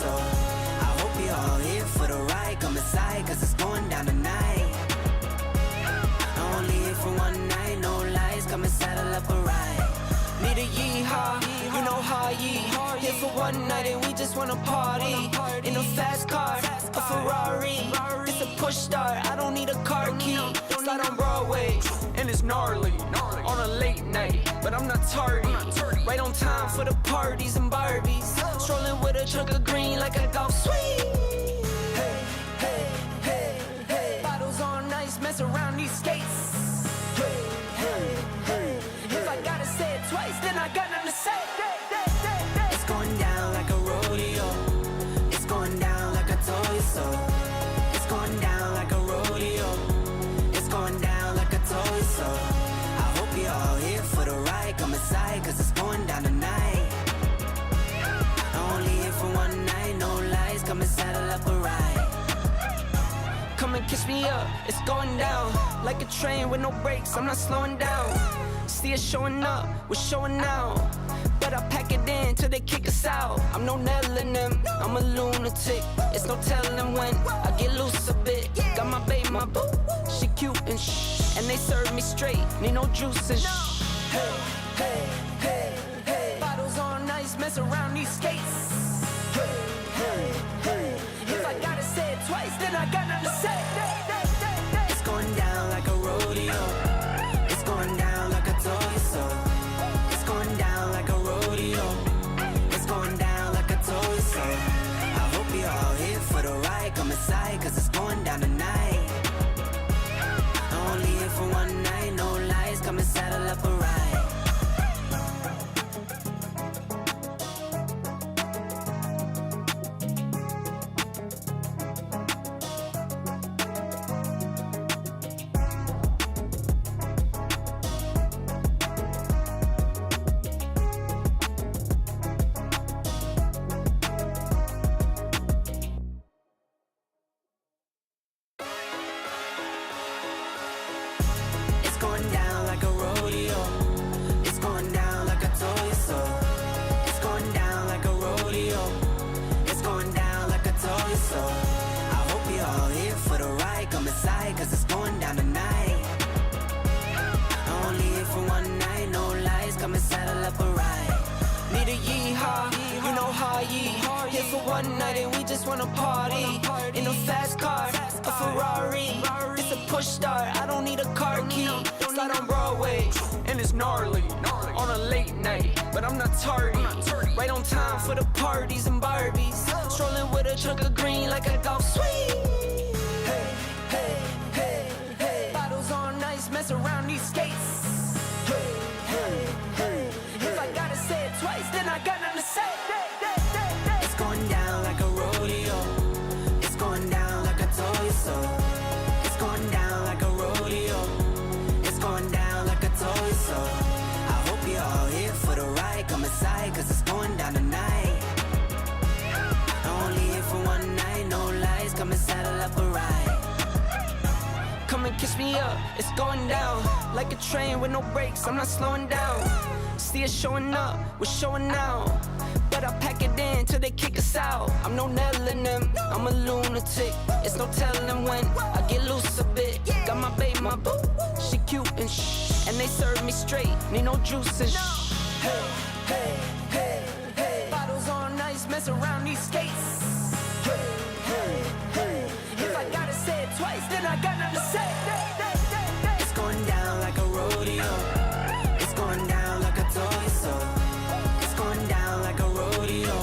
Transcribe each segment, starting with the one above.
so I hope you're all here for the ride. Come inside, cause it's going down tonight. Only here for one night, no lies, come and saddle up a ride. Need a yeehaw, you know how ye. Here for one night and we just wanna party. In a fast car, a Ferrari. It's a push start, I don't need a car key. Slide on Broadway, and it's gnarly. On a late night, but I'm not tardy. Right on time for the parties and Barbies. Strolling with a chunk of green like a golf swing. Hey, hey, hey, hey. Bottles on ice, mess around these skates. Hey, hey, hey. If I gotta say it twice, then I got nothing to say. It's going down like a rodeo. It's going down like I told you so. It's going down like a rodeo. It's going down like I told you so. I hope you're all here for the ride. Come inside, cause it's going down tonight. Only here for one night, no lies. Come and saddle up a ride. Come and kiss me up, it's going down. Like a train with no brakes, I'm not slowing down. See us showing up, we're showing out. But I pack it in till they kick us out. I'm no Nell in them, I'm a lunatic. It's no telling when I get loose a bit. Got my babe, my boo, she cute and shh. And they serve me straight, need no juice and shh. Hey, hey, hey, hey. Bottles on ice, mess around these skates. Hey, hey, hey. If I gotta say it twice, then I got nothing to say. It's going down like a rodeo. It's going down like I told you so. It's going down like a rodeo. It's going down like I told you so. I hope you're all here for the ride. Come inside, cause it's going down tonight. Only here for one night, no lies. Come and saddle up a ride. Cause it's going down tonight. Only here for one night, no lies. Come and saddle up a ride. Need a yeehaw, you know how ye. Here for one night and we just wanna party. In a fast car, a Ferrari. It's a push start, I don't need a car key. Slide on Broadway, and it's gnarly. On a late night, but I'm not tardy. Right on time for the parties and Barbies. Strolling with a chunk of green like a golf swing. Hey, hey, hey, hey. Bottles on ice, mess around these skates. Hey, hey, hey. If I gotta say it twice, then I got nothing to say. It's going down like a rodeo. It's going down like I told you so. It's going down like a rodeo. It's going down like I told you so. I hope you're all here for the ride. Come inside, cause it's going down tonight. Only here for one night, no lies. Come and saddle up a ride. Come and kiss me up, it's going down. Like a train with no brakes, I'm not slowing down. See us showing up, we're showing out. But I pack it in till they kick us out. I'm no Nell in them, I'm a lunatic. It's no telling when I get loose a bit. Got my babe, my boo, she cute and shh. And they serve me straight, need no juice and shh. Hey, hey, hey, hey. Bottles on ice, mess around these skates. Hey, hey, hey. If I gotta say it twice, then I got nothing to say. It's going down like a rodeo. It's going down like I told you so. It's going down like a rodeo.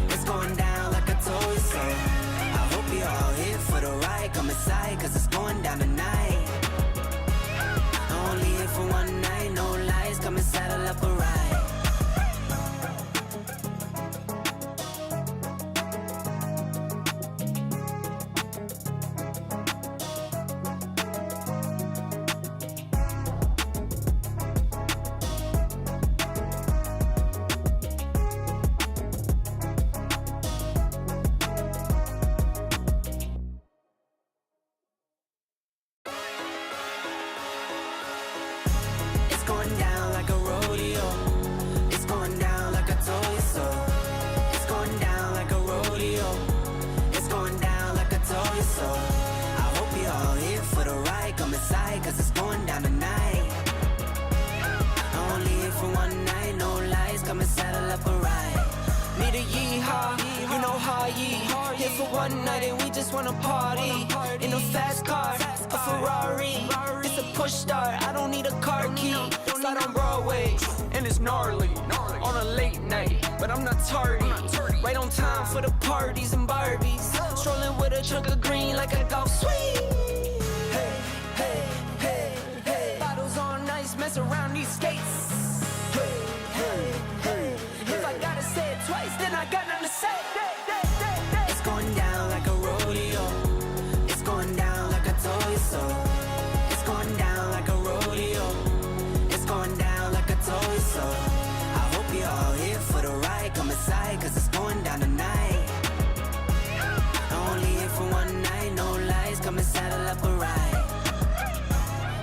It's going down like I told you so. I hope you're all here for the ride. Come inside, cause it's going down tonight. Only here for one night, no lies. Come and saddle up a ride. one night and we just wanna party. In a fast car, a Ferrari. It's a push start, I don't need a car key. Slide on Broadway, and it's gnarly. On a late night, but I'm not tardy. Right on time for the parties and Barbies. Strolling with a chunk of green like a golf swing. Hey, hey, hey, hey. Bottles on ice, mess around these skates. Hey, hey, hey. If I gotta say it twice, then I got nothing to say. It's going down like a rodeo. It's going down like I told you so. It's going down like a rodeo. It's going down like I told you so. I hope you're all here for the ride. Come inside, cause it's going down tonight. Only here for one night, no lies. Come and saddle up a ride.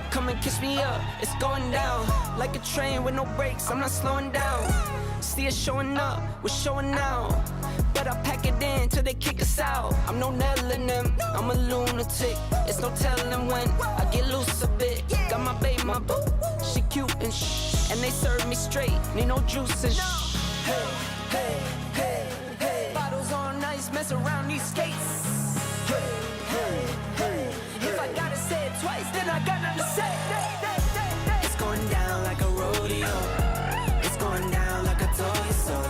Come and kiss me up, it's going down. Like a train with no brakes, I'm not slowing down. See us showing up, we're showing out. But I pack it in till they kick us out. I'm no Nell in them, I'm a lunatic. It's no telling them when I get loose a bit. Got my babe, my boo, she cute and shh. And they serve me straight, need no juice and shh. Hey, hey, hey, hey. Bottles on ice, mess around these skates. Hey, hey, hey. If I gotta say it twice, then I got nothing to say. It's going down like a rodeo. It's going down like I told you so.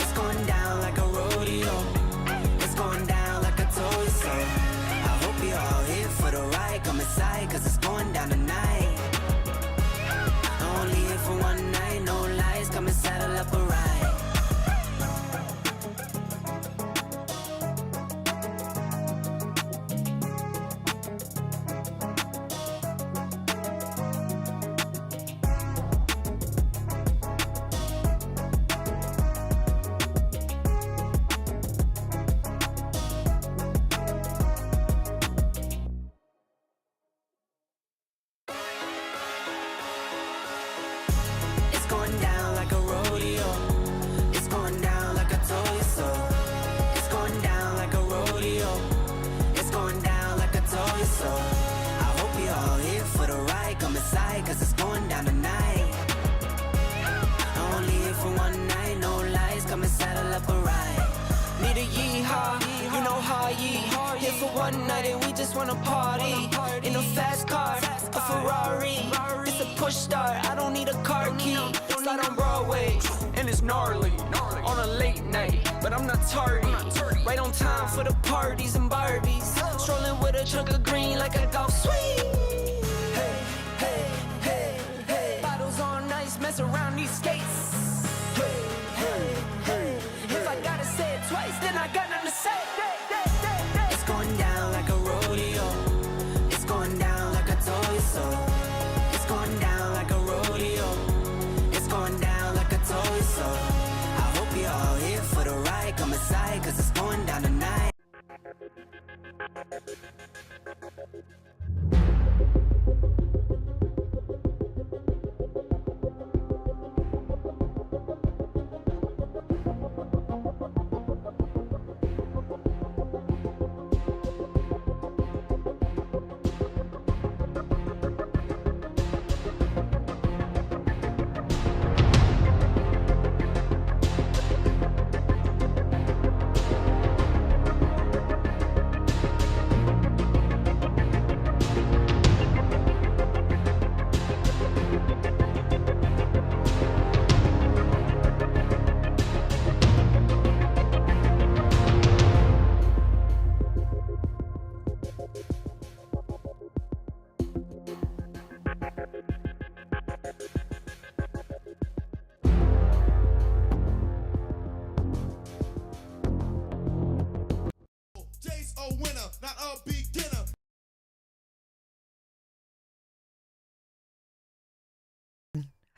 It's going down like a rodeo. It's going down like I told you so. I hope you're all here for the ride. Come inside, cause it's going down tonight. Only here for one night, no lies. Come and saddle up a ride. Cause it's going down tonight. Only here for one night, no lies. Come and saddle up a ride. Need a yeehaw, you know how ye. Here for one night and we just wanna party. In a fast car, a Ferrari. It's a push start, I don't need a car key. Slide on Broadway, and it's gnarly. On a late night, but I'm not tardy. Right on time for the parties and Barbies. Strolling with a chunk of green like a golf swing. Hey, hey, hey, hey. Bottles on ice, mess around these skates. Hey, hey, hey. If I gotta say it twice, then I got nothing to say. It's going down like a rodeo. It's going down like I told you so. It's going down like a rodeo. It's going down like I told you so. I hope you're all here for the ride. Come inside, cause it's going down tonight.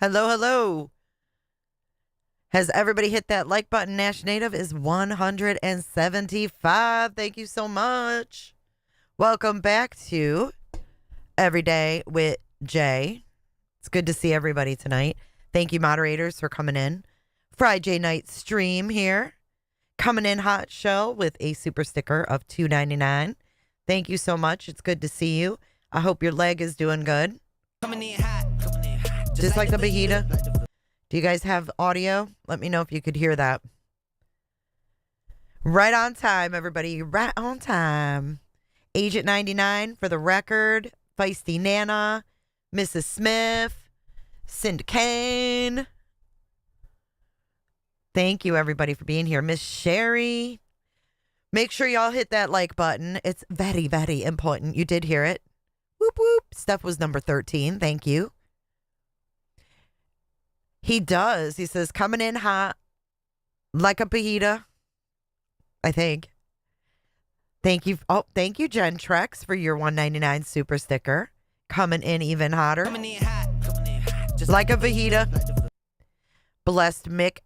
Hello, hello. Has everybody hit that like button? Nash Native is 175. Thank you so much. Welcome back to Everyday with Jay. It's good to see everybody tonight. Thank you, moderators, for coming in. Friday night stream here. Coming in hot show with a super sticker of $2.99. Thank you so much. It's good to see you. I hope your leg is doing good. Coming in hot. Just like the Bajita. Do you guys have audio? Let me know if you could hear that. Right on time, everybody. Right on time. Agent 99 for the record. Feisty Nana. Mrs. Smith. Cindy Kane. Thank you, everybody, for being here. Miss Sherry. Make sure y'all hit that like button. It's very, very important. You did hear it. Whoop, whoop. Steph was number 13. Thank you. He does. He says, coming in hot like a fajita. I think. Thank you. Oh, thank you, Jen Trex, for your $1.99 super sticker. Coming in even hotter. Coming in hot. Just Like a fajita. Blessed Mick.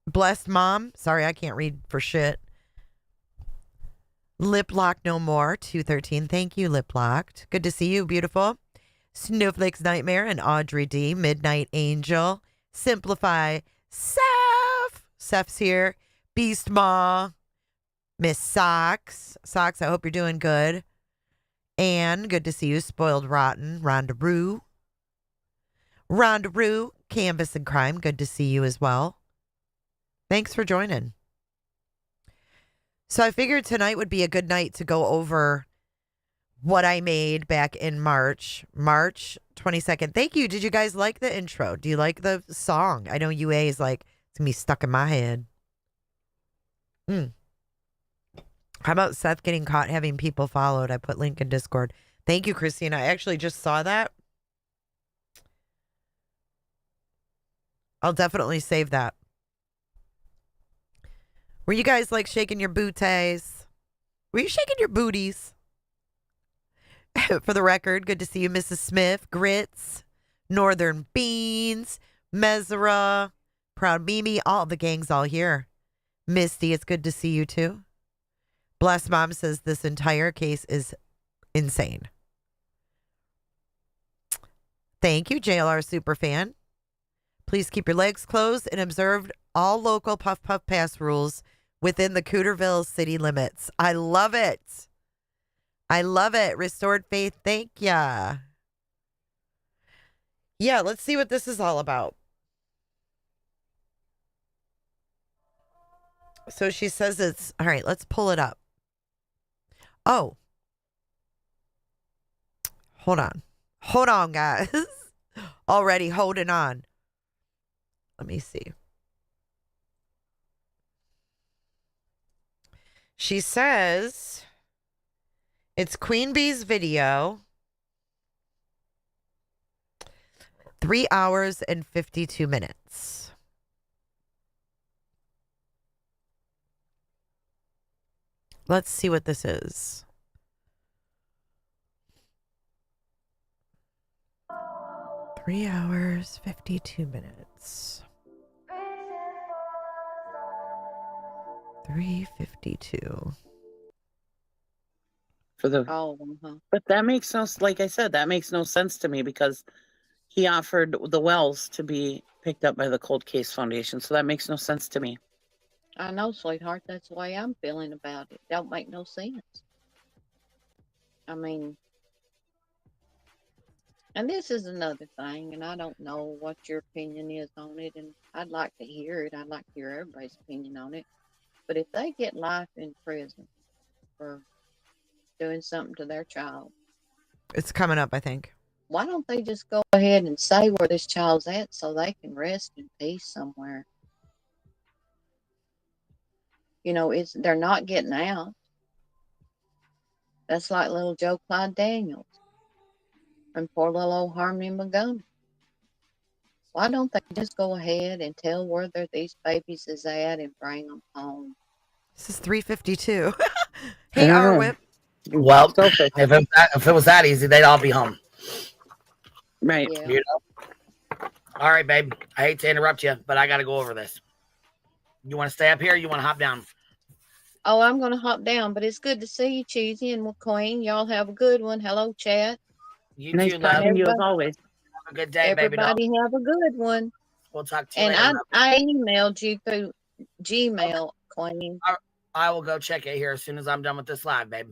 Blessed Mom. Sorry, I can't read for shit. Lip Lock No More, 213. Thank you, Lip Locked. Good to see you, beautiful. Snowflake's Nightmare and Audrey D. Midnight Angel. Simplify. Seth's here. Beast Ma. Miss Socks. Socks, I hope you're doing good. And good to see you, Spoiled Rotten. Rhonda Rue. Rhonda Rue, Canvas and Crime. Good to see you as well. Thanks for joining. So I figured tonight would be a good night to go over what I made back in March 22nd. Thank you. Did you guys like the intro? Do you like the song? I know UA is like, it's going to be stuck in my head. How about Seth getting caught having people followed? I put link in Discord. Thank you, Christina. I actually just saw that. I'll definitely save that. Were you guys like shaking your booties? Were you shaking your booties? For the record, good to see you, Mrs. Smith, Grits, Northern Beans, Mesra, Proud Mimi, all the gang's all here. Misty, it's good to see you too. Blessed Mom says this entire case is insane. Thank you, JLR Superfan. Please keep your legs closed and observe all local Puff Puff Pass rules within the Cooterville city limits. I love it. I love it. Restored Faith, thank ya. Yeah, let's see what this is all about. So she says it's, all right, let's pull it up. Oh. Hold on. Hold on, guys. Already holding on. Let me see. She says it's Queen Bee's video. 3 hours and 52 minutes. Let's see what this is. Three hours, 52 minutes. 3:52. For the All of them, huh? But that makes no, like I said, that makes no sense to me because he offered the wells to be picked up by the Cold Case Foundation, so that makes no sense to me. I know, sweetheart. That's the way I'm feeling about it. Don't make no sense. I mean, and this is another thing, and I don't know what your opinion is on it, and I'd like to hear it. I'd like to hear everybody's opinion on it. But if they get life in prison for doing something to their child, It's coming up, I think. why don't they just go ahead and say where this child's at so they can rest in peace somewhere? You know, they're not getting out. That's like little Joe Clyde Daniels and poor little old Harmony Montgomery. Why don't they just go ahead and tell where these babies is at and bring them home? This is 3:52. Hey, our whip. Well, Selfish. if it was that easy, they'd all be home. Right. Yeah. You know? All right, babe. I hate to interrupt you, but I got to go over this. You want to stay up here or you want to hop down? Oh, I'm going to hop down, but it's good to see you, Cheesy and McQueen. Y'all have a good one. Hello, chat. You Nice too, love. talking to you as Everybody- always. Have a good day, baby. doll. Everybody have a good one. We'll talk to you And later. I emailed you through Gmail, Queen. I will go check it here as soon as I'm done with this live, babe.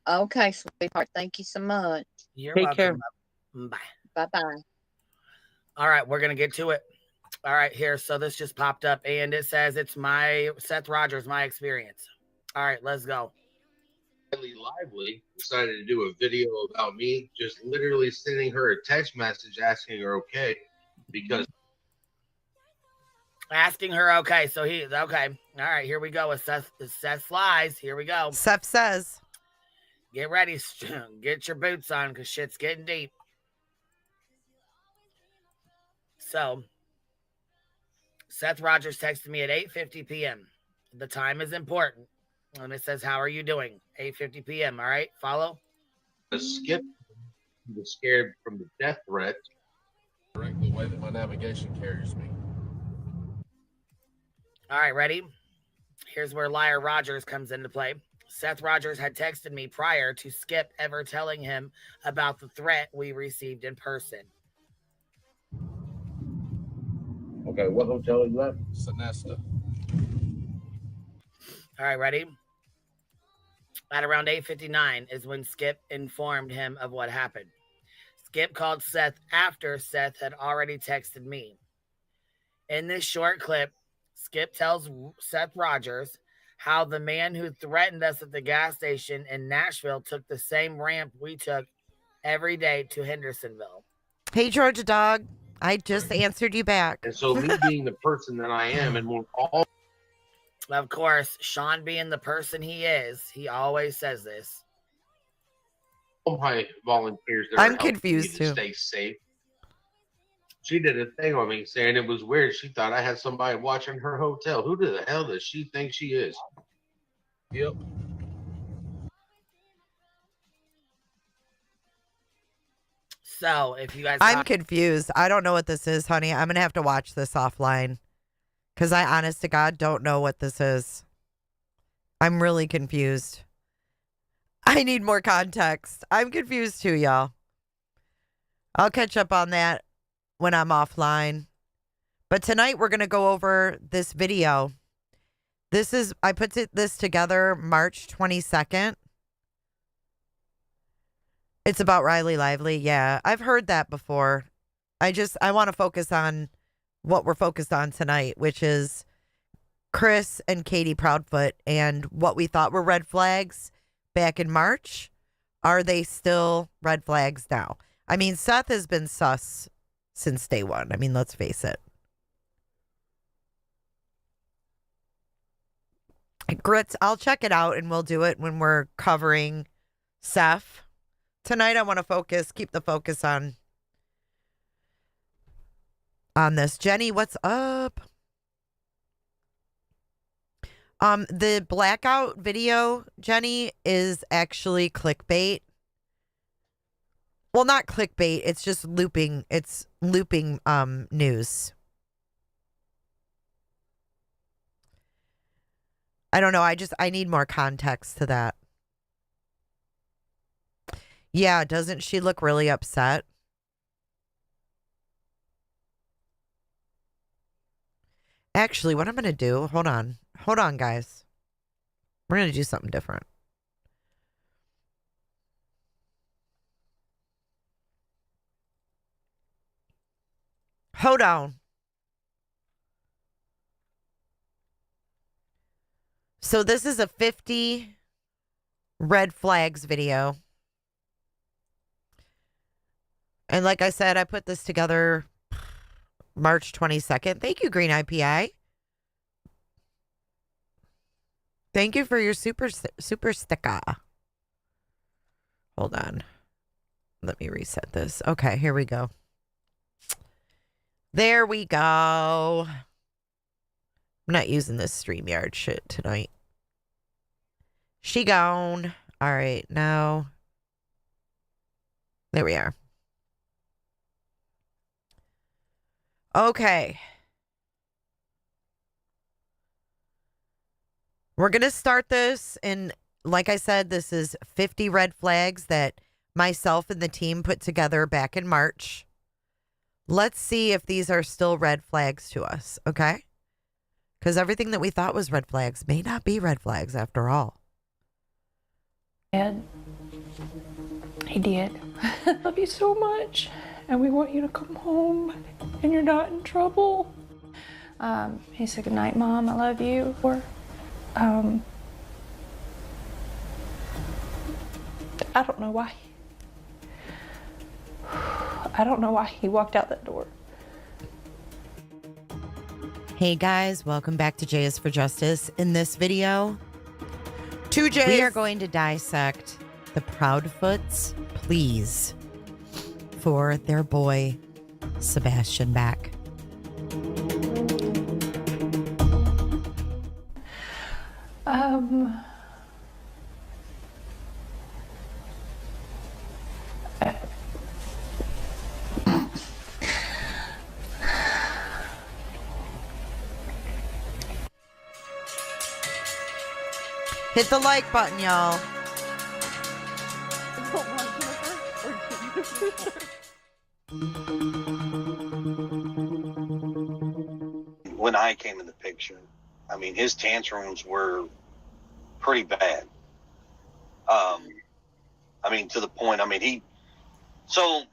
Okay, sweetheart. Thank you so much. You're Take welcome. care. Love. Bye. Bye-bye. All right, we're going to get to it. All right, here. So this just popped up, and it says it's my Seth Rogers, my experience. All right, let's go. Lively decided to do a video about me, just literally sending her a text message asking her okay, because Asking her okay. So okay. All right, here we go with Seth Lies. Here we go. Seth says. Get ready. Get your boots on because shit's getting deep. So, Seth Rogers texted me at 8:50 p.m. The time is important. And it says, how are you doing? 8:50 p.m. All right, follow. Skip was scared from the death threat. Direct the way that my navigation carries me. All right, ready? Here's where Liar Rogers comes into play. Seth Rogers had texted me prior to Skip ever telling him about the threat we received in person. Okay, what hotel are you at? Sonesta. All right, ready? At around 8:59 is when Skip informed him of what happened. Skip called Seth after Seth had already texted me. In this short clip, Skip tells Seth Rogers how the man who threatened us at the gas station in Nashville took the same ramp we took every day to Hendersonville. Hey, Georgia dog. I just answered you back. And so me being the person that I am, and more all Of course, Sean being the person he is, he always says this. my volunteers that I'm are helping confused me to too. stay safe. She did a thing on me saying it was weird. She thought I had somebody watching her hotel. Who the hell does she think she is? Yep. So, if you guys... I'm confused. I don't know what this is, honey. I'm going to have to watch this offline because I, honest to God, don't know what this is. I'm really confused. I need more context. I'm confused too, y'all. I'll catch up on that when I'm offline. But tonight we're going to go over this video. I put this together March 22nd. It's about Riley Lively. Yeah, I've heard that before. I want to focus on what we're focused on tonight, which is Chris and Katie Proudfoot and what we thought were red flags back in March. Are they still red flags now? I mean, Seth has been sus since day one. I mean, let's face it. Grits, I'll check it out and we'll do it when we're covering Seth. Tonight I want to keep the focus on this. Jenny, what's up? The blackout video, Jenny, is actually clickbait. Well, not clickbait, it's just looping. It's looping news. I don't know. I need more context to that. Yeah, doesn't she look really upset? Actually, what I'm going to do, hold on, guys. We're going to do something different. Hold on. So this is a 50 red flags video. And like I said, I put this together March 22nd. Thank you, Green IPI. Thank you for your super sticker. Hold on. Let me reset this. Okay, here we go. There we go. I'm not using this StreamYard shit tonight. She gone. All right, now. There we are. Okay. We're going to start this. And like I said, this is 50 red flags that myself and the team put together back in March. Let's see if these are still red flags to us, okay? Because everything that we thought was red flags may not be red flags after all. Dad, he did. Love you so much, and we want you to come home, and you're not in trouble. He said, "Good night, Mom, I love you." Or, I don't know why. I don't know why he walked out that door. Hey guys, welcome back to J is for Justice. In this video, we are going to dissect the Proudfoots' pleas for their boy Sebastian back. Hit the like button, y'all. When I came in the picture, I mean, his tantrums were pretty bad. I mean, to the point, I mean, so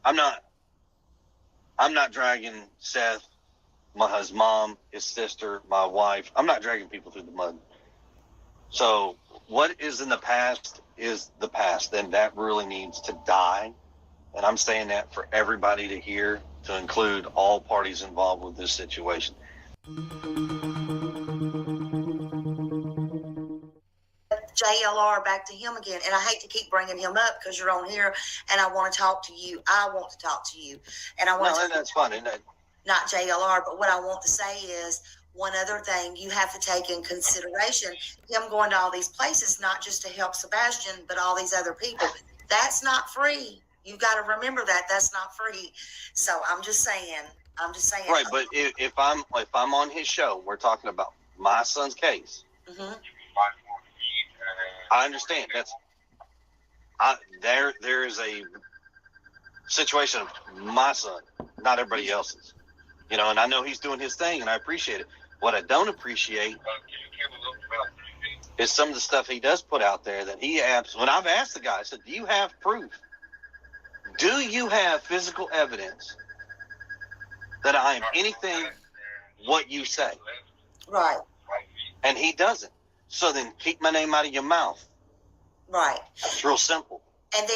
I'm not dragging Seth, his mom, his sister, my wife. I'm not dragging people through the mud. So what is in the past is the past, and that really needs to die. And I'm saying that for everybody to hear, to include all parties involved with this situation. JLR back to him again. And I hate to keep bringing him up because you're on here and I want to talk to you. I want to talk to you. And I want to that's fine. Not JLR, but what I want to say is one other thing you have to take in consideration, him going to all these places, not just to help Sebastian, but all these other people. That's not free. You've got to remember that that's not free. So I'm just saying. Right, but if I'm on his show, we're talking about my son's case. Mm-hmm. I understand. There is a situation of my son, not everybody else's. You know, and I know he's doing his thing, and I appreciate it. What I don't appreciate is some of the stuff he does put out there that he when I've asked the guy, I said, do you have proof? Do you have physical evidence that I am anything what you say? Right. And he doesn't. So then keep my name out of your mouth. Right. It's real simple. And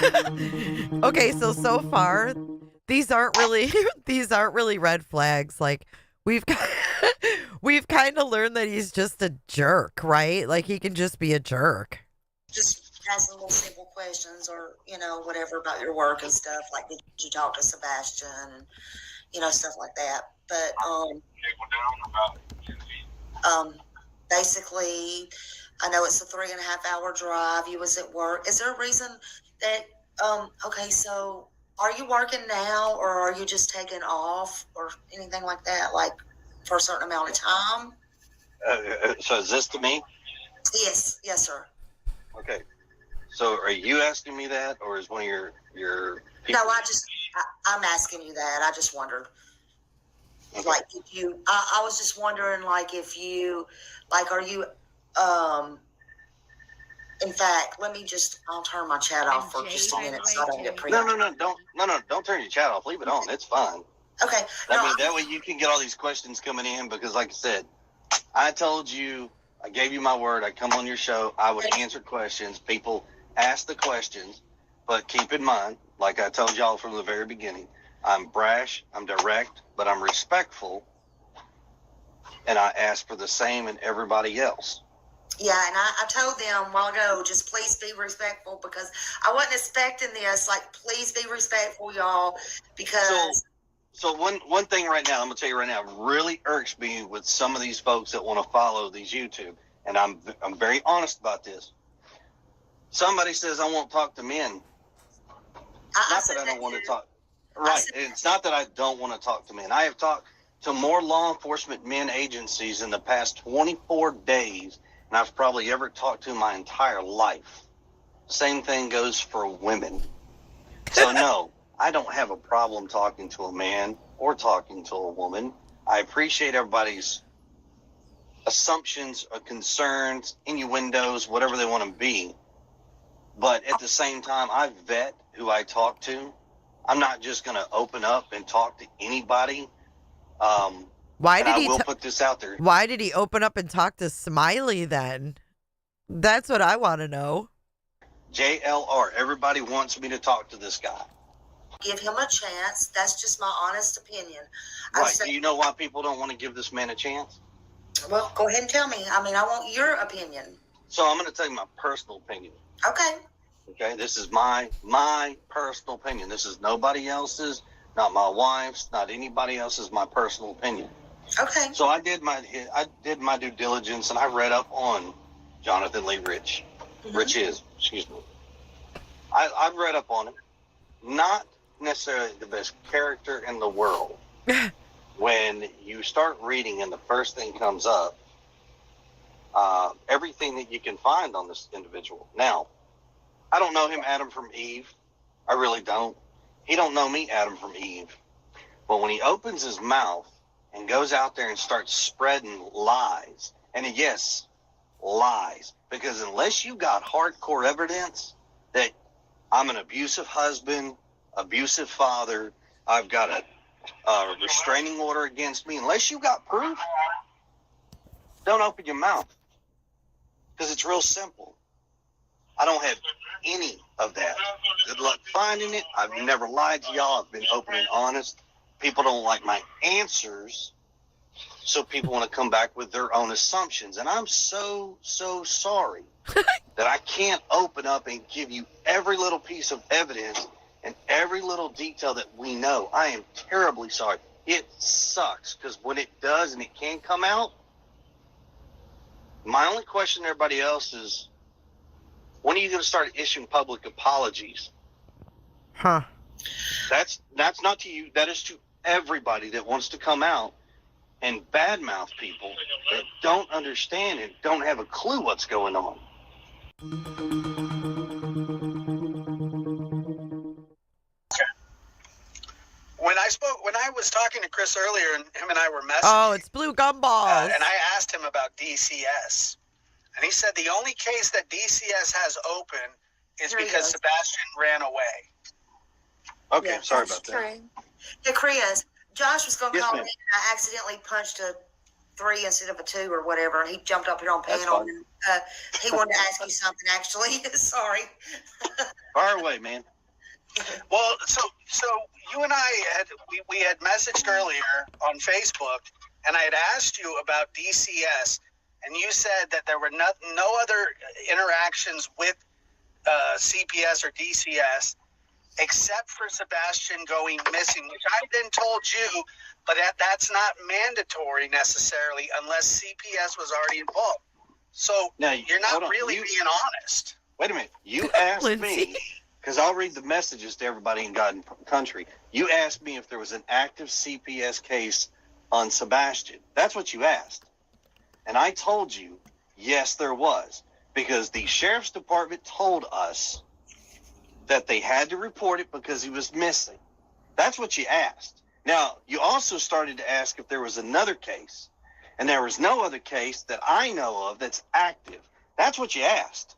then okay, so far these aren't really red flags. Like we've kind of learned that he's just a jerk, right? Like he can just be a jerk. Just asking little simple questions or, you know, whatever about your work and stuff. Like, did you talk to Sebastian and, you know, stuff like that. But basically, I know it's a 3.5-hour drive. You was at work. Is there a reason that, okay, so are you working now or are you just taking off or anything like that, like for a certain amount of time? So is this to me? Yes, sir. Okay. So are you asking me that or is one of your people? No, I'm asking you that. I just wondered. Okay. Like if you, I was just wondering, like if you, like, are you, in fact, I'll turn my chat off for just a minute so I don't get preoccupied. No, don't turn your chat off. Leave it on. It's fine. Okay. That way you can get all these questions coming in because like I said, I told you, I gave you my word. I come on your show. I would answer questions. People ask the questions, but keep in mind, like I told y'all from the very beginning, I'm brash, I'm direct, but I'm respectful, and I ask for the same in everybody else. Yeah, and I told them a while ago, just please be respectful because I wasn't expecting this. Like, please be respectful, y'all, because... So one thing right now, I'm going to tell you right now, really irks me with some of these folks that want to follow these YouTube, and I'm very honest about this. Somebody says, I won't talk to men. Not that I don't want to talk. Right. It's not that I don't want to talk to men. I have talked to more law enforcement men agencies in the past 24 days than I've probably ever talked to in my entire life. Same thing goes for women. So no, I don't have a problem talking to a man or talking to a woman. I appreciate everybody's assumptions or concerns, innuendos, whatever they want to be. But at the same time, I vet who I talk to. I'm not just going to open up and talk to anybody Why and did I he will put this out there. Why did he open up and talk to Smiley then? That's what I want to know. JLR. Everybody wants me to talk to this guy. Give him a chance. That's just my honest opinion. Right. Do you know why people don't want to give this man a chance? Well, go ahead and tell me. I mean, I want your opinion. So I'm going to tell you my personal opinion. Okay. Okay. This is my personal opinion. This is nobody else's, not my wife's, not anybody else's. My personal opinion. Okay. So I did my due diligence, and I read up on Jonathan Lee Rich. Excuse me. I read up on him. Not necessarily the best character in the world. When you start reading and the first thing comes up, everything that you can find on this individual. Now, I don't know him, Adam from Eve. I really don't. He don't know me, Adam from Eve. But when he opens his mouth and goes out there and starts spreading lies, and yes, lies, because unless you got hardcore evidence that I'm an abusive husband, abusive father, I've got a restraining order against me, unless you got proof, don't open your mouth, because it's real simple. I don't have any of that. Good luck finding it. I've never lied to y'all. I've been open and honest. People don't like my answers, so people want to come back with their own assumptions. And I'm so sorry that I can't open up and give you every little piece of evidence and every little detail that we know. I am terribly sorry. It sucks, because when it does and it can come out, my only question to everybody else is, when are you going to start issuing public apologies? Huh. That's not to you. That is to everybody that wants to come out and badmouth people that don't understand and don't have a clue what's going on. When I was talking to Chris earlier, and him and I were messaging. Oh, it's blue gumballs. And I asked him about DCS, and he said the only case that DCS has open is because Sebastian ran away. Okay, Yeah, sorry about that. Hey, Chris, Josh was going to Yes, call ma'am. me, and I accidentally punched a 3 instead of a 2 or whatever, and he jumped up here on That's panel, fine. and he wanted to ask you something, actually. Sorry. Fire away, man. Well, so you and I we had messaged earlier on Facebook, and I had asked you about DCS, and you said that there were no other interactions with CPS or DCS except for Sebastian going missing, which I then told you, but that's not mandatory necessarily unless CPS was already involved. So Now, you're not hold on. really being honest. Wait a minute. You asked Lindsay. me, because I'll read the messages to everybody in God and Country. You asked me if there was an active CPS case on Sebastian. That's what you asked. And I told you, yes, there was. Because the sheriff's department told us that they had to report it because he was missing. That's what you asked. Now, you also started to ask if there was another case. And there was no other case that I know of that's active. That's what you asked.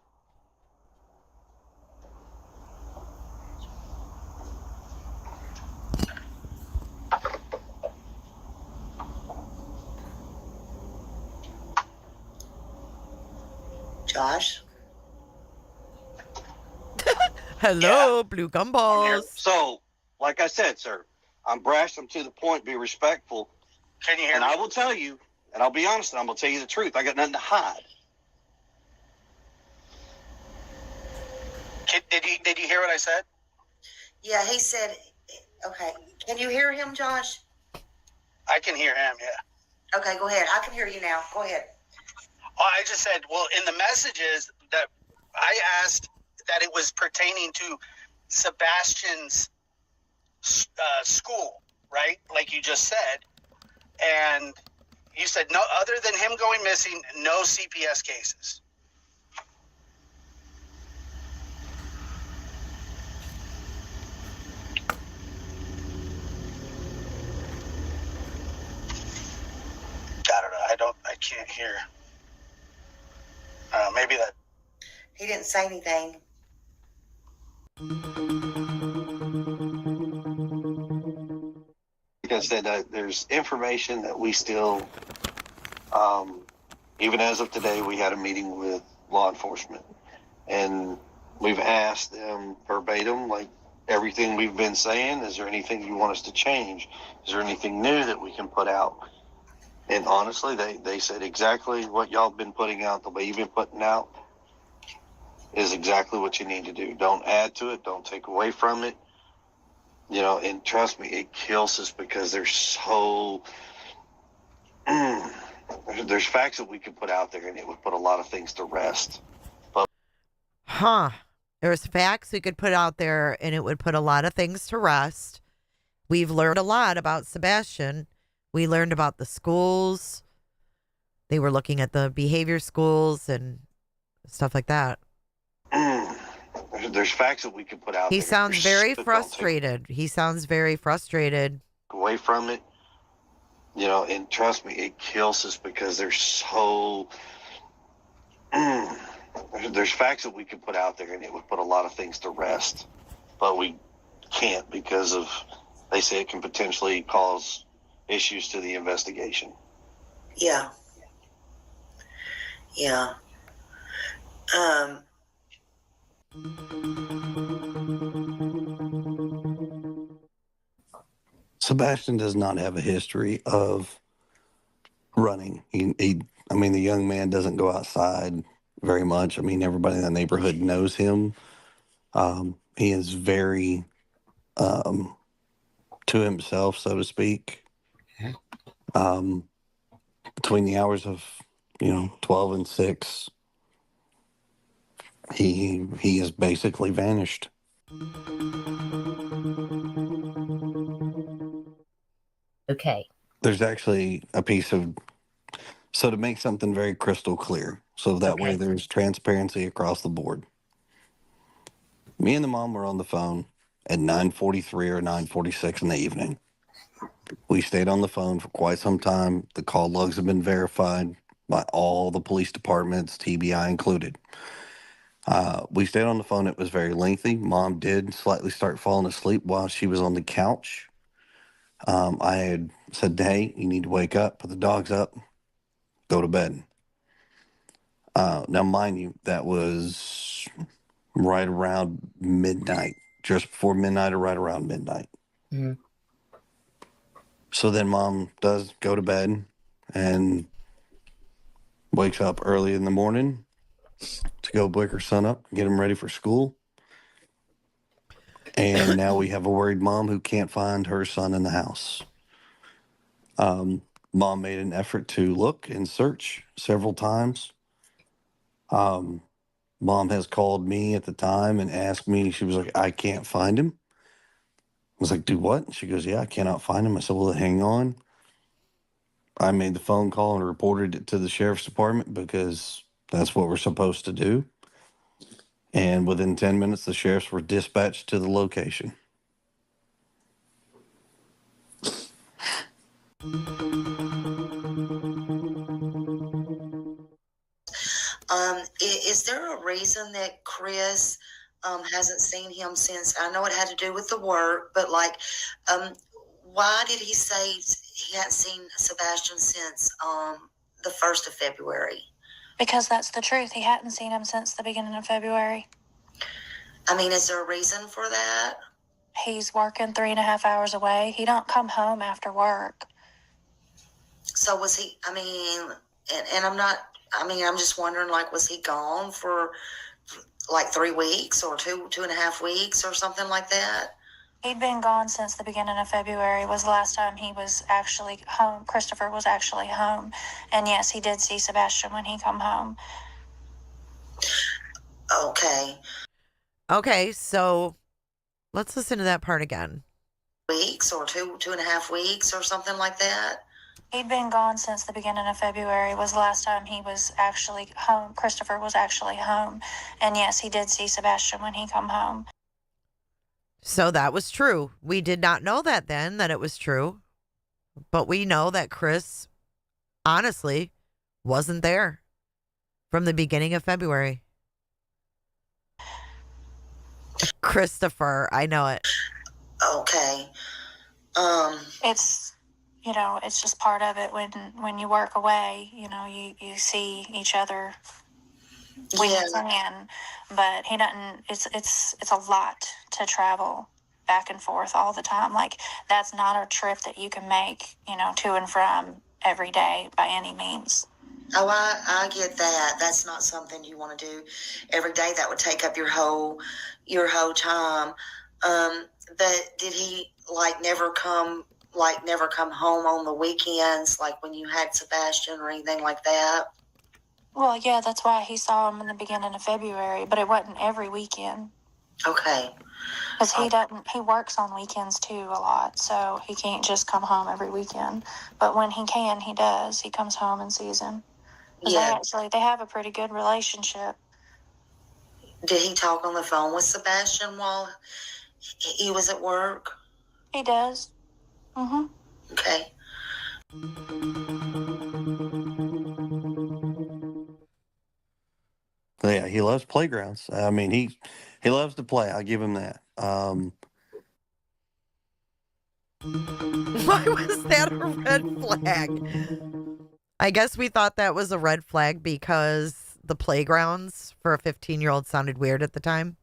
Josh? Hello, blue gumballs. So, like I said, sir, I'm brash, I'm to the point, be respectful. Can you hear And me? I will tell you, and I'll be honest, and I'm going to tell you the truth. I got nothing to hide. Did you hear what I said? Yeah, he said, okay. Can you hear him, Josh? I can hear him, yeah. Okay, go ahead. I can hear you now. Go ahead. Oh, I just said, well, in the messages that I asked that it was pertaining to Sebastian's school, right? Like you just said. And you said, no, other than him going missing, no CPS cases. I don't know. I can't hear. Maybe that. He didn't say anything. I said, there's information that we still, even as of today, we had a meeting with law enforcement, and we've asked them verbatim, like everything we've been saying, is there anything you want us to change? Is there anything new that we can put out? And honestly, they said exactly what y'all been putting out, the way you've been putting out is exactly what you need to do. Don't add to it. Don't take away from it. You know, and trust me, it kills us because there's so there's facts that we could put out there and it would put a lot of things to rest. But there's facts we could put out there and it would put a lot of things to rest. We've learned a lot about Sebastian. We learned about the schools. They were looking at the behavior schools and stuff like that. There's facts that we could put out He there. sounds very Don't frustrated. He sounds very frustrated. take away from it. You know, and trust me, it kills us because there's so there's facts that we could put out there and it would put a lot of things to rest. But we can't because of, they say it can potentially cause issues to the investigation. Yeah. Yeah. Sebastian does not have a history of running. I mean, the young man doesn't go outside very much. I mean, everybody in the neighborhood knows him. He is very to himself, so to speak. Between the hours of 12 and 6, he has basically vanished. Okay. There's actually a piece of, so to make something very crystal clear, so that way there's transparency across the board. Me and the mom were on the phone at 9:43 or 9:46 in the evening. We stayed on the phone for quite some time. The call logs have been verified by all the police departments, TBI included. We stayed on the phone. It was very lengthy. Mom did slightly start falling asleep while she was on the couch. I had said, hey, you need to wake up, put the dogs up, go to bed. Now, mind you, that was right around midnight, just before midnight or right around midnight. Mm-hmm. So then mom does go to bed and wakes up early in the morning to go wake her son up, get him ready for school. And now we have a worried mom who can't find her son in the house. Mom made an effort to look and search several times. Mom has called me at the time and asked me, she was like, I can't find him. I was like, do what? She goes, yeah, I cannot find him. I said, well, hang on. I made the phone call and reported it to the sheriff's department because that's what we're supposed to do. And within 10 minutes, the sheriffs were dispatched to the location. Is there a reason that Chris hasn't seen him since? I know it had to do with the work, but why did he say he hadn't seen Sebastian since the 1st of February? Because that's the truth. He hadn't seen him since the beginning of February. I mean, is there a reason for that? He's working 3.5 hours away. He don't come home after work. So was he, I mean, and I'm just wondering, was he gone for 3 weeks or 2.5 weeks or something like that? He'd been gone since the beginning of February was the last time he was actually home. Christopher was actually home. And yes, he did see Sebastian when he come home. Okay, so let's listen to that part again. Weeks or 2.5 weeks or something like that? He'd been gone since the beginning of February was the last time he was actually home. Christopher was actually home. And yes, he did see Sebastian when he come home. So that was true. We did not know that then, that it was true. But we know that Chris, honestly, wasn't there from the beginning of February. Christopher, I know it. Okay. It's, it's just part of it. When you work away, you see each other when you can, but he doesn't. It's a lot to travel back and forth all the time. Like, that's not a trip that you can make, to and from every day by any means. Oh, I get that. That's not something you want to do every day. That would take up your whole time. But did he never come home on the weekends, like when you had Sebastian or anything like that? Well, yeah, that's why he saw him in the beginning of February, but it wasn't every weekend. Okay. Because he works on weekends too a lot, so he can't just come home every weekend. But when he can, he does. He comes home and sees him. Yeah. They have a pretty good relationship. Did he talk on the phone with Sebastian while he was at work? He does. Mm-hmm. Okay. Yeah, he loves playgrounds. I mean, he loves to play. I'll give him that. Why was that a red flag? I guess we thought that was a red flag because the playgrounds for a 15-year-old sounded weird at the time.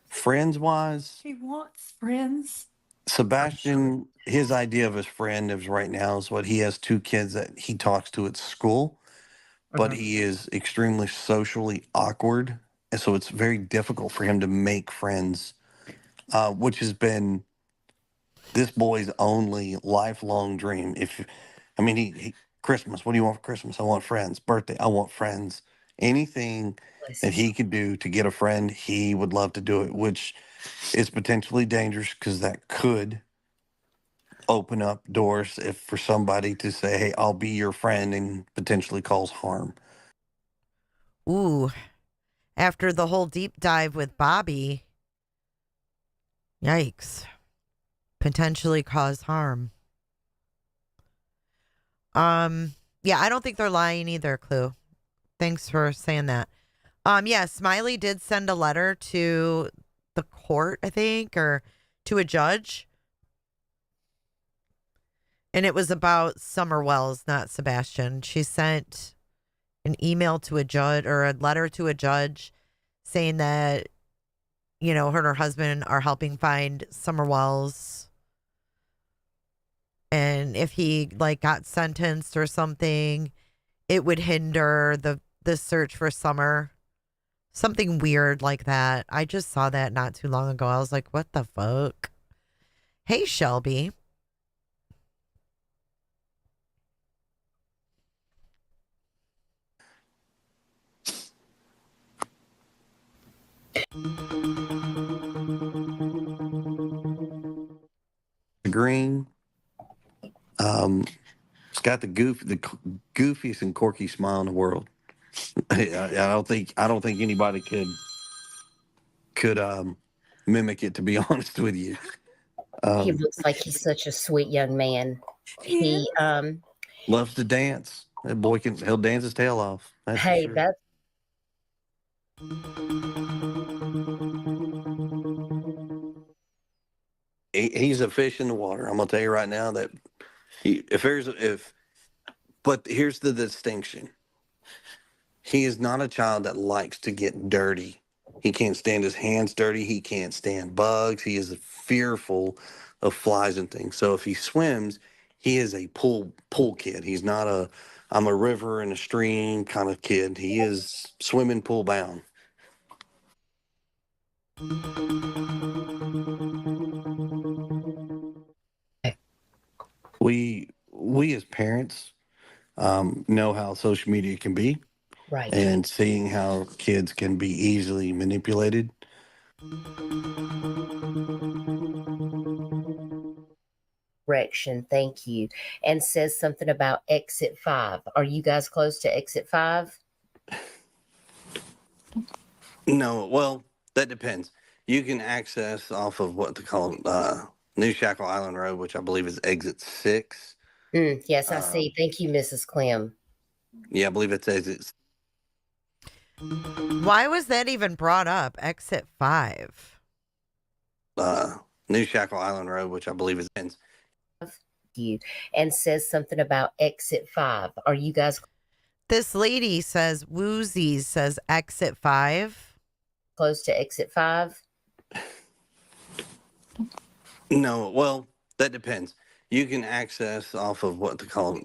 Friends-wise, He wants friends. Sebastian, his idea of his friend is right now is what he has 2 kids that he talks to at school, but he is extremely socially awkward. And so it's very difficult for him to make friends, which has been this boy's only lifelong dream. He Christmas, what do you want for Christmas? I want friends. Birthday, I want friends. Anything that he could do to get a friend, he would love to do it, which is potentially dangerous because that could open up doors if for somebody to say, hey, I'll be your friend, and potentially cause harm. Ooh. After the whole deep dive with Bobby, yikes. Potentially cause harm. Yeah, I don't think they're lying either, Clue. Thanks for saying that. Yeah, Smiley did send a letter to the court, I think, or to a judge. And it was about Summer Wells, not Sebastian. She sent an email to a judge or a letter to a judge saying that, her and her husband are helping find Summer Wells. And if he got sentenced or something, it would hinder the search for Summer. Something weird like that. I just saw that not too long ago. I was like, what the fuck? Hey, Shelby. Green. It's got the goofiest and quirky smile in the world. I don't think anybody could mimic it, to be honest with you. He looks like he's such a sweet young man. He loves to dance. That boy he'll dance his tail off. That's for sure. that's He's a fish in the water. I'm gonna tell you right now that but here's the distinction. He is not a child that likes to get dirty. He can't stand his hands dirty. He can't stand bugs. He is fearful of flies and things. So if he swims, he is a pool kid. He's not I'm a river and a stream kind of kid. He is swimming pool bound. We as parents know how social media can be, right, and seeing how kids can be easily manipulated. Correction, thank you. And says something about exit 5. Are you guys close to exit 5? No, well, that depends. You can access off of what they call New Shackle Island Road, which I believe is exit 6. Yes, I see. Thank you, Mrs. Clem. Yeah, I believe it's exit. Why was that even brought up? Exit 5. New Shackle Island Road, which I believe is ends. You and says something about exit 5. Are you guys This lady says, Woozies says exit 5. close to exit 5? No, well, that depends. You can access off of what they call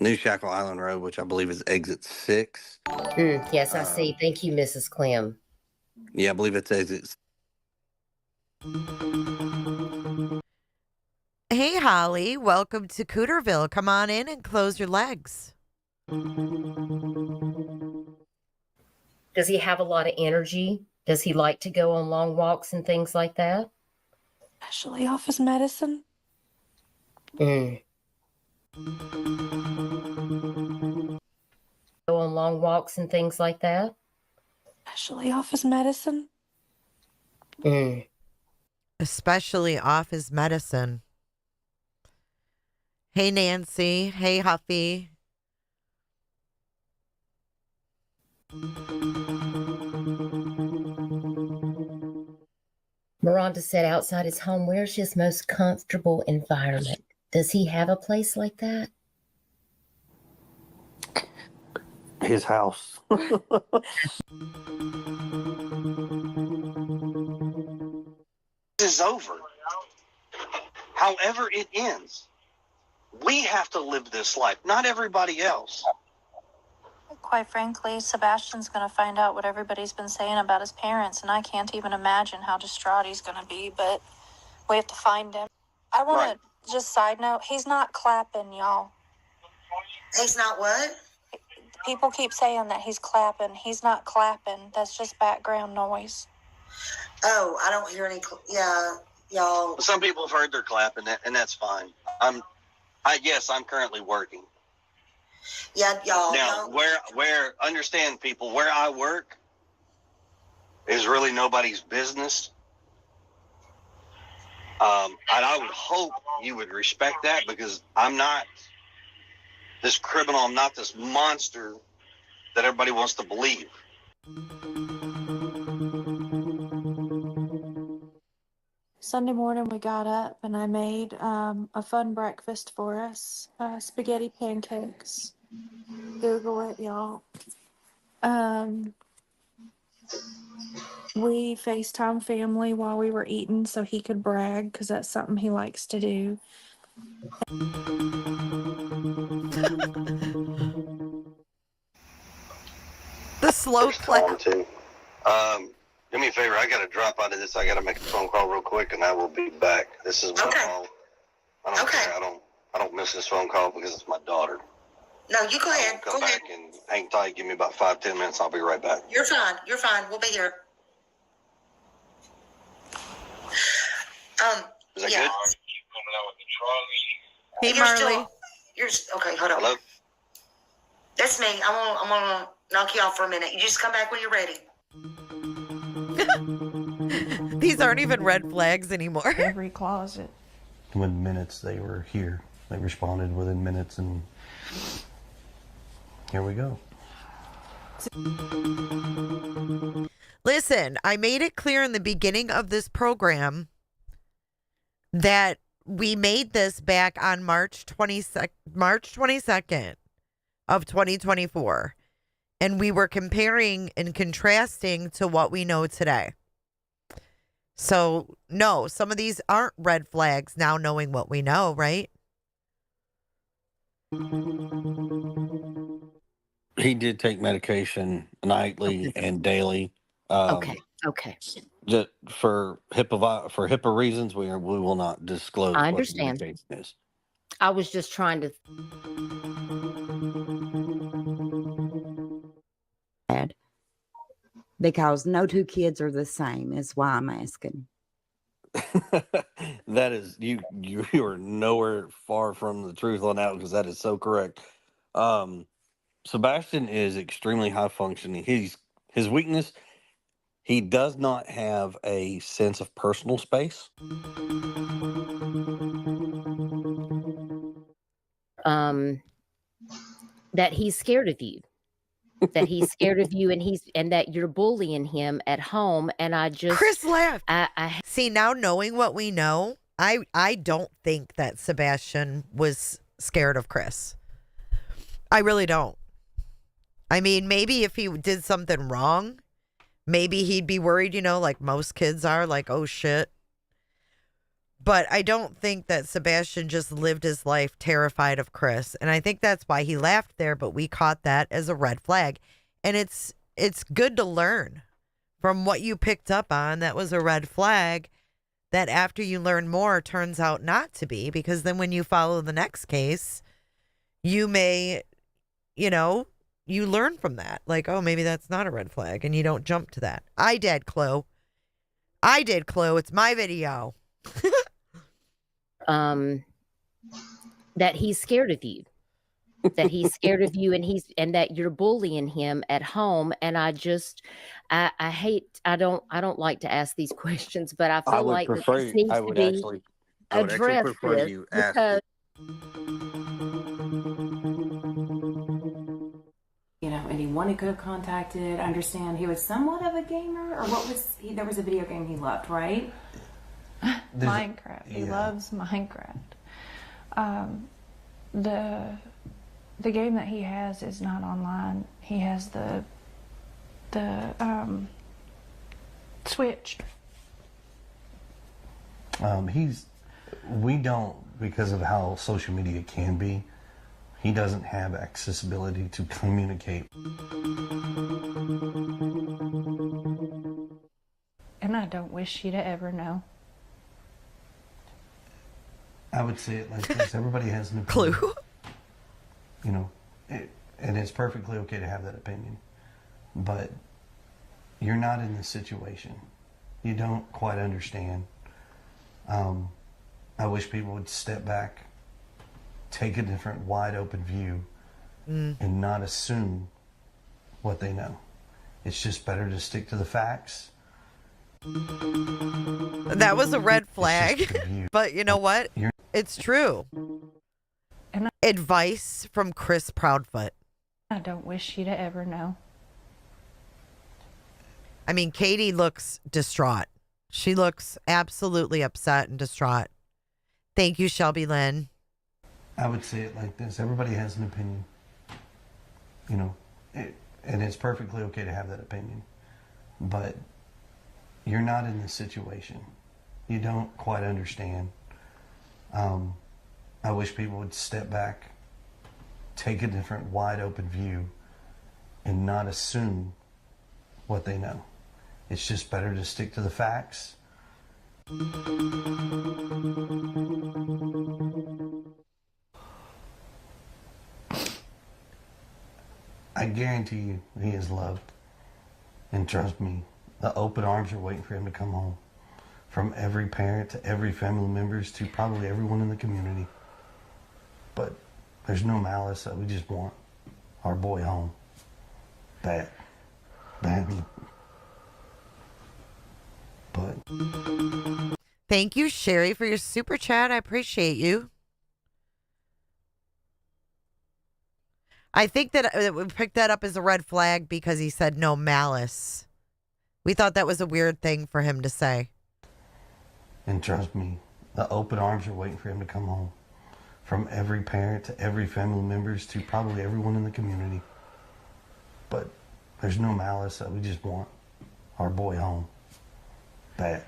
New Shackle Island Road, which I believe is exit 6. Yes, I see. Thank you, Mrs. Clem. Yeah, I believe it's exit. Hey, Holly, welcome to Cooterville. Come on in and close your legs. Does he have a lot of energy? Does he like to go on long walks and things like that? Especially off his medicine. Go on long walks and things like that? Especially off his medicine. Especially off his medicine. Hey, Nancy. Hey, Huffy. Miranda said outside his home, where's his most comfortable environment? Does he have a place like that? His house. This is over. However it ends, we have to live this life, not everybody else. Quite frankly, Sebastian's going to find out what everybody's been saying about his parents, and I can't even imagine how distraught he's going to be, but we have to find him. I want to just side note, he's not clapping, y'all. He's not what? People keep saying that he's clapping. He's not clapping. That's just background noise. Oh, I don't hear any. Yeah, y'all. Some people have heard they're clapping, and that's fine. Yes, I'm currently working. Yeah, y'all. Now, where understand, people, where I work is really nobody's business. And I would hope you would respect that, because I'm not this criminal. I'm not this monster that everybody wants to believe. Sunday morning we got up and I made a fun breakfast for us. Spaghetti pancakes. Google it, y'all. We FaceTime family while we were eating so he could brag, because that's something he likes to do. The slow clap. Do me a favor. I got to drop out of this. I got to make a phone call real quick, and I will be back. This is my call. I don't care. I don't miss this phone call because it's my daughter. No, you go ahead. Come back and hang tight. Give me about 5-10 minutes. I'll be right back. You're fine. You're fine. We'll be here. Is that good? Hey, You're Marley. Okay, hold on. Hello? That's me. I'm gonna knock you off for a minute. You just come back when you're ready. These aren't even red flags anymore. Every closet. Within minutes, they were here. They responded within minutes, and here we go. Listen, I made it clear in the beginning of this program that we made this back on March 22nd of 2024. And we were comparing and contrasting to what we know today. So, no, some of these aren't red flags now knowing what we know, right? He did take medication nightly and daily. Okay. Just for HIPAA reasons, we will not disclose. I understand. What the medication is. I was just trying to. Because no two kids are the same is why I'm asking. That is you are nowhere far from the truth on that, because that is so correct. Sebastian is extremely high functioning. His weakness, he does not have a sense of personal space. That he's scared of you. that he's scared of you and that you're bullying him at home. And I just Chris laughed. I See, now knowing what we know, I don't think that Sebastian was scared of Chris. I really don't. I mean, maybe if he did something wrong, maybe he'd be worried, like most kids are, like, oh shit. But I don't think that Sebastian just lived his life terrified of Chris. And I think that's why he laughed there, but we caught that as a red flag. And it's good to learn from what you picked up on that was a red flag that after you learn more turns out not to be, because then when you follow the next case, you may, you learn from that. Like, oh, maybe that's not a red flag, and you don't jump to that. I did, Chloe. It's my video. that he's scared of you. That he's scared of you and that you're bullying him at home. And I don't like to ask these questions, but I feel like this needs to be addressed because anyone he could have contacted. Understand he was somewhat of a gamer, or what was he? There was a video game he loved, right? Minecraft. He loves Minecraft. The game that he has is not online. He has the Switch. We don't, because of how social media can be, he doesn't have accessibility to communicate. And I don't wish you to ever know. I would say it like this. Everybody has an opinion. Clue. And it's perfectly okay to have that opinion. But you're not in this situation. You don't quite understand. I wish people would step back, take a different wide open view, and not assume what they know. It's just better to stick to the facts. That was a red flag. But you know what? It's true. Advice from Chris Proudfoot. I don't wish you to ever know. I mean, Katie looks distraught. She looks absolutely upset and distraught. Thank you, Shelby Lynn. I would say it like this. Everybody has an opinion. And it's perfectly okay to have that opinion. But you're not in this situation. You don't quite understand. I wish people would step back, take a different wide open view, and not assume what they know. It's just better to stick to the facts. I guarantee you he is loved. And trust me, the open arms are waiting for him to come home. From every parent to every family members to probably everyone in the community. But there's no malice. We just want our boy home. Bad. Badly. But Thank you, Sherry, for your super chat. I appreciate you. I think that we picked that up as a red flag because he said no malice. We thought that was a weird thing for him to say. And trust me, the open arms are waiting for him to come home. From every parent to every family members to probably everyone in the community. But there's no malice. We just want our boy home. Bad.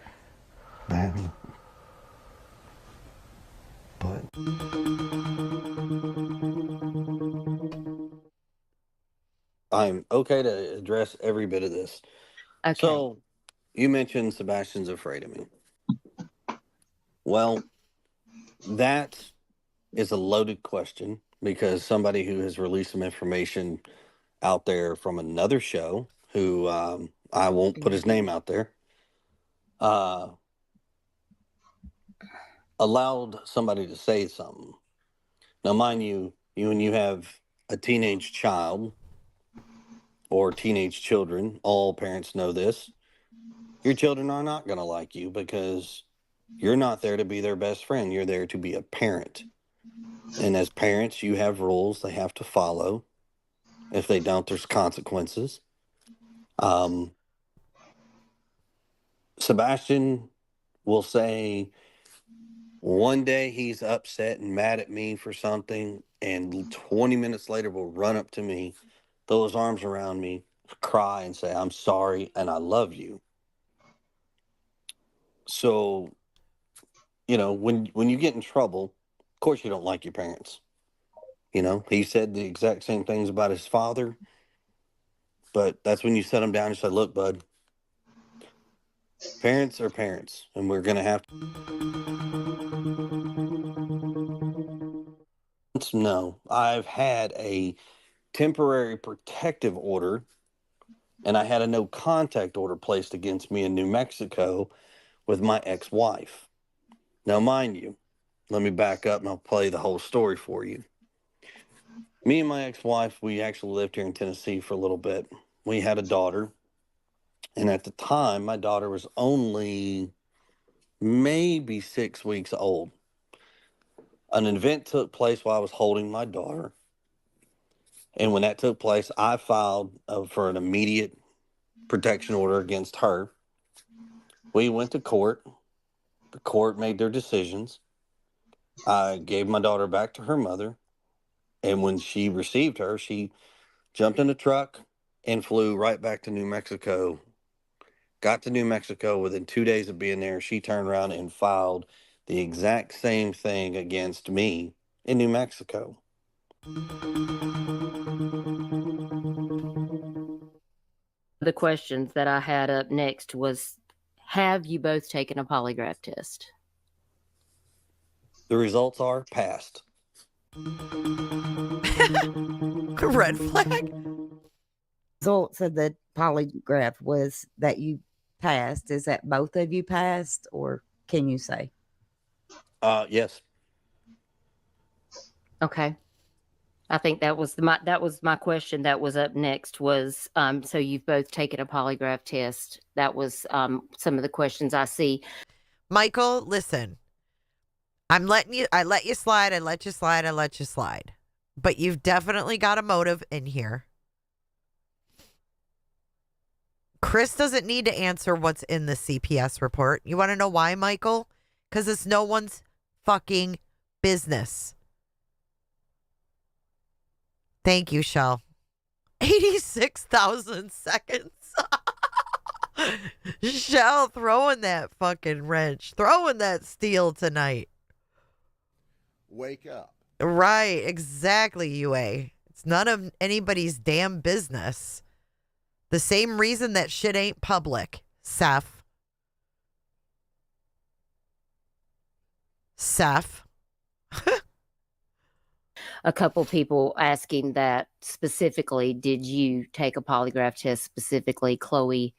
Badly. But I'm okay to address every bit of this. Okay. So, you mentioned Sebastian's afraid of me. Well, that is a loaded question because somebody who has released some information out there from another show, who I won't put his name out there, allowed somebody to say something. Now, mind you, when you have a teenage child or teenage children, all parents know this, your children are not going to like you because you're not there to be their best friend. You're there to be a parent. And as parents, you have rules they have to follow. If they don't, there's consequences. Sebastian will say one day he's upset and mad at me for something, and 20 minutes later will run up to me, throw his arms around me, cry and say, I'm sorry and I love you. So, when you get in trouble, of course you don't like your parents. He said the exact same things about his father, but that's when you set him down and say, look, bud, parents are parents, and we're going to have to. No, I've had a temporary protective order, and I had a no contact order placed against me in New Mexico with my ex-wife. Now, mind you, let me back up and I'll play the whole story for you. Me and my ex-wife, we actually lived here in Tennessee for a little bit. We had a daughter, and at the time, my daughter was only maybe 6 weeks old. An event took place while I was holding my daughter, and when that took place, I filed for an immediate protection order against her. We went to court. The court made their decisions. I gave my daughter back to her mother, and when she received her, she jumped in a truck and flew right back to New Mexico. Got to New Mexico within 2 days of being there. She turned around and filed the exact same thing against me in New Mexico. The questions that I had up next was, have you both taken a polygraph test? The results are passed. Red flag. Results of the polygraph was that you passed. Is that both of you passed, or can you say? Yes. Okay. I think that was my question that was up next was, so you've both taken a polygraph test. That was some of the questions I see. Michael, listen. I let you slide, I let you slide. But you've definitely got a motive in here. Chris doesn't need to answer what's in the CPS report. You want to know why, Michael? Because it's no one's fucking business. Thank you, Shell. 86,000 seconds. Shell throwing that fucking wrench, throwing that steel tonight. Wake up. Right, exactly, UA. It's none of anybody's damn business. The same reason that shit ain't public, Seth. A couple people asking that specifically, did you take a polygraph test specifically? Chloe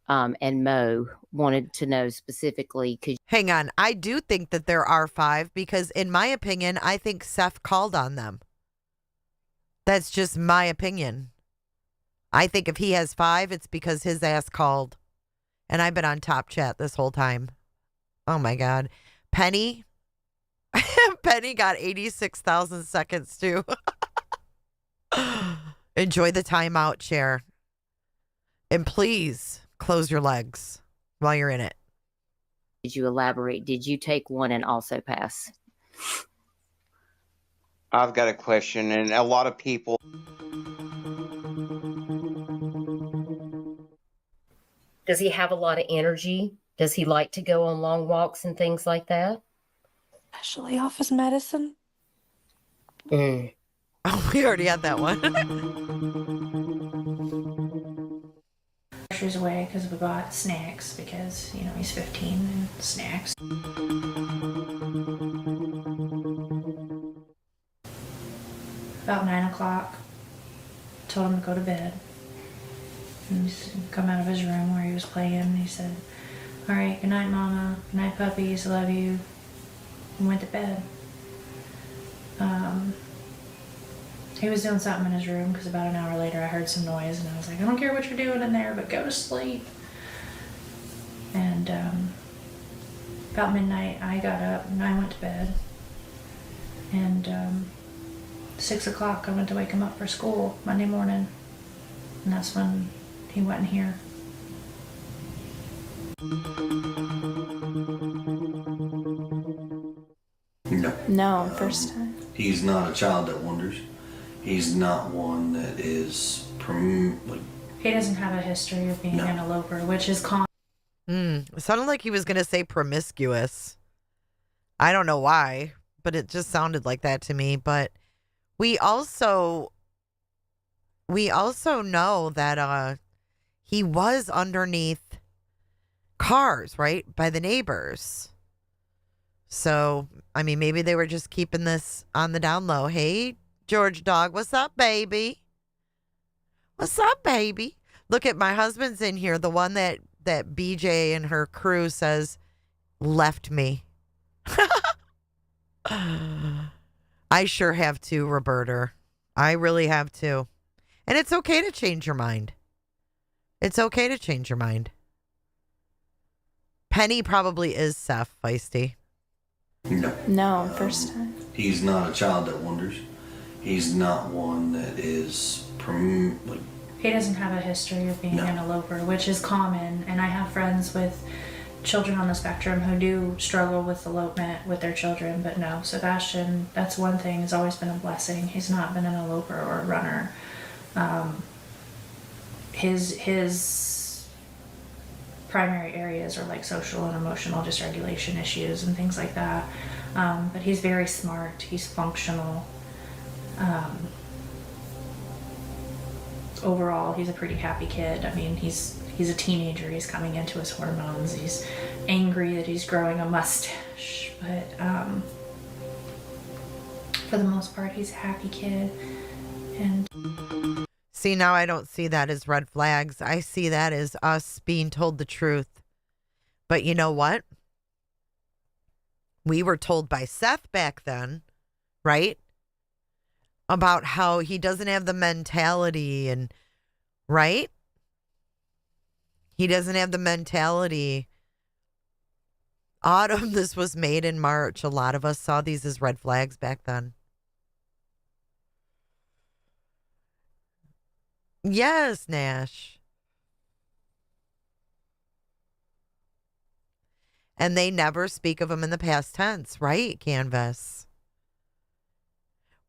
and Mo wanted to know specifically. Hang on. I do think that there are 5 because in my opinion, I think Seth called on them. That's just my opinion. I think if he has 5, it's because his ass called. And I've been on top chat this whole time. Oh my God. Penny. Penny got 86,000 seconds too. Enjoy the timeout, chair. And please close your legs while you're in it. Did you elaborate? Did you take one and also pass? I've got a question, and a lot of people. Does he have a lot of energy? Does he like to go on long walks and things like that? Especially off his medicine. Oh, we already had that one. Groceries away because we bought snacks because, he's 15 and snacks. About 9 o'clock, told him to go to bed. And he's come out of his room where he was playing. He said, "All right, good night, Mama. Good night, puppies. Love you." And went to bed. He was doing something in his room because about an hour later I heard some noise and I was like, "I don't care what you're doing in there, but go to sleep." And about midnight I got up and I went to bed. And 6 o'clock, I went to wake him up for school Monday morning. And that's when he wasn't here. No. No, first time. He's not a child that wanders. He's not one that is He doesn't have a history of being an eloper, which is common. It sounded like he was going to say promiscuous. I don't know why, but it just sounded like that to me. But we also know that he was underneath cars, right, by the neighbors. So, I mean, maybe they were just keeping this on the down low. Hey, George Dog, what's up, baby? What's up, baby? Look at my husband's in here, the one that BJ and her crew says left me. I sure have to, Roberta. I really have to. And it's okay to change your mind. It's okay to change your mind. Penny probably is Seth feisty. No, first time. He's not a child that wanders. He's not one that is He doesn't have a history of being an eloper, which is common. And I have friends with children on the spectrum who do struggle with elopement with their children. But no, Sebastian, that's one thing, has always been a blessing. He's not been an eloper or a runner. His primary areas are like social and emotional dysregulation issues and things like that. But he's very smart. He's functional. Overall, he's a pretty happy kid. I mean, he's a teenager. He's coming into his hormones. He's angry that he's growing a mustache. But for the most part, he's a happy kid. And see, now I don't see that as red flags. I see that as us being told the truth. But you know what? We were told by Seth back then, right? About how he doesn't have the mentality and, right? He doesn't have the mentality. Autumn, this was made in March. A lot of us saw these as red flags back then. Yes, Nash. And they never speak of him in the past tense, right, Canvas?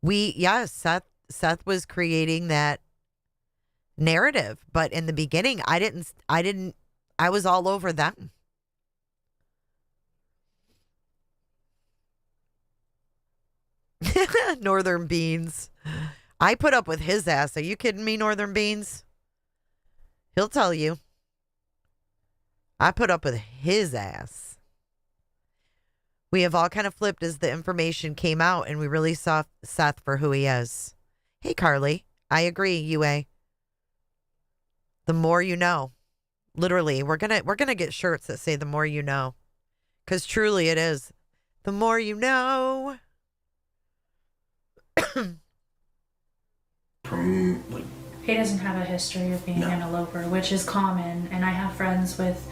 Seth was creating that narrative, but in the beginning, I was all over them. Northern Beans. I put up with his ass. Are you kidding me, Northern Beans? He'll tell you. I put up with his ass. We have all kind of flipped as the information came out, and we really saw Seth for who he is. Hey, Carly. I agree, UA. The more you know. Literally, we're gonna get shirts that say the more you know. Because truly it is. The more you know. he doesn't have a history of being an eloper, which is common. And I have friends with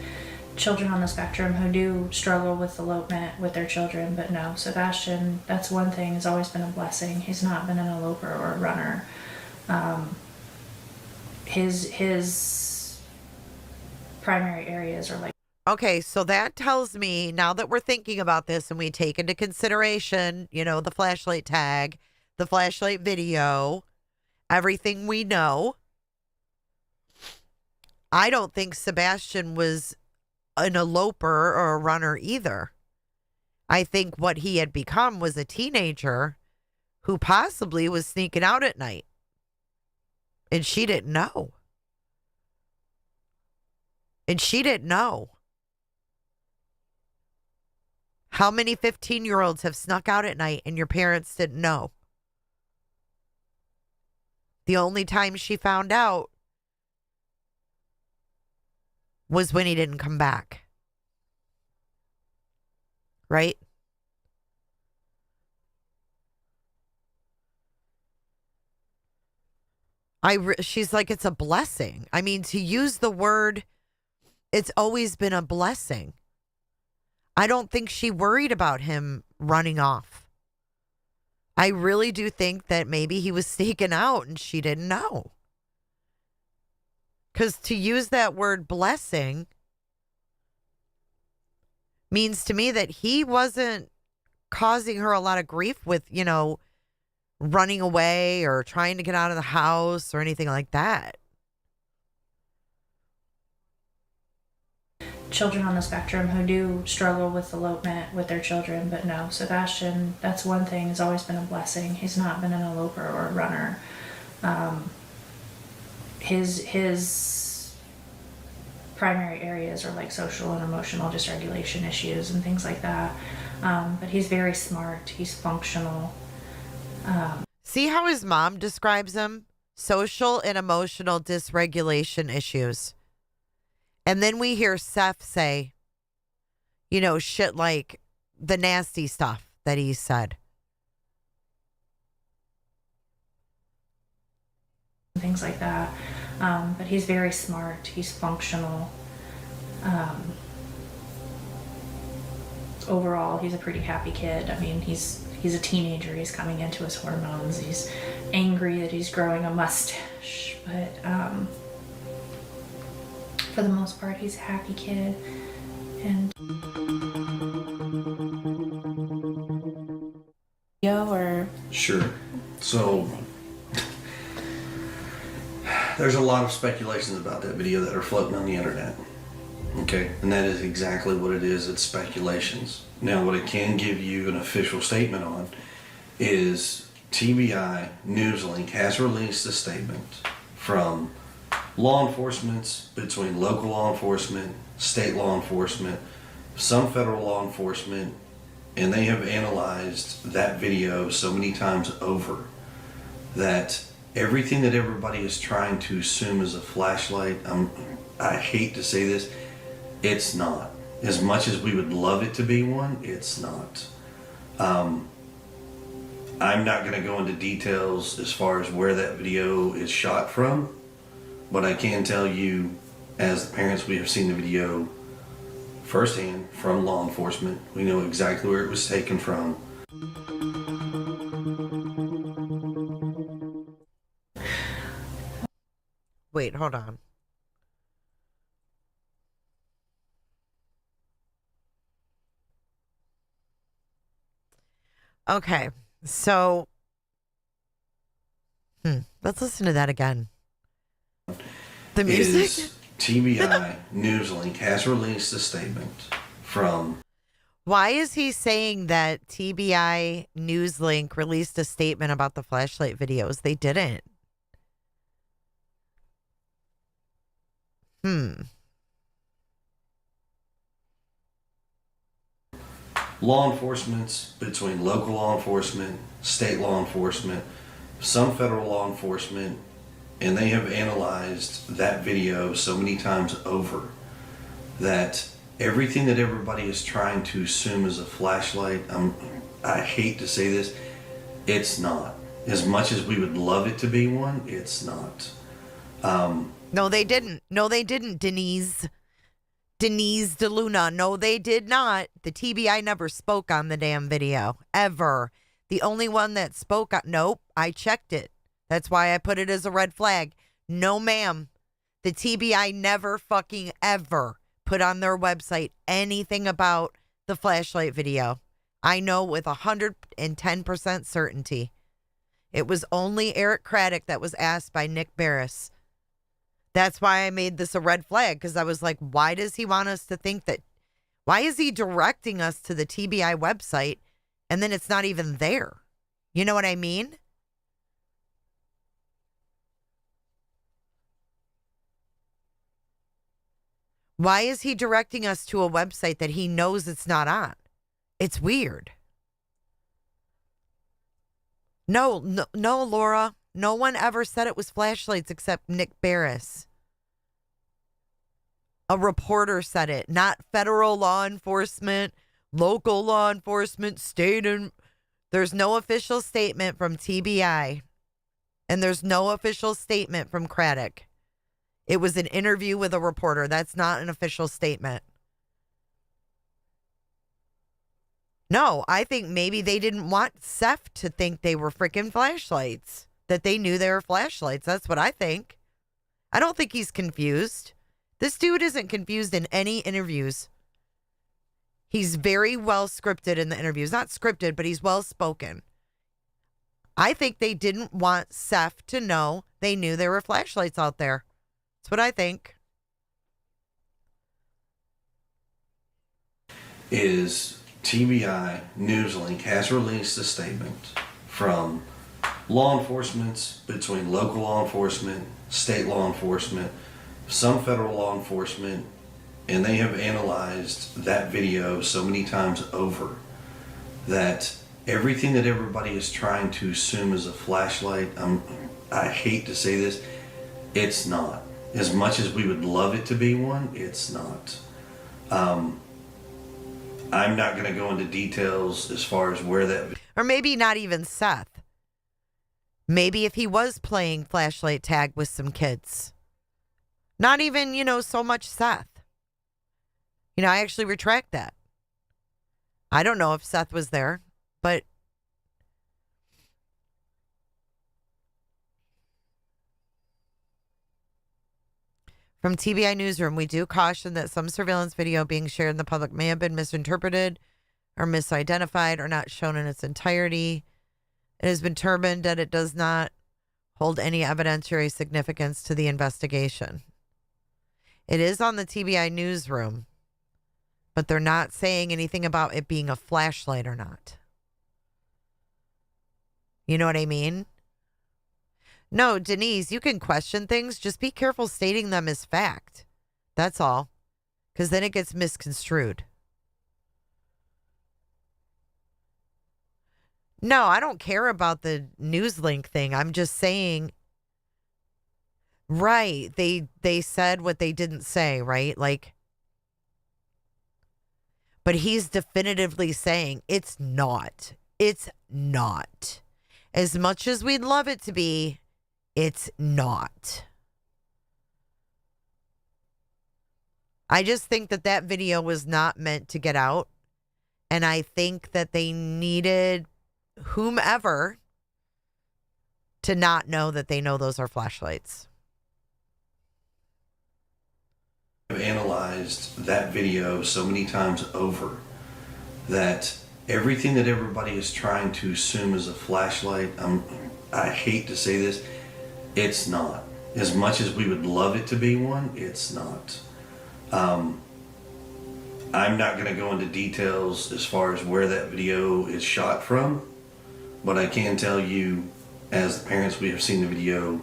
children on the spectrum who do struggle with elopement with their children. But no, Sebastian, that's one thing, has always been a blessing. He's not been an eloper or a runner. His primary areas are like. Okay, so that tells me, now that we're thinking about this and we take into consideration, the flashlight tag, the flashlight video, everything we know, I don't think Sebastian was an eloper or a runner either. I think what he had become was a teenager who possibly was sneaking out at night. And she didn't know. How many 15-year-olds have snuck out at night and your parents didn't know? The only time she found out was when he didn't come back. Right? She's like, it's a blessing. I mean, to use the word, it's always been a blessing. I don't think she worried about him running off. I really do think that maybe he was staking out and she didn't know. Because to use that word blessing means to me that he wasn't causing her a lot of grief with, running away or trying to get out of the house or anything like that. Children on the spectrum who do struggle with elopement with their children, but no, Sebastian, that's one thing, has always been a blessing. He's not been an eloper or a runner. His primary areas are like social and emotional dysregulation issues and things like that. But he's very smart. He's functional. See how his mom describes him? Social and emotional dysregulation issues. And then we hear Seth say, shit like the nasty stuff that he said. Things like that. But he's very smart. He's functional. Overall, he's a pretty happy kid. I mean, he's a teenager. He's coming into his hormones. He's angry that he's growing a mustache. But for the most part, he's a happy kid. And Sure. So there's a lot of speculations about that video that are floating on the internet. Okay, and that is exactly what it is. It's speculations. Now, what I can give you an official statement on is TBI Newslink has released a statement from law enforcement, between local law enforcement, state law enforcement, some federal law enforcement, and they have analyzed that video so many times over that everything that everybody is trying to assume is a flashlight, I hate to say this, it's not. As much as we would love it to be one, it's not. I'm not going to go into details as far as where that video is shot from, but I can tell you, as the parents, we have seen the video firsthand from law enforcement. We know exactly where it was taken from. Wait, hold on. Okay, so let's listen to that again. The music? TBI Newslink has released a statement from... Why is he saying that TBI Newslink released a statement about the flashlight videos? They didn't. Law enforcement, between local law enforcement, state law enforcement, some federal law enforcement, and they have analyzed that video so many times over that everything that everybody is trying to assume is a flashlight, I hate to say this, it's not. As much as we would love it to be one, it's not. No, they didn't. No, they didn't, Denise DeLuna. No, they did not. The TBI never spoke on the damn video, ever. The only one that spoke on... Nope, I checked it. That's why I put it as a red flag. No, ma'am. The TBI never fucking ever put on their website anything about the flashlight video. I know with 110% certainty. It was only Eric Craddock that was asked by Nick Barris. That's why I made this a red flag, because I was like, why does he want us to think that? Why is he directing us to the TBI website and then it's not even there? You know what I mean? Why is he directing us to a website that he knows it's not on? It's weird. No, Laura. No one ever said it was flashlights except Nick Barris. A reporter said it, not federal law enforcement, local law enforcement, state, and there's no official statement from TBI. And there's no official statement from Craddock. It was an interview with a reporter. That's not an official statement. No, I think maybe they didn't want Seth to think they were freaking flashlights, that they knew they were flashlights. That's what I think. I don't think he's confused. This dude isn't confused in any interviews. He's very well scripted in the interviews. Not scripted, but he's well spoken. I think they didn't want Seth to know they knew there were flashlights out there. That's what I think. Is TBI Newslink has released a statement from law enforcement, between local law enforcement, state law enforcement, some federal law enforcement, and they have analyzed that video so many times over that everything that everybody is trying to assume is a flashlight, I hate to say this, it's not. As much as we would love it to be one, it's not. I'm not going to go into details as far as where that... Or maybe not even Seth. Maybe if he was playing flashlight tag with some kids. Not even, so much Seth. I actually retract that. I don't know if Seth was there, but from TBI Newsroom, we do caution that some surveillance video being shared in the public may have been misinterpreted or misidentified or not shown in its entirety. It has been determined that it does not hold any evidentiary significance to the investigation. It is on the TBI Newsroom, but they're not saying anything about it being a flashlight or not. You know what I mean? No, Denise, you can question things. Just be careful stating them as fact. That's all. Because then it gets misconstrued. No, I don't care about the Newslink thing. I'm just saying, right, they said what they didn't say, right? But he's definitively saying it's not. It's not. As much as we'd love it to be, it's not. I just think that video was not meant to get out. And I think that they needed whomever to not know that they know those are flashlights. I've analyzed that video so many times over that everything that everybody is trying to assume is a flashlight, I hate to say this, it's not. As much as we would love it to be one, it's not. I'm not going to go into details as far as where that video is shot from, but I can tell you, as the parents, we have seen the video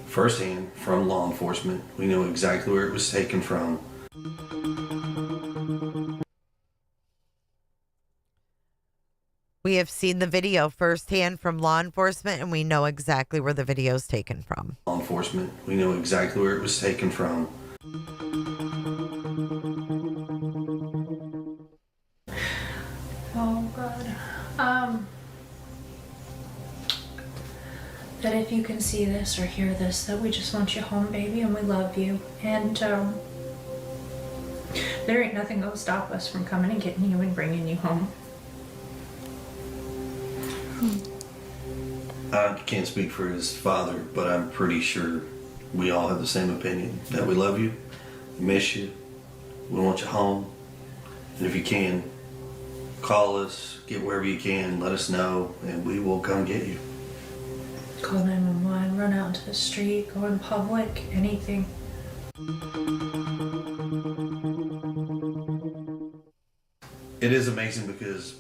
firsthand from law enforcement. We know exactly where it was taken from. We have seen the video firsthand from law enforcement, and we know exactly where the video is taken from. Law enforcement, we know exactly where it was taken from. Oh, God. That if you can see this or hear this, that we just want you home, baby, and we love you. And there ain't nothing gonna stop us from coming and getting you and bringing you home. I can't speak for his father, but I'm pretty sure we all have the same opinion, that we love you, miss you, we want you home, and if you can, call us, get wherever you can, let us know, and we will come get you. Call 911, run out into the street, go in public, anything. It is amazing because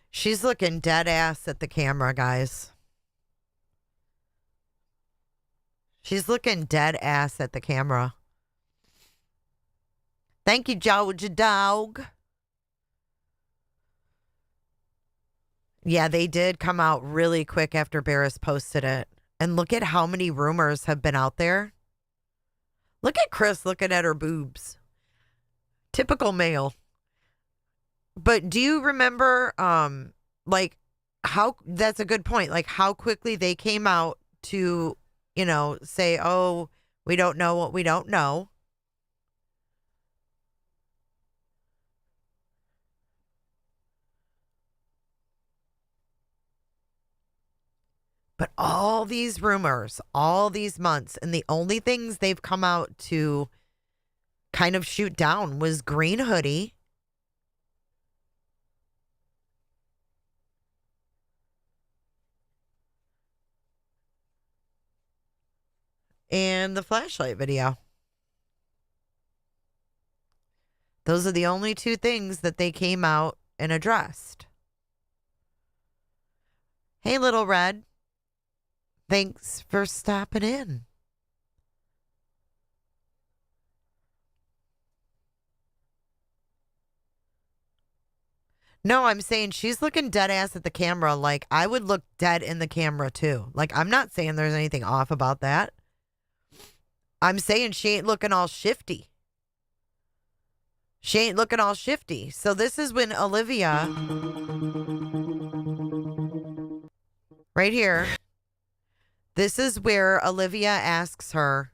she's looking dead ass at the camera, guys. She's looking dead ass at the camera. Thank you, Georgia Dog. Yeah, they did come out really quick after Barris posted it. And look at how many rumors have been out there. Look at Chris looking at her boobs. Typical male. But do you remember, how, that's a good point, like how quickly they came out to, say, oh, we don't know what we don't know. But all these rumors, all these months, and the only things they've come out to kind of shoot down was Green Hoodie, and the flashlight video. Those are the only two things that they came out and addressed. Hey, Little Red. Thanks for stopping in. No, I'm saying she's looking dead ass at the camera like I would look dead in the camera too. Like, I'm not saying there's anything off about that. I'm saying she ain't looking all shifty. She ain't looking all shifty. So this is when Olivia, right here, this is where Olivia asks her,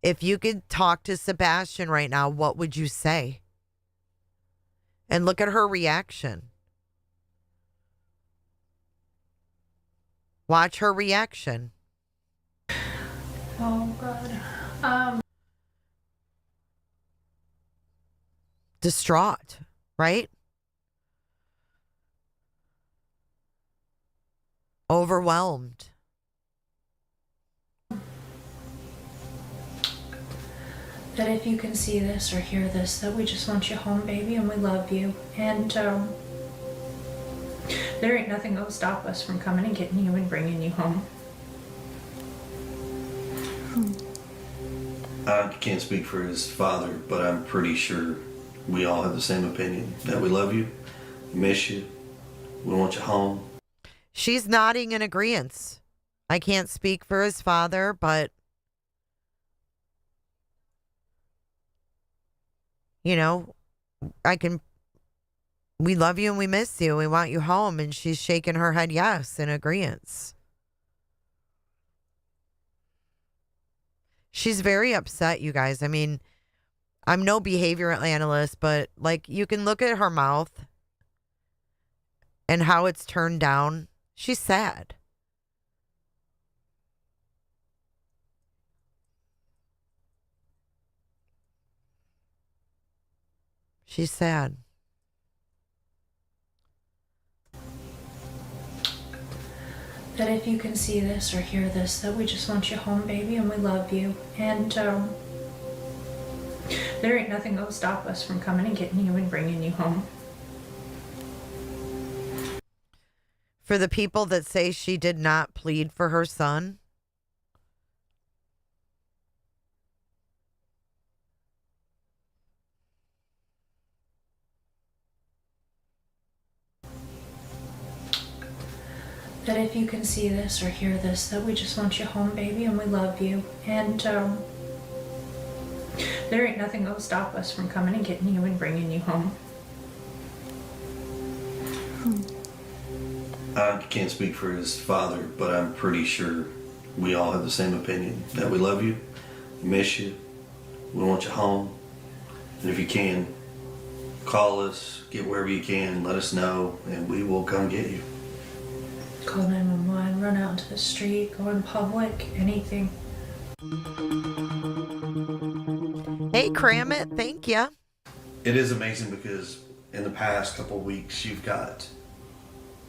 if you could talk to Sebastian right now, what would you say? And look at her reaction. Watch her reaction. Oh, God. Distraught, right? Overwhelmed. That if you can see this or hear this, that we just want you home, baby, and we love you. And there ain't nothing that'll stop us from coming and getting you and bringing you home. I can't speak for his father, but I'm pretty sure we all have the same opinion, that we love you, miss you, we want you home. She's nodding in agreement. I can't speak for his father, but we love you and we miss you. We want you home. And she's shaking her head yes in agreement. She's very upset, you guys. I mean, I'm no behavioral analyst, but like you can look at her mouth and how it's turned down. She's sad. She's sad. That if you can see this or hear this, that we just want you home, baby, and we love you. And there ain't nothing that'll stop us from coming and getting you and bringing you home. For the people that say she did not plead for her son, that if you can see this or hear this, that we just want you home, baby, and we love you. And there ain't nothing that'll stop us from coming and getting you and bringing you home. I can't speak for his father, but I'm pretty sure we all have the same opinion, that we love you, miss you, we want you home. And if you can, call us, get wherever you can, let us know, and we will come get you. Call 911, run out into the street, go in public, anything. Hey, Kramit, thank you. It is amazing because in the past couple of weeks, you've got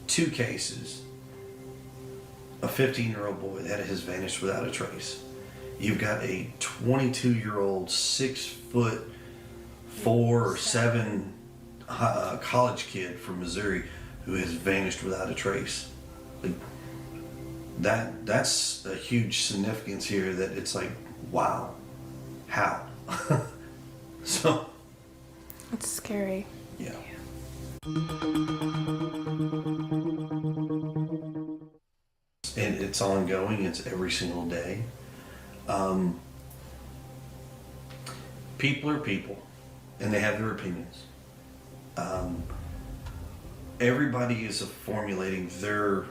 2 cases. A 15-year-old boy that has vanished without a trace. You've got a 22-year-old, 6'4" or 7" college kid from Missouri who has vanished without a trace. Like, that's a huge significance here, that it's like, wow, how? So It's scary. yeah. And it's ongoing, it's every single day. People are people, and they have their opinions. Everybody is formulating their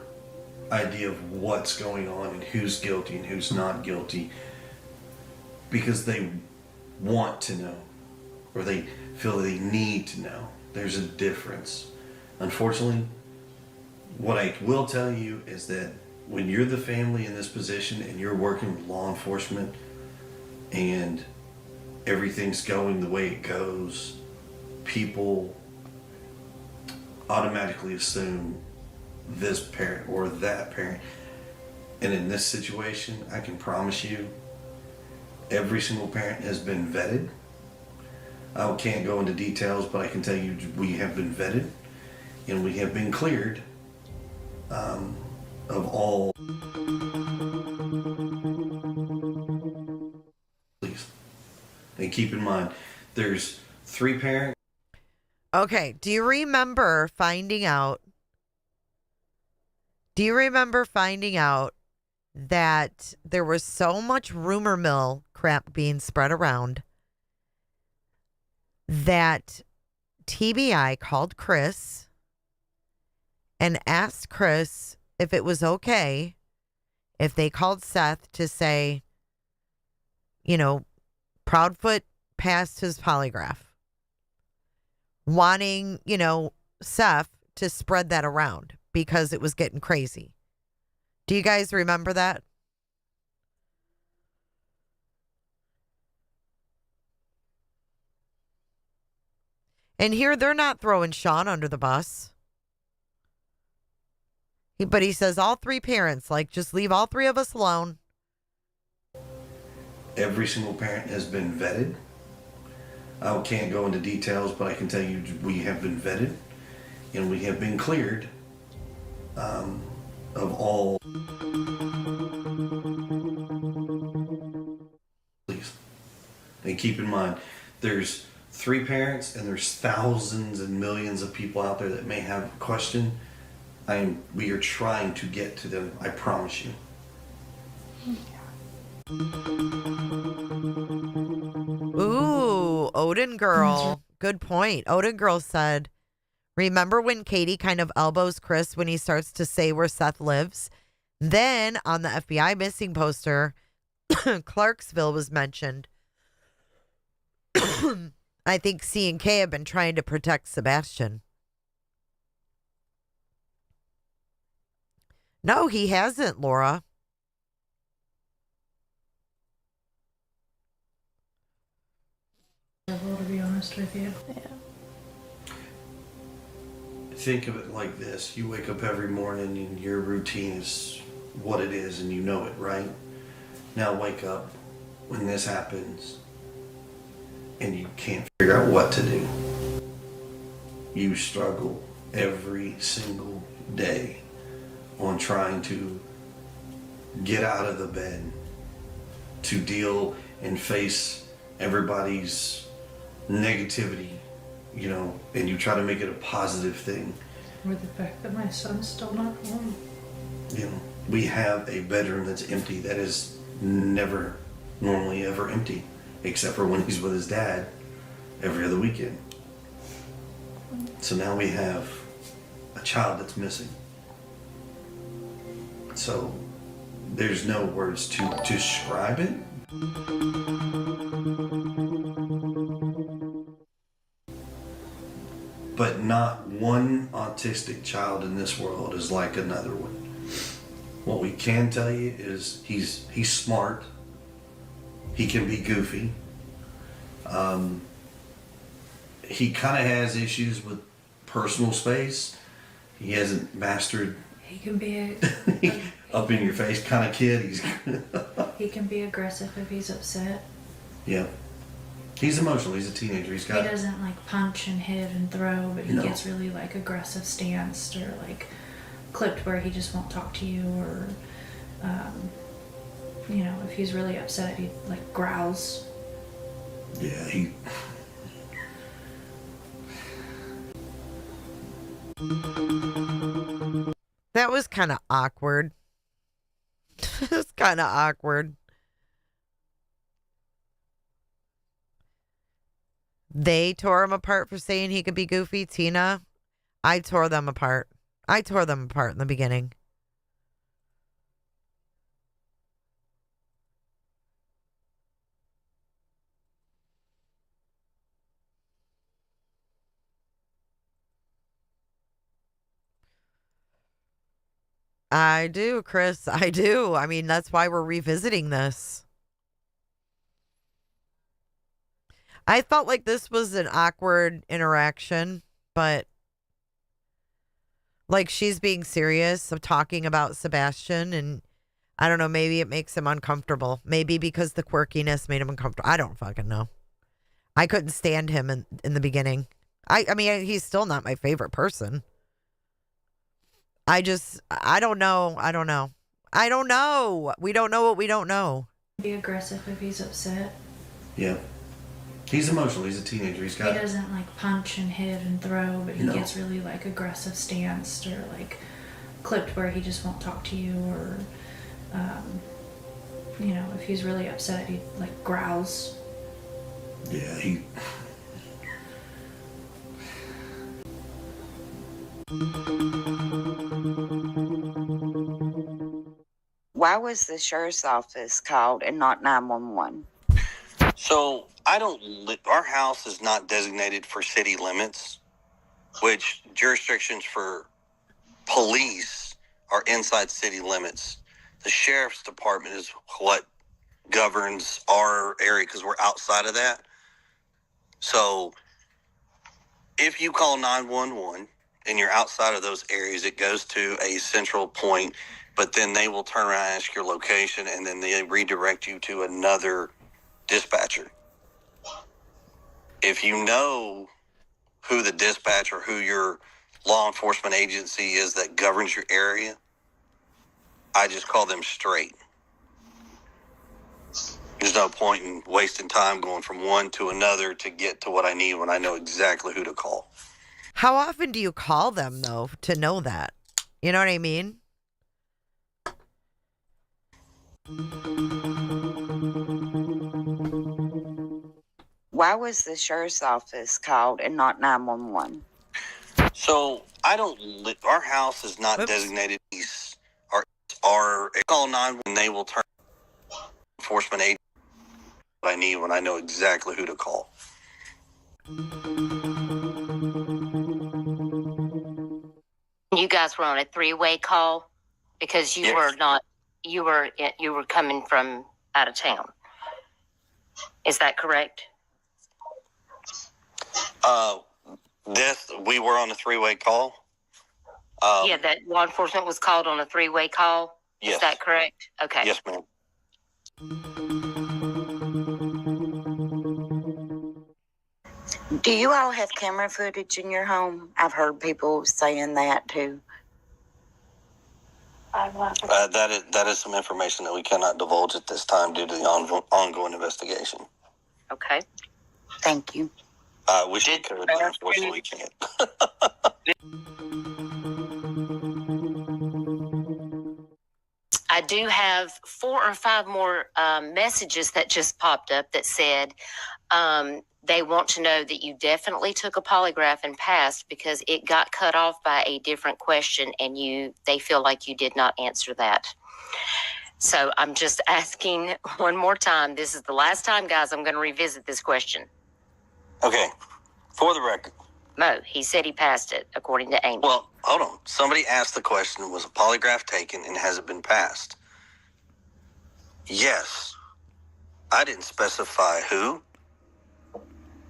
idea of what's going on and who's guilty and who's not guilty because they want to know or they feel they need to know. There's a difference. Unfortunately, what I will tell you is that when you're the family in this position and you're working with law enforcement and everything's going the way it goes, people automatically assume this parent or that parent. And in this situation, I can promise you, every single parent has been vetted. I can't go into details, but I can tell you we have been vetted and we have been cleared of all. Please. And keep in mind, there's 3 parents. Okay. Do you remember finding out that there was so much rumor mill crap being spread around that TBI called Chris and asked Chris if it was okay if they called Seth to say, Proudfoot passed his polygraph, wanting, Seth to spread that around because it was getting crazy. Do you guys remember that? And here they're not throwing Sean under the bus. But he says all 3 parents, just leave all 3 of us alone. Every single parent has been vetted. I can't go into details, but I can tell you we have been vetted and we have been cleared of all. Please. And keep in mind, there's 3 parents and there's thousands and millions of people out there that may have a question. We are trying to get to them, I promise you. Ooh, Odin Girl. Good point. Odin Girl said, remember when Katie kind of elbows Chris when he starts to say where Seth lives? Then on the FBI missing poster, Clarksville was mentioned. I think C and K have been trying to protect Sebastian. No, he hasn't, Laura. To be honest with you. Yeah. Think of it like this. You wake up every morning and your routine is what it is and you know it, right? Now wake up when this happens and you can't figure out what to do. You struggle every single day on trying to get out of the bed, to deal and face everybody's negativity, and you try to make it a positive thing. Or the fact that my son's still not home. We have a bedroom that's empty that is never normally ever empty, except for when he's with his dad every other weekend. So now we have a child that's missing. So there's no words to describe it. But not one autistic child in this world is like another one. What we can tell you is he's smart. He can be goofy. He kind of has issues with personal space. He hasn't mastered. He can be up in your face kind of kid. He can be aggressive if he's upset. Yeah. He's emotional. He's a teenager. He doesn't punch and hit and throw, but he gets really aggressive stanced or clipped where he just won't talk to you, or if he's really upset, he growls. Yeah, That was kind of awkward. It was kind of awkward. They tore him apart for saying he could be goofy. Tina, I tore them apart. I tore them apart in the beginning. I do, Chris. I do. I mean, that's why we're revisiting this. I felt like this was an awkward interaction, but like she's being serious of talking about Sebastian, and I don't know, maybe it makes him uncomfortable. Maybe because the quirkiness made him uncomfortable. I don't fucking know. I couldn't stand him in the beginning. I mean, he's still not my favorite person. I don't know. I don't know. I don't know. We don't know what we don't know. Be aggressive if he's upset. Yeah. He's emotional. He's a teenager. He doesn't like punch and hit and throw, but he gets really like aggressive stanced or like clipped where he just won't talk to you, or you know, if he's really upset, he like growls. Yeah, he. Why was the sheriff's office called and not 911? So our house is not designated for city limits, which jurisdictions for police are inside city limits. The sheriff's department is what governs our area because we're outside of that. So if you call 911 and you're outside of those areas, it goes to a central point, but then they will turn around and ask your location, and then they redirect you to another dispatcher. If you know who the dispatcher, who your law enforcement agency is that governs your area, I just call them straight. There's no point in wasting time going from one to another to get to what I need when I know exactly who to call. How often do you call them, though, to know that? You know what I mean? Why was the sheriff's office called and not 911? So our house is not designated. Our call 911, they will turn enforcement agent what I need when I know exactly who to call. You guys were on a three-way call because you were not. You were coming from out of town. Is that correct? We were on a three-way call. Yeah, that law enforcement was called on a three-way call. Yes. Is that correct? Okay. Yes, ma'am. Do you all have camera footage in your home? I've heard people saying that too. That is some information that we cannot divulge at this time due to the ongoing investigation. Okay. Thank you. I wish we could, but unfortunately we can't. I do have 4 or 5 more messages that just popped up that said they want to know that you definitely took a polygraph and passed because it got cut off by a different question and they feel like you did not answer that. So I'm just asking one more time. This is the last time, guys, I'm going to revisit this question. Okay. For the record. Mo, he said he passed it, according to Amy. Well, hold on. Somebody asked the question, was a polygraph taken and has it been passed? Yes. I didn't specify who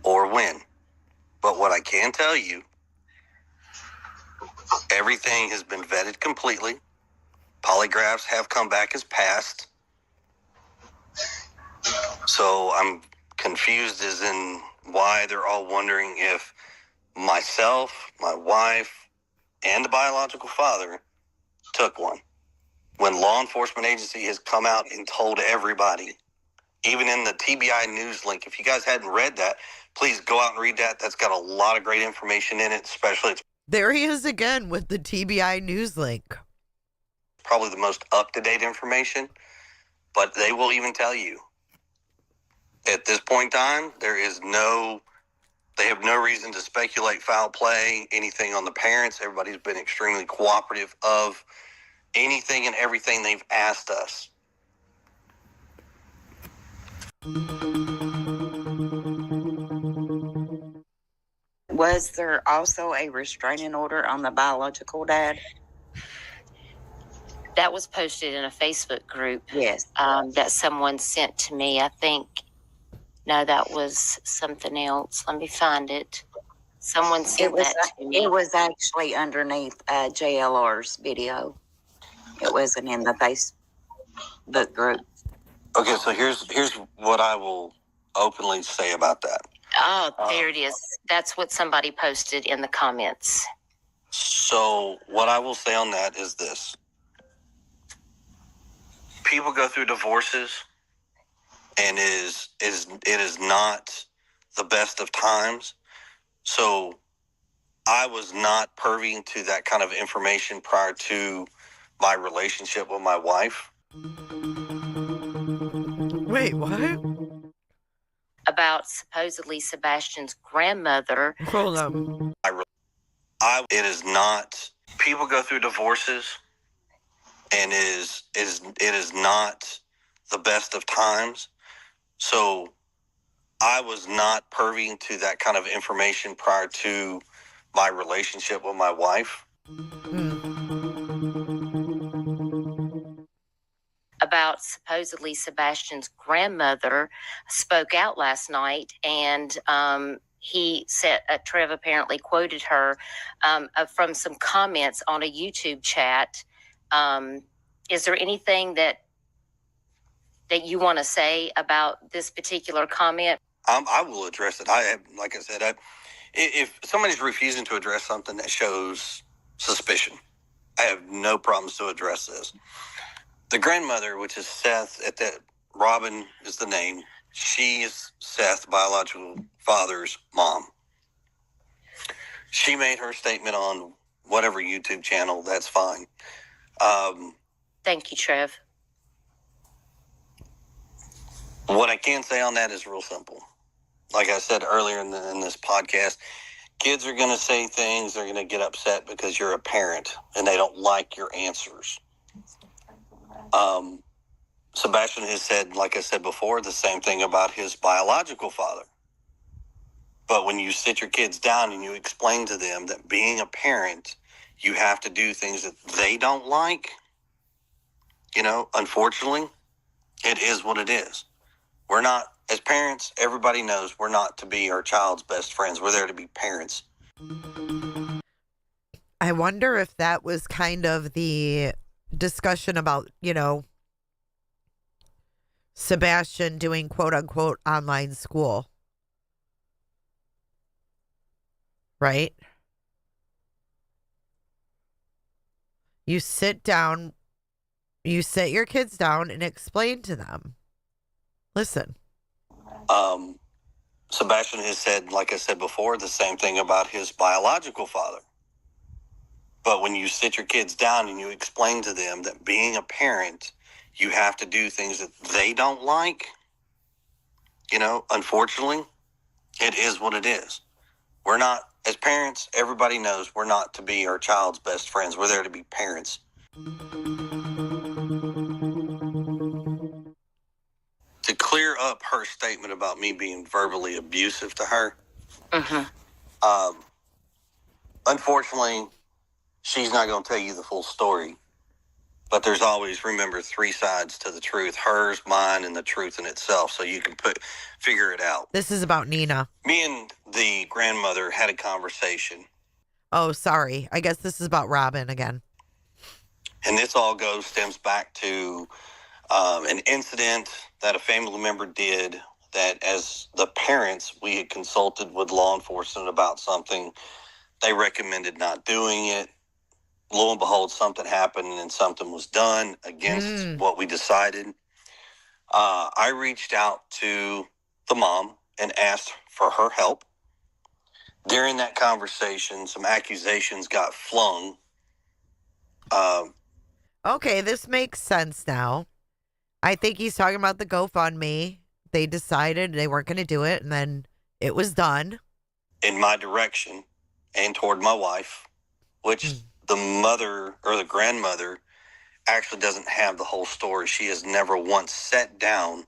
or when. But what I can tell you, everything has been vetted completely. Polygraphs have come back as passed. So I'm confused as in why they're all wondering if myself, my wife, and the biological father took one. When law enforcement agency has come out and told everybody, even in the TBI news link, if you guys hadn't read that, please go out and read that. That's got a lot of great information in it, especially There he is again with the TBI news link. Probably the most up-to-date information, but they will even tell you at this point in time, they have no reason to speculate foul play, anything on the parents. Everybody's been extremely cooperative of anything and everything they've asked us. Was there also a restraining order on the biological dad? That was posted in a Facebook group. Yes. That someone sent to me. I think, no, that was something else. Let me find it. Someone sent that to me. It was actually underneath JLR's video. It wasn't in the Facebook group. Okay, so here's what I will openly say about that. Oh, there it is. That's what somebody posted in the comments. So what I will say on that is this. People go through divorces, and it is not the best of times. So I was not privy to that kind of information prior to my relationship with my wife. Wait, what? About supposedly Sebastian's grandmother. Hold on. It is not. People go through divorces, and it is not the best of times. So I was not privy to that kind of information prior to my relationship with my wife. About supposedly Sebastian's grandmother spoke out last night, and he said, Trev apparently quoted her from some comments on a YouTube chat. Is there anything that you want to say about this particular comment? I will address it. Like I said, if somebody's refusing to address something that shows suspicion, I have no problems to address this. The grandmother, which is Seth, Robin is the name. She is Seth's biological father's mom. She made her statement on whatever YouTube channel. That's fine. Thank you, Trev. What I can say on that is real simple. Like I said earlier in this podcast, kids are going to say things. They're going to get upset because you're a parent and they don't like your answers. Sebastian has said, like I said before, the same thing about his biological father. But when you sit your kids down and you explain to them that being a parent, you have to do things that they don't like, unfortunately, it is what it is. We're not, as parents, everybody knows we're not to be our child's best friends. We're there to be parents. I wonder if that was kind of the discussion about, Sebastian doing quote unquote online school. Right? You sit your kids down and explain to them. Listen. Sebastian has said, like I said before, the same thing about his biological father. But when you sit your kids down and you explain to them that being a parent, you have to do things that they don't like, unfortunately, it is what it is. We're not, as parents, everybody knows we're not to be our child's best friends. We're there to be parents. To clear up her statement about me being verbally abusive to her, unfortunately, she's not going to tell you the full story. But there's always, remember, 3 sides to the truth: hers, mine, and the truth in itself. So you can figure it out. This is about Nina. Me and the grandmother had a conversation. Oh, sorry. I guess this is about Robin again. And this all stems back to an incident that a family member did, that as the parents, we had consulted with law enforcement about something. They recommended not doing it. Lo and behold, something happened and something was done against what we decided. I reached out to the mom and asked for her help. During that conversation, some accusations got flung. Okay, this makes sense now. I think he's talking about the GoFundMe. They decided they weren't going to do it, and then it was done. In my direction and toward my wife, which the mother or the grandmother actually doesn't have the whole story. She has never once sat down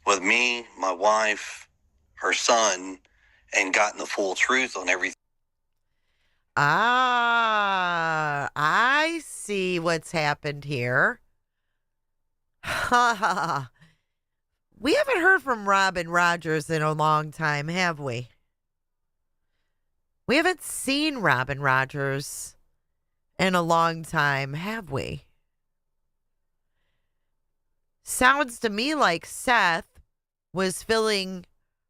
with me, my wife, her son, and gotten the full truth on everything. Ah, I see what's happened here. Ha ha ha. We haven't heard from Robin Rogers in a long time, have we? We haven't seen Robin Rogers in a long time, have we? Sounds to me like Seth was filling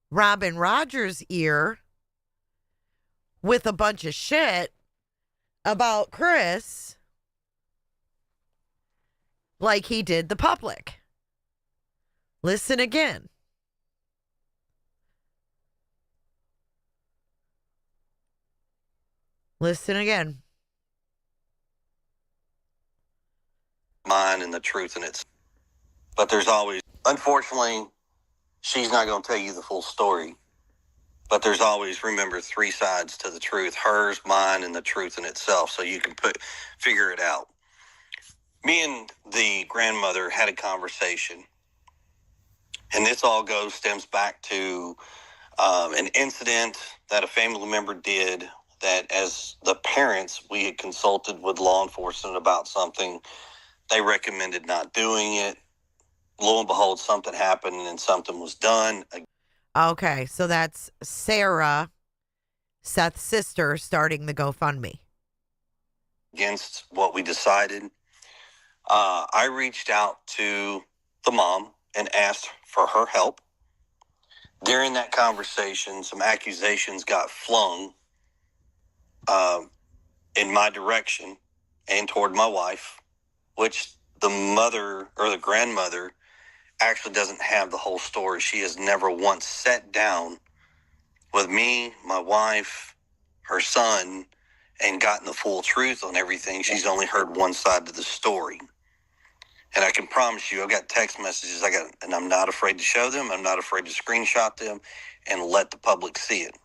Robin Rogers' ear with a bunch of shit about Chris like he did the public. Listen again. Listen again. Mine and the truth in it. But there's always, unfortunately, she's not going to tell you the full story. But there's always, remember, 3 sides to the truth: hers, mine, and the truth in itself. So you can figure it out. Me and the grandmother had a conversation, and this all stems back to an incident that a family member did. That as the parents, we had consulted with law enforcement about something. They recommended not doing it. Lo and behold, something happened and something was done. Okay, so that's Sarah, Seth's sister, starting the GoFundMe. Against what we decided. I reached out to the mom and asked for her help. During that conversation, some accusations got flung in my direction and toward my wife, which the mother or the grandmother actually doesn't have the whole story. She has never once sat down with me, my wife, her son, and gotten the full truth on everything. She's only heard one side of the story. And I can promise you, I've got text messages and I'm not afraid to show them. I'm not afraid to screenshot them and let the public see it.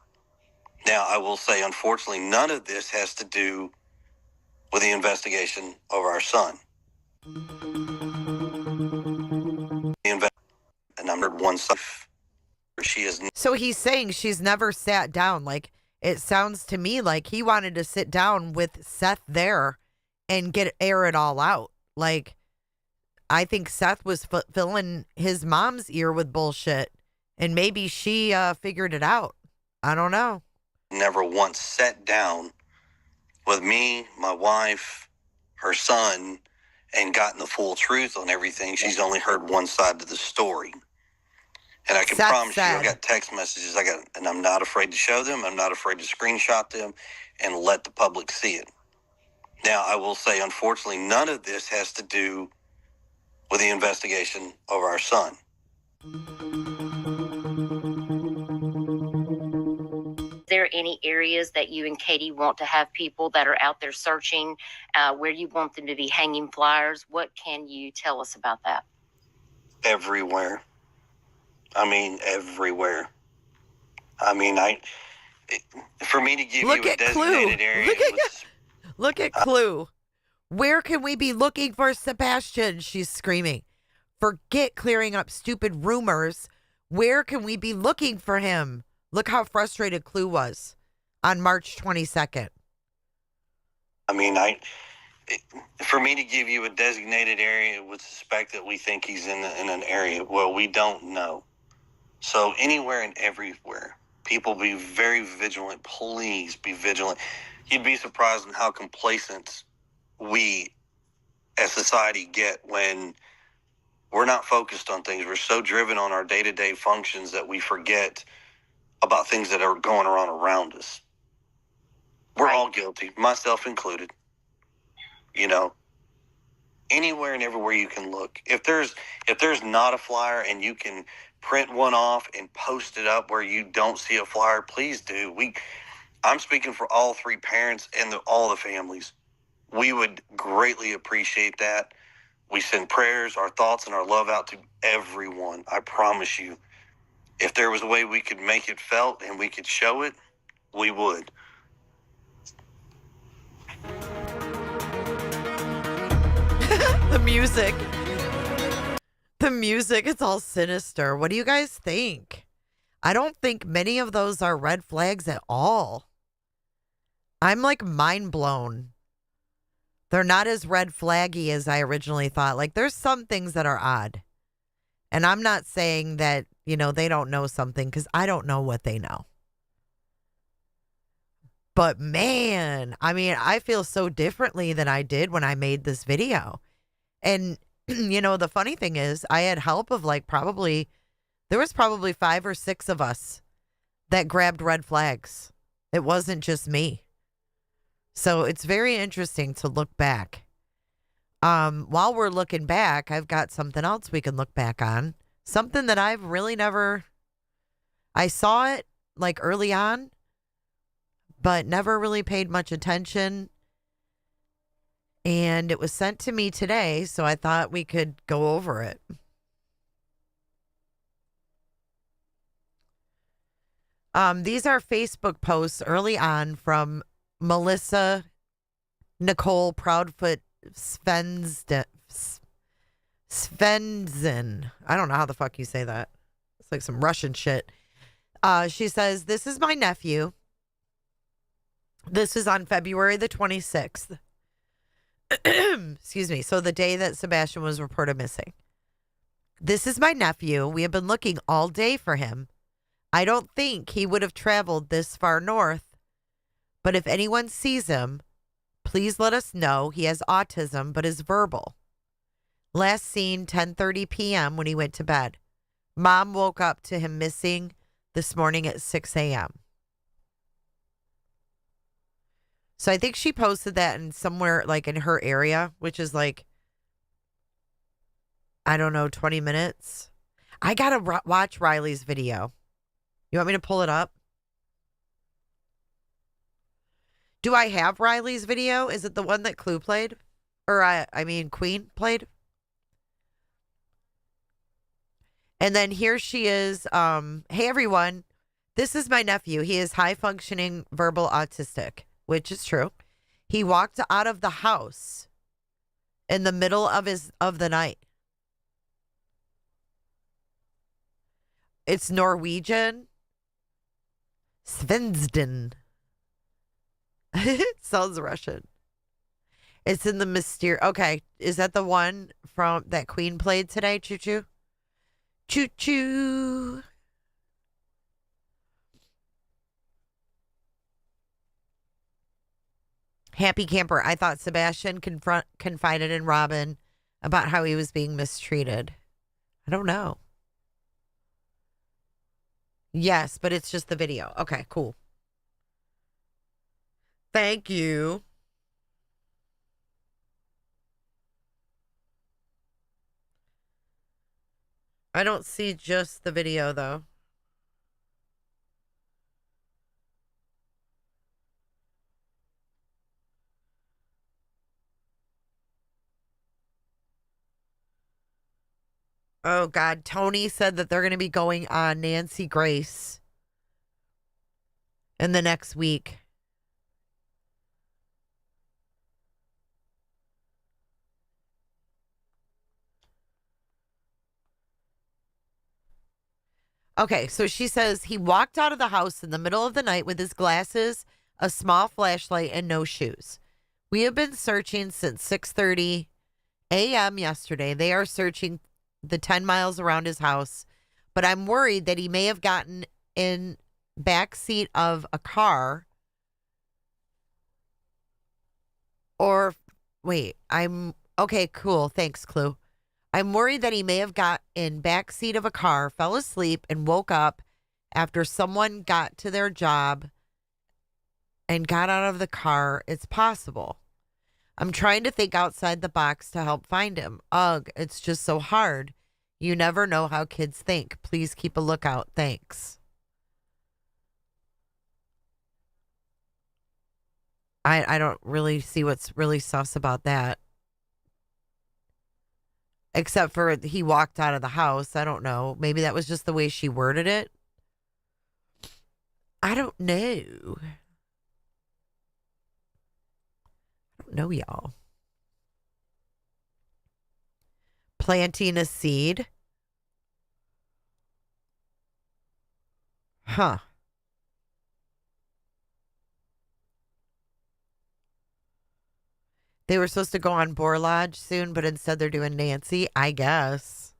Now, I will say, unfortunately, none of this has to do with the investigation of our son. And I'm one side. She is. So he's saying she's never sat down. Like, it sounds to me like he wanted to sit down with Seth there and air it all out. Like, I think Seth was filling his mom's ear with bullshit, and maybe she figured it out. I don't know. Never once sat down with me, my wife, her son, and gotten the full truth on everything. She's only heard one side of the story. And I can promise you, I've got text messages and I'm not afraid to show them. I'm not afraid to screenshot them and let the public see it. Now, I will say, unfortunately, none of this has to do with the investigation of our son. Is there any areas that you and Katie want to have people that are out there searching, where you want them to be hanging flyers? What can you tell us about that? Everywhere. I mean, everywhere. I mean, for me to give you a designated area. Look at Clue. Where can we be looking for Sebastian? She's screaming. Forget clearing up stupid rumors. Where can we be looking for him? Look how frustrated Clue was on March 22nd. I mean, for me to give you a designated area would suspect that we think he's in an area. Well, we don't know. So anywhere and everywhere, people be very vigilant. Please be vigilant. You'd be surprised on how complacent we as society get when we're not focused on things. We're so driven on our day-to-day functions that we forget about things that are going on around us. We're all guilty, myself included. You know, anywhere and everywhere you can look. If there's not a flyer and you can print one off and post it up where you don't see a flyer, please do. I'm speaking for all 3 parents and all the families. We would greatly appreciate that. We send prayers, our thoughts, and our love out to everyone. I promise you. If there was a way we could make it felt and we could show it, we would. The music. The music is all sinister. What do you guys think? I don't think many of those are red flags at all. I'm like mind blown They're not as red flaggy as I originally thought. Like, there's some things that are odd. And I'm not saying that, they don't know something, because I don't know what they know. But man, I mean, I feel so differently than I did when I made this video. And, the funny thing is, I had help of there was probably 5 or 6 of us that grabbed red flags. It wasn't just me. So it's very interesting to look back. While we're looking back, I've got something else we can look back on. Something that I've really I saw it like early on, but never really paid much attention. And it was sent to me today, so I thought we could go over it. These are Facebook posts early on from Melissa Nicole Proudfoot Svendsen. I don't know how the fuck you say that. It's like some Russian shit. She says, "This is my nephew." This is on February the 26th. Excuse me. So the day that Sebastian was reported missing. "This is my nephew. We have been looking all day for him. I don't think he would have traveled this far north, but if anyone sees him, please let us know. He has autism, but is verbal. Last seen 10:30 p.m. when he went to bed. Mom woke up to him missing this morning at 6 a.m. So I think she posted that in somewhere like in her area, which is like, I don't know, 20 minutes. I got to watch Riley's video. You want me to pull it up? Do I have Riley's video? Is it the one that Clue played? Or Queen played? And then here she is. Hey, everyone. This is my nephew. He is high-functioning verbal autistic, which is true. He walked out of the house in the middle of the night. It's Norwegian. Svensden. It sounds Russian. It's in the mysterious. Okay, is that the one from that Queen played today? Choo choo. Choo choo. Happy camper. I thought Sebastian confided in Robin about how he was being mistreated. I don't know. Yes, but it's just the video. Okay, cool. Thank you. I don't see just the video, though. Oh, God. Tony said that they're going to be going on Nancy Grace in the next week. Okay, so she says he walked out of the house in the middle of the night with his glasses, a small flashlight, and no shoes. We have been searching since 6:30 a.m. yesterday. They are searching the 10 miles around his house, but I'm worried that he may have gotten in back seat of a car or wait, okay, cool. Thanks, Clue. I'm worried that he may have got in back seat of a car, fell asleep, and woke up after someone got to their job and got out of the car. It's possible. I'm trying to think outside the box to help find him. Ugh, it's just so hard. You never know how kids think. Please keep a lookout. Thanks. I don't really see what's really sus about that. Except for he walked out of the house. I don't know. Maybe that was just the way she worded it. I don't know. I don't know, y'all. Planting a seed. Huh. They were supposed to go on Boar Lodge soon, but instead they're doing Nancy, I guess.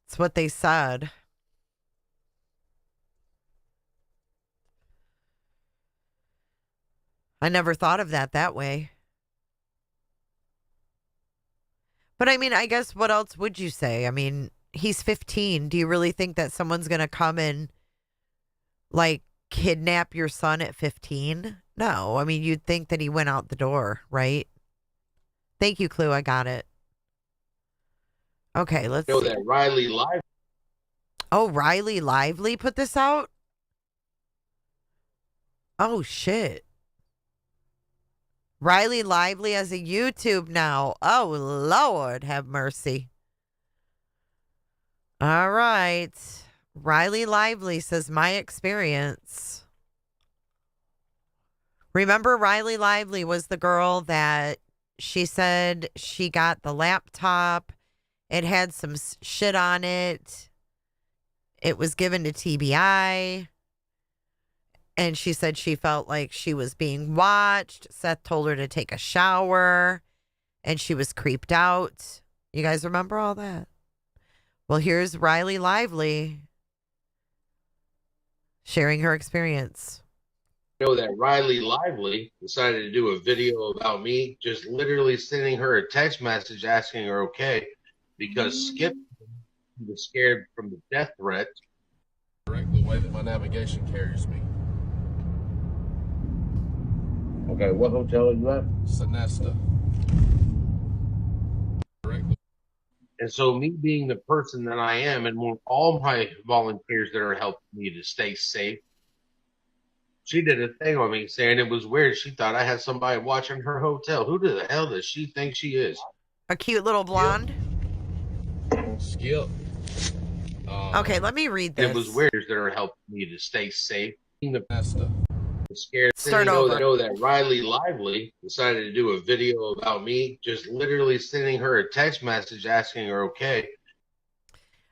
It's what they said. I never thought of that way. But I mean, I guess what else would you say? I mean, he's 15. Do you really think that someone's going to come and like kidnap your son at 15? No. I mean, you'd think that he went out the door, right? Thank you, Clue. I got it. Okay, let's know see. that Riley Lively. Oh, Riley Lively put this out? Oh, shit. Riley Lively has a YouTube now. Oh, Lord, have mercy. All right. Riley Lively says, my experience. Remember, Riley Lively was the girl that she said she got the laptop. It had some shit on it. It was given to TBI. And she said she felt like she was being watched. Seth told her to take a shower. And she was creeped out. You guys remember all that? Well, here's Riley Lively sharing her experience. Know that Riley Lively decided to do a video about me, just literally sending her a text message asking her okay, because Skip was scared from the death threat. Direct the way that my navigation carries me. Okay, what hotel are you at? Sonesta. And so me being the person that I am, and want all my volunteers that are helping me to stay safe, she did a thing on me saying it was weird. She thought I had somebody watching her hotel. Who the hell does she think she is? A cute little blonde? Skip. Okay, let me read this. It was weird that are helping me to stay safe. Scared. Start over. Know that Riley Lively decided to do a video about me, just literally sending her a text message asking her okay.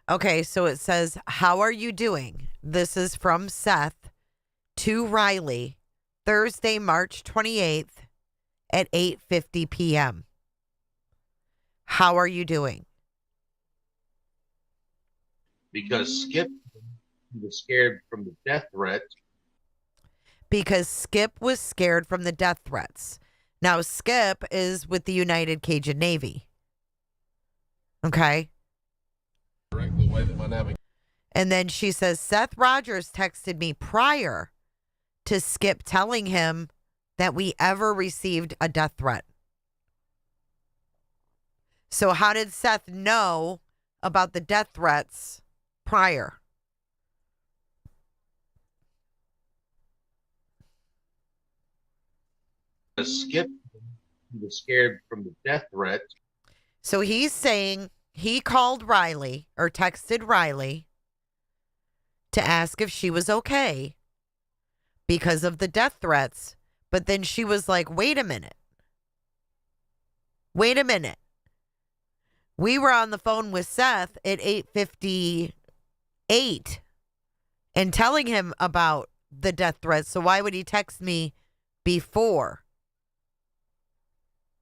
Okay, so it says, how are you doing? This is from Seth to Riley, Thursday, March 28th at 8:50 p.m. How are you doing? Because Skip was scared from the death threat. Because Skip was scared from the death threats. Now, Skip is with the United Cajun Navy. Okay? And then she says, Seth Rogers texted me prior to Skip telling him that we ever received a death threat. So how did Seth know about the death threats prior? Skip was scared from the death threat. So he's saying he called Riley or texted Riley to ask if she was okay because of the death threats. But then she was like, wait a minute. Wait a minute. We were on the phone with Seth at 8:58 and telling him about the death threats. So why would he text me before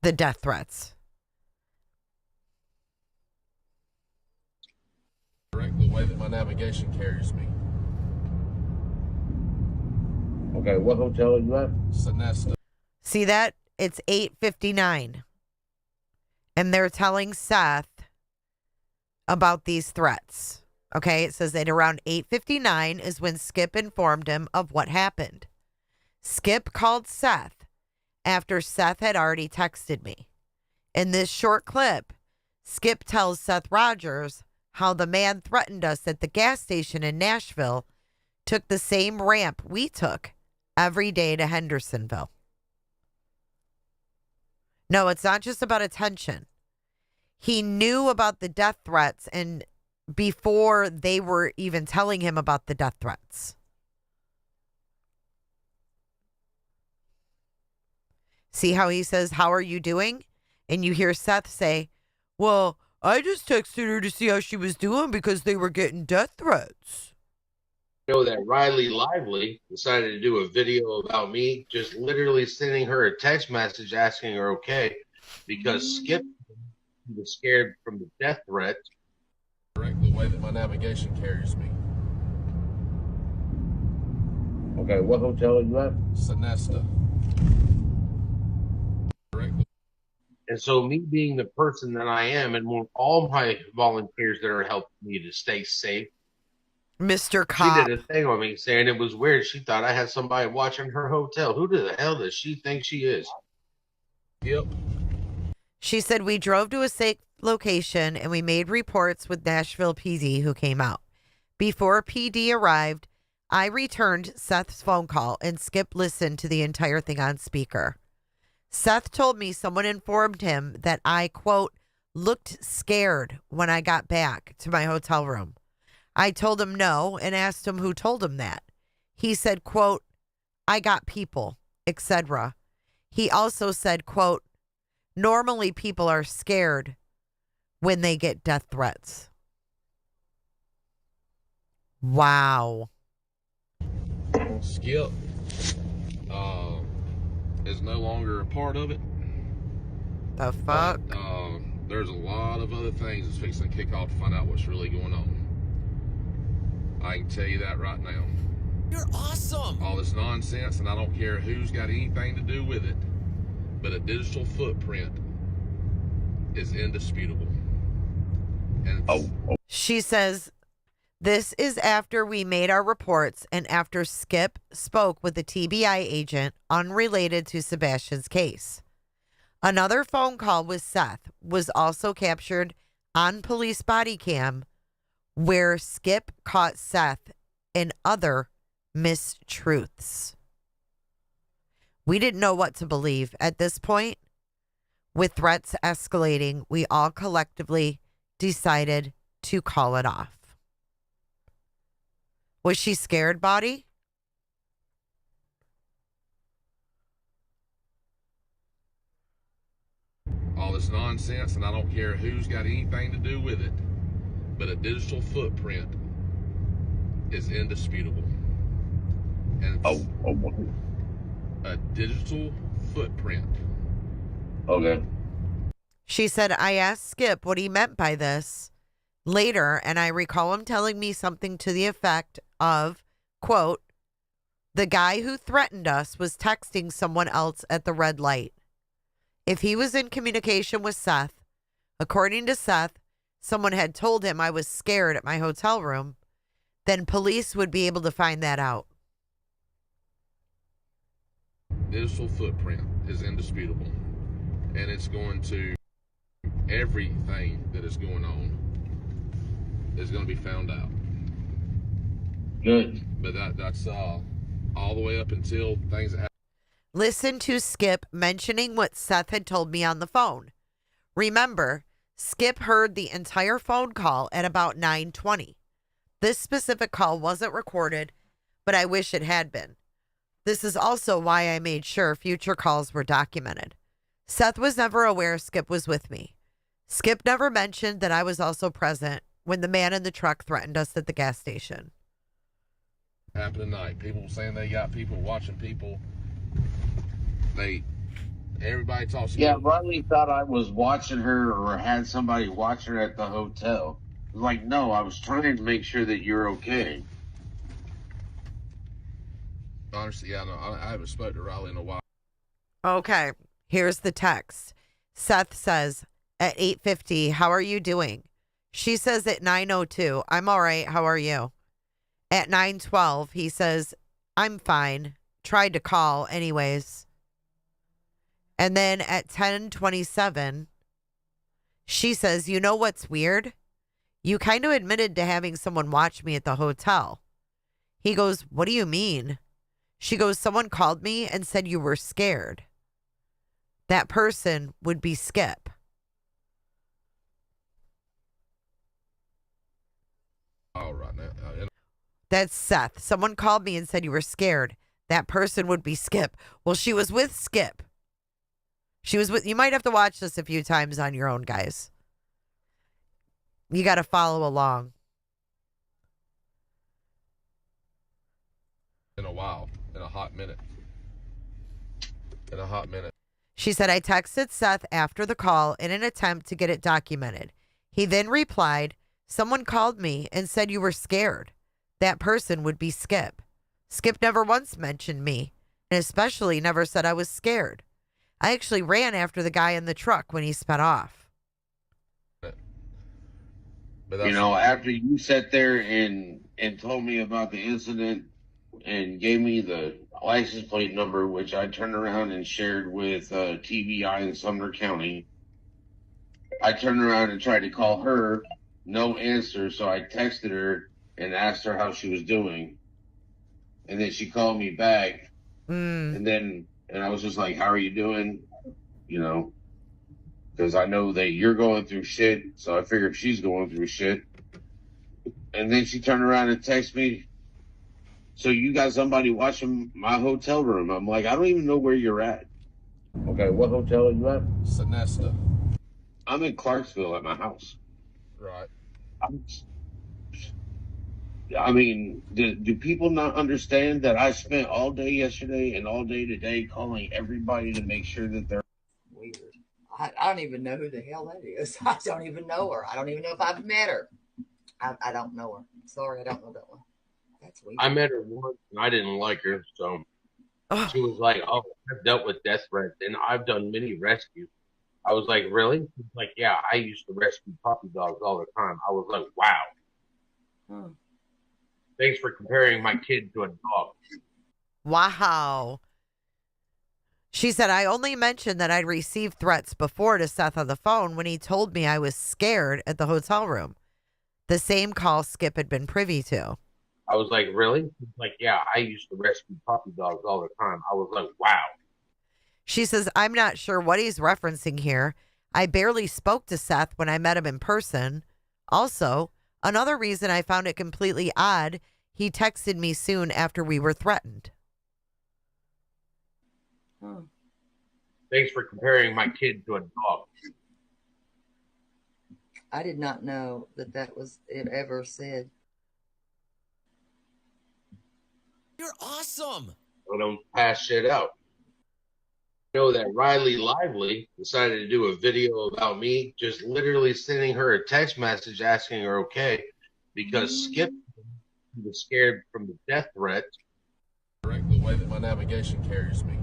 the death threats? Direct the way that my navigation carries me. Okay, what hotel are you at? Sonesta. See that? It's 8:59. And they're telling Seth about these threats. Okay, it says that around 8:59 is when Skip informed him of what happened. Skip called Seth after Seth had already texted me. In this short clip, Skip tells Seth Rogers how the man threatened us at the gas station in Nashville took the same ramp we took every day to Hendersonville. No, it's not just about attention. He knew about the death threats and before they were even telling him about the death threats. See how he says, how are you doing? And you hear Seth say, well, I just texted her to see how she was doing because they were getting death threats. know that Riley Lively decided to do a video about me, just literally sending her a text message asking her okay, because Skip was scared from the death threat. Correct the way that my navigation carries me. Okay, what hotel are you at? Sonesta. And so me being the person that I am and want all my volunteers that are helping me to stay safe, Mr. she Cop. did a thing on me saying it was weird. She thought I had somebody watching her hotel. Who the hell does she think she is? Yep. She said we drove to a safe location and we made reports with Nashville PD who came out. Before PD arrived, I returned Seth's phone call and Skip listened to the entire thing on speaker. Seth told me someone informed him that I, quote, looked scared when I got back to my hotel room. I told him no and asked him who told him that. He said, quote, I got people, etc. He also said, quote, normally people are scared when they get death threats. Wow. Skip is no longer a part of it. The fuck? But, there's a lot of other things that's fixing to kick off to find out what's really going on. I can tell you that right now. You're awesome. All this nonsense, and I don't care who's got anything to do with it, but a digital footprint is indisputable. And She says, this is after we made our reports and after Skip spoke with the TBI agent unrelated to Sebastian's case. Another phone call with Seth was also captured on police body cam where Skip caught Seth in other mistruths. We didn't know what to believe at this point. With threats escalating, we all collectively decided to call it off. Was she scared, Body? all this nonsense, and I don't care who's got anything to do with it, but a digital footprint is indisputable. And a digital footprint. Okay. She said, I asked Skip what he meant by this later, and I recall him telling me something to the effect of, quote, the guy who threatened us was texting someone else at the red light. If he was in communication with Seth, according to Seth, someone had told him I was scared at my hotel room, then police would be able to find that out. Digital footprint is indisputable, and it's going to, everything that is going on is going to be found out. Good. But that's all the way up until things that happen. Listen to Skip mentioning what Seth had told me on the phone. Remember, Skip heard the entire phone call at about 9:20. This specific call wasn't recorded, but I wish it had been. This is also why I made sure future calls were documented. Seth was never aware Skip was with me. Skip never mentioned that I was also present when the man in the truck threatened us at the gas station. Happened tonight. People saying they got people watching people. Everybody talks. Yeah, Riley thought I was watching her or had somebody watching her at the hotel. Like, no, I was trying to make sure that you're okay. Honestly, yeah, no, I haven't spoken to Riley in a while. Okay, here's the text. Seth says at 8:50, how are you doing? She says at 9:02, I'm all right, how are you? At 9:12, he says, I'm fine. Tried to call anyways. And then at 10:27, she says, you know what's weird? You kind of admitted to having someone watch me at the hotel. He goes, what do you mean? She goes, someone called me and said you were scared. That person would be Skip. All right now. That's Seth. Someone called me and said you were scared. That person would be Skip. Well, she was with Skip. She was with, you might have to watch this a few times on your own, guys. You got to follow along. In a while, in a hot minute. In a hot minute. She said, I texted Seth after the call in an attempt to get it documented. He then replied, someone called me and said you were scared. That person would be Skip. Skip never once mentioned me, and especially never said I was scared. I actually ran after the guy in the truck when he sped off. You know, after you sat there and told me about the incident and gave me the license plate number, which I turned around and shared with TBI in Sumner County, I turned around and tried to call her, no answer, so I texted her and asked her how she was doing. And then she called me back, and I was just like, how are you doing? You know, because I know that you're going through shit, so I figured she's going through shit. And then she turned around and texted me, so you got somebody watching my hotel room. I'm like, I don't even know where you're at. Okay, what hotel are you at? Sonesta. I'm in Clarksville at my house. Right. I mean, do people not understand that I spent all day yesterday and all day today calling everybody to make sure that they're weird? I don't even know who the hell that is. I don't even know her. I don't even know if I've met her. I don't know her. Sorry, I don't know that one. That's weird. I met her once and I didn't like her, so she was like, oh, I've dealt with death threats and I've done many rescues. I was like, really? She's like, yeah, I used to rescue puppy dogs all the time. I was like, wow. Thanks for comparing my kid to a dog. Wow. She said, I only mentioned that I'd received threats before to Seth on the phone when he told me I was scared at the hotel room. The same call Skip had been privy to. I was like, really? She's like, yeah, I used to rescue puppy dogs all the time. I was like, wow. She says, I'm not sure what he's referencing here. I barely spoke to Seth when I met him in person. Also, another reason I found it completely odd, he texted me soon after we were threatened. Thanks for comparing my kid to a dog. I did not know that was it ever said. You're awesome. I don't pass shit out. I know that Riley Lively decided to do a video about me, just literally sending her a text message asking her okay, because Skip was scared from the death threat. The way that my navigation carries me.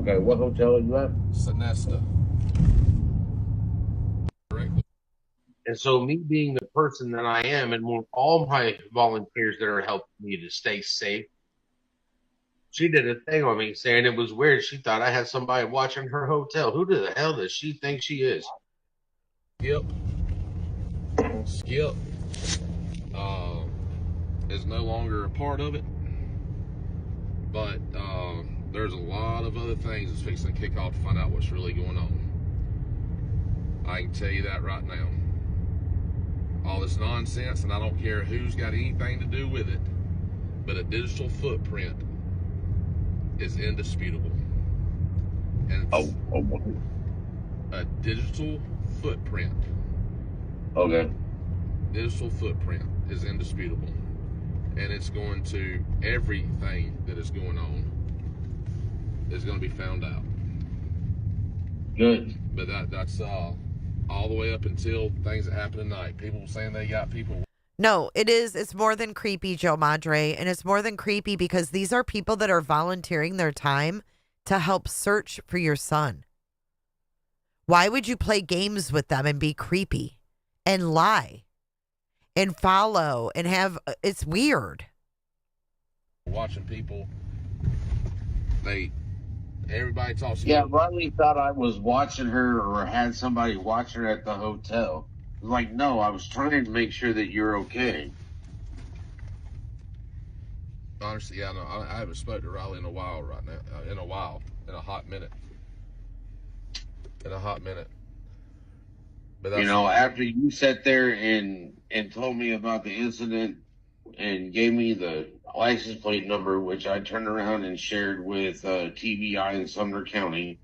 Okay, what hotel are you at? Sonesta. And so me being the person that I am and all my volunteers that are helping me to stay safe, she did a thing on me saying it was weird. She thought I had somebody watching her hotel. Who the hell does she think she is? Skip is no longer a part of it, but there's a lot of other things that's fixing to kick off to find out what's really going on. I can tell you that right now. All this nonsense, and I don't care who's got anything to do with it, but a digital footprint is indisputable. And a digital footprint. Okay. Digital footprint is indisputable. And it's going to, everything that is going on is going to be found out. Good. But that's all the way up until things that happen tonight. People saying they got people. No, it's more than creepy, Joe Madre, and it's more than creepy because these are people that are volunteering their time to help search for your son. Why would you play games with them and be creepy and lie and follow and have, it's weird. Watching people, everybody talks. Yeah, Riley thought I was watching her or had somebody watching her at the hotel. Like, no, I was trying to make sure that you're okay. Honestly, yeah, no, I haven't spoken to Riley in a while right now. In a hot minute. But you know, after you sat there and told me about the incident and gave me the license plate number, which I turned around and shared with TBI in Sumner County,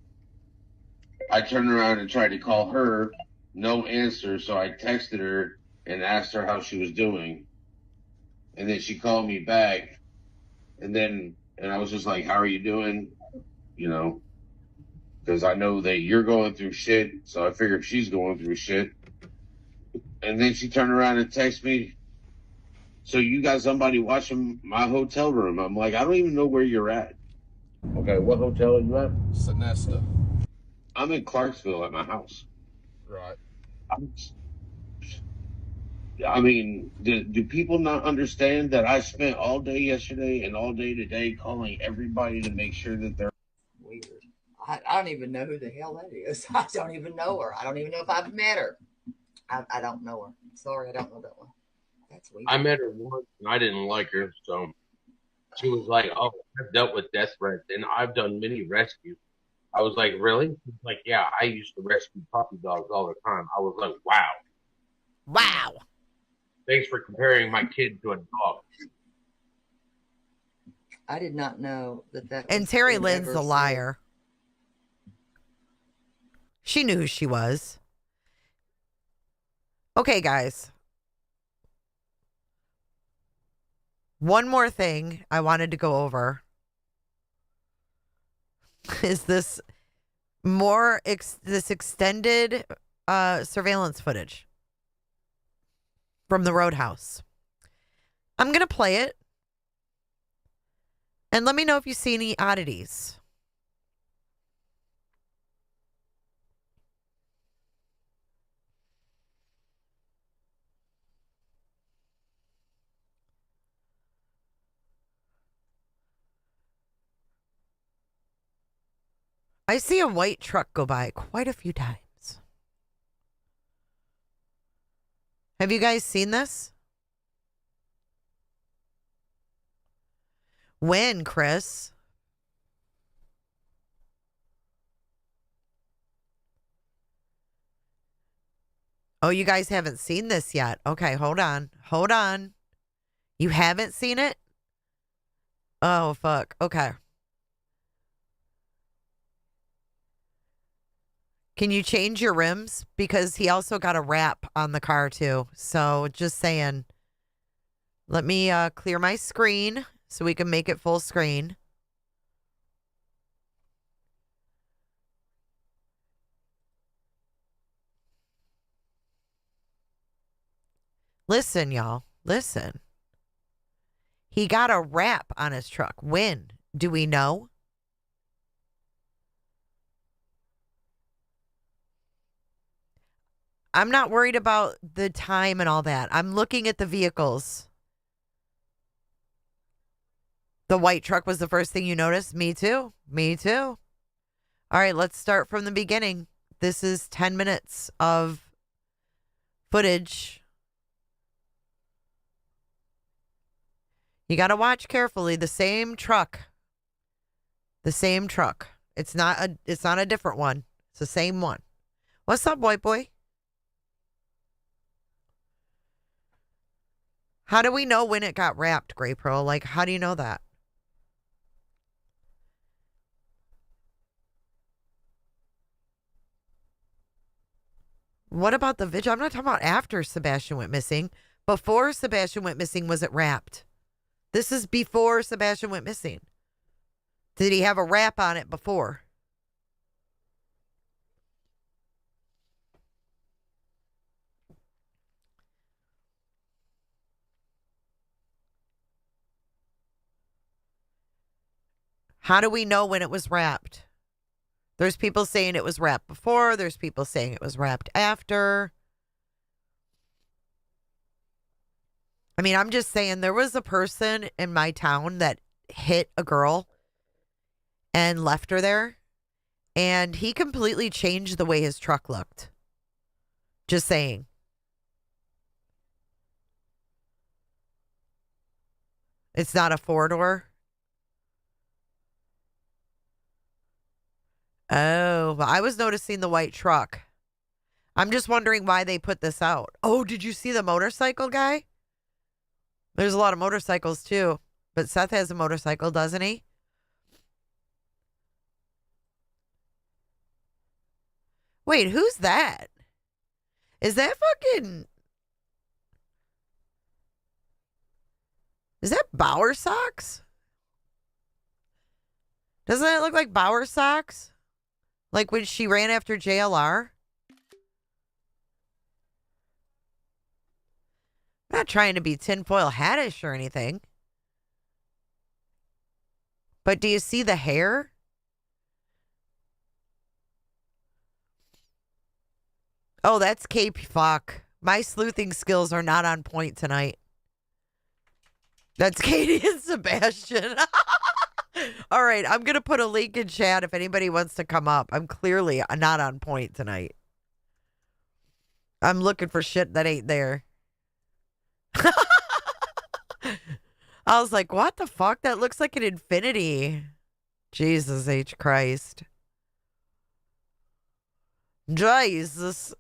I turned around and tried to call her, no answer, so I texted her and asked her how she was doing. And then she called me back, and I was just like, "How are you doing?" You know, because I know that you're going through shit, so I figured she's going through shit. And then she turned around and texted me, "So you got somebody watching my hotel room?" I'm like, "I don't even know where you're at." Okay, what hotel are you at? Sonesta. I'm in Clarksville at my house. Right. I mean, do people not understand that I spent all day yesterday and all day today calling everybody to make sure that they're Weird. I don't even know who the hell that is. I don't even know her. I don't even know if I've met her. I don't know her. Sorry, I don't know that one. That's weird. I met her once and I didn't like her, so she was like, "Oh, I've dealt with death threats and I've done many rescues." I was like, "Really?" She's like, "Yeah, I used to rescue puppy dogs all the time." I was like, "Wow. Wow. Thanks for comparing my kid to a dog." I did not know that. And Terry Lynn's a liar. She knew who she was. Okay, guys. One more thing I wanted to go over is this this extended surveillance footage from the Roadhouse. I'm going to play it. And let me know if you see any oddities. I see a white truck go by quite a few times. Have you guys seen this? When, Chris? Oh, you guys haven't seen this yet. Okay, hold on. Hold on. You haven't seen it? Oh, fuck. Okay. Can you change your rims? Because he also got a wrap on the car, too. So, just saying. Let me clear my screen so we can make it full screen. Listen, y'all. Listen. He got a wrap on his truck. When? Do we know? I'm not worried about the time and all that. I'm looking at the vehicles. The white truck was the first thing you noticed? Me too. Me too. All right, let's start from the beginning. This is 10 minutes of footage. You got to watch carefully. The same truck. The same truck. It's not a different one. It's the same one. What's up, white boy? How do we know when it got wrapped, Gray Pearl? Like, how do you know that? What about the vigil? I'm not talking about after Sebastian went missing. Before Sebastian went missing, was it wrapped? This is before Sebastian went missing. Did he have a wrap on it before? How do we know when it was wrapped? There's people saying it was wrapped before. There's people saying it was wrapped after. I mean, I'm just saying there was a person in my town that hit a girl and left her there. And he completely changed the way his truck looked. Just saying. It's not a four-door. Oh, well, I was noticing the white truck. I'm just wondering why they put this out. Oh, did you see the motorcycle guy? There's a lot of motorcycles too. But Seth has a motorcycle, doesn't he? Wait, who's that? Is that fucking... Is that Bauer socks? Doesn't it look like Bauer socks? Like when she ran after JLR? I'm not trying to be tinfoil hattish or anything. But do you see the hair? Oh, that's Cape. Fuck. My sleuthing skills are not on point tonight. That's Katie and Sebastian. All right, I'm going to put a link in chat if anybody wants to come up. I'm clearly not on point tonight. I'm looking for shit that ain't there. I was like, what the fuck? That looks like an infinity. Jesus H. Christ. Jesus.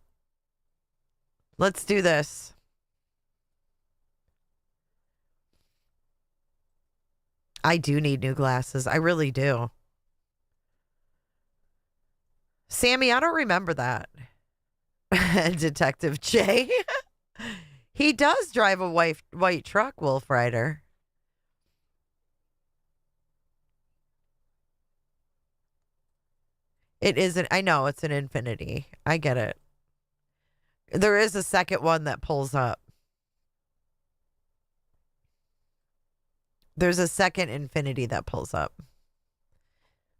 Let's do this. I do need new glasses. I really do. Sammy, I don't remember that. Detective J. He does drive a white truck, Wolf Rider. It isn't. I know it's an infinity. I get it. There is a second one that pulls up. There's a second infinity that pulls up.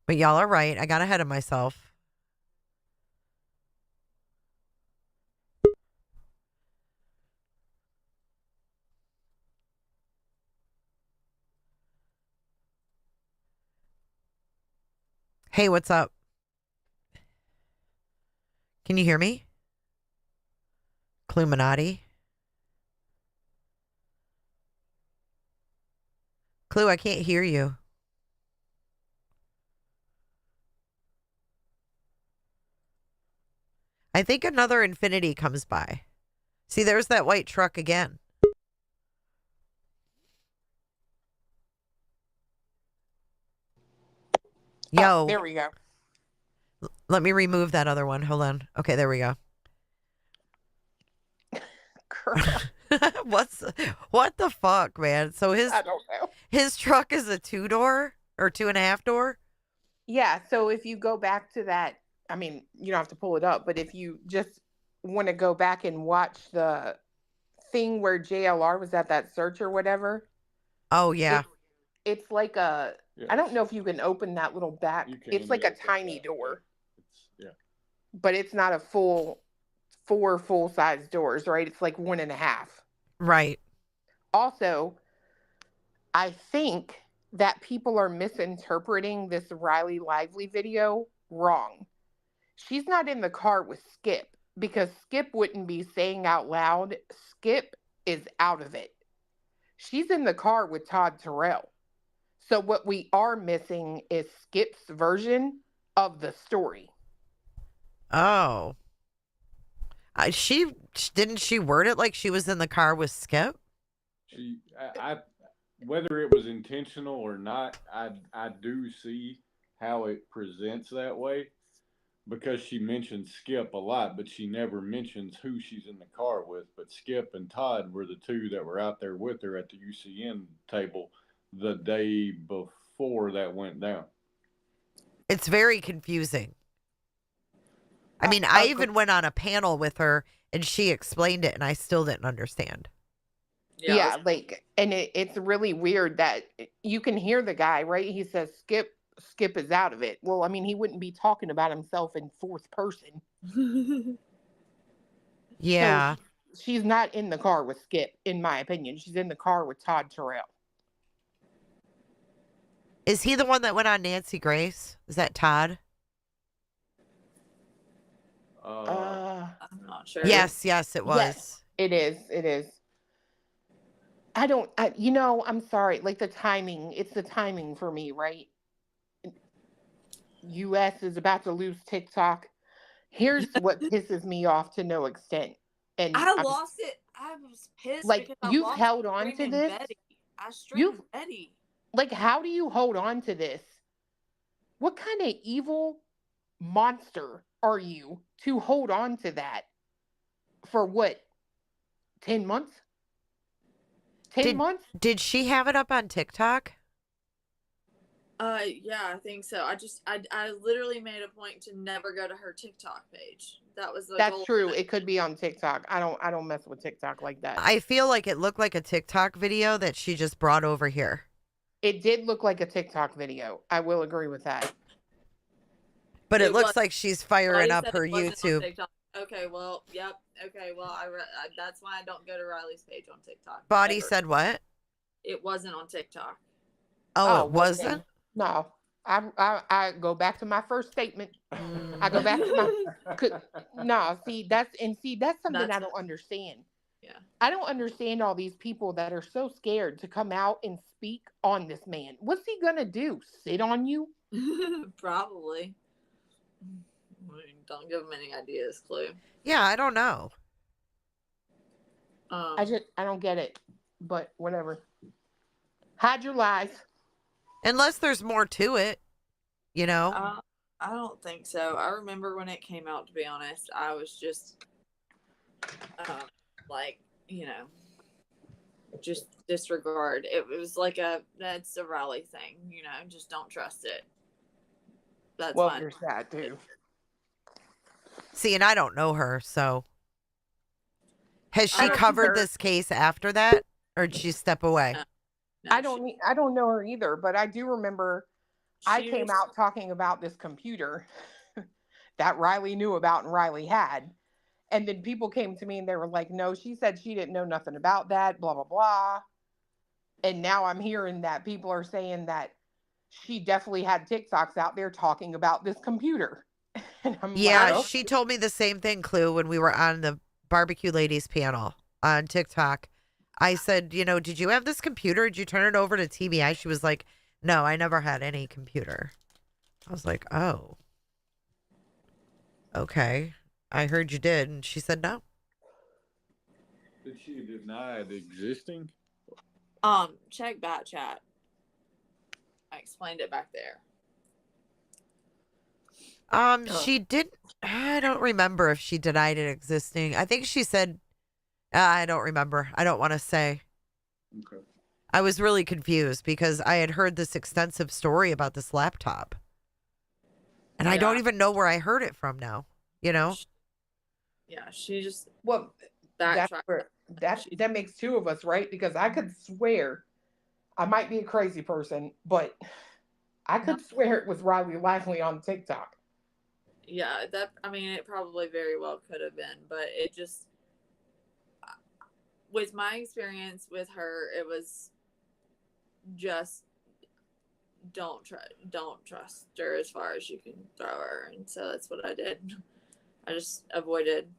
But y'all are right. I got ahead of myself. Hey, what's up? Can you hear me? Cluminati? Clue, I can't hear you. I think another infinity comes by. See, there's that white truck again. Yo. There we go. Let me remove that other one. Hold on. Okay, there we go. What the fuck, man? So I don't know. his truck is a 2-door or 2.5 door? Yeah, so if you go back to that, I mean, you don't have to pull it up, but if you just want to go back and watch the thing where JLR was at that search or whatever. Oh, yeah. It's like a, I don't know if you can open that little back. It's like a tiny door. But it's not a four full-size doors, right? It's like 1.5. Right. Also, I think that people are misinterpreting this Riley Lively video wrong. She's not in the car with Skip because Skip wouldn't be saying out loud, Skip is out of it. She's in the car with Todd Terrell. So what we are missing is Skip's version of the story. Oh. Didn't she word it like she was in the car with Skip? I whether it was intentional or not, I do see how it presents that way because she mentions Skip a lot, but she never mentions who she's in the car with. But Skip and Todd were the two that were out there with her at the UCN table the day before that went down. It's very confusing. I mean, I even went on a panel with her and she explained it and I still didn't understand. Yeah, like, and it's really weird that you can hear the guy, right? He says, Skip is out of it. Well, I mean, he wouldn't be talking about himself in fourth person. Yeah. So she's not in the car with Skip, in my opinion. She's in the car with Todd Terrell. Is he the one that went on Nancy Grace? Is that Todd? I'm not sure. Yes, it was. Yes, it is. I'm sorry. Like the timing, it's the timing for me, right? US is about to lose TikTok. Here's what pisses me off to no extent. And I lost it. I was pissed like because I you've lost held on to streaming this. Betty. I streamed Betty. Like, how do you hold on to this? What kind of evil monster are you to hold on to that for what? 10 months? 10 months? Did she have it up on TikTok? Yeah, I think so. I literally made a point to never go to her TikTok page. That was the That's goal. true. It could be on TikTok. I don't mess with TikTok like that. I feel like it looked like a TikTok video that she just brought over here. It did look like a TikTok video. I will agree with that. But it looks like she's firing up her YouTube. Okay, well, yep. Okay, well, that's why I don't go to Riley's page on TikTok. Body ever. said what? It wasn't on TikTok. Oh, it wasn't? No. I go back to my first statement. I go back to my that's something I don't understand. Yeah. I don't understand all these people that are so scared to come out and speak on this man. What's he gonna do? Sit on you? Probably. Don't give him any ideas, Clue. Yeah, I don't know. I don't get it. But whatever. Hide your lies. Unless there's more to it, you know? I don't think so. I remember when it came out, to be honest, I was just like, just disregard. It was like that's a Riley thing, just don't trust it. That's fine. There's that too. See, and I don't know her, so has she covered this case after that, or did she step away? No, I don't know her either, but I do remember I came out talking about this computer that Riley knew about and Riley had. And then people came to me and they were like, no, she said she didn't know nothing about that, blah, blah, blah. And now I'm hearing that people are saying that she definitely had TikToks out there talking about this computer. And I'm like, she told me the same thing, Clue, when we were on the Barbecue Ladies panel on TikTok. I said, did you have this computer? Did you turn it over to TBI? She was like, no, I never had any computer. I was like, oh, okay. I heard you did. And she said no. Did she deny it existing? Check back chat. I explained it back there. She didn't. I don't remember if she denied it existing. I think she said, I don't remember. I don't want to say. Okay. I was really confused because I had heard this extensive story about this laptop. And I don't even know where I heard it from now, Yeah, she just that makes two of us, right? Because I could swear, I might be a crazy person, but I could swear it was Riley Lively on TikTok. Yeah, it probably very well could have been, but it just, with my experience with her, it was just don't trust her as far as you can throw her, and so that's what I did. I just avoided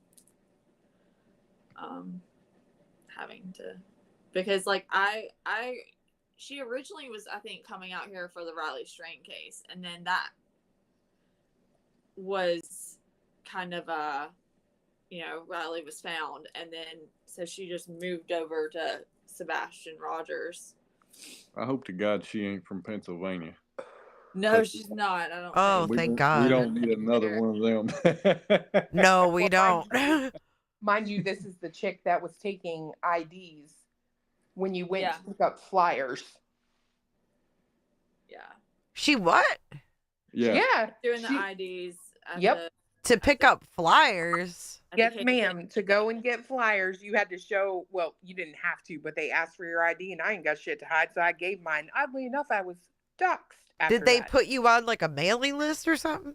having to, because she originally was, I think, coming out here for the Riley Strain case, and then that was kind of Riley was found, and then so she just moved over to Sebastian Rogers. I hope to God she ain't from Pennsylvania. No, she's not. I don't. Oh, thank God. We don't need another one of them. No, we don't. Mind you, this is the chick that was taking IDs when you went to pick up flyers. Yeah. She what? Yeah. Doing the IDs. To pick up flyers. Yes, ma'am. To go and get flyers, you had to show, well, you didn't have to, but they asked for your ID, and I ain't got shit to hide, so I gave mine. Oddly enough, I was doxxed. Did they put you on like a mailing list or something?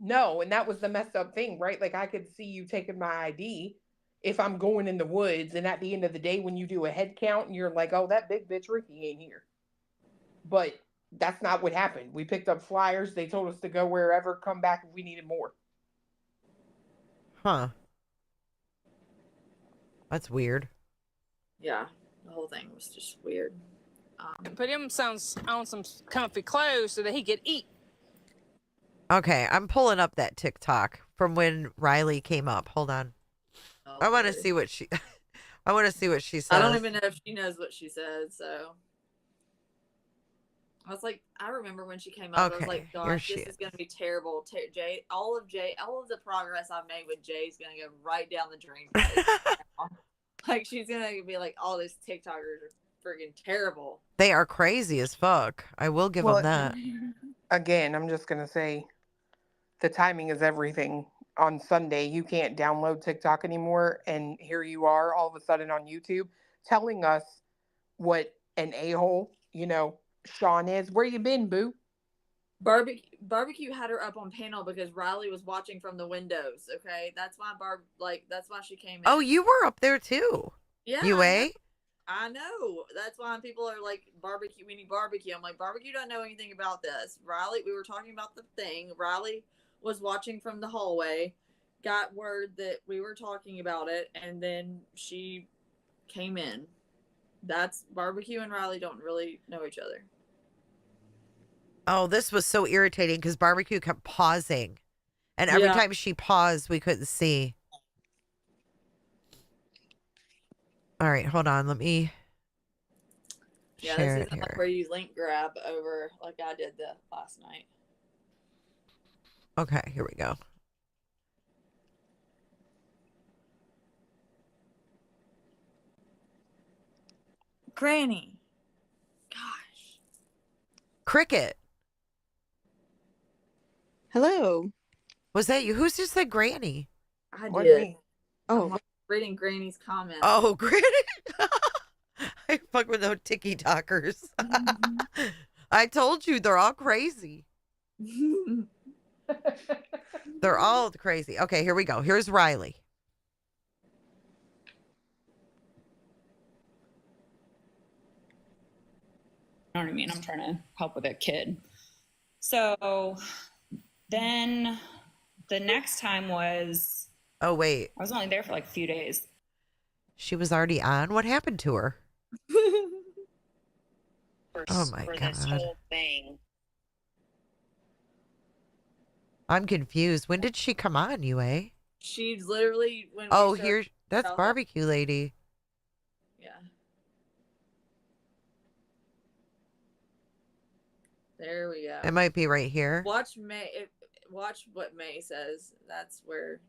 No, and that was the messed up thing, right? Like, I could see you taking my ID if I'm going in the woods, and at the end of the day, when you do a head count, and you're like, oh, that big bitch Ricky ain't here. But that's not what happened. We picked up flyers. They told us to go wherever, come back if we needed more. Huh. That's weird. Yeah, the whole thing was just weird. Put him on some comfy clothes so that he could eat. Okay, I'm pulling up that TikTok from when Riley came up. Hold on. Oh, I want to see what she. I want to see what she says. I don't even know if she knows what she said. So I was like, I remember when she came up. I was like, gosh, this is going to be terrible. Jay, all of the progress I've made with Jay is going to go right down the drain. Like, she's going to be like, all these TikTokers are freaking terrible. They are crazy as fuck. I will give them that. Again, I'm just going to say the timing is everything. On Sunday, you can't download TikTok anymore. And here you are all of a sudden on YouTube telling us what an a-hole, Sean is. Where you been, boo? Barbecue had her up on panel because Riley was watching from the windows. Okay, that's why that's why she came in. Oh, you were up there too. Yeah, UA. I know. That's why people are like, barbecue. We need barbecue. I'm like, barbecue don't know anything about this. Riley, we were talking about the thing. Riley was watching from the hallway, got word that we were talking about it, and then she came in. That's barbecue and Riley don't really know each other. Oh, this was so irritating because barbecue kept pausing. And every time she paused, we couldn't see. All right, hold on. Let me share this it is here. where you link grab over like I did the last night. Okay, here we go. Granny. Cricket. Hello. Was that you? Who's just said Granny? I What did. me? Oh, I'm reading Granny's comment. Oh, Granny. I fuck with no TikTokers. I told you they're all crazy. They're all crazy. Okay, here we go. Here's Riley. You know what I mean? I'm trying to help with a kid. So then the next time was... Oh, wait. I was only there for like a few days. She was already on? What happened to her? Oh, my God. This whole thing. I'm confused. When did she come on, UA? She's literally when. Oh, here. That's barbecue lady. Yeah. There we go. It might be right here. Watch watch what May says. That's where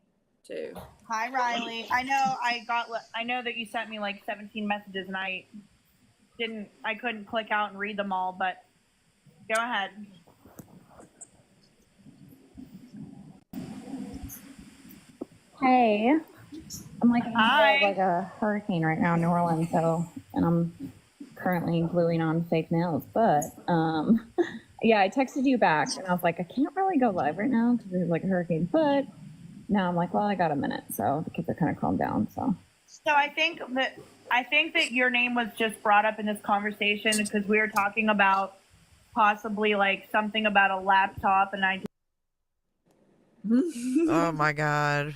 too. Hi Riley. I know that you sent me like 17 messages and I couldn't click out and read them all, but go ahead. Hey. I'm like in the Hi. middle of like a hurricane right now in New Orleans, and I'm currently gluing on fake nails, but yeah, I texted you back and I was like, I can't really go live right now because there's like a hurricane, but now I'm like, well, I got a minute, so the kids are kind of calmed down. So I think that your name was just brought up in this conversation because we were talking about possibly like something about a laptop, and I. Oh, my God.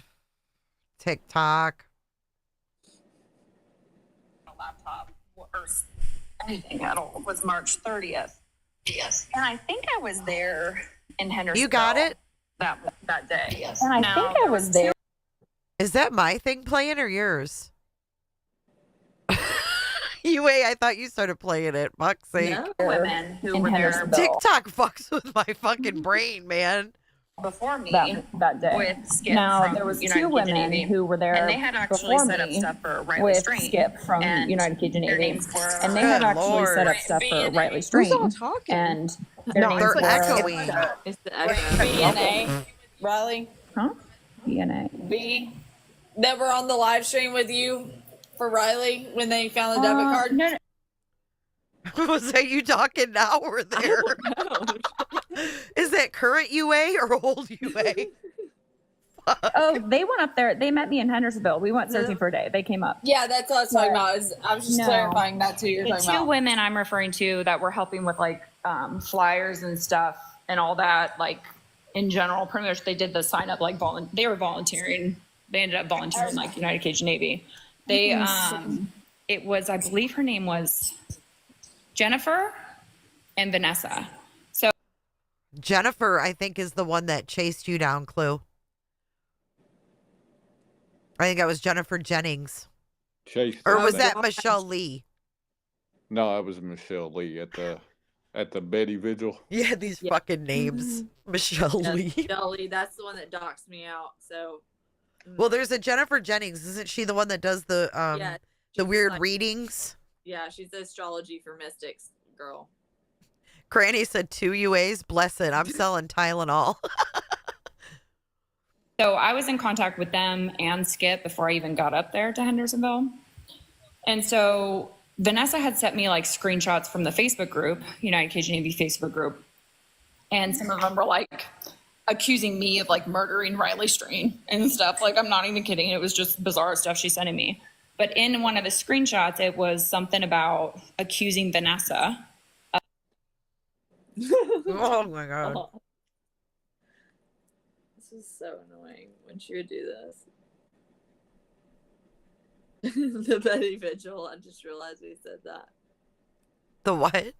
TikTok. a laptop or anything at all was March 30th. Yes. And I think I was there in Hendersonville. You got it? That day. Yes. And I think I was there. Is that my thing playing or yours? UA, I thought you started playing it. Fuck's sake. No. Women who were there. TikTok fucks with my fucking brain, man. Before me that day. With Skip Now from there was United two Cajun women Navy, who were there and they had actually before set up me stuff for Riley with Strain. Skip from And United Cajun their Navy, names were- and they had Good actually Lord. set up stuff for Riley Strain. Who's all talking? And their No, names they're were echoing. It's the echo. B and A. Riley, Huh? DNA. B, that were on the live stream with you for Riley when they found the debit card. No. Was that you talking now or there? Is that current UA or old UA? Oh, they went up there. They met me in Hendersonville. We went searching for a day. They came up. Yeah, that's what I was talking about. I was just clarifying that too. You're The talking two about. women I'm referring to that were helping with like flyers and stuff and all that, like in general, pretty much they did the sign up like they were volunteering. They ended up volunteering like United Cajun Navy. They it was, I believe her name was Jennifer and Vanessa. So Jennifer, I think, is the one that chased you down, Clue. I think that was Jennifer Jennings. Or was that Michelle Lee? No, it was Michelle Lee at the Betty Vigil. Yeah, these fucking names. Michelle Lee. Michelle Lee, that's the one that doxed me out. So. Well, there's a Jennifer Jennings. Isn't she the one that does the weird readings? Yeah, she's the astrology for mystics girl. Granny said 2 UAs. Bless it. I'm selling Tylenol. So I was in contact with them and Skip before I even got up there to Hendersonville. And so Vanessa had sent me like screenshots from the Facebook group, United Cajun Navy Facebook group. And some of them were like accusing me of like murdering Riley Strain and stuff. Like, I'm not even kidding. It was just bizarre stuff she sent me. But in one of the screenshots, it was something about accusing Vanessa. Oh my God. This is so annoying when she would do this. The Betty Vigil. I just realized we said that. The what?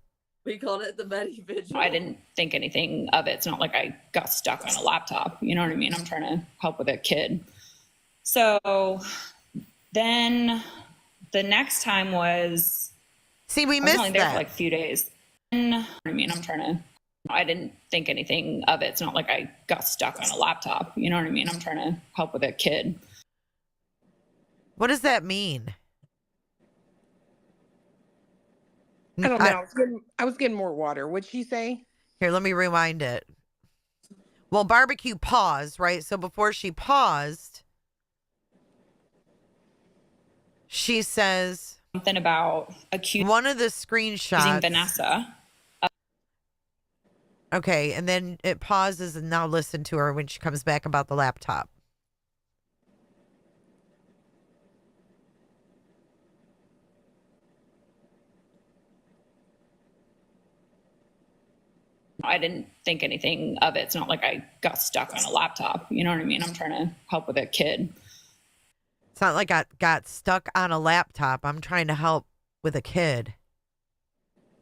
We called it the Betty Vigil. I didn't think anything of it. It's not like I got stuck on a laptop. You know what I mean? I'm trying to help with a kid. So then the next time was... See, we I was missed only there that. for like a few days. And, I didn't think anything of it. It's not like I got stuck on a laptop. You know what I mean? I'm trying to help with a kid. What does that mean? I don't know. I was getting more water. What'd she say? Here, let me rewind it. Well, barbecue paused, right? So before she paused, she says something about accusing one of the screenshots. Vanessa. Okay, and then it pauses, and now listen to her when she comes back about the laptop. I didn't think anything of it. It's not like I got stuck on a laptop. You know what I mean? I'm trying to help with a kid. It's not like I got stuck on a laptop. I'm trying to help with a kid.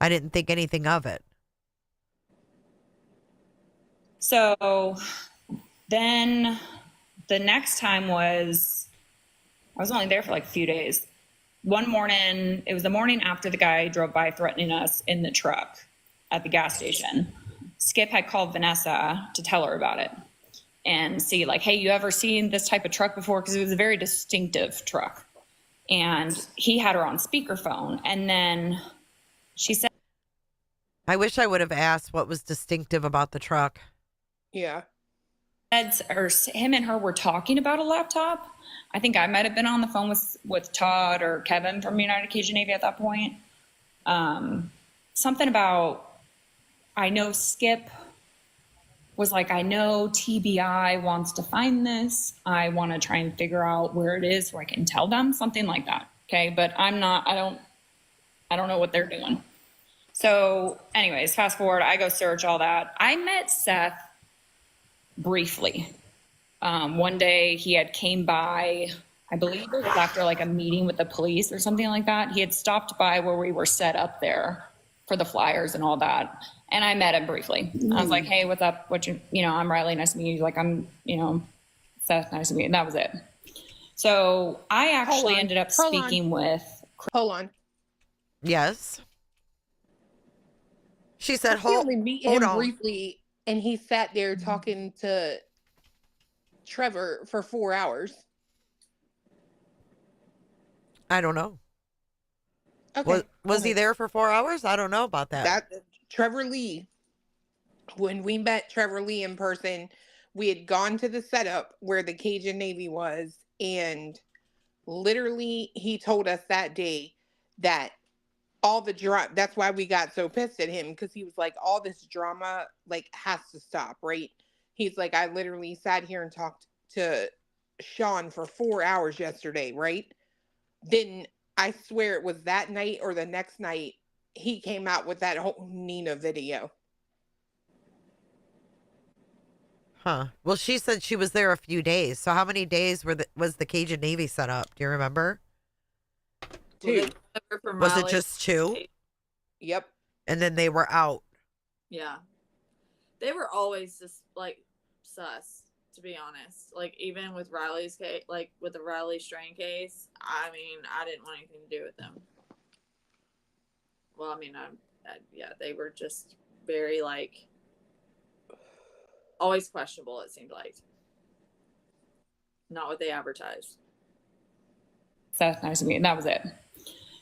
I didn't think anything of it. So then the next time was, I was only there for like a few days. One morning, it was the morning after the guy drove by threatening us in the truck at the gas station. Skip had called Vanessa to tell her about it and see like, hey, you ever seen this type of truck before? Because it was a very distinctive truck. And he had her on speakerphone. And then she said, I wish I would have asked what was distinctive about the truck. Yeah. Or him and her were talking about a laptop. I think I might have been on the phone with Todd or Kevin from United Cajun Navy at that point. Something about, I know Skip was like, I know TBI wants to find this. I want to try and figure out where it is so I can tell them, something like that. Okay. But I don't know what they're doing. So anyways, fast forward, I go search all that. I met Seth briefly. One day he had came by, I believe it was after like a meeting with the police or something like that. He had stopped by where we were set up there for the flyers and all that. And I met him briefly. I was like, hey, what's up? I'm Riley. Nice to meet you. Like, I'm, Seth, nice to meet you. And that was it. So I actually ended up speaking with. Hold on. Yes. She said, I only meet hold him on. briefly, and he sat there talking to Trevor for 4 hours. I don't know. Okay. Was he there for 4 hours? I don't know about that. Trevor Lee. When we met Trevor Lee in person, we had gone to the setup where the Cajun Navy was, and literally he told us that day that all the drama, that's why we got so pissed at him, because he was like, all this drama like has to stop, right? He's like, I literally sat here and talked to Sean for 4 hours yesterday, right? Then I swear it was that night or the next night he came out with that whole Nina video. Huh. Well, she said she was there a few days. So how many days was the Cajun Navy set up? Do you remember? 2. Was it just 2? Yep. And then they were out. Yeah. They were always just like sus, to be honest. Like even with Riley's case, like with the Riley Strain case, I mean, I didn't want anything to do with them. Well, I mean, yeah, they were just very like always questionable, it seemed like. Not what they advertised. Seth, nice to meet you. And that was it.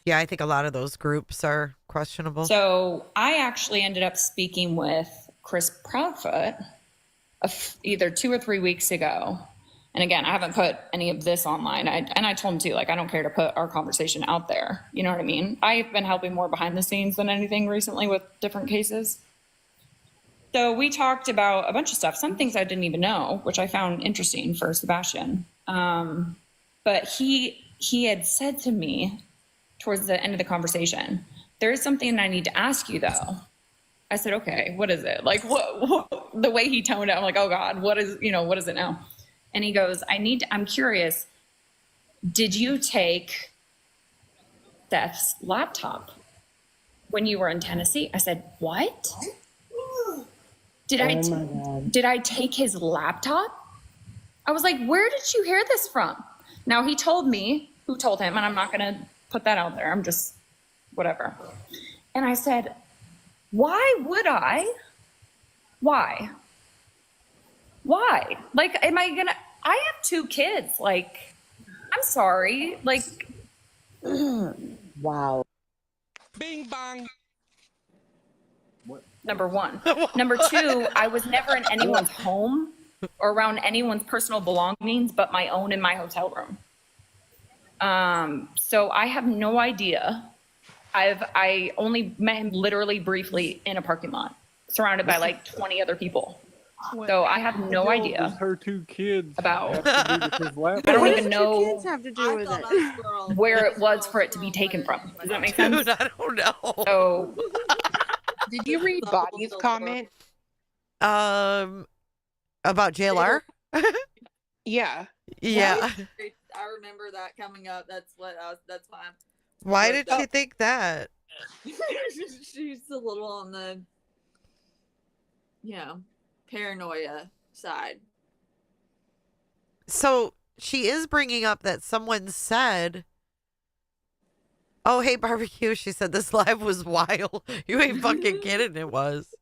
Yeah, I think a lot of those groups are questionable. So I actually ended up speaking with Chris Proudfoot either 2 or 3 weeks ago. And again, I haven't put any of this online. I told him too, like, I don't care to put our conversation out there. You know what I mean? I've been helping more behind the scenes than anything recently with different cases. So we talked about a bunch of stuff, some things I didn't even know, which I found interesting for Sebastian. But he had said to me towards the end of the conversation, there is something I need to ask you though. I said, okay, what is it? Like what the way he toned it, I'm like, oh God, what is it now? And he goes, I'm curious, did you take Seth's laptop when you were in Tennessee? I said, what? Did I take his laptop? I was like, where did you hear this from? Now he told me who told him, and I'm not going to put that out there. I'm just whatever. And I said, why would I? Why? Like, I have 2 kids. Like, I'm sorry. Like, Wow. Bing bong. number 1. Number 2, I was never in anyone's home or around anyone's personal belongings but my own in my hotel room. So I have no idea. I only met him literally briefly in a parking lot, surrounded by like 20 other people. So I have no idea Her 2 kids about. have to do with his laptop. I don't even know Kids have to do with it. where it was for it to be taken from. Does that make sense? Dude, I don't know. So Did you read Body's comment? About JLR? Yeah. Yeah. I remember that coming up. That's why I'm. Why did she think that? She's a little on the, paranoia side. So she is bringing up that someone said, oh, hey, barbecue. She said this live was wild. You ain't fucking kidding. It was.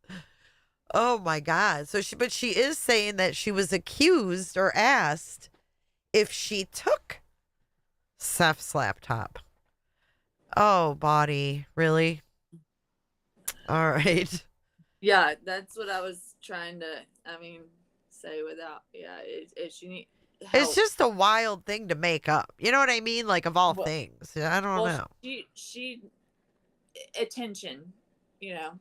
Oh my God. But she is saying that she was accused or asked if she took Seth's laptop. Oh, body. Really? All right. Yeah, that's what I was trying to, say without, It's just a wild thing to make up. You know what I mean? Like, of all things. I don't know. She attention, Yeah.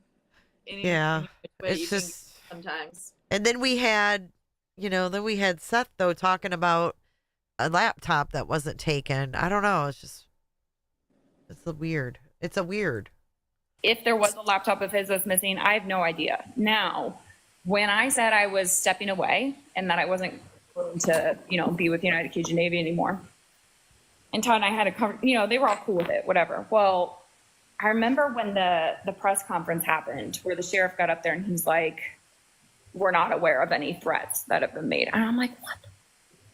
It's just sometimes. And then we had, Seth, though, talking about a laptop that wasn't taken. I don't know. It's a weird. if there was a laptop of his that's missing, I have no idea. Now, when I said I was stepping away and that I wasn't going to, be with United Cajun Navy anymore, and Todd and I had a they were all cool with it, whatever. Well, I remember when the press conference happened where the sheriff got up there and he's like, we're not aware of any threats that have been made. And I'm like, what?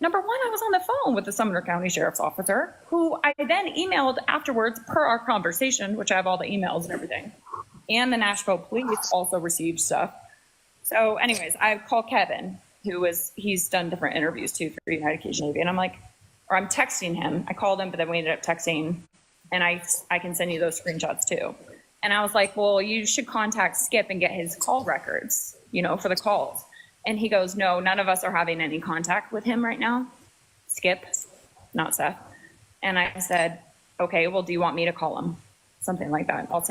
Number one, I was on the phone with the Sumner County Sheriff's Officer, who I then emailed afterwards per our conversation, which I have all the emails and everything. And the Nashville police also received stuff. So anyways, I called Kevin, he's done different interviews too for United Cajun Navy. And I'm texting him. I called him, but then we ended up texting. And I can send you those screenshots too. And I was like, well, you should contact Skip and get his call records, for the calls. And he goes, no, none of us are having any contact with him right now. Skip, not Seth. And I said, okay, well, do you want me to call him? Something like that. I'll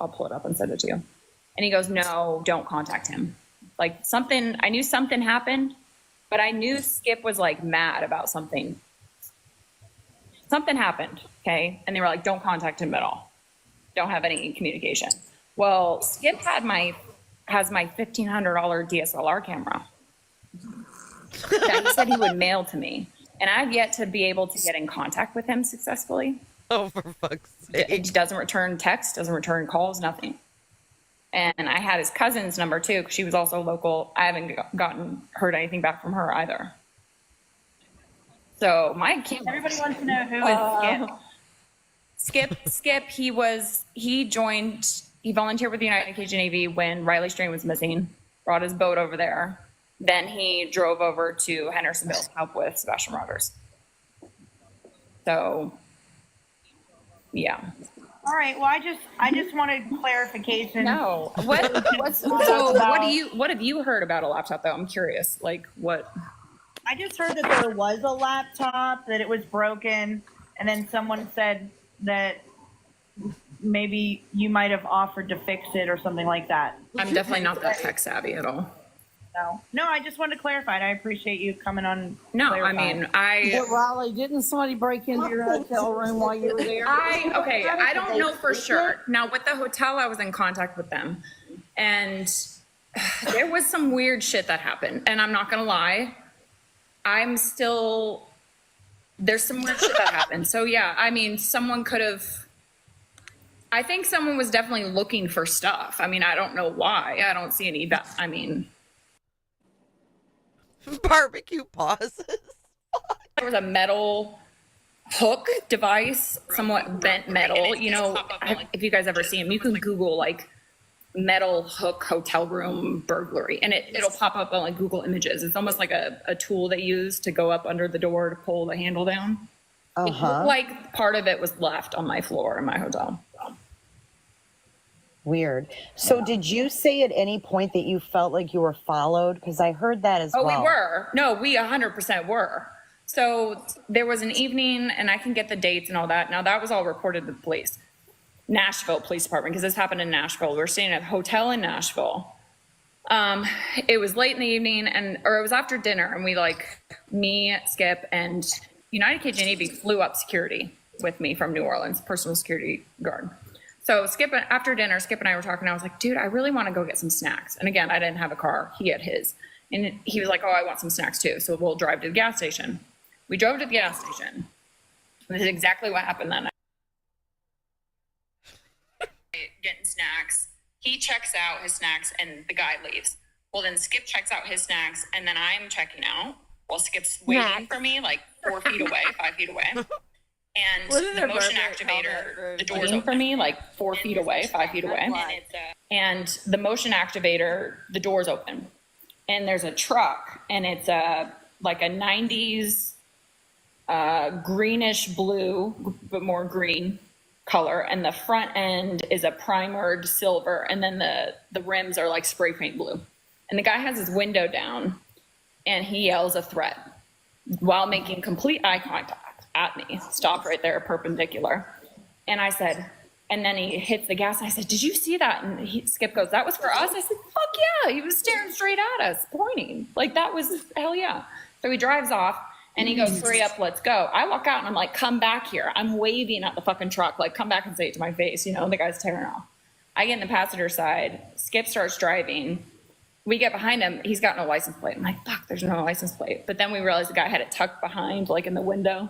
pull it up and send it to you. And he goes, no, don't contact him. Like I knew something happened, but I knew Skip was like mad about something. Something happened, okay? And they were like, don't contact him at all. Don't have any communication. Well, Skip has my $1,500 DSLR camera that he said he would mail to me. And I've yet to be able to get in contact with him successfully. Oh, for fuck's sake. It doesn't return texts, doesn't return calls, nothing. And I had his cousin's number too, because she was also local. I haven't heard anything back from her either. So everybody wants to know who is Skip. Skip, he volunteered with the United Cajun Navy when Riley Strain was missing, brought his boat over there. Then he drove over to Hendersonville to help with Sebastian Rogers. So, Yeah. All right. Well, I just wanted clarification. No. What have you heard about a laptop though? I'm curious. Like what? I just heard that there was a laptop, that it was broken, and then someone said that maybe you might have offered to fix it or something like that. I'm definitely not that tech savvy at all. No, I just wanted to clarify. I appreciate you coming on. No, clarifying. But Riley, didn't somebody break into your hotel room while you were there? I don't know for sure. Now with the hotel, I was in contact with them, and there was some weird shit that happened. And I'm not gonna lie, there's some weird shit that happened. So yeah, I mean, I think someone was definitely looking for stuff. I mean, I don't know why. I don't see any. Barbecue pauses. There was a metal hook device, somewhat bent metal. You know, if you guys ever see them, you can Google like metal hook hotel room burglary, and it'll pop up on like Google Images. It's almost like a tool they use to go up under the door to pull the handle down. Like part of it was left on my floor in my hotel. Weird. So did you say at any point that you felt like you were followed? Because I heard that as well. Oh, we were. No, we 100% were. So there was an evening, and I can get the dates and all that. Now that was all reported to the police. Nashville Police Department, because this happened in Nashville. We were staying at a hotel in Nashville. It was late in the evening, or it was after dinner, and me, Skip, and United Cajun Navy flew up security with me from New Orleans, personal security guard. So after dinner, Skip and I were talking. I was like, dude, I really want to go get some snacks. And again, I didn't have a car. He had his. And he was like, oh, I want some snacks too. So we'll drive to the gas station. We drove to the gas station. This is exactly what happened then. Getting snacks. He checks out his snacks and the guy leaves. Well, then Skip checks out his snacks and then I'm checking out while Skip's waiting for me like 4 feet away, 5 feet away. And the motion activator, the door's open for me, like 4 feet away, 5 feet away. And the motion activator, the door's open. And there's a truck, and it's like a 90s greenish blue, but more green color. And the front end is a primered silver, and then the rims are like spray paint blue. And the guy has his window down, and he yells a threat while making complete eye contact at me, stopped right there, perpendicular. And I said, and then he hits the gas. I said, did you see that? And Skip goes, that was for us? I said, fuck yeah. He was staring straight at us, pointing. Like, that was, hell yeah. So he drives off, and he goes, hurry up, let's go. I walk out, and I'm like, come back here. I'm waving at the fucking truck, like, come back and say it to my face. You know, the guy's tearing off. I get in the passenger side. Skip starts driving. We get behind him. He's got no license plate. I'm like, fuck, there's no license plate. But then we realized the guy had it tucked behind, like, in the window.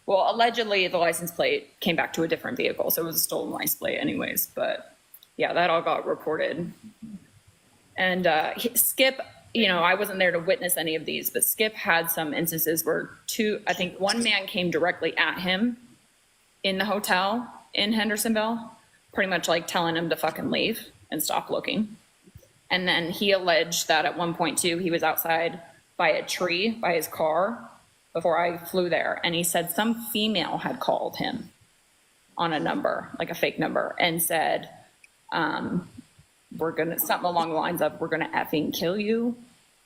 Well, allegedly, the license plate came back to a different vehicle, so it was a stolen license plate anyways. But, yeah, that all got reported. And Skip, you know, I wasn't there to witness any of these, but Skip had some instances where I think one man came directly at him in the hotel in Hendersonville, pretty much like telling him to fucking leave and stop looking. And then he alleged that at one point, too, he was outside by a tree by his car before I flew there, and he said some female had called him on a number, like a fake number, and said, something along the lines of, we're gonna effing kill you,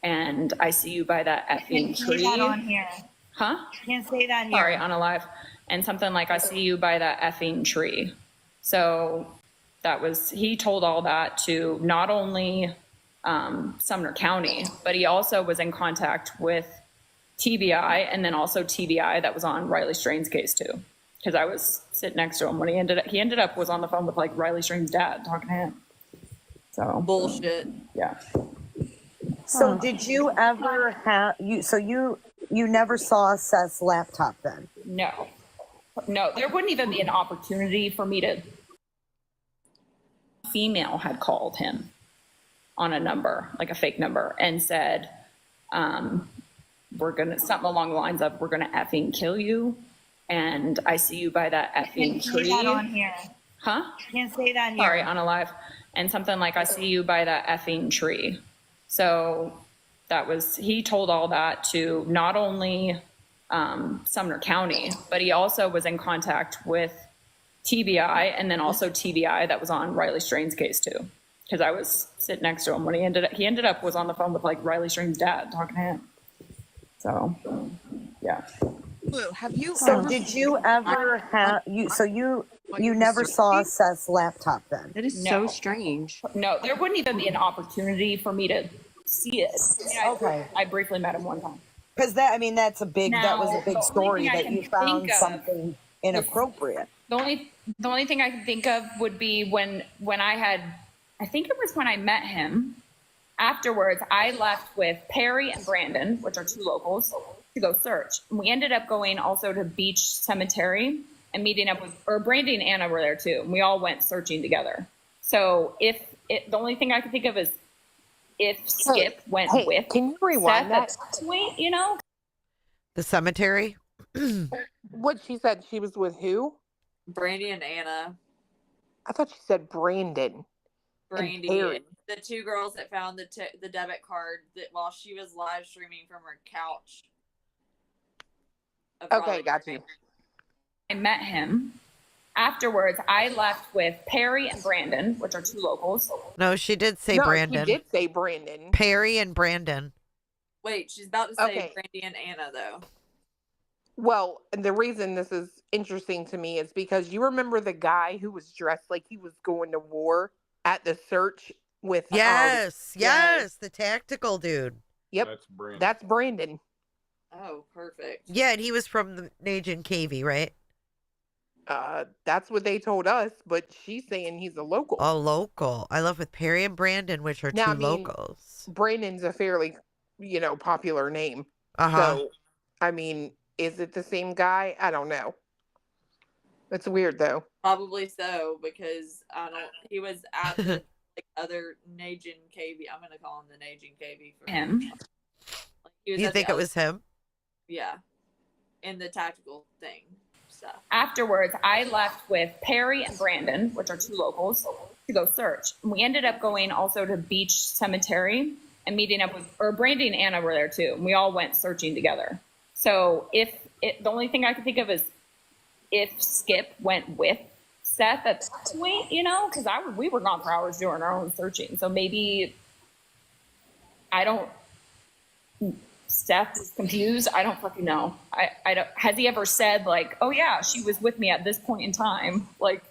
and I see you by that effing tree. Say that on here. Huh? You can't say that here. Sorry, on a live. And something like, I see you by that effing tree. So he told all that to not only Sumner County, but he also was in contact with TBI, and then also TBI that was on Riley Strain's case too, because I was sitting next to him when he ended up was on the phone with like Riley Strain's dad talking to him. So bullshit. Yeah. So did you ever have you never saw Seth's laptop then? No, there wouldn't even be an opportunity for me to. Female had called him on a number, like a fake number, and said, something along the lines of, we're gonna effing kill you, and I see you by that effing tree. Say that on here. Huh? You can't say that here. Sorry, on a live. And something like, I see you by that effing tree. So he told all that to not only Sumner County, but he also was in contact with TBI, and then also TBI that was on Riley Strain's case too, because I was sitting next to him when he ended up was on the phone with like Riley Strain's dad talking to him. So, yeah. Blue, have you So ever did you ever have you never saw Seth's laptop then? That is so strange. No, there wouldn't even be an opportunity for me to see it. Yeah, Okay. I briefly met him one time. Because that that's a big that was a Now, big the story only thing I that can you found think of something inappropriate. The only thing I can think of would be when I think it was when I met him. Afterwards, I left with Perry and Brandon, which are two locals, to go search. And we ended up going also to Beach Cemetery and meeting up with, or Brandy and Anna were there too. And we all went searching together. So the only thing I can think of is if Skip went with. Can you rewind Seth that? at point, you know? The cemetery. What she said she was with who? Brandy and Anna. I thought she said Brandon. Brandy, Perry. the two girls that found the debit card that while she was live streaming from her couch. Okay, got you. I met him. Afterwards, I left with Perry and Brandon, which are two locals. No, she did say No, Brandon. she did say Brandon. Perry and Brandon. Wait, she's about to say Okay. Brandy and Anna though. Well, the reason this is interesting to me is because you remember the guy who was dressed like he was going to war at the search with Yes, the tactical dude. Yep. That's Brandon. Oh, perfect. Yeah, and he was from the Cajun Navy, right? That's what they told us, but she's saying he's a local. A local. I love with Perry and Brandon, which are Now, two I mean, locals. Brandon's a fairly, popular name. Uh-huh. So, I mean, is it the same guy? I don't know. It's weird though. Probably so because he was at the other Cajun KV. I'm gonna call him the Cajun KV for him. You think it was him? Yeah, in the tactical thing stuff. Afterwards, I left with Perry and Brandon, which are two locals, to go search. And we ended up going also to Beach Cemetery and meeting up with, or Brandy and Anna were there too. And we all went searching together. So the only thing I can think of is if Skip went with Seth at that point, because we were gone for hours doing our own searching. So maybe Seth is confused. I don't fucking know. I don't. Has he ever said like, "Oh yeah, she was with me at this point in time"? Like,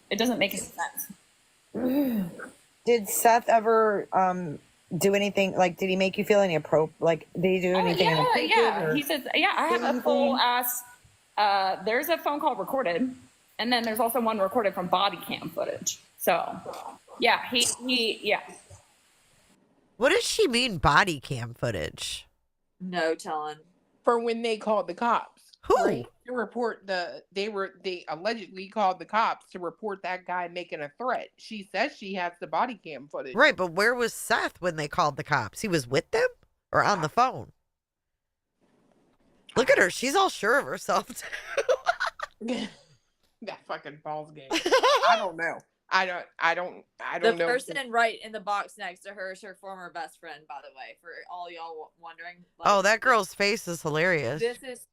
it doesn't make any sense. Did Seth ever do anything? Like, did he make you feel any did he do anything? Yeah. He says, "Yeah, I have a full ass." There's a phone call recorded, and then there's also one recorded from body cam footage. So, yeah, he. What does she mean, body cam footage? No telling. For when they called the cops. Who? Right, to report they allegedly called the cops to report that guy making a threat. She says she has the body cam footage. Right, but where was Seth when they called the cops? He was with them or on the phone? Look at her. She's all sure of herself. That fucking balls game. I don't know. I don't know. The person right in the box next to her is her former best friend, by the way, for all y'all wondering. Oh, that girl's face is hilarious. This is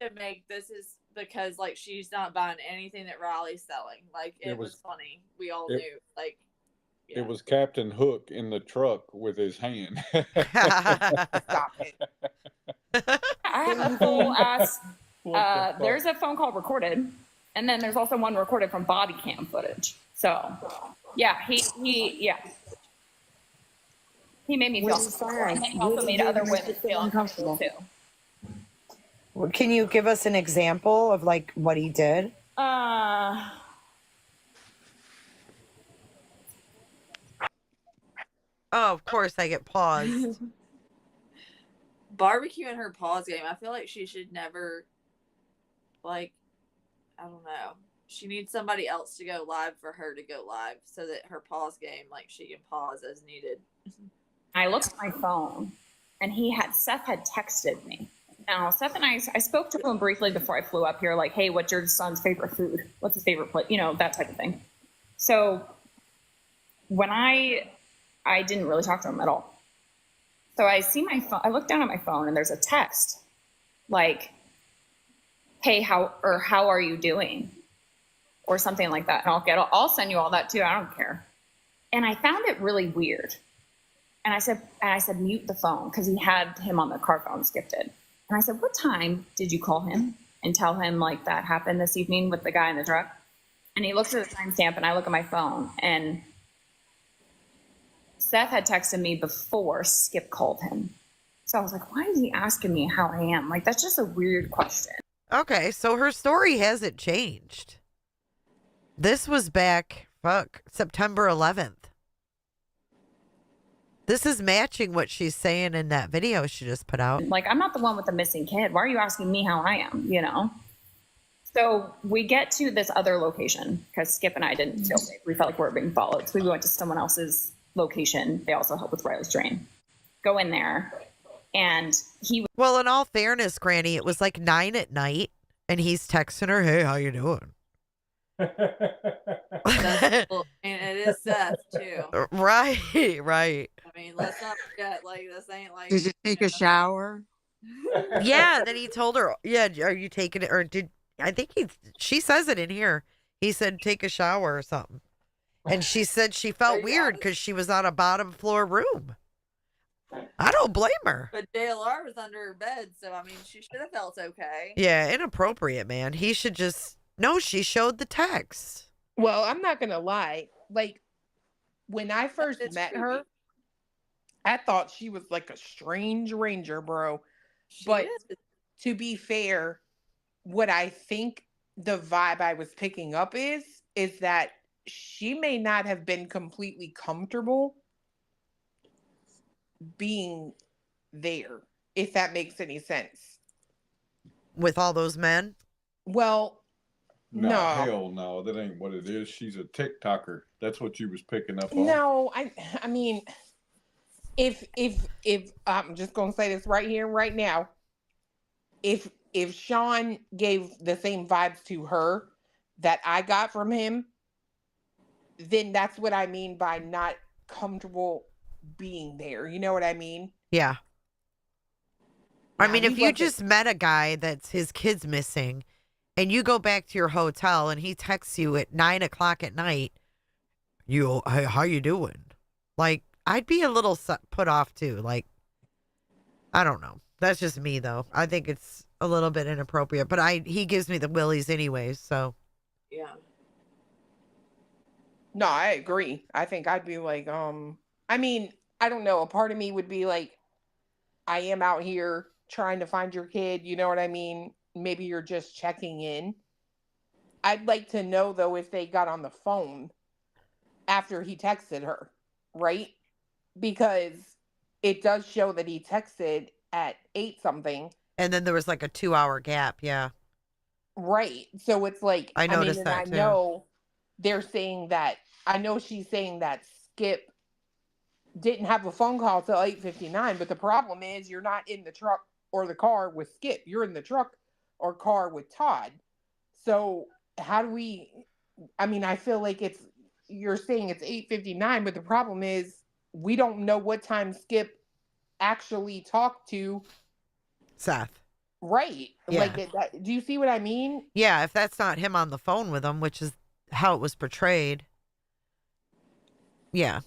because she's not buying anything that Riley's selling. It was funny. We all knew. It was Captain Hook in the truck with his hand. Stop it. I have a full ass. There's a phone call recorded, and then there's also one recorded from body cam footage. So, yeah, he made me feel uncomfortable, and he also made other women feel uncomfortable too. Can you give us an example of what he did? Oh, of course I get paused. Barbecue in her pause game. I feel like she should never, I don't know. She needs somebody else to go live for her to go live so that her pause game, she can pause as needed. I looked at my phone, and Seth had texted me. Now, Seth and I spoke to him briefly before I flew up here, hey, what's your son's favorite food? What's his favorite place? That type of thing. So when I didn't really talk to him at all. So I see my phone, I look down at my phone, and there's a text hey, how are you doing? or something like that. And I'll send you all that too. I don't care. And I found it really weird. And I said, mute the phone, because he had him on the car phone, Skip did. And I said, what time did you call him and tell him like that happened this evening with the guy in the truck? And he looks at the timestamp, and I look at my phone, and Seth had texted me before Skip called him. So I was like, why is he asking me how I am? Like, that's just a weird question. Okay, so her story hasn't changed. This was back, September 11th. This is matching what she's saying in that video she just put out. Like, I'm not the one with the missing kid. Why are you asking me how I am, you know? So we get to this other location because Skip and I didn't feel safe. We felt like we were being followed. So we went to someone else's location. They also help with Riley's drain. Go in there, and he... Well, in all fairness, Granny, it was like 9 at night, and he's texting her, hey, how you doing? That's cool. And it is Seth too. Right. I mean, let's not forget, like, this ain't like. Did you take a shower? Yeah, then he told her, yeah, are you taking it? Or she says it in here. He said, take a shower or something. And she said she felt weird because she was on a bottom floor room. I don't blame her. But JLR was under her bed, so I mean, she should have felt okay. Yeah, inappropriate, man. He should just... No, she showed the text. Well, I'm not going to lie. Like, when I first met her, I thought she was like a strange ranger, bro. But to be fair, what I think the vibe I was picking up is that she may not have been completely comfortable being there, if that makes any sense. With all those men? Well, No, no. hell no, that ain't what it is. She's a TikToker. That's what you was picking up on. No, I mean, if I'm just gonna say this right here, right now, if Sean gave the same vibes to her that I got from him, then that's what I mean by not comfortable being there. You know what I mean? Yeah. I Now, mean, he if you wasn't- just met a guy that's his kid's missing and you go back to your hotel and he texts you at 9 o'clock at night, hey, how you doing? Like, I'd be a little put off too. Like, I don't know. That's just me though. I think it's a little bit inappropriate, but he gives me the willies anyways, so. Yeah. No, I agree. I think I'd be like, I mean, I don't know. A part of me would be like, I am out here trying to find your kid. You know what I mean? Maybe you're just checking in. I'd like to know, though, if they got on the phone after he texted her, right? Because it does show that he texted at 8 something. And then there was like a 2-hour gap. Yeah. Right. So it's like, I noticed that I too. know they're saying that, I know she's saying that Skip didn't have a phone call till 8:59, but the problem is you're not in the truck or the car with Skip. You're in the truck or car with Todd. So how do we, I mean, I feel like you're saying it's 8:59, but the problem is we don't know what time Skip actually talked to Seth. Right. Yeah. Like, do you see what I mean? Yeah, if that's not him on the phone with him, which is how it was portrayed. Yeah.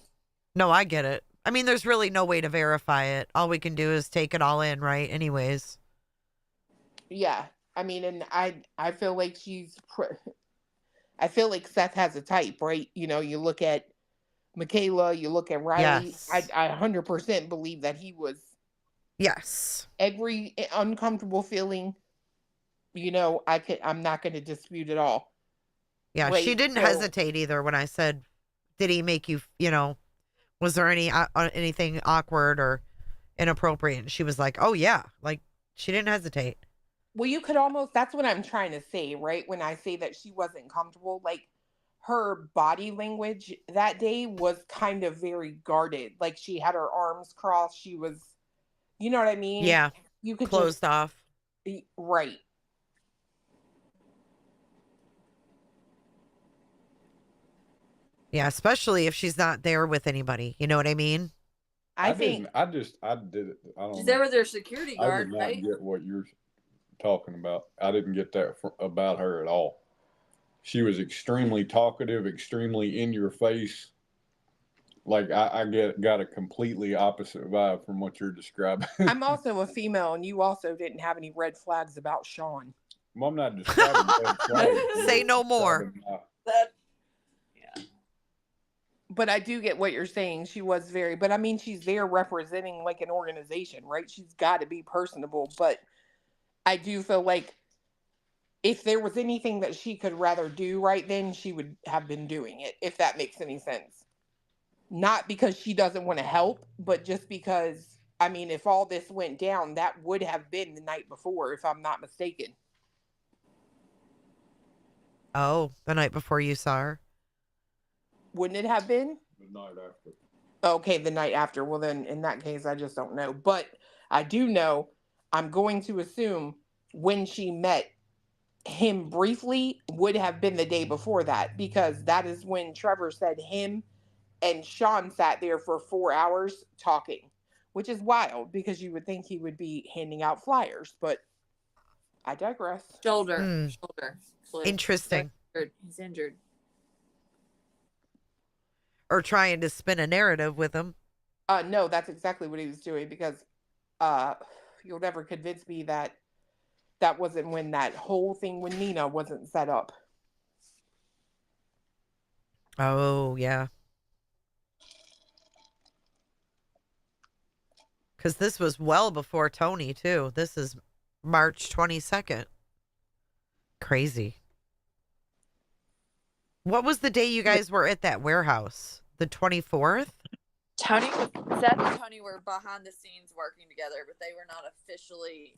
No, I get it. I mean, there's really no way to verify it. All we can do is take it all in, right? Anyways. Yeah. I mean, and I feel like I feel like Seth has a type, right? You know, you look at Michaela, you look at Riley. Yes. I 100% believe that he was. Yes. Every uncomfortable feeling, you know, I'm not going to dispute at all. Yeah, Right, she didn't so- hesitate either when I said, did he make you, was there anything awkward or inappropriate? And she was like, oh yeah. Like, she didn't hesitate. Well, you could almost, that's what I'm trying to say, right? When I say that she wasn't comfortable, like her body language that day was kind of very guarded. Like she had her arms crossed. She was, you know what I mean? Yeah. You could Closed off. Right. Yeah, especially if she's not there with anybody. You know what I mean? I did it. I don't She's know. there with their security I guard, did not right? get what you're talking about. I didn't get that about her at all. She was extremely talkative, extremely in your face. Like I got a completely opposite vibe from what you're describing. I'm also a female, and you also didn't have any red flags about Sean. Well, I'm not describing red flags. Say no more. But I do get what you're saying. She was very, but I mean, she's there representing like an organization, right? She's got to be personable. But I do feel like if there was anything that she could rather do right then, she would have been doing it, if that makes any sense. Not because she doesn't want to help, but just because, I mean, if all this went down, that would have been the night before, if I'm not mistaken. Oh, the night before you saw her? Wouldn't it have been? The night after. Okay, the night after. Well, then in that case, I just don't know. But I do know, I'm going to assume when she met him briefly would have been the day before that, because that is when Trevor said him and Sean sat there for 4 hours talking, which is wild because you would think he would be handing out flyers, but I digress. Shoulder. Interesting. He's injured. Or trying to spin a narrative with him. No, that's exactly what he was doing, because you'll never convince me that that wasn't when that whole thing with Nina wasn't set up. Oh, yeah. Because this was well before Tony, too. This is March 22nd. Crazy. What was the day you guys were at that warehouse? The 24th? Seth and Tony were behind the scenes working together, but they were not officially.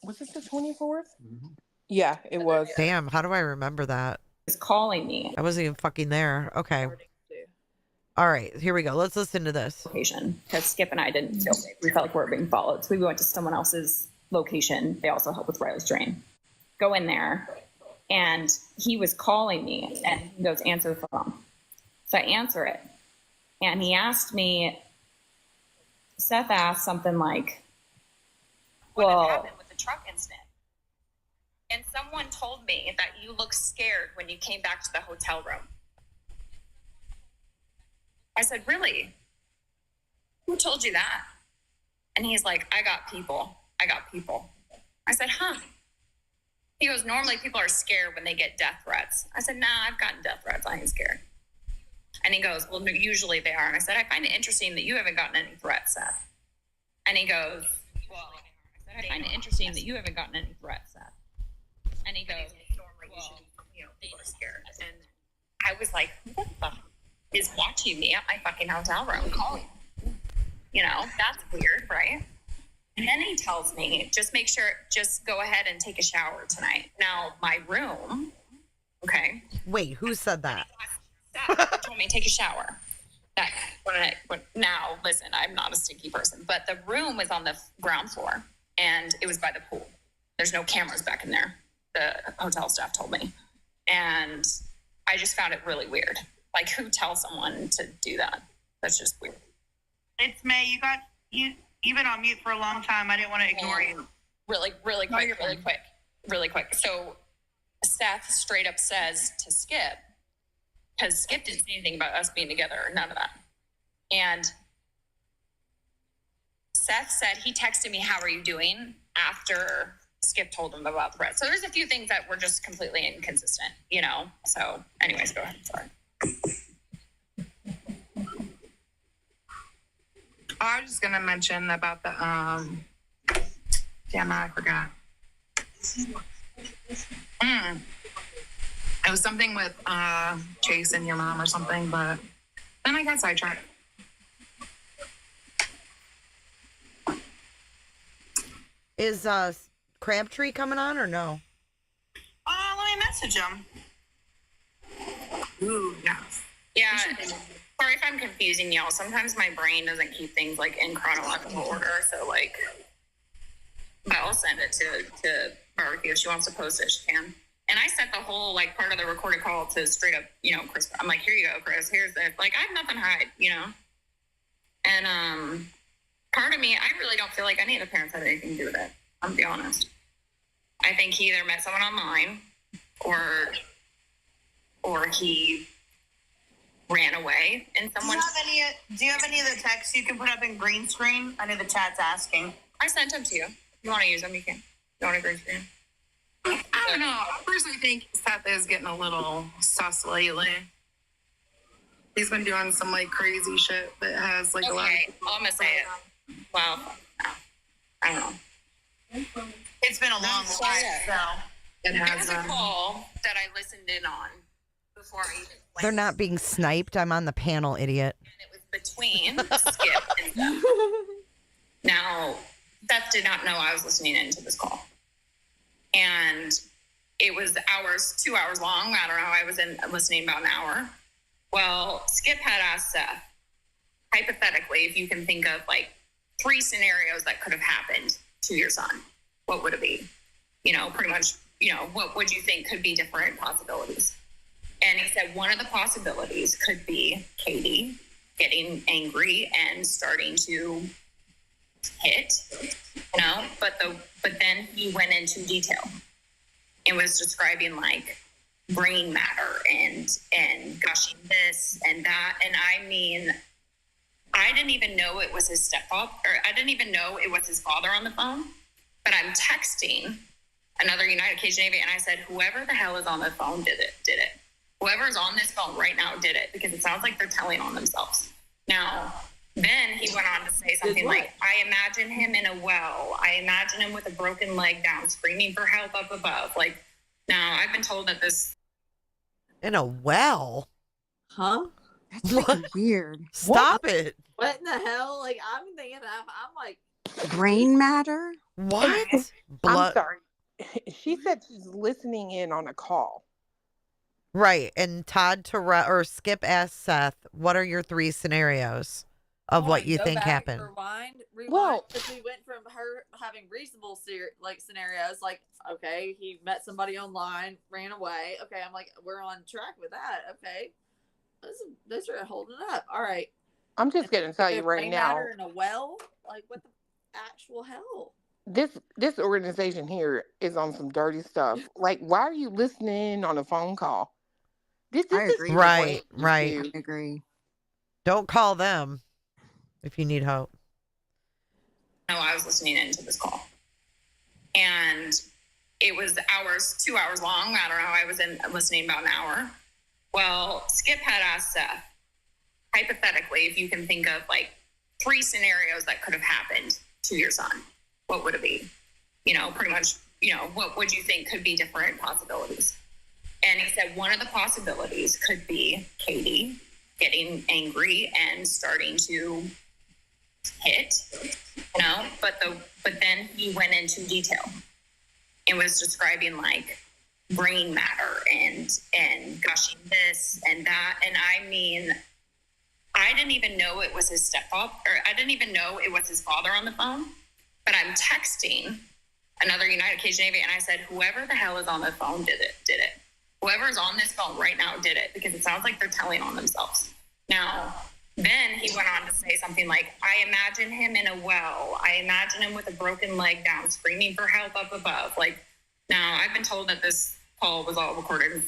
Was this the 24th? Mm-hmm. Yeah, it was. Damn, how do I remember that? He's calling me. I wasn't even fucking there. Okay. All right, here we go. Let's listen to this. Location, because Skip and I didn't feel safe. We felt like we were being followed. So we went to someone else's location. They also help with Riley's drain. Go in there, and he was calling me, and he goes, answer the phone. So I answer it. And he asked me, Seth asked something like, what had happened with the truck incident? And someone told me that you looked scared when you came back to the hotel room. I said, really? Who told you that? And he's like, I got people. I said, huh? He goes, normally people are scared when they get death threats. I said, nah, I've gotten death threats. I ain't scared. And he goes, well, usually they are. And I said, I find it interesting that you haven't gotten any threats, Seth. And he goes, well, I find it interesting that you haven't gotten any threats, Seth. And he goes, well, people are scared. And I was like, who the fuck is watching me at my fucking hotel room calling? That's weird, right? And then he tells me, just go ahead and take a shower tonight. Now, my room, okay. Wait, who said that? Seth told me take a shower. Now, listen, I'm not a stinky person, but the room was on the ground floor, and it was by the pool. There's no cameras back in there, the hotel staff told me. And I just found it really weird. Like, who tells someone to do that? That's just weird. It's May. You've been on mute for a long time. I didn't want to ignore you. Really quick. So Seth straight up says to Skip, because Skip didn't say anything about us being together or none of that. And Seth said he texted me, how are you doing? After Skip told him about the threat. So there's a few things that were just completely inconsistent, So anyways, go ahead. Sorry. I was just going to mention about the, damn, I forgot. It was something with Chase and your mom or something, but then I got sidetracked. Is Crabtree coming on or no? Let me message him. Ooh, yes. Yeah. Sorry if I'm confusing y'all. Sometimes my brain doesn't keep things like in chronological order. So but I'll send it to Barbecue if she wants to post it. She can. And I sent the whole part of the recorded call to straight up, Chris. I'm like, here you go, Chris. Here's the I have nothing to hide, And part of me, I really don't feel like any of the parents had anything to do with it. I'm gonna be honest. I think he either met someone online or or he ran away and someone. Do you have any of the texts you can put up in green screen? I know the chat's asking. I sent them to you. If you want to use them, you can. You want a green screen? I don't know. I personally think Seth is getting a little sus lately. He's been doing some like crazy shit that has like a lot of people. I'm gonna say it. Well, I don't know. It's been a long while, so It has a call that I listened in on before I even went. They're not being sniped. I'm on the panel, idiot. And it was between Skip and Seth. Now, Seth did not know I was listening into this call. And it was 2 hours long. I don't know. I was listening about an hour. Well, Skip had asked Seth, hypothetically, if you can think of like 3 scenarios that could have happened to your son, what would it be? Pretty much, what would you think could be different possibilities? And he said one of the possibilities could be Katie getting angry and starting to hit, but then he went into detail and was describing like brain matter and gushing this and that. And I mean, I didn't even know it was his stepfather, or I didn't even know it was his father on the phone, but I'm texting another United Cajun Navy and I said, whoever the hell is on the phone did it. Whoever's on this phone right now did it, because it sounds like they're telling on themselves. Now, then he went on to say something like, I imagine him in a well. I imagine him with a broken leg down, screaming for help up above. Like, now I've been told that this. In a well? Huh? That's like weird. Stop it. What in the hell? Like, I'm thinking, I'm like, Brain matter? What? I'm Blood. sorry. She said she's listening in on a call. Right. And Skip asked Seth, what are your 3 scenarios of what you think happened? Rewind. Well, because we went from her having reasonable scenarios, like, okay, he met somebody online, ran away. Okay, I'm like, we're on track with that. Okay, those are holding up. All right. I'm just going to tell you right now. In a well, like, what the actual hell? This organization here is on some dirty stuff. Like, why are you listening on a phone call? I agree. Right. I agree. Don't call them if you need help. No, I was listening into this call. And it was 2 hours long. I don't know. I was listening about an hour. Well, Skip had asked Seth, hypothetically, if you can think of like 3 scenarios that could have happened to your son, what would it be? Pretty much, what would you think could be different possibilities? And he said one of the possibilities could be Katie getting angry and starting to hit, but then he went into detail and was describing like brain matter and gushing this and that. And I mean, I didn't even know it was his stepfather, or I didn't even know it was his father on the phone, but I'm texting another United Cajun Navy and I said, whoever the hell is on the phone did it. Whoever's on this phone right now did it, because it sounds like they're telling on themselves. Now, then he went on to say something like, I imagine him in a well. I imagine him with a broken leg down, screaming for help up above. Like, now I've been told that this call was all recorded,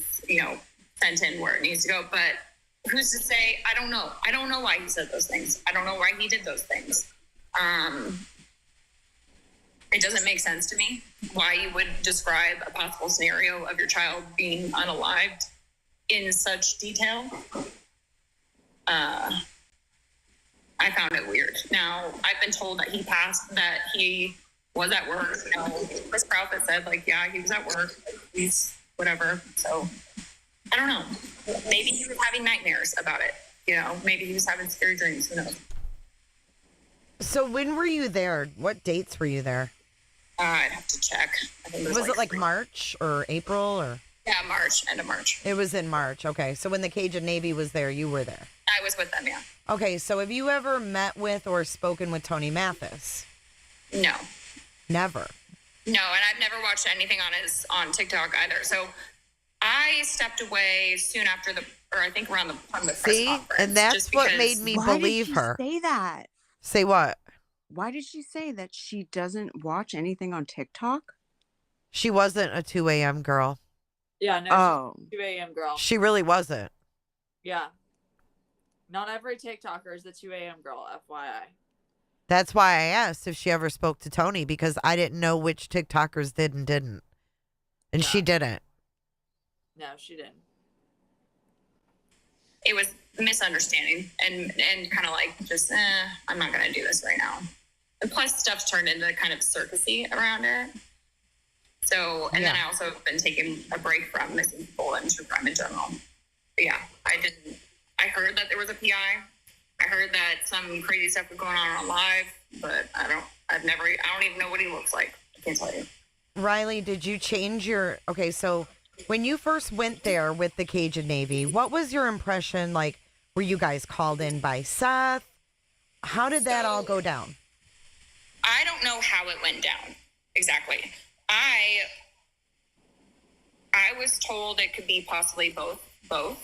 sent in where it needs to go. But who's to say? I don't know. I don't know why he said those things. I don't know why he did those things. It doesn't make sense to me why you would describe a possible scenario of your child being unalived in such detail. I found it weird. Now, I've been told that he was at work. Chris Proudfoot said, like, yeah, he was at work. He's whatever. So, I don't know. Maybe he was having nightmares about it. Maybe he was having scary dreams. Who knows? So when were you there? What dates were you there? I'd have to check. I think Was it like March or April or? Yeah, March, end of March. It was in March. Okay. So when the Cajun Navy was there, you were there. I was with them, yeah. Okay. So have you ever met with or spoken with Tony Mathis? No. Never. No, and I've never watched anything on TikTok either. So I stepped away soon after I think around the press conference. And that's what made me believe her. Why did she say that? Say what? Why did she say that she doesn't watch anything on TikTok? She wasn't a 2 a.m. girl. Yeah, no, Oh. she's a 2 a.m. girl. She really wasn't. Yeah. Not every TikToker is the 2 a.m. girl, FYI. That's why I asked if she ever spoke to Tony, because I didn't know which TikTokers did and didn't. And she didn't. No, she didn't. It was misunderstanding and kind of like just, I'm not going to do this right now. And plus stuff's turned into kind of circusy around it. So, and then I also have been taking a break from missing people and true crime in general. But yeah, I heard that there was a PI. I heard that some crazy stuff was going on live, but I don't even know what he looks like. I can't tell you. Riley, did you change okay, so when you first went there with the Cajun Navy, what was your impression? Like, were you guys called in by Seth? How did that all go down? I don't know how it went down exactly. I was told it could be possibly both the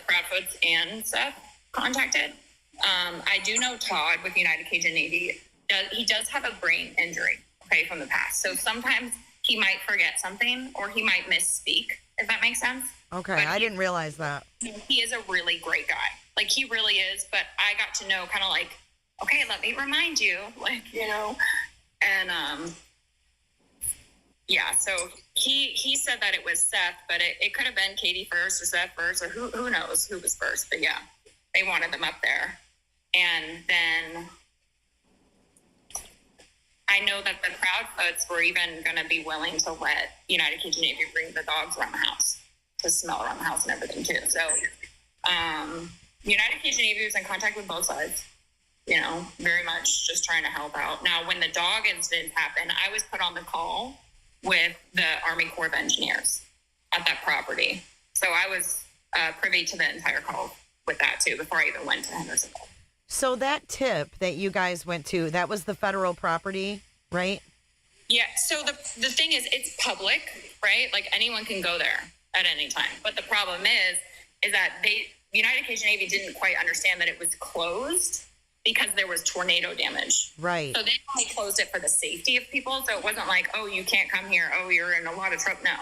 Proudfoots and Seth contacted. I do know Todd with United Cajun Navy. He does have a brain injury, okay, from the past. So sometimes he might forget something or he might misspeak, if that makes sense. Okay, I didn't realize that. He is a really great guy. Like, he really is. But I got to know kind of like, okay, let me remind you, like, you know, and yeah, so he said that it was Seth, but it could have been Katie first or Seth first, or who knows who was first. But yeah, they wanted them up there. And then I know that the Proudfoots were even going to be willing to let United Cajun Navy bring the dogs around the house to smell around the house and everything too. So United Cajun Navy was in contact with both sides, you know, very much just trying to help out. Now, when the dog incident happened, I was put on the call with the Army Corps of Engineers at that property. So I was privy to the entire call with that too before I even went to Hendersonville. So that tip that you guys went to, that was the federal property, right? Yeah. So the thing is, it's public, right? Like, anyone can go there at any time. But the problem is that United Cajun Navy didn't quite understand that it was closed because there was tornado damage. Right. So they only closed it for the safety of people. So it wasn't like, oh, you can't come here. Oh, you're in a lot of trouble. No.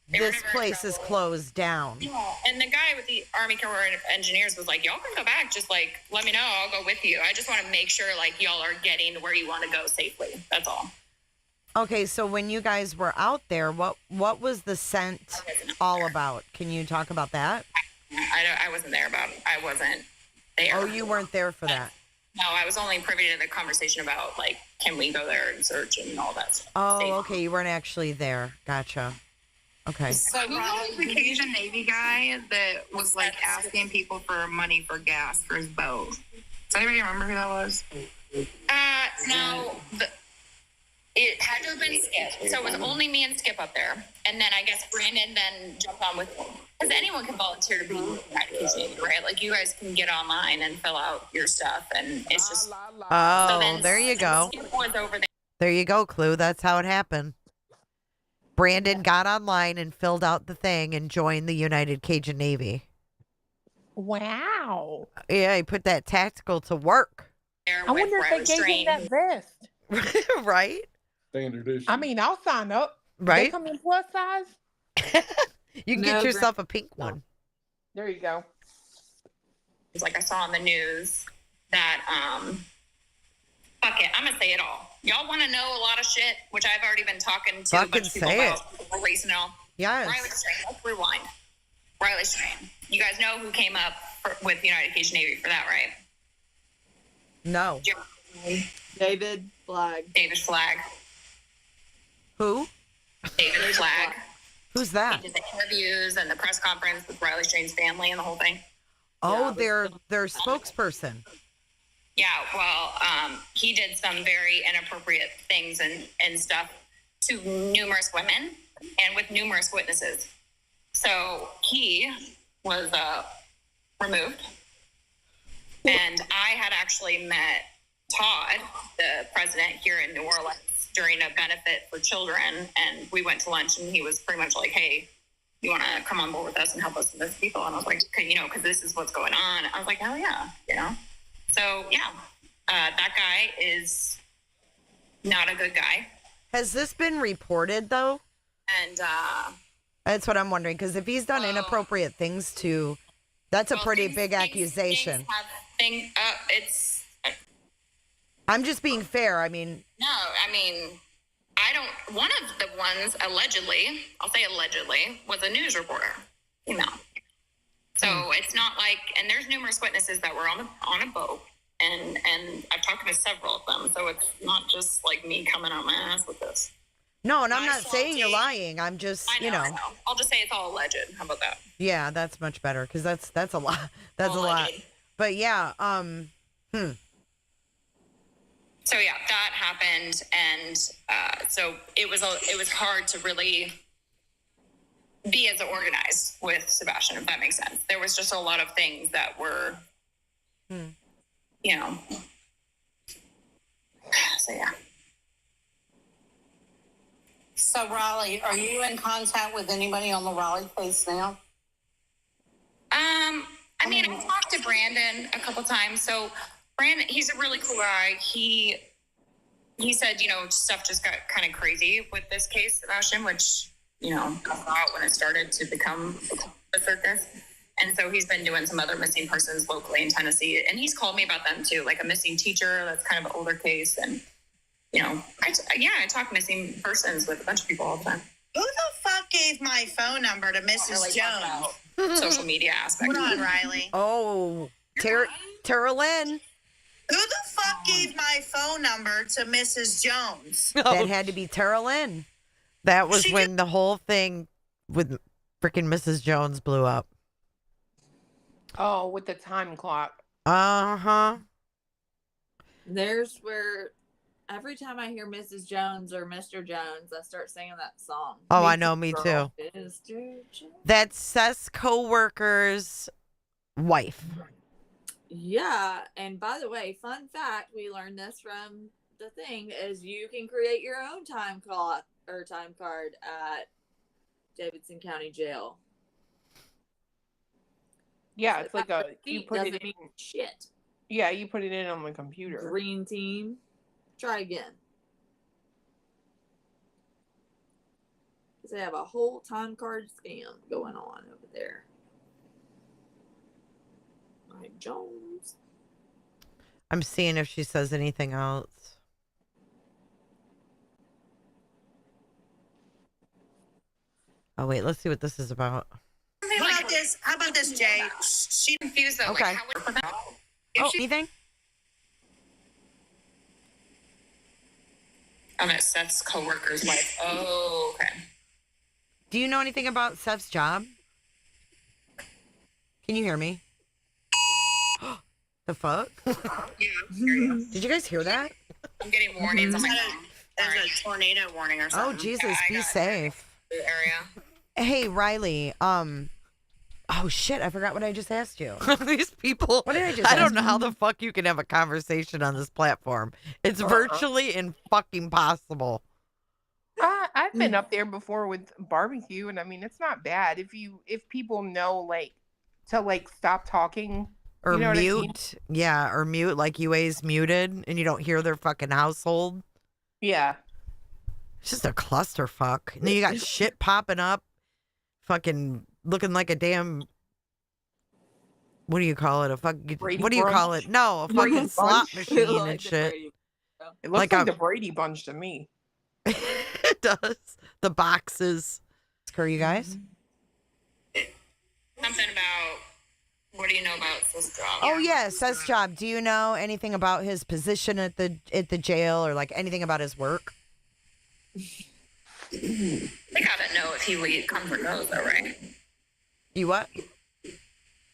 This place is closed down. Yeah. And the guy with the Army Corps of Engineers was like, y'all can go back. Just like, let me know. I'll go with you. I just want to make sure like y'all are getting where you want to go safely. That's all. Okay. So when you guys were out there, what was the scent all about? Can you talk about that? I wasn't there I wasn't there. Oh, you weren't there for that. No, I was only privy to the conversation about like, can we go there and search and all that stuff. Oh, okay. You weren't actually there. Gotcha. Okay. So who was the Cajun Navy guy that was like asking people for money for gas for his boat? Does anybody remember who that was? No, it had to have been Skip. So it was only me and Skip up there. And then I guess Brandon then jumped on with, because anyone can volunteer to be United Cajun Navy, right? Like, you guys can get online and fill out your stuff, and it's just. Oh, so then there you go. Skip was over there. There you go, Clue. That's how it happened. Brandon got online and filled out the thing and joined the United Cajun Navy. Wow. Yeah, he put that tactical to work. I wonder if they gave him that vest. Right? Standard issue. I mean, I'll sign up. Right? They come in plus size. You can get yourself a pink one. There you go. It's like I saw on the news that, fuck it, I'm going to say it all. Y'all want to know a lot of shit, which I've already been talking to a bunch of people about. Releasing it all. Yes. Riley Strain. Let's rewind. Riley Strain. You guys know who came up with United Cajun Navy for that, right? No. David Flagg. David Flagg. Who? David Flagg. Who's that? He did the interviews and the press conference with Riley Strain's family and the whole thing. Oh, their spokesperson. Yeah, well, he did some very inappropriate things and stuff to numerous women and with numerous witnesses. So he was removed. And I had actually met Todd, the president here in New Orleans, during a benefit for children. And we went to lunch and he was pretty much like, hey, you want to come on board with us and help us with this people? And I was like, you know, because this is what's going on. I was like, hell yeah, you know? So, yeah, that guy is not a good guy. Has this been reported, though? And That's what I'm wondering, because if he's done inappropriate things to, that's a pretty big accusation. It's. I'm just being fair. I mean. No, I mean, one of the ones allegedly, I'll say allegedly, was a news reporter, female. So it's not like, and there's numerous witnesses that were on a boat, and I've talked to several of them. So it's not just like me coming out my ass with this. No, and I'm not saying you're lying. I'm just, I know. I'll just say it's all alleged. How about that? Yeah, that's much better, because that's a lot. That's all a lot. alleged. But yeah, So yeah, that happened, and so it was hard to really be as organized with Sebastian, if that makes sense. There was just a lot of things that were, you know. So yeah. So Raleigh, are you in contact with anybody on the Raleigh case now? I mean, I talked to Brandon a couple times. So Brandon, he's a really cool guy. He said, you know, stuff just got kind of crazy with this case, Sebastian, which, you know, I thought when it started to become a circus. And so he's been doing some other missing persons locally in Tennessee. And he's called me about them too, like a missing teacher. That's kind of an older case. And, you know, I talk missing persons with a bunch of people all the time. Who the fuck gave my phone number to Mrs. Jones? Social media aspect. Hold on, Riley. Oh, Tara Lynn. Who the fuck gave my phone number to Mrs. Jones? That had to be Tara Lynn. That was when the whole thing with freaking Mrs. Jones blew up. Oh, with the time clock. Uh-huh. There's where every time I hear Mrs. Jones or Mr. Jones, I start singing that song. Oh, I know, me too. Mr. Jones. That's Seth's co-worker's wife. Yeah, and by the way, fun fact, we learned this from the thing, is you can create your own time clock or time card at Davidson County Jail. Yeah, it's like you put it in. Mean shit. Yeah, you put it in on the computer. Green team. Try again. Because they have a whole time card scam going on over there. Mike Jones. I'm seeing if she says anything else. Oh, wait, let's see what this is about. How about this, Jay? She confused though. Okay. Like, how would Anything? Oh, that's Seth's co-worker's wife. Oh, okay. Do you know anything about Seth's job? Can you hear me? The fuck? Yeah. Did you guys hear that? I'm getting warnings on my phone. There's a tornado warning or something. Oh, Jesus, be safe. Area. Hey, Riley, oh shit, I forgot what I just asked you. These people, what did I just ask? I don't know how the fuck you can have a conversation on this platform. It's virtually fucking possible. I've been up there before with barbecue, and I mean, it's not bad if people know, like, to, like, stop talking. Or you know mute. what I mean? Yeah, or mute, like UA's muted, and you don't hear their fucking household. Yeah. It's just a clusterfuck. And then you got shit popping up, fucking looking like a damn, what do you call it? A fucking, what do you call it? No, a fucking slot machine and shit. It looks like the Brady Bunch to me. It does. The boxes. Screw you guys. Something about, what do you know about Seth's job? Oh yeah, Seth's job. Do you know anything about his position at the jail, or like anything about his work? They gotta know if he comes or goes, though, right? You what?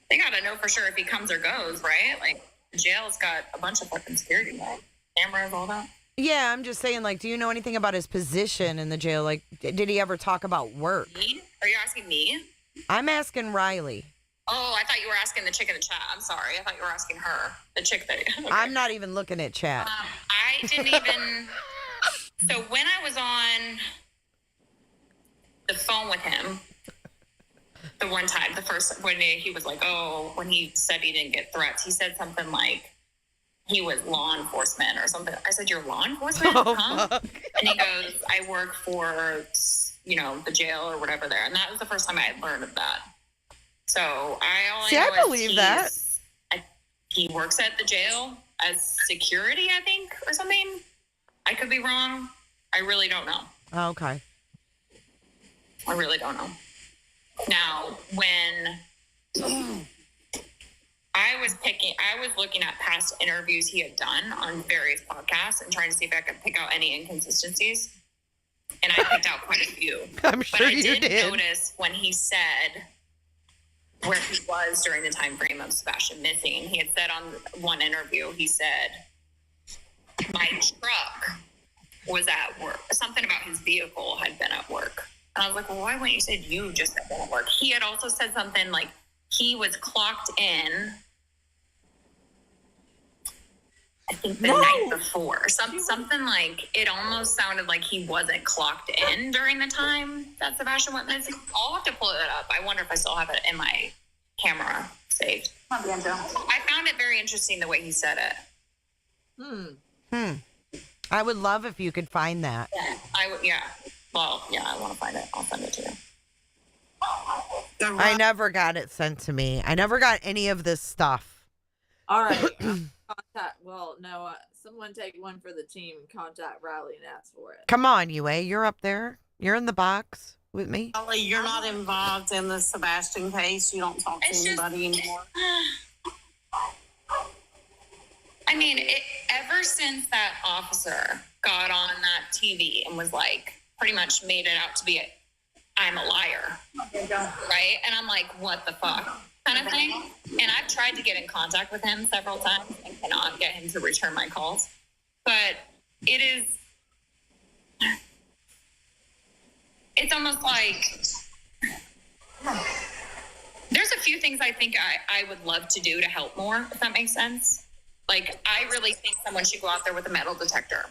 They gotta know for sure if he comes or goes, right? Like, the jail's got a bunch of fucking security, like, cameras, all that. Yeah, I'm just saying, like, do you know anything about his position in the jail? Like, did he ever talk about work? Me? Are you asking me? I'm asking Riley. Oh, I thought you were asking the chick in the chat. I'm sorry. I thought you were asking her, the chick that. Okay. I'm not even looking at chat. I didn't even. So when I was on the phone with him, the one time, the first, when he was like, oh, when he said he didn't get threats, he said something like he was law enforcement or something. I said, you're law enforcement? Oh, huh? fuck. And he goes, I work for, the jail or whatever there. And that was the first time I had learned of that. So I believe that. He works at the jail as security, I think, or something. I could be wrong. I really don't know. Okay. I really don't know. Now, when I was looking at past interviews he had done on various podcasts and trying to see if I could pick out any inconsistencies. And I picked out quite a few. I'm sure I you did. notice when he said where he was during the time frame of Sebastian missing. He had said on one interview, he said, my truck was at work. Something about his vehicle had been at work. And I was like, well, why wouldn't you say you just had been at work? He had also said something like he was clocked in, I think the night before. Something like, it almost sounded like he wasn't clocked in during the time that Sebastian went missing. I'll have to pull it up. I wonder if I still have it in my camera saved. I found it very interesting the way he said it. I would love if you could find that. Yeah, I would. Yeah. Well, yeah, I want to find it. I'll send it to you. I never got it sent to me. I never got any of this stuff. All right. Contact. Well, no. Someone take one for the team. Contact Riley and ask for it. Come on, Yue. You're up there. You're in the box with me. Holly, you're not involved in the Sebastian case. You don't talk to anybody anymore. I mean, ever since that officer got on that TV and was like, pretty much made it out to be I'm a liar, right? And I'm like, what the fuck kind of thing. And I've tried to get in contact with him several times and cannot get him to return my calls. But it's almost like there's a few things I think I would love to do to help more, if that makes sense. Like, I really think someone should go out there with a metal detector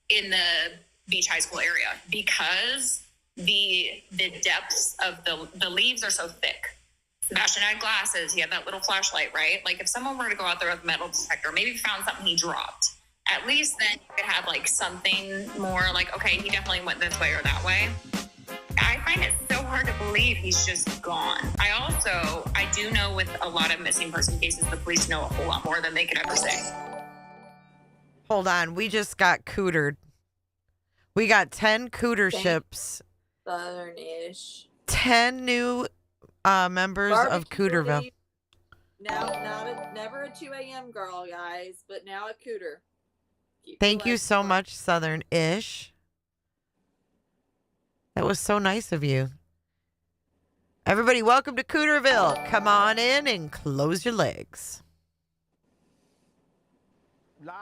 in the Beach High School area because the depths of the leaves are so thick. Sebastian had glasses. He had that little flashlight, right? Like, if someone were to go out there with a metal detector, maybe found something he dropped, at least then you could have, like, something more like, okay, he definitely went this way or that way. I find it so hard to believe he's just gone. I do know with a lot of missing person cases, the police know a whole lot more than they could ever say. Hold on. We just got cootered. We got 10 cooter ships. Southern-ish. 10 new members of Cooterville. Now, never a 2 a.m. girl, guys, but now a cooter. Thank you so much, Southern-ish. That was so nice of you. Everybody, welcome to Cooterville. Come on in and close your legs.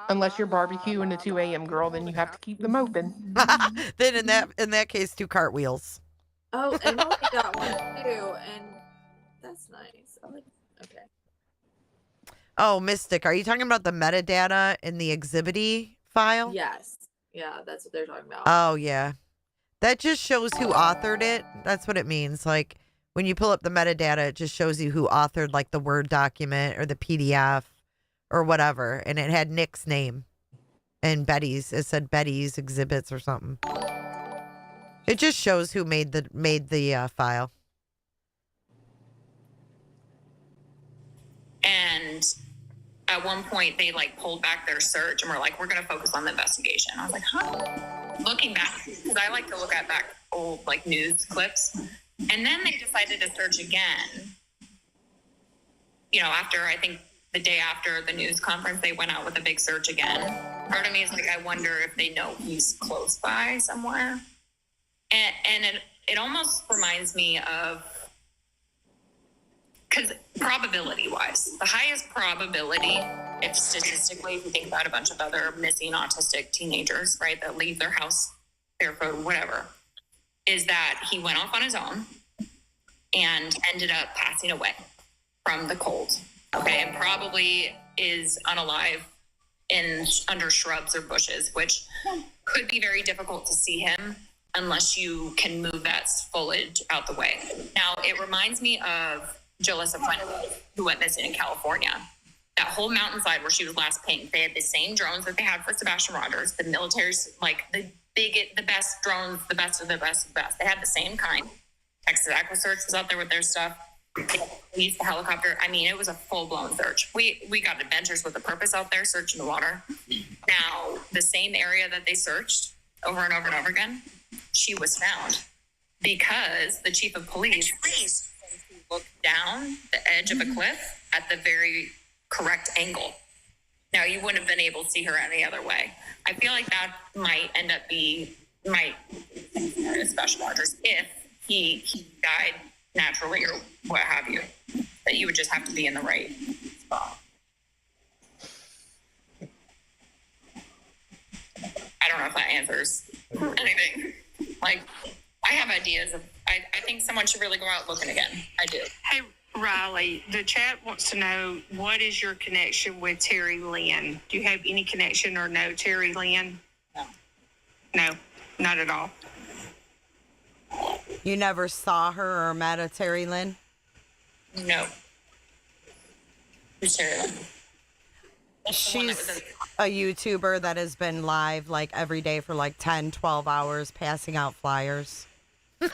Unless you're barbecuing a 2 a.m. girl, then you have to keep them open. Then in that case, 2 cartwheels. Oh, and Molly got one too, and that's nice. Okay. Oh, Mystic, are you talking about the metadata in the exhibity file? Yes. Yeah, that's what they're talking about. Oh, yeah. That just shows who authored it. That's what it means. Like, when you pull up the metadata, it just shows you who authored, like, the Word document or the PDF or whatever. And it had Nick's name and Betty's. It said Betty's exhibits or something. It just shows who made the file. And at one point, they, like, pulled back their search and were like, we're going to focus on the investigation. I was like, huh? Looking back, because I like to look at back old, like, news clips. And then they decided to search again. You know, after, I think, the day after the news conference, they went out with a big search again. Part of me is like, I wonder if they know he's close by somewhere. And it almost reminds me of, because probability-wise, the highest probability, if statistically, if you think about a bunch of other missing autistic teenagers, right, that leave their house barefoot, whatever, is that he went off on his own and ended up passing away from the cold, okay, and probably is unalive under shrubs or bushes, which could be very difficult to see him unless you can move that foliage out the way. Now, it reminds me of Jalissa Fuentes, who went missing in California. That whole mountainside where she was last pinged, they had the same drones that they had for Sebastian Rogers. The military's, like, They get the best drones, the best of the best of the best. They had the same kind. Texas AquaSearch was out there with their stuff. Police, the helicopter. I mean, it was a full-blown search. We got Adventures with a Purpose out there searching the water. Now, the same area that they searched over and over and over again, she was found because the chief of police looked down the edge of a cliff at the very correct angle. Now, you wouldn't have been able to see her any other way. I feel like that might end up being Seth Rogers if he died naturally or what have you. That you would just have to be in the right spot. I don't know if that answers anything. Like, I have ideas of, I think someone should really go out looking again. I do. Hey, Riley, the chat wants to know, what is your connection with Terry Lynn? Do you have any connection or know Terry Lynn? No. No, not at all. You never saw her or met a Terry Lynn? No. Who's Terry Lynn? She's a YouTuber that has been live like every day for like 10, 12 hours passing out flyers. Maybe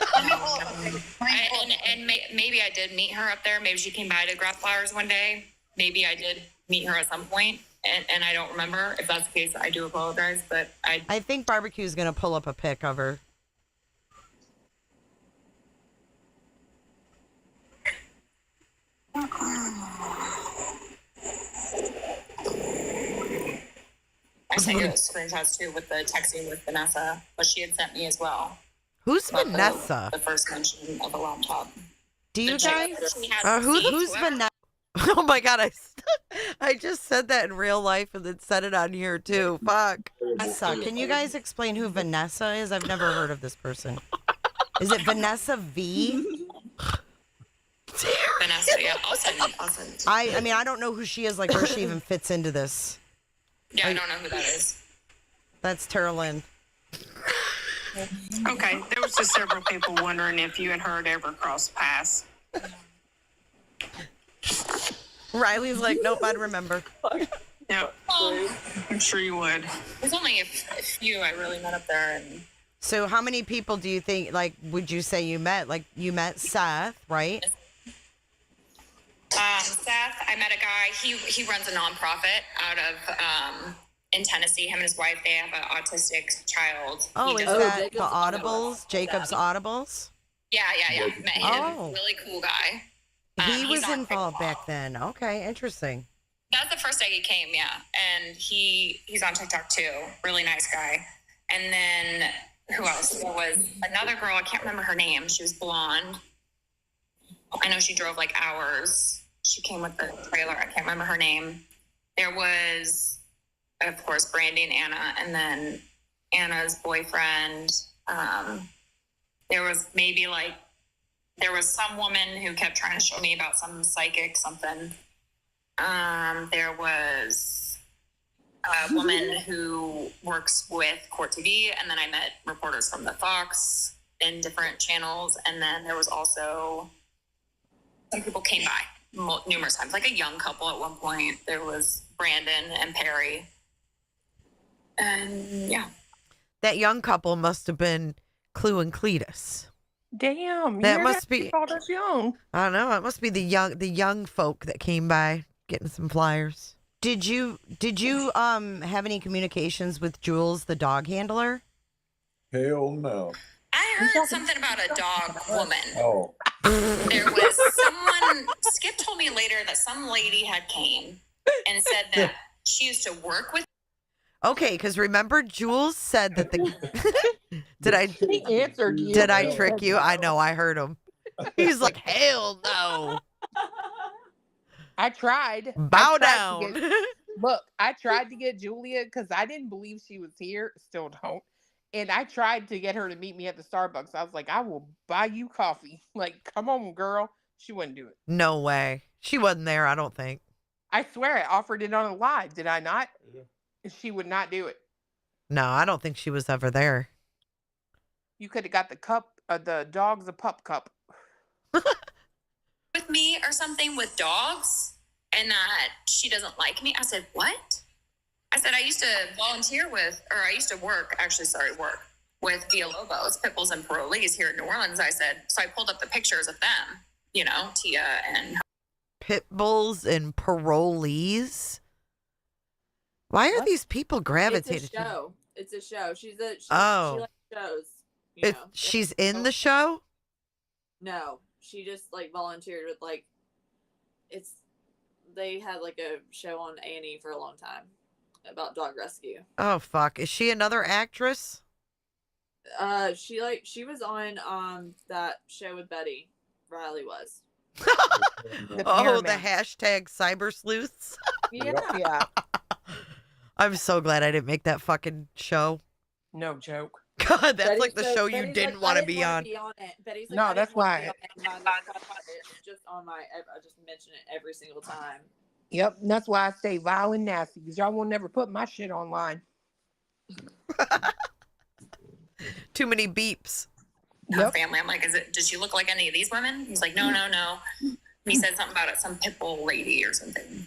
I did meet her up there. Maybe she came by to grab flowers one day. Maybe I did meet her at some point, and I don't remember. If that's the case, I do apologize, but I think Barbecue's going to pull up a pic of her. I sent you those screenshots too with the texting with Vanessa, but she had sent me as well. Who's Vanessa? The first mention of a laptop. Do you The guys? chick that she had Who's whoever- Vanessa? Oh my god! I just said that in real life and then said it on here too. Fuck. Vanessa. Can you guys explain who Vanessa is? I've never heard of this person. Is it Vanessa V? Vanessa, yeah, I'll send. I mean, I don't know who she is. Like, where she even fits into this. Yeah, I don't know who that is. That's Tara Lynn. Okay, there was just several people wondering if you and her had ever crossed paths. Riley's like, nope, I'd remember. Yep, I'm sure you would. There's only a few I really met up there, and So how many people do you think, like, would you say you met? Like, you met Seth, right? Seth, I met a guy. He runs a nonprofit out of in Tennessee. Him and his wife, they have an autistic child. Oh, He is does- that the Audibles? Jacob's Audibles? Yeah. Met him. Oh. Really cool guy. He he's was on involved back then. Okay, interesting. That's the first day he came, yeah. And he's on TikTok too. Really nice guy. And then who else? There was another girl, I can't remember her name. She was blonde. I know she drove like hours. She came with the trailer. I can't remember her name. There was, of course, Brandy and Anna, and then Anna's boyfriend. There was some woman who kept trying to show me about some psychic something. There was a woman who works with Court TV, and then I met reporters from the Fox in different channels, and then there was also some people came by numerous times, like a young couple at one point. There was Brandon and Perry, and yeah. That young couple must have been Clue and Cletus. Damn, That must be. called us young. I don't know. It must be the young folk that came by getting some flyers. Did you have any communications with Jules, the dog handler? Hell no. I heard something about a dog woman. Oh. There was someone, Skip told me later that some lady had came and said that she used to work with. Okay, because remember Jules said that the did I answered you. Did I trick you? I know, I heard him. He's like, hell no. I tried. Bow I tried down. to get- look, I tried to get Julia because I didn't believe she was here. Still don't. And I tried to get her to meet me at the Starbucks. I was like, I will buy you coffee. Like, come on, girl. She wouldn't do it. No way. She wasn't there, I don't think. I swear I offered it on a live. Did I not? Yeah. She would not do it. No, I don't think she was ever there. You could have got the cup, the dog's a pup cup. With me or something with dogs, and that she doesn't like me. I said, what? I said I used to volunteer with, or I used to work with Villalobos, pit bulls and parolees here in New Orleans. I said, so I pulled up the pictures of them, you know, Tia and Pit bulls and parolees. Why are these people gravitated? It's a show. It's a show. She likes shows. She's in the show? No, she just like volunteered with like they had like a show on A&E for a long time about dog rescue. Oh fuck. Is she another actress? She was on that show with Betty. Riley was. The hashtag cyber sleuths. Yeah. I'm so glad I didn't make that fucking show. No joke. God, that's like the show you didn't want to be on. Betty's No, that's why. Just on my, I just mention it every single time. Yep, that's why I stay vile and nasty, because y'all will never put my shit online. Too many beeps. her family. I'm like, does she look like any of these women? He's like, no. He said something about some pit bull lady or something.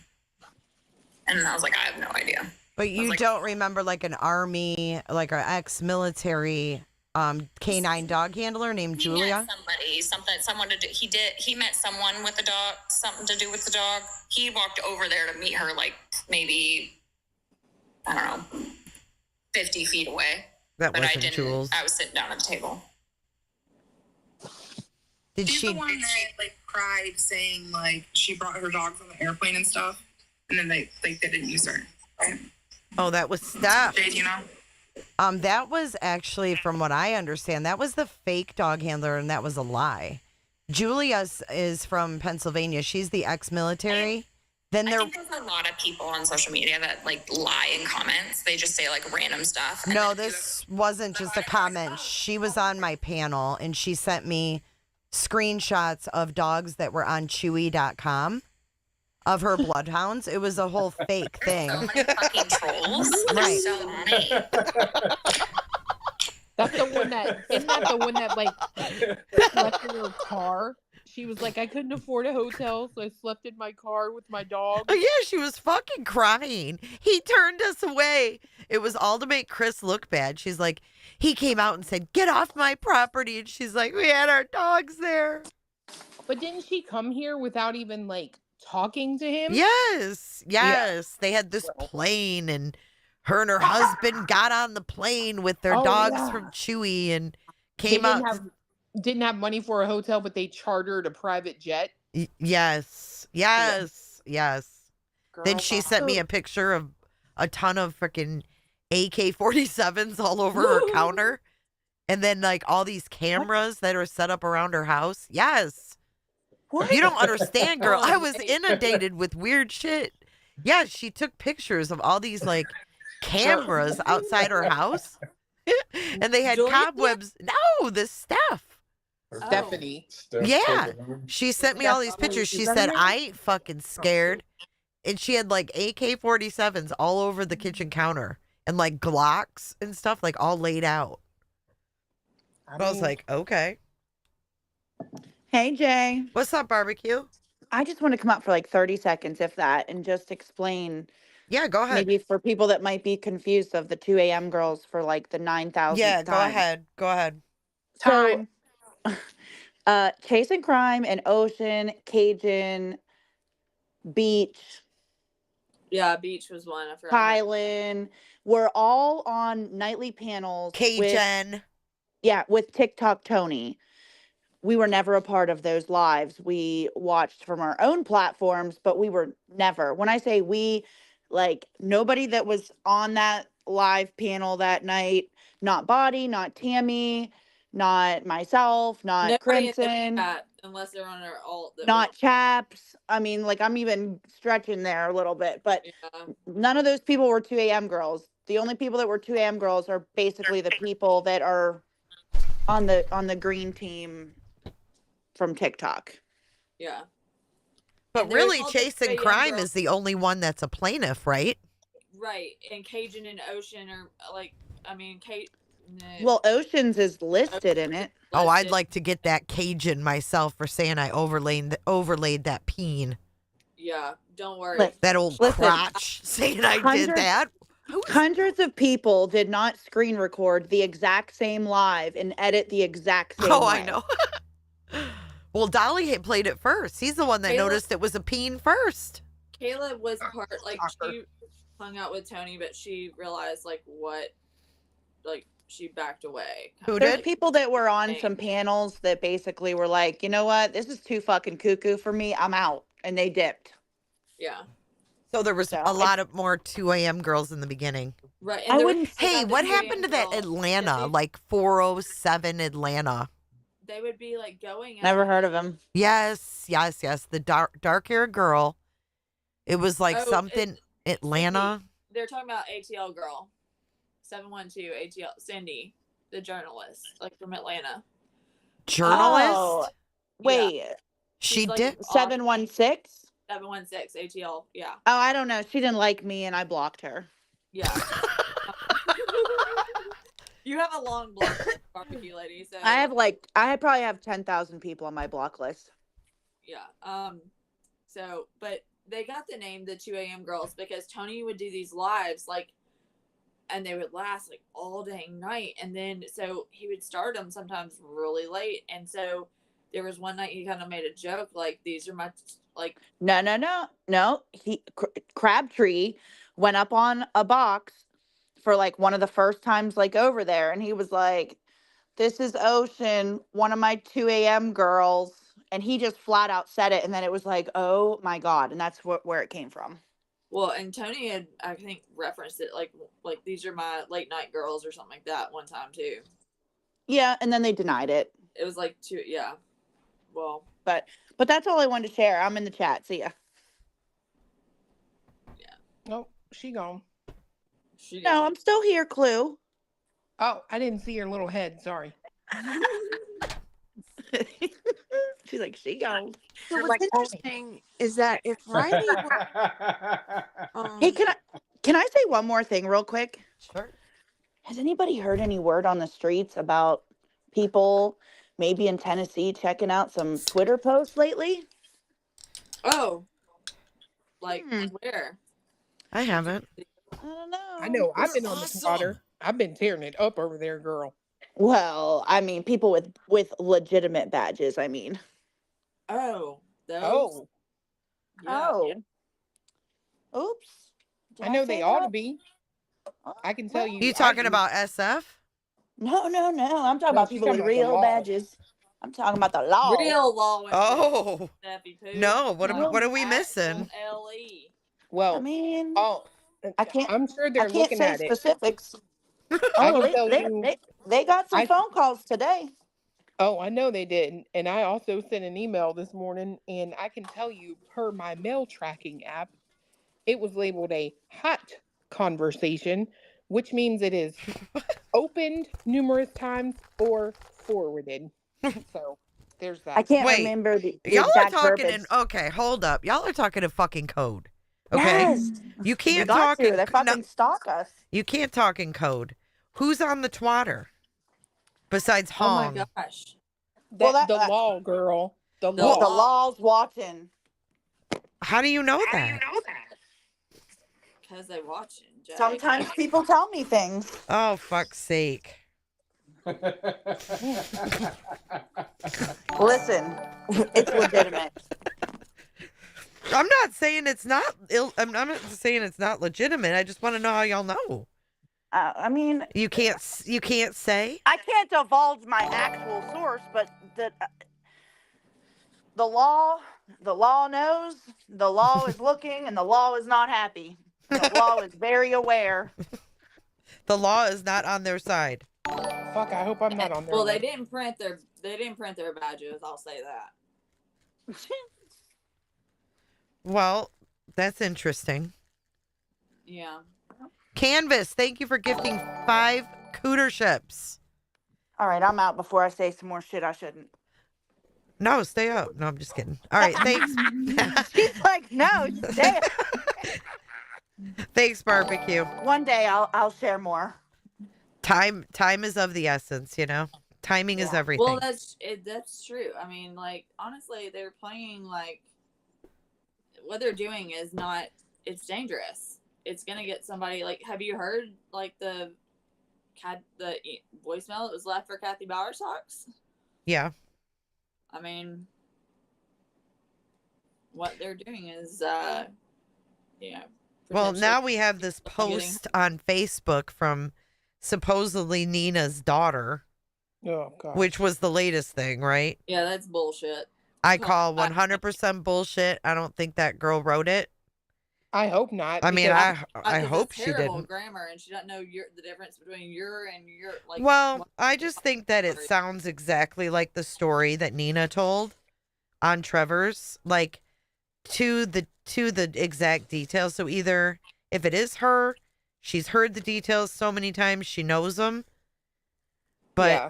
And I was like, I have no idea. But you don't remember like an army, like an ex-military canine dog handler named Julia? Someone to do. He met someone with the dog, something to do with the dog. He walked over there to meet her, like maybe, I don't know, 50 feet away. But I wasn't didn't. Jules. I was sitting down at the table. She's the one that like cried, saying like she brought her dogs on the airplane and stuff, and then they didn't use her. Right? Oh, that was Steph. Jade, you know? That was actually, from what I understand, that was the fake dog handler, and that was a lie. Julia is from Pennsylvania. She's the ex-military. I think there's a lot of people on social media that like lie in comments. They just say like random stuff. No, this wasn't just a comment. She was on my panel, and she sent me screenshots of dogs that were on Chewy.com of her bloodhounds. It was a whole fake thing. So many fucking trolls. There's so many. That's the one that, isn't that the one that like slept in her car? She was like, I couldn't afford a hotel, so I slept in my car with my dog. Oh, yeah, she was fucking crying. He turned us away. It was all to make Chris look bad. She's like, he came out and said, get off my property. And she's like, we had our dogs there. But didn't she come here without even like talking to him? Yes. Yeah. They had this plane, and her and her husband got on the plane with their dogs from Chewy and came out. Didn't have money for a hotel, but they chartered a private jet. Yes. Then she sent me a picture of a ton of freaking AK-47s all over her counter, and then like all these cameras that are set up around her house. Yes. What? You don't understand, girl. I was inundated with weird shit. Yeah, she took pictures of all these like cameras outside her house, and they had cobwebs. No, this stuff. Stephanie. Yeah. She sent me all these pictures. She said, I ain't fucking scared. And she had like AK-47s all over the kitchen counter and like Glocks and stuff like all laid out. I was like, okay. Hey, Jay. What's up, barbecue? I just want to come up for like 30 seconds, if that, and just explain. Yeah, go ahead. Maybe for people that might be confused of the 2 a.m. girls for like the 9,000th Yeah, time. Go ahead. So, Chasing Crime and Ocean, Cajun, Beach. Yeah, Beach was one. I forgot. Kylan. We're all on nightly panels. Cajun. With TikTok Tony. We were never a part of those lives. We watched from our own platforms, but we were never. When I say we, like nobody that was on that live panel that night, not Body, not Tammy, not myself, not Nobody Crimson, unless they're on our alt. not Chaps. I mean, like I'm even stretching there a little bit, but none of those people were 2 a.m. girls. The only people that were 2 a.m. girls are basically the people that are on the green team from TikTok. Yeah. But really, Chasing Crime is the only one that's a plaintiff, right? Right. And Cajun and Ocean are like, I mean, Well, Oceans is listed in it. Oh, I'd like to get that Cajun myself for saying I overlaid that peen. Yeah, don't worry. That old crotch saying I did that. Hundreds of people did not screen record the exact same live and edit the exact same way. I know. Well, Dolly had played it first. He's the one that noticed it was a peen first. Kayla was part, like, she hung out with Tony, but she realized, like, she backed away. There's people that were on some panels that basically were like, you know what, this is too fucking cuckoo for me. I'm out. And they dipped. Yeah. So there was a lot of more 2 a.m. girls in the beginning. Right. And Hey, what happened to that Atlanta, like 407 Atlanta? They would be like going. Never heard of him. Yes. The dark-haired girl. It was like something Atlanta. They're talking about ATL girl, 712 ATL Cindy, the journalist, like from Atlanta. Journalist? Oh, wait, Yeah. she She's did like 716. 716 ATL. Yeah. Oh, I don't know. She didn't like me, and I blocked her. Yeah. You have a long block list, barbecue lady. So I probably have 10,000 people on my block list. Yeah. So, but they got the name the 2 a.m. girls because Tony would do these lives and they would last like all dang night. And then, so he would start them sometimes really late. And so there was one night he kind of made a joke like, these are my, like. No. Crabtree went up on a box for like one of the first times like over there. And he was like, this is Ocean, one of my 2 a.m. girls. And he just flat out said it. And then it was like, oh my God. And that's where it came from. Well, and Tony had, I think, referenced it like these are my late night girls or something like that one time too. Yeah, and then they denied it. It was like yeah. Well, but that's all I wanted to share. I'm in the chat. See ya. Yeah. Nope, she gone. No, I'm still here, Clue. Oh, I didn't see her little head. Sorry. She's like, she gone. So what's interesting is that if Riley Hey, can I say one more thing real quick? Sure. Has anybody heard any word on the streets about people maybe in Tennessee checking out some Twitter posts lately? Oh. Like where? I haven't. I don't know. I know. I've been on the water. I've been tearing it up over there, girl. Well, I mean, people with legitimate badges, I mean. Oh. Those? Oh. Yeah. Oh. Oops. I know they ought to be. I can tell you. You talking about SF? No. I'm talking about people with real badges. I'm talking about the law. Real law. Oh. No, what are we missing? LE. Well, I mean, I can't. I'm sure they're I can't looking say at specifics. I can tell you. They got some phone calls today. Oh, I know they did. And I also sent an email this morning, and I can tell you, per my mail tracking app, it was labeled a hot conversation, which means it is opened numerous times or forwarded. So there's that. I can't remember the y'all exact are talking verbiage. okay, hold up. Y'all are talking in fucking code. Okay? Yes. You can't We got talk to. in They fucking stalk us. You can't talk in code. Who's on the twatter? Besides Hong. Oh my gosh. The law, girl. The law. The law's watching. How do you know that? Because they watching. Jay. Sometimes people tell me things. Oh, fuck's sake. Listen, it's legitimate. I'm not saying it's not I'm not saying it's not legitimate. I just want to know how y'all know. I mean, you can't say. I can't divulge my actual source, but the law knows. The law is looking, and the law is not happy. The law is very aware. The law is not on their side. Fuck! I hope I'm not on there. Well, they didn't print their badges. I'll say that. Well, that's interesting. Yeah. Canvas, thank you for gifting 5 cooterships. All right, I'm out before I say some more shit I shouldn't. No, stay up. No, I'm just kidding. All right, thanks. She's like, no, stay up. Thanks, barbecue. One day I'll share more. Time is of the essence, you know. Timing is everything. Well, that's true. I mean, like, honestly, they're playing like what they're doing is not. It's dangerous. it's gonna get somebody. Like, have you heard like the voicemail that was left for Kathy Bowersox? Yeah. I mean, what they're doing is, Well, now we have this post on Facebook from supposedly Nina's daughter. Oh, God. Which was the latest thing, right? Yeah, that's bullshit. I call 100% bullshit. I don't think that girl wrote it. I hope not. I mean, I hope she terrible didn't. grammar, and she doesn't know the difference between your and your. Like, Well, I just think that it sounds exactly like the story that Nina told on Trevor's, like to the exact details. So either if it is her, she's heard the details so many times she knows them. But yeah.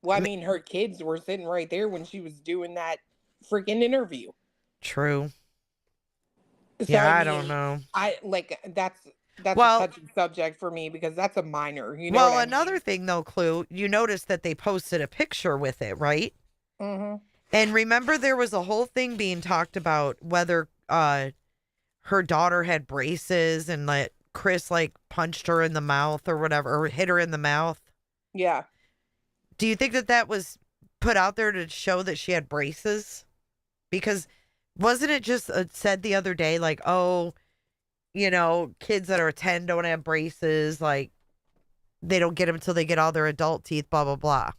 Well, I mean, her kids were sitting right there when she was doing that freaking interview. True. So, Yeah, I don't know. That's a touchy subject for me because that's a minor. You know. Well, another thing though, Clue, you noticed that they posted a picture with it, right? Mm-hmm. And remember, there was a whole thing being talked about whether her daughter had braces and like Chris like punched her in the mouth or whatever, or hit her in the mouth. Yeah. Do you think that was put out there to show that she had braces? Because wasn't it just said the other day, like, oh, you know, kids that are 10 don't have braces, like they don't get them until they get all their adult teeth, blah, blah, blah.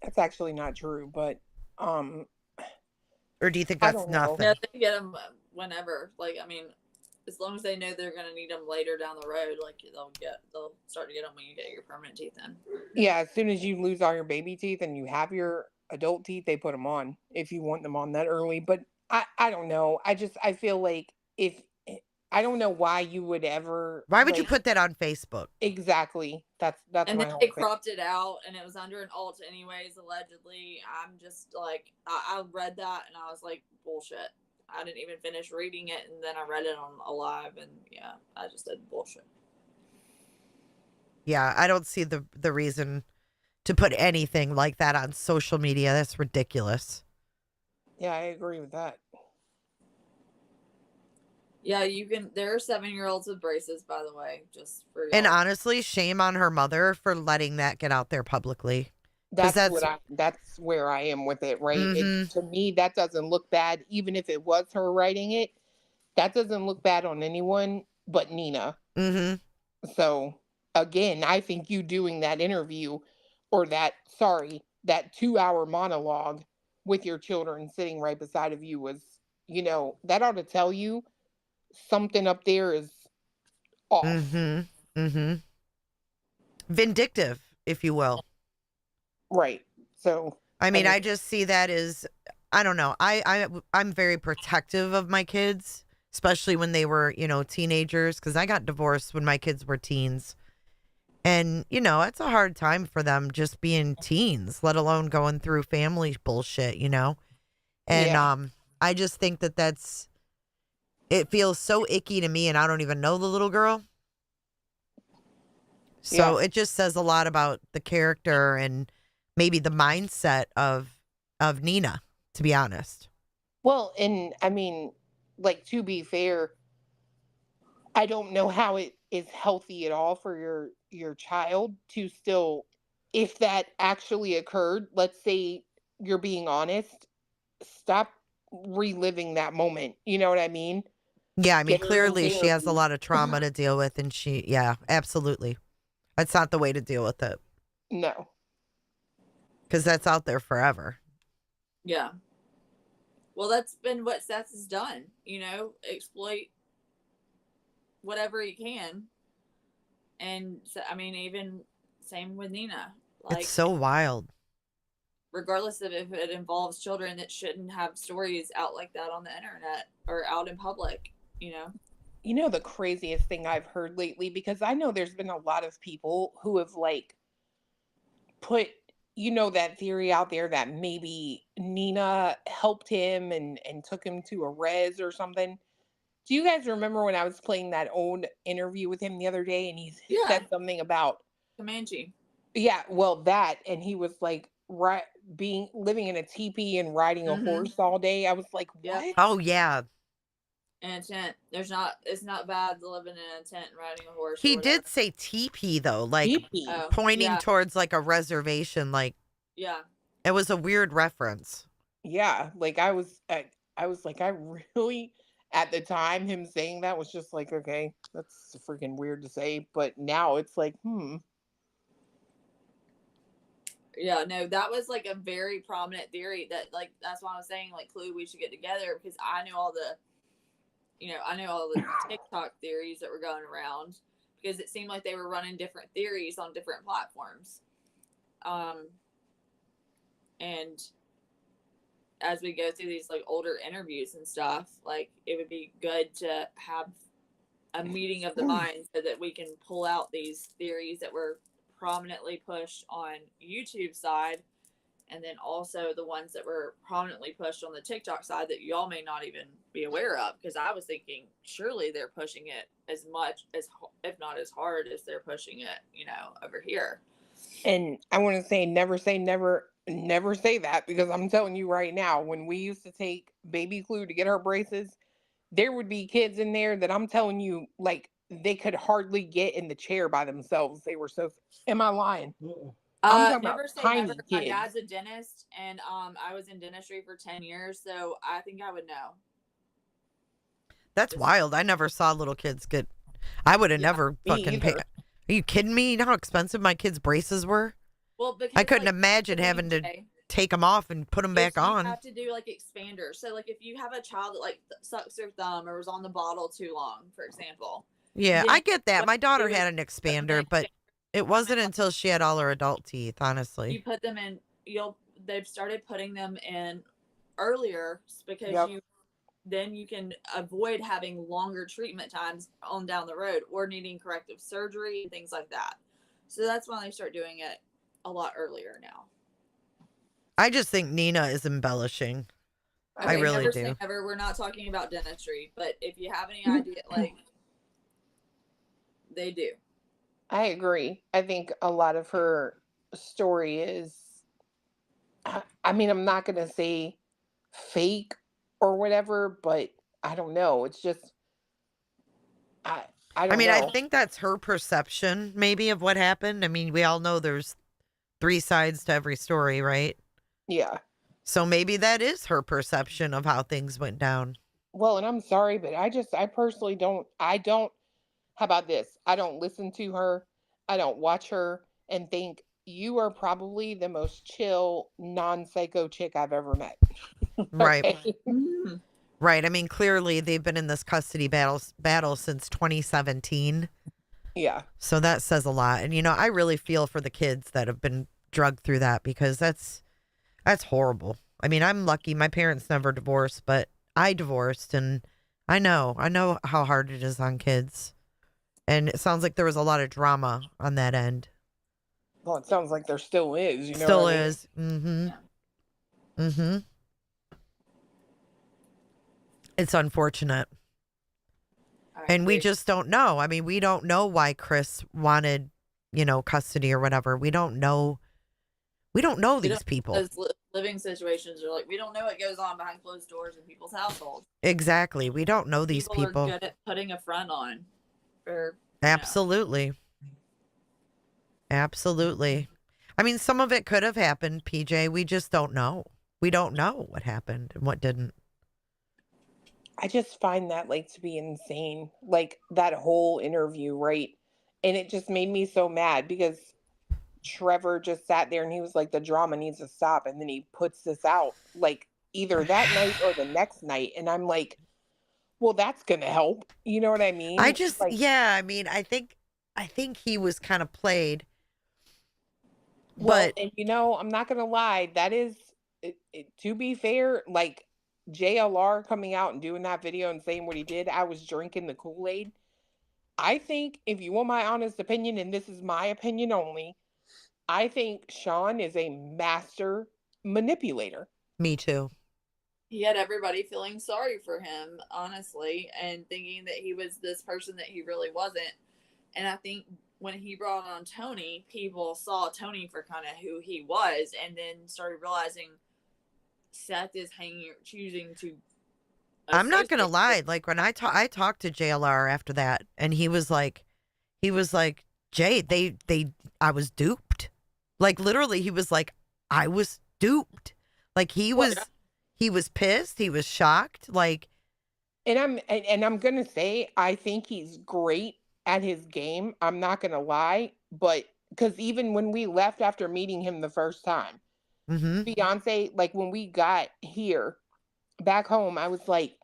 That's actually not true, but or do you think that's nothing? No, they get them whenever. Like, I mean, as long as they know they're going to need them later down the road, like they'll start to get them when you get your permanent teeth in. Yeah, as soon as you lose all your baby teeth and you have your adult teeth, they put them on if you want them on that early. But I don't know. I feel like I don't know why you would ever. Why would you put that on Facebook? Exactly. That's and my then whole they thing. cropped it out, and it was under an alt anyways, allegedly. I'm just like, I read that and I was like, bullshit. I didn't even finish reading it, and then I read it on a live, and yeah, I just said bullshit. Yeah, I don't see the reason to put anything like that on social media. That's ridiculous. Yeah, I agree with that. Yeah, you can. There are 7-year-olds with braces, by the way, just for y'all. And honestly, shame on her mother for letting that get out there publicly. That's where I am with it, right? Mm-hmm. To me, that doesn't look bad, even if it was her writing it. That doesn't look bad on anyone but Nina. Mm-hmm. So again, I think you doing that interview or that 2-hour monologue with your children sitting right beside of you was, that ought to tell you something up there is off. Mm-hmm. Mm-hmm. Vindictive, if you will. Right. So I mean, I just see that as, I don't know. I'm very protective of my kids, especially when they were, teenagers, because I got divorced when my kids were teens. And, it's a hard time for them just being teens, let alone going through family bullshit, And Yeah. I just think it feels so icky to me, and I don't even know the little girl. So it just says a lot about the character and maybe the mindset of Nina, to be honest. Well, and I mean, like, to be fair, I don't know how it is healthy at all for your child to still, if that actually occurred, let's say you're being honest, stop reliving that moment. You know what I mean? Yeah, I mean, Get her clearly she has a therapy. lot of trauma to deal with, and yeah, absolutely. That's not the way to deal with it. No. Because that's out there forever. Yeah. Well, that's been what Seth has done, exploit whatever he can. And so, I mean, even same with Nina. Like, It's so wild. Regardless of if it involves children, that shouldn't have stories out like that on the internet or out in public, The craziest thing I've heard lately, because I know there's been a lot of people who have put, that theory out there that maybe Nina helped him and took him to a res or something. Do you guys remember when I was playing that old interview with him the other day and he said something about Comanche? Yeah, well, that, and he was living in a teepee and riding a horse all day. I was like, what? Oh, yeah. intent. It's not bad to live in an intent and riding a horse. He did say teepee though, like pointing towards like a reservation, like yeah. It was a weird reference. Yeah, like I was like, I really, at the time, him saying that was just like, okay, that's freaking weird to say. But now it's like, Yeah, no, that was like a very prominent theory that, like, that's why I was saying, like, Clue, we should get together, because I knew all the TikTok theories that were going around, because it seemed like they were running different theories on different platforms. And as we go through these like older interviews and stuff, like, it would be good to have a meeting of the minds so that we can pull out these theories that were prominently pushed on YouTube side, and then also the ones that were prominently pushed on the TikTok side that y'all may not even be aware of, because I was thinking surely they're pushing it as much as, if not as hard as they're pushing it, over here. And I want to say never say that, because I'm telling you right now, when we used to take baby Clue to get her braces, there would be kids in there that I'm telling you, like, they could hardly get in the chair by themselves. They were so. Am I lying? I'm talking Never about say tiny never. kids. My dad's a dentist, and I was in dentistry for 10 years, so I think I would know. That's wild. I never saw little kids get. I would have never fucking paid. Are you kidding me? You know how expensive my kids' braces were? Well, because I couldn't like, imagine having to take them off and put them back on. You have to do like expanders. So like if you have a child that like sucks their thumb or was on the bottle too long, for example. Yeah, I get that. My daughter had an expander, but it wasn't until she had all her adult teeth, honestly. You put them in. They've started putting them in earlier because then you can avoid having longer treatment times on down the road or needing corrective surgery and things like that. So that's why they start doing it a lot earlier now. I just think Nina is embellishing. Okay, I really never do. say never. We're not talking about dentistry, but if you have any idea, like, they do. I agree. I think a lot of her story is, I mean, I'm not going to say fake or whatever, but I don't know. It's just, I don't know. I think that's her perception, maybe, of what happened. I mean, we all know there's 3 sides to every story, right? Yeah. So maybe that is her perception of how things went down. Well, and I'm sorry, but I personally don't, how about this? I don't listen to her. I don't watch her and think you are probably the most chill, non-psycho chick I've ever met. Right. Okay? Right. I mean, clearly they've been in this custody battle since 2017. Yeah. So that says a lot. And, I really feel for the kids that have been drugged through that, because that's horrible. I mean, I'm lucky. My parents never divorced, but I divorced, and I know how hard it is on kids. And it sounds like there was a lot of drama on that end. Well, it sounds like there still is. You know still what I mean? is. Mm-hmm. Mm-hmm. It's unfortunate. And we just don't know. I mean, we don't know why Chris wanted, custody or whatever. We don't know. We don't know these people. Those living situations are like, we don't know what goes on behind closed doors in people's households. Exactly. We don't know these people. Are good at putting a front on. Absolutely. Absolutely. I mean, some of it could have happened, PJ. We just don't know. We don't know what happened and what didn't. I just find that to be insane. Like that whole interview, right? And it just made me so mad because Trevor just sat there and he was like, the drama needs to stop. And then he puts this out either that night or the next night. And I'm like, well, that's going to help. You know what I mean? I just, I mean, I think he was kind of played. Well, and I'm not going to lie. That is, to be fair, JLR coming out and doing that video and saying what he did, I was drinking the Kool-Aid. I think, if you want my honest opinion, and this is my opinion only, I think Sean is a master manipulator. Me too. He had everybody feeling sorry for him, honestly, and thinking that he was this person that he really wasn't. And I think when he brought on Tony, people saw Tony for kind of who he was, and then started realizing Seth is choosing to I'm not gonna lie. Like when I talked to JLR after that, and he was like, Jay, I was duped. Like literally, he was like, I was duped. Like he was pissed. He was shocked. Like, and I'm gonna say, I think he's great at his game. I'm not gonna lie, but because even when we left after meeting him the first time, Beyonce, like when we got here back home, I was like,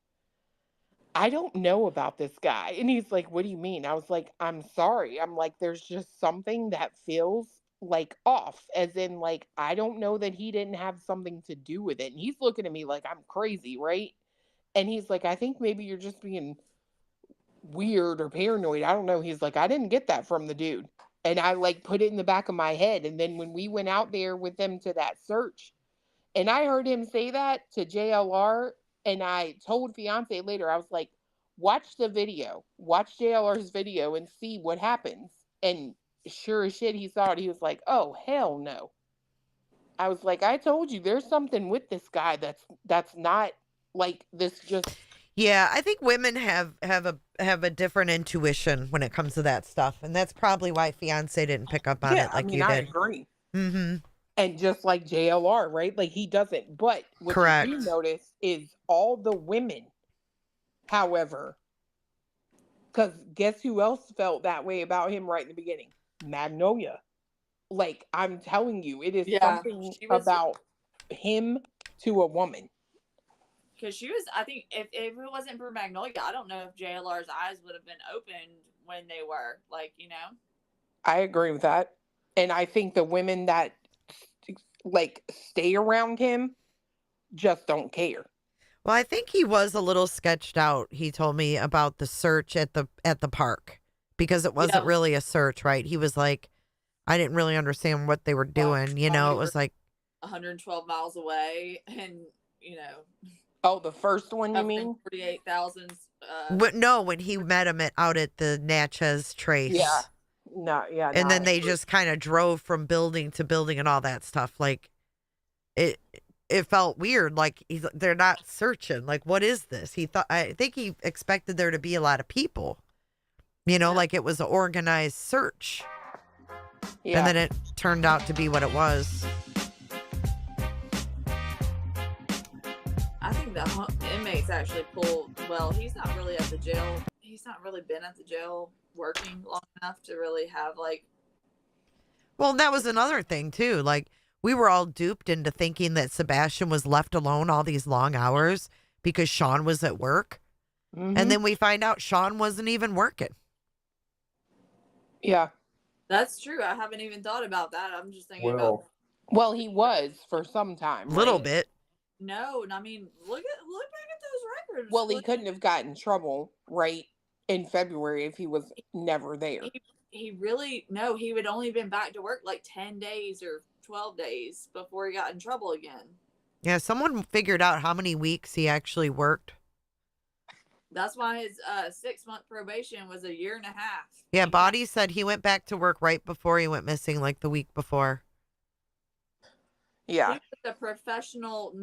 I don't know about this guy. And he's like, what do you mean? I was like, I'm sorry. I'm like, there's just something that feels like off, as in like, I don't know that he didn't have something to do with it. And he's looking at me like I'm crazy, right? And he's like, I think maybe you're just being weird or paranoid. I don't know. He's like, I didn't get that from the dude. And I like put it in the back of my head. And then when we went out there with them to that search, and I heard him say that to JLR, and I told Fiance later, I was like, watch the video, watch JLR's video and see what happens. And sure as shit, he saw it. He was like, oh, hell no. I was like, I told you there's something with this guy that's not like this just. Yeah, I think women have a different intuition when it comes to that stuff. And that's probably why Fiance didn't pick up on it like you did. I agree. Mm-hmm. And just like JLR, right? Like he doesn't. But what Correct. you do notice is all the women, however, because guess who else felt that way about him right in the beginning? Magnolia. Like, I'm telling you, it is something about him to a woman. Because she was, I think, if it wasn't for Magnolia, I don't know if JLR's eyes would have been opened when they were, like, you know? I agree with that. And I think the women that, like, stay around him just don't care. Well, I think he was a little sketched out. He told me about the search at the park because it wasn't really a search, right? He was like, I didn't really understand what they were doing. You know, it was like 112 miles away, and you know. Oh, the first one, you mean? 48,000. No, when he met him out at the Natchez Trace. Yeah. No, yeah. And then they just kind of drove from building to building and all that stuff. Like it felt weird. Like they're not searching. Like, what is this? I think he expected there to be a lot of people, you know, like it was an organized search. Yeah. And then it turned out to be what it was. I think the inmates actually pulled, well, he's not really at the jail. He's not really been at the jail working long enough to really have like. Well, that was another thing too. Like we were all duped into thinking that Sebastian was left alone all these long hours because Sean was at work. Mm-hmm. And then we find out Sean wasn't even working. Yeah. That's true. I haven't even thought about that. I'm just thinking about. Well, he was for some time. Little bit. No, I mean, look back at those records. Well, he couldn't have gotten in trouble, right, in February if he was never there. He really, no, he would only been back to work like 10 days or 12 days before he got in trouble again. Yeah, someone figured out how many weeks he actually worked. That's why his 6-month probation was a year and a half. Yeah, Body said he went back to work right before he went missing, like the week before. Yeah. He was a professional,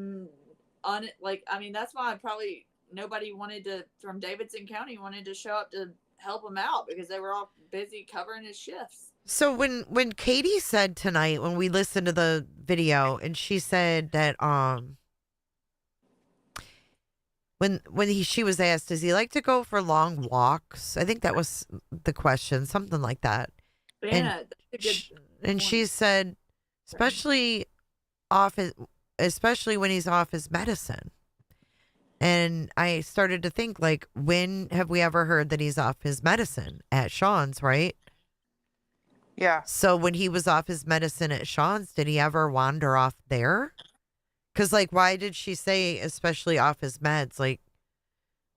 I mean, that's why probably nobody from Davidson County wanted to show up to help him out because they were all busy covering his shifts. So when Katie said tonight, when we listened to the video, and she said that she was asked, does he like to go for long walks? I think that was the question, something like that. Yeah, and she said, especially when he's off his medicine. And I started to think, like, when have we ever heard that he's off his medicine? At Sean's, right? Yeah. So when he was off his medicine at Sean's, did he ever wander off there? Because, like, why did she say especially off his meds? Like,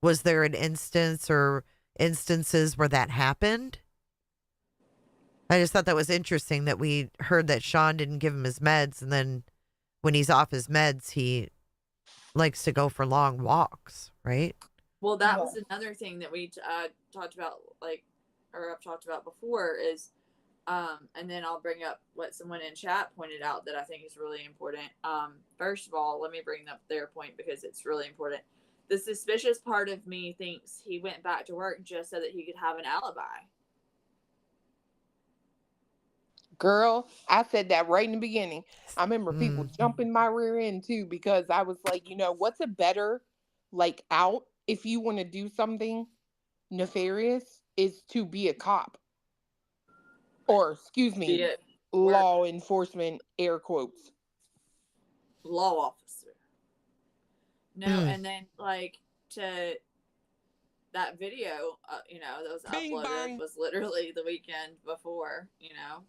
was there an instance or instances where that happened? I just thought that was interesting that we heard that Sean didn't give him his meds, and then when he's off his meds, he likes to go for long walks, right? Well, that was another thing that we talked about, I've talked about before is, and then I'll bring up what someone in chat pointed out that I think is really important. First of all, let me bring up their point because it's really important. The suspicious part of me thinks he went back to work just so that he could have an alibi. Girl, I said that right in the beginning. I remember people jumping my rear end too, because I was like, you know, what's a better like out if you want to do something nefarious is to be a cop. Or, excuse me, law enforcement, air quotes. Law officer. No, and then like to that video, you know, that was uploaded was literally the weekend before, you know.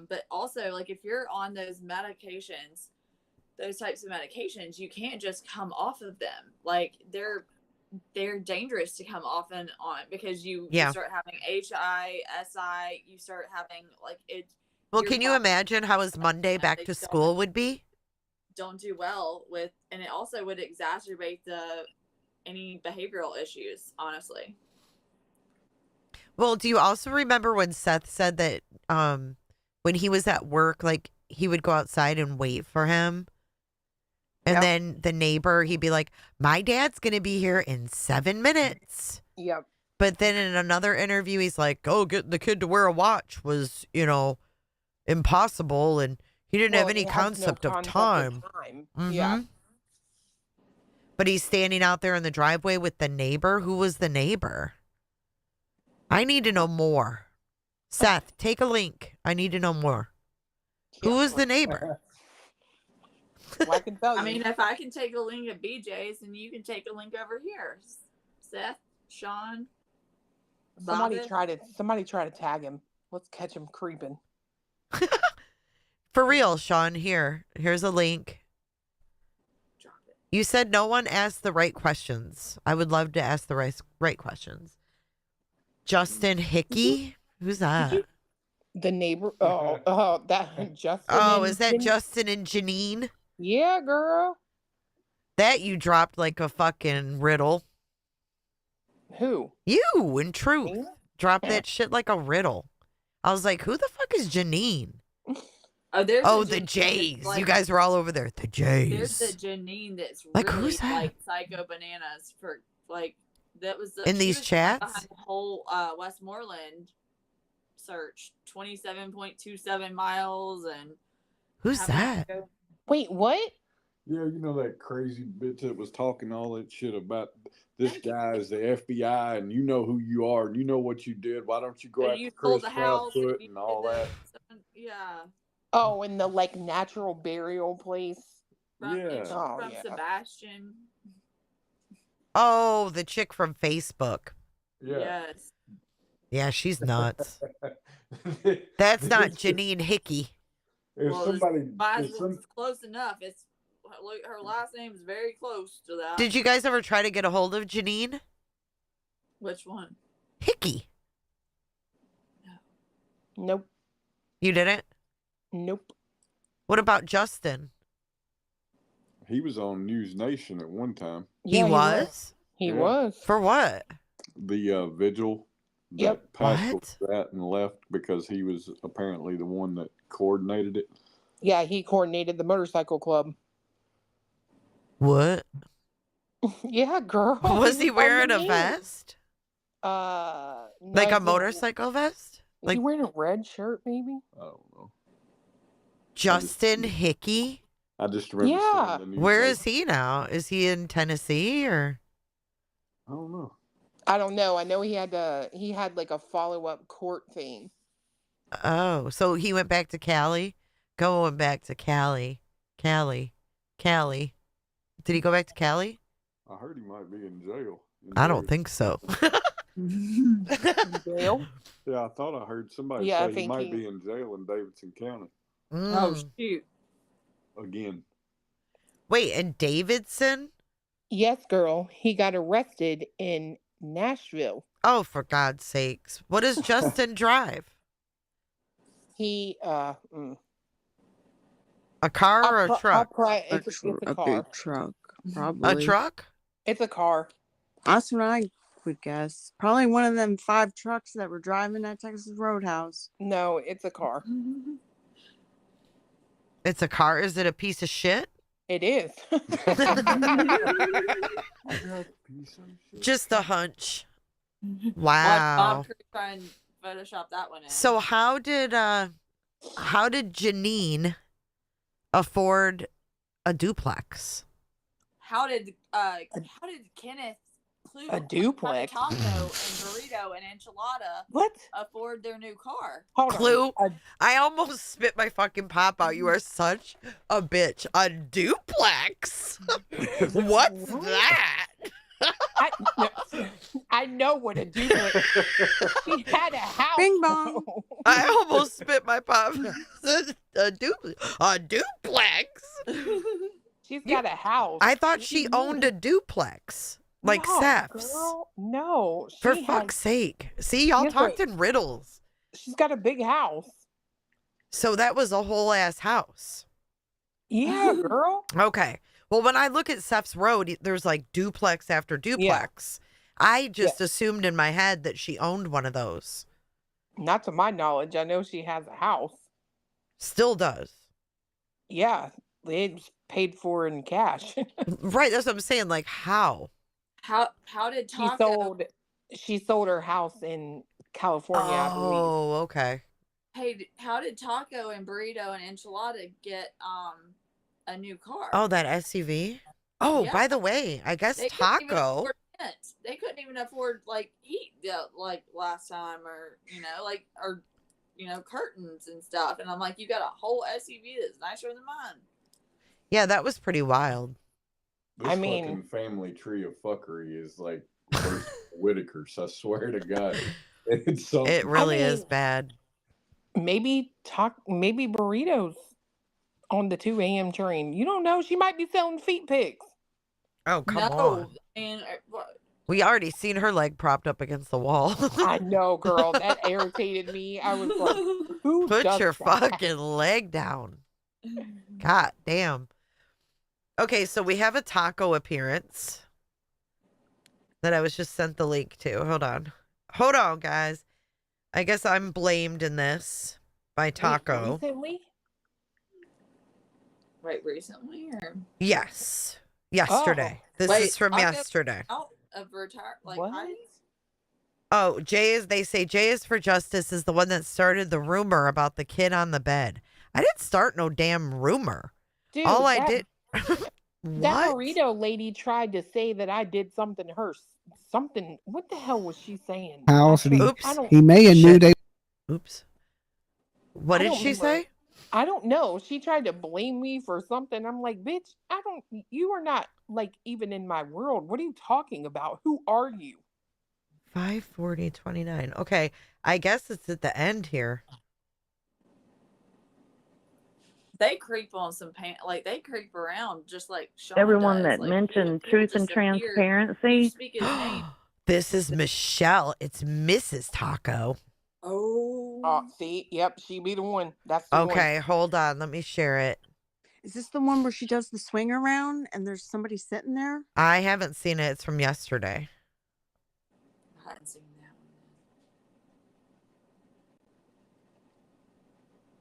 But also, like, if you're on those medications, those types of medications, you can't just come off of them. Like, they're dangerous to come off and on, because you start having HI, SI, you start having, like, it. Well, can you imagine how his Monday back to school would be? Don't do well with, and it also would exacerbate any behavioral issues, honestly. Well, do you also remember when Seth said that when he was at work, like, he would go outside and wait for him? And then the neighbor, he'd be like, my dad's going to be here in 7 minutes. Yep. But then in another interview, he's like, oh, getting the kid to wear a watch was, you know, impossible. And he didn't have any concept of time. Yeah. But he's standing out there in the driveway with the neighbor. Who was the neighbor? I need to know more. Seth, take a link. I need to know more. Who was the neighbor? Well, I can tell you. I mean, if I can take a link at BJ's, then you can take a link over here. Seth, Sean, somebody try to tag him. Let's catch him creeping. For real, Sean. Here's a link. You said no one asked the right questions. I would love to ask the right questions. Justin Hickey? Who's that? The neighbor. Oh, that Justin. Oh, is that Justin and Janine? Yeah, girl. That you dropped like a fucking riddle. Who? You, in truth. Dropped that shit like a riddle. I was like, who the fuck is Janine? Oh, the Jays. Like, you guys were all over there. The Jays. There's the Janine that's like, really who's that? like psycho bananas for like that was in these chats. Behind the whole Westmoreland search, 27.27 miles, and who's that? Wait, what? Yeah, you know that crazy bitch that was talking all that shit about this guy is the FBI and you know who you are and you know what you did. Why don't you go after Chris Proudfoot and all that? Yeah. Oh, in the like natural burial place. From yeah. Sebastian. Oh, the chick from Facebook. Yeah. Yes. Yeah, she's nuts. That's not Janine Hickey. If somebody, it's close enough. It's her last name is very close to that. Did you guys ever try to get a hold of Janine? Which one? Hickey. No. Nope. You didn't? Nope. What about Justin? He was on News Nation at one time. Yeah, he was? He was. For what? The vigil. Yep. Passed that and left because he was apparently the one that coordinated it. Yeah, he coordinated the motorcycle club. What? Yeah, girl. Was he wearing a vest? No, like a motorcycle vest? Like he wearing a red shirt, maybe? I don't know. Justin Hickey? I just remember. Yeah. Where is he now? Is he in Tennessee or? I don't know. I don't know. I know he had like a follow-up court thing. Oh, so he went back to Cali? Going back to Cali. Cali. Did he go back to Cali? I heard he might be in jail. I don't think so. Jail? Yeah, I thought I heard somebody say he might be in jail in Davidson County. Oh, shoot. Again. Wait, in Davidson? Yes, girl. He got arrested in Nashville. Oh, for God's sakes. What does Justin drive? He, A car or a truck? It's a car. Big truck, probably. A truck? It's a car. That's what I would guess. Probably one of them 5 trucks that were driving that Texas Roadhouse. No, it's a car. It's a car? Is it a piece of shit? It is. Just a hunch. Watch Wow. Bob Cruz try and Photoshop that one in. So how did Janine afford a duplex? How did Kenneth Clue, A duplex? Taco and burrito and enchilada What? afford their new car? Hold Clue? on. I almost spit my fucking pop out. You are such a bitch. A duplex? What's that? I know what a duplex. She had a house. Bing bong. I almost spit my pop. A duplex? She's got a house. I thought she owned a duplex. Like No, Seth's. girl, no. For she fuck's has- sake. See, y'all Yes, talked but- in riddles. She's got a big house. So that was a whole ass house. Yeah, girl. Okay. Well, when I look at Seth's Road, there's like duplex after duplex. I just assumed in my head that she owned one of those. Not to my knowledge. I know she has a house. Still does. Yeah, it's paid for in cash. Right. That's what I'm saying. Like, how? How did Taco? She sold her house in California, I believe. Oh, okay. Hey, how did Taco and burrito and enchilada get a new car? Oh, that SUV? Oh, Yeah. by the way, I guess They couldn't even Taco. afford rent. They couldn't even afford like heat like last time, or curtains and stuff. And I'm like, you got a whole SUV that's nicer than mine. Yeah, that was pretty wild. This I mean- fucking family tree of fuckery is like worse than Whitaker's. I swear to God, it's something. It really I mean- is bad. Maybe burritos on the 2 a.m. train. You don't know. She might be selling feet pics. Oh, come no, on. and We already seen her leg propped up against the wall. I know, girl. That irritated me. I was like, who Put does your that? fucking leg down. God damn. Okay, so we have a Taco appearance that I was just sent the link to. Hold on. Hold on, guys. I guess I'm blamed in this by Taco. Recently? Right, recently or Yes. Yesterday. This Wait, is from Taco yesterday. out of retire like What? Oh, they say Jay is for Justice is the one that started the rumor about the kid on the bed. I didn't start no damn rumor. Dude, All I that- did. That What? burrito lady tried to say that I did something to her. Something. What the hell was she saying? House, and Oops. he may have knew they. Oops. What I did don't she remember. say? I don't know. She tried to blame me for something. I'm like, bitch, you are not like even in my world. What are you talking about? Who are you? 5:40:29. Okay, I guess it's at the end here. they creep on some like they creep around just like Sean Everyone does. that Like, mentioned he'll truth and disappear. You transparency. speak his name. This is Michelle. It's Mrs. Taco. Oh, See, yep, she be the one. That's the one. Okay, hold on. Let me share it. Is this the one where she does the swing around and there's somebody sitting there? I haven't seen it. It's from yesterday. I hadn't seen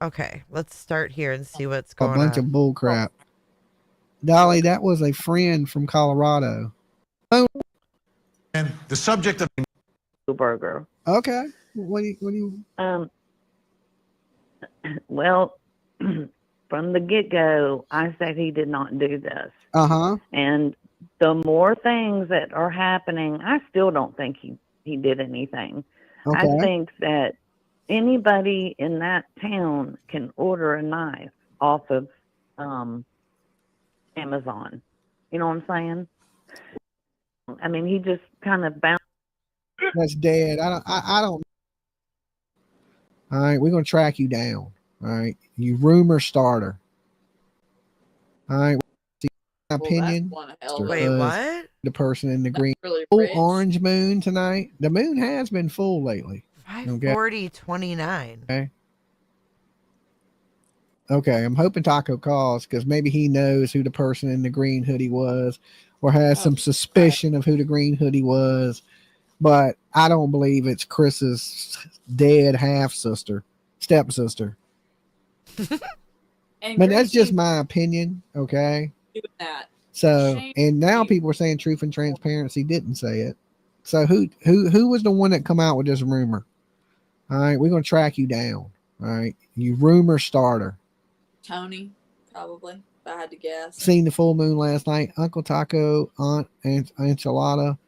that. Okay, let's start here and see what's A going bunch on. of bull crap. Dolly, that was a friend from Colorado. And the subject of Burger. Okay. What do you? Well, from the get-go, I said he did not do this. Uh-huh. And the more things that are happening, I still don't think he did anything. I Okay. think that anybody in that town can order a knife off of Amazon. You know what I'm saying? I mean, he just kind of bounced. That's dead. I don't. All right, we're gonna track you down. All right, you rumor starter. All right, see my opinion. Wait, what? The person in the green, really full rich. orange moon tonight. The moon has been full lately. 5:40:29. Okay. Okay, I'm hoping Taco calls because maybe he knows who the person in the green hoodie was, or has some suspicion of who the green hoodie was. But I don't believe it's Chris's dead half sister, stepsister. And But that's just Green my opinion. Okay. doing that. So, Shame and now on you. people are saying truth and transparency didn't say it. So who was the one that come out with this rumor? All right, we're gonna track you down. All right, you rumor starter. Tony, probably, if I had to guess. Seen the full moon last night. Uncle Taco, Aunt Enchilada,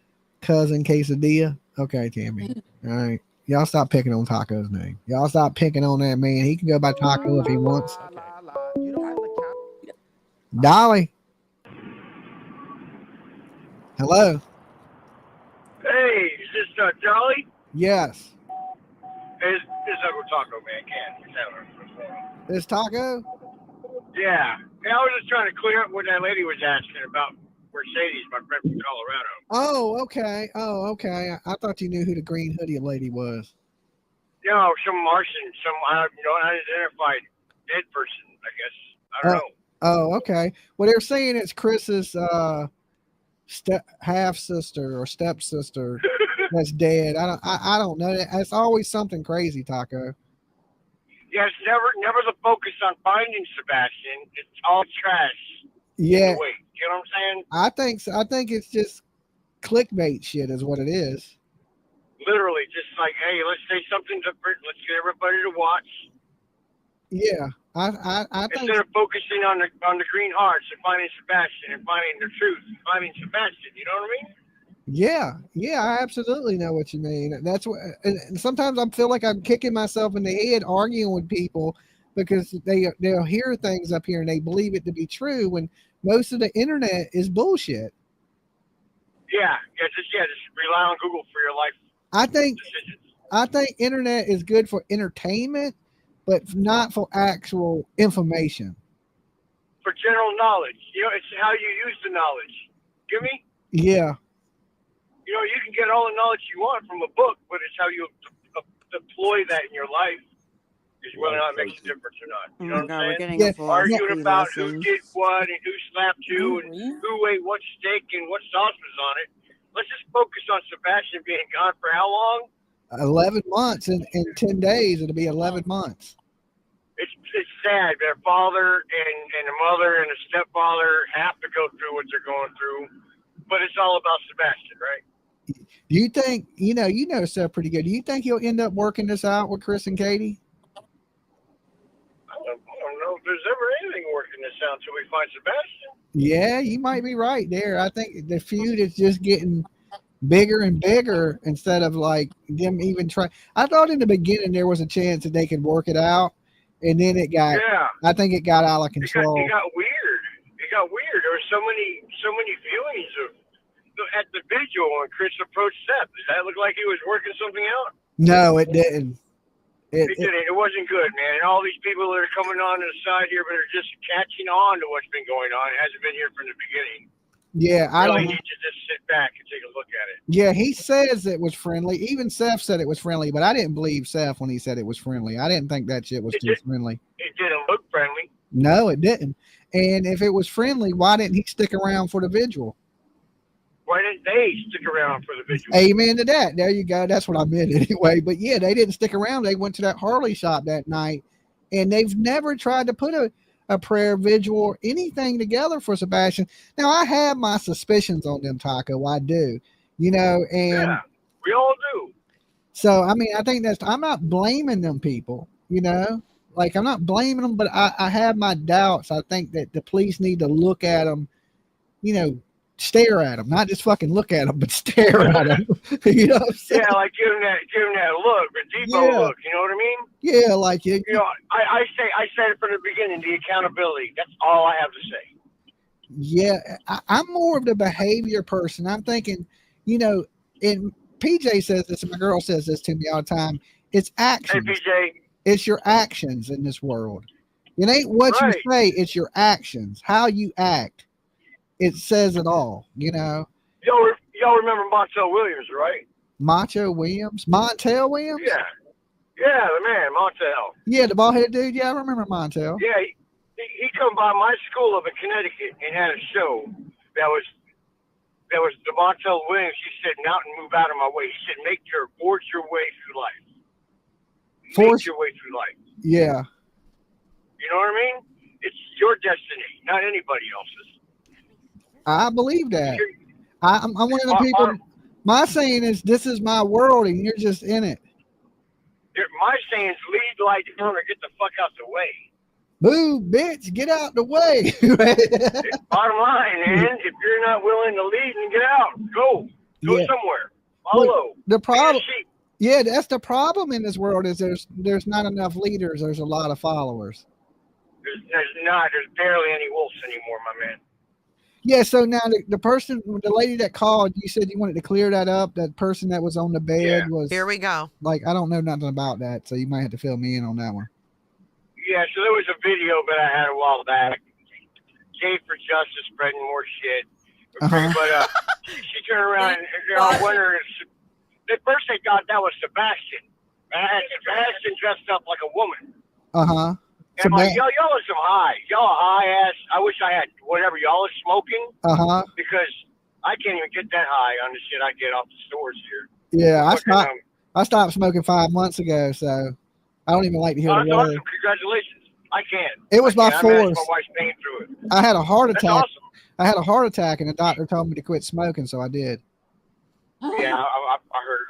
Cousin Quesadilla. Okay, Tammy. All right. Y'all stop picking on Taco's name. Y'all stop picking on that man. He can go by Taco if he wants. Dolly. Hello. Hey, is this Dolly? Yes. It's Uncle Taco, man. Can't have it. It's Taco? Yeah. Hey, I was just trying to clear up what that lady was asking about Mercedes, my friend from Colorado. Oh, okay. Oh, okay. I thought you knew who the green hoodie lady was. No, some Martian, some unidentified dead person, I guess. I don't know. Oh, okay. Well, they're saying it's Chris's half sister or stepsister that's dead. I don't know. It's always something crazy, Taco. Yeah, it's never the focus on finding Sebastian. It's all trash. Yeah. Wait, you know what I'm saying? I think so. I think it's just clickbait shit is what it is. Literally, just like, hey, let's say something different. Let's get everybody to watch. Yeah, I think instead of focusing on the green hearts and finding Sebastian and finding the truth, and finding Sebastian. You know what I mean? Yeah, I absolutely know what you mean. That's what. And sometimes I feel like I'm kicking myself in the head arguing with people because they'll hear things up here and they believe it to be true when most of the internet is bullshit. Yeah, just rely on Google for your life. I think internet is good for entertainment, but not for actual information. For general knowledge, it's how you use the knowledge. Give me? Yeah. You can get all the knowledge you want from a book, but it's how you deploy that in your life is whether or not it makes a difference or not. You know what I'm saying? Arguing about who did what and who slapped who and who ate what steak and what sauce was on it. Let's just focus on Sebastian being gone for how long? 11 months in 10 days. It'll be 11 months. It's sad. Their father and the mother and the stepfather have to go through what they're going through, but it's all about Sebastian, right? Do you think, you know Seth pretty good. Do you think he'll end up working this out with Chris and Katie? I don't know if there's ever anything working this out until we find Sebastian. Yeah, you might be right there. I think the feud is just getting bigger and bigger instead of like them even trying. I thought in the beginning there was a chance that they could work it out, and then it got. Yeah. I think it got out of control. It got weird. It got weird. There were so many viewings of at the vigil when Chris approached Seth. Does that look like he was working something out? No, it didn't. It didn't. It wasn't good, man. And all these people that are coming on to the side here, but are just catching on to what's been going on. It hasn't been here from the beginning. Yeah, I really don't need to just sit back and take a look at it. Yeah, he says it was friendly. Even Seth said it was friendly, but I didn't believe Seth when he said it was friendly. I didn't think that shit was too friendly. It didn't look friendly. No, it didn't. And if it was friendly, why didn't he stick around for the vigil? Why didn't they stick around for the vigil? Amen to that. There you go. That's what I meant anyway. But yeah, they didn't stick around. They went to that Harley shop that night, and they've never tried to put a prayer vigil or anything together for Sebastian. Now, I have my suspicions on them, Taco. I do. And yeah, we all do. So, I mean, I think I'm not blaming them people, like I'm not blaming them, but I have my doubts. I think that the police need to look at them, stare at them, not just fucking look at them, but stare at them. You know what I'm saying? Yeah, like give him that look, the Depot look. You know what I mean? Yeah, like I said it from the beginning. The accountability. That's all I have to say. Yeah, I'm more of the behavior person. I'm thinking, and PJ says this, and my girl says this to me all the time. It's actions. Hey, PJ. It's your actions in this world. It ain't what you say. It's your actions. How you act. It says it all, Y'all remember Montel Williams, right? Montel Williams? Yeah. Yeah, the man, Montel. Yeah, the bald-headed dude. Yeah, I remember Montel. Yeah, he come by my school up in Connecticut and had a show that was the Montel Williams. He said, "Out and move out of my way." He said, forge your way through life. Forge your way through life. Yeah. You know what I mean? It's your destiny, not anybody else's. I believe that. I'm one of the people. My saying is, this is my world, and you're just in it. My saying is, lead light down or get the fuck out the way. Boo, bitch, get out the way. Bottom line, man, if you're not willing to lead and get out, go somewhere. Follow. Look, the problem, yeah, that's the problem in this world is there's not enough leaders. There's a lot of followers. There's barely any wolves anymore, my man. Yeah, so now the lady that called, you said you wanted to clear that up. That person that was on the bed was. Here we go. Like, I don't know nothing about that, so you might have to fill me in on that one. Yeah, so there was a video that I had a while back. Jade for Justice spreading more shit. But she turned around and I wonder if at first they thought that was Sebastian. I had Sebastian dressed up like a woman. And I'm like, y'all are some high. Y'all are high ass. I wish I had whatever y'all are smoking. Because I can't even get that high on the shit I get off the stores here. Yeah, I stopped smoking 5 months ago, so I don't even like to hear the word. Awesome. Congratulations. I can't. It was by force. My wife's paying through it. I had a heart attack. That's awesome. I had a heart attack, and the doctor told me to quit smoking, so I did. Yeah, I heard.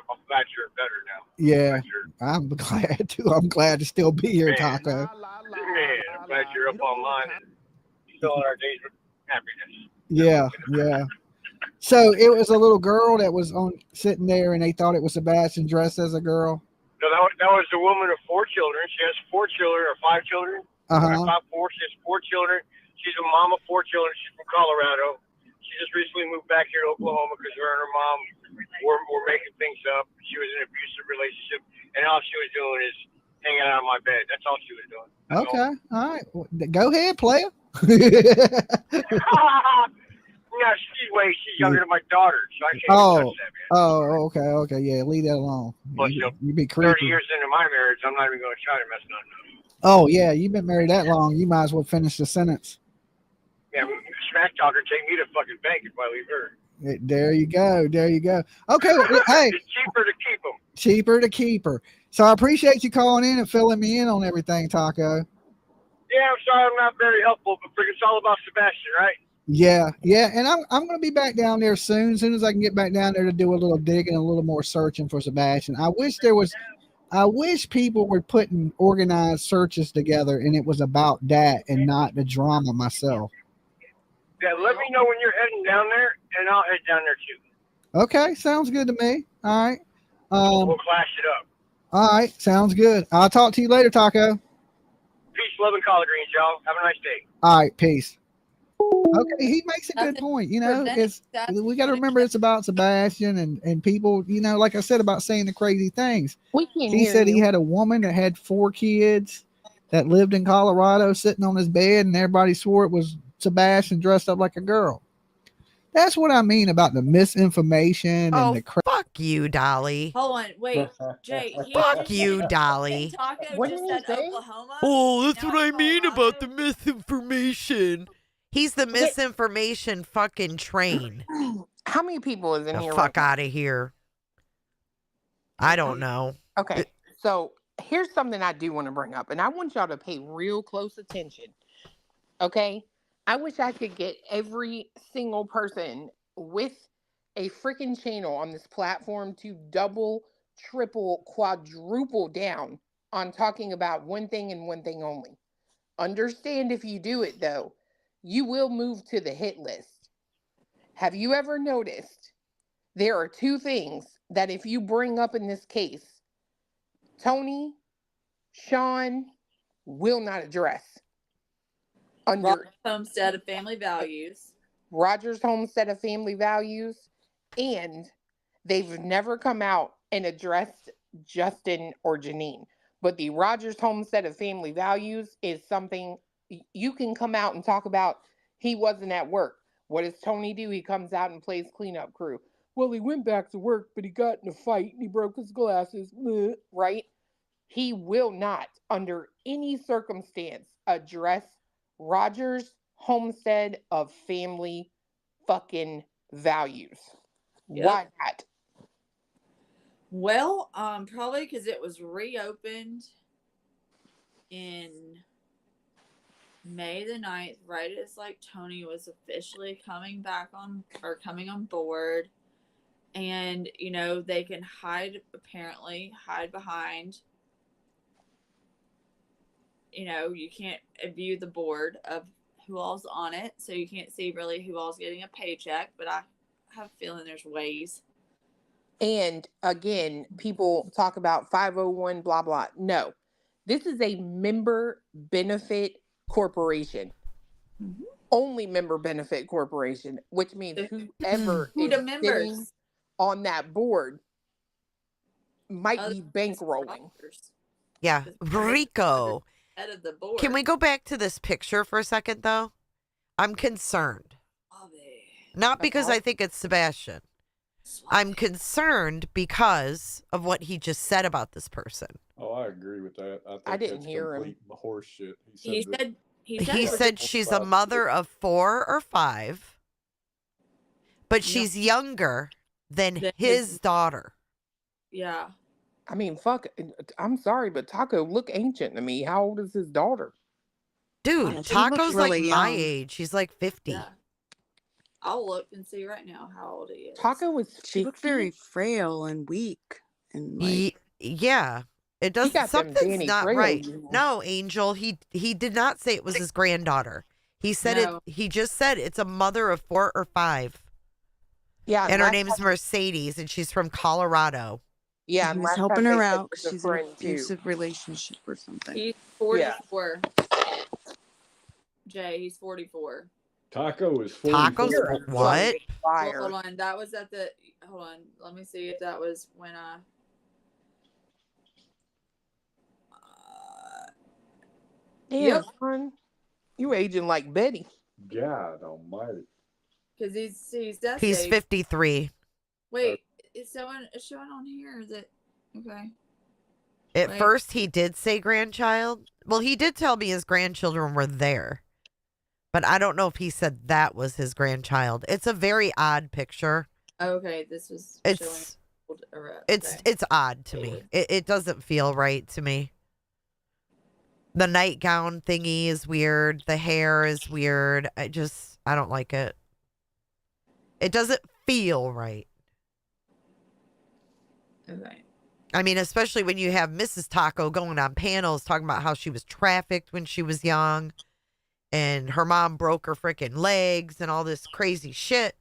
I'm glad you're better now. Yeah, I'm glad too. I'm glad to still be here, Taco. Man, I'm glad you're up online and filling our days with happiness. Yeah. So it was a little girl that was sitting there, and they thought it was Sebastian dressed as a girl. No, that was a woman of 4 children. She has 4 children or 5 children. About 4. She has 4 children. She's a mom of 4 children. She's from Colorado. She just recently moved back here to Oklahoma because her and her mom were making things up. She was in an abusive relationship, and all she was doing is hanging out on my bed. That's all she was doing. Okay, all right. Well, go ahead, player. No, she's younger than my daughter, so I can't touch that, man. Okay. Yeah, leave that alone. Plus, You be creepy. 30 years into my marriage, I'm not even going to try to mess nothing up. Oh, yeah, you've been married that long. You might as well finish the sentence. Yeah, smack talker, take me to fucking bank if I leave her. There you go. Okay, hey. It's cheaper to keep them. Cheaper to keep her. So I appreciate you calling in and filling me in on everything, Taco. Yeah, I'm sorry I'm not very helpful, but it's all about Sebastian, right? Yeah, and I'm going to be back down there soon as I can get back down there to do a little digging, a little more searching for Sebastian. I wish people were putting organized searches together and it was about that and not the drama myself. Yeah, let me know when you're heading down there, and I'll head down there too. Okay, sounds good to me. All right. We'll clash it up. All right, sounds good. I'll talk to you later, Taco. Peace, love, and collard greens, y'all. Have a nice day. All right, peace. Okay, he makes a good point. You know, we got to remember it's about Sebastian and people, you know, like I said about saying the crazy things. He said he had a woman that had 4 kids that lived in Colorado sitting on his bed, and everybody swore it was Sebastian dressed up like a girl. That's what I mean about the misinformation and the fuck you, Dolly. Hold on, wait, Jay. Fuck you, Dolly. Taco just said Oklahoma. Oh, that's what I mean about the misinformation. He's the misinformation fucking train. How many people is in the here? Fuck out of here. I don't know. Okay, so here's something I do want to bring up, and I want y'all to pay real close attention. Okay? I wish I could get every single person with a freaking channel on this platform to double, triple, quadruple down on talking about one thing and one thing only. Understand if you do it, though, you will move to the hit list. Have you ever noticed there are 2 things that if you bring up in this case, Tony, Sean will not address? Under Homestead of Family Values. Rogers Homestead of Family Values, and they've never come out and addressed Justin or Janine. But the Rogers Homestead of Family Values is something you can come out and talk about. He wasn't at work. What does Tony do? He comes out and plays cleanup crew. Well, he went back to work, but he got in a fight and he broke his glasses. Right? He will not, under any circumstance, address Rogers Homestead of Family fucking Values. Yep. Why not? Well, probably because it was reopened in May the 9th, right as like Tony was officially coming on board. And, you know, they can hide behind, you know, you can't view the board of who all's on it. So you can't see really who all's getting a paycheck. But I have a feeling there's ways. And again, people talk about 501, blah, blah. No, this is a member benefit corporation. Mm-hmm. Only member benefit corporation, which means whoever is sitting on that board might be bankrolling. Yeah. Rico. Head of the board. Can we go back to this picture for a second, though? I'm concerned. Not because I think it's Sebastian. I'm concerned because of what he just said about this person. Oh, I agree with that. I didn't hear him. Horse shit. He said she's a mother of 4 or 5, but she's younger than his daughter. Yeah. I mean, fuck. I'm sorry, but Taco look ancient to me. How old is his daughter? Dude, Taco's really like my age. He's like 50. Yeah. I'll look and see right now how old he is. Taco was 50. She looked very frail and weak. And like, yeah. It does something's not right. No, Angel, he did not say it was his granddaughter. He said he just said it's a mother of 4 or 5. Yeah. And her name's Mercedes and she's from Colorado. Yeah, he was helping her out. She's in an abusive relationship or something. He's 44. Yeah. Jay, he's 44. Taco is 44. Taco's what? Well, hold on. That was at the. Hold on. Let me see if that was when I. Damn, son. You aging like Betty. God almighty. Because he's death He's age. 53. Wait, it's showing on here that okay. At first, he did say grandchild. Well, he did tell me his grandchildren were there. But I don't know if he said that was his grandchild. It's a very odd picture. Okay, this was it's odd to me. It doesn't feel right to me. The nightgown thingy is weird. The hair is weird. I don't like it. It doesn't feel right. Okay. I mean, especially when you have Mrs. Taco going on panels talking about how she was trafficked when she was young. And her mom broke her freaking legs and all this crazy shit.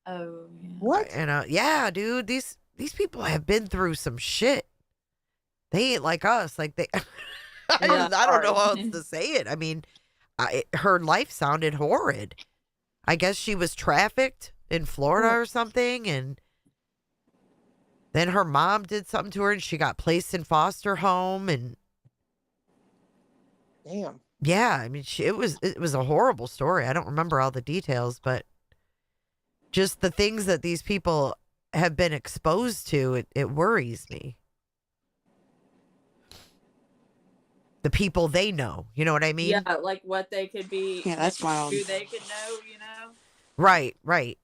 Oh, yeah. What? And yeah, dude, these people have been through some shit. They ain't like us. Like they, I don't know how else to say it. I mean, her life sounded horrid. I guess she was trafficked in Florida or something, and then her mom did something to her, and she got placed in foster home. And damn. Yeah, I mean, it was a horrible story. I don't remember all the details, but just the things that these people have been exposed to, it worries me. The people they know, you know what I mean? Yeah, like what they could be. Yeah, that's wild. Who they could know, you know? Right. Right.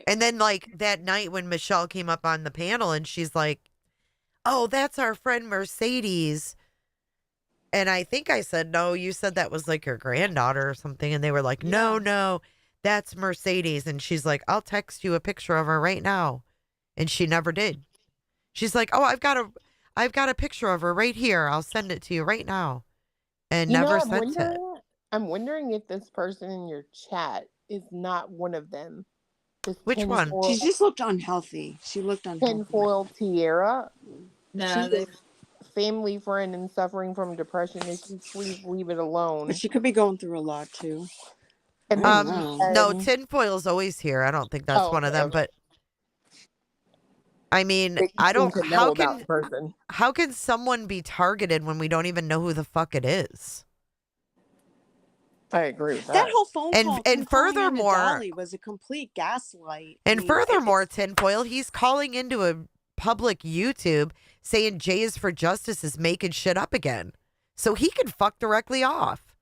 And then, like, that night when Michelle came up on the panel and she's like, oh, that's our friend Mercedes. And I think I said, no, you said that was like your granddaughter or something. And they were like, no, that's Mercedes. And she's like, I'll text you a picture of her right now. And she never did. She's like, oh, I've got a picture of her right here. I'll send it to you right now. And never sent it. I'm wondering if this person in your chat is not one of them. Which one? She just looked unhealthy. She looked unhealthy. Tinfoil Tierra. No, they family friend and suffering from depression issues. Please leave it alone. But she could be going through a lot too. No, Tinfoil's always here. I don't think that's one of them, but I mean, I don't. How can someone be targeted when we don't even know who the fuck it is? I agree with that. That whole phone call and furthermore, Dolly was a complete gaslight. And furthermore, Tinfoil, he's calling into a public YouTube saying Jay is for Justice is making shit up again. So he can fuck directly off.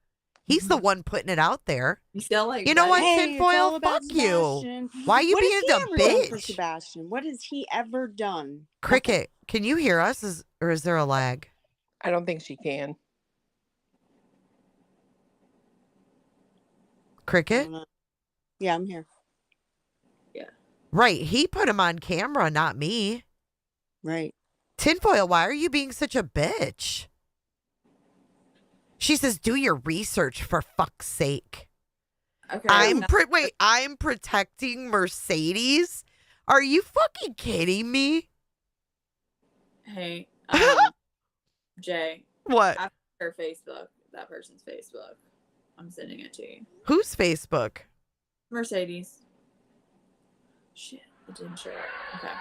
He's the one putting it out there. You still like, you know what, Tinfoil? Fuck you. Why you being the bitch? For Sebastian? What has he ever done? Cricket, can you hear us? Or is there a lag? I don't think she can. Cricket? Yeah, I'm here. Right. He put him on camera, not me. Right. Tinfoil, why are you being such a bitch? She says, do your research for fuck's sake. Okay. I'm protecting Mercedes? Are you fucking kidding me? Hey, Jay. What? I her Facebook. That person's Facebook. I'm sending it to you. Whose Facebook? Mercedes. Shit, it didn't show it. Okay.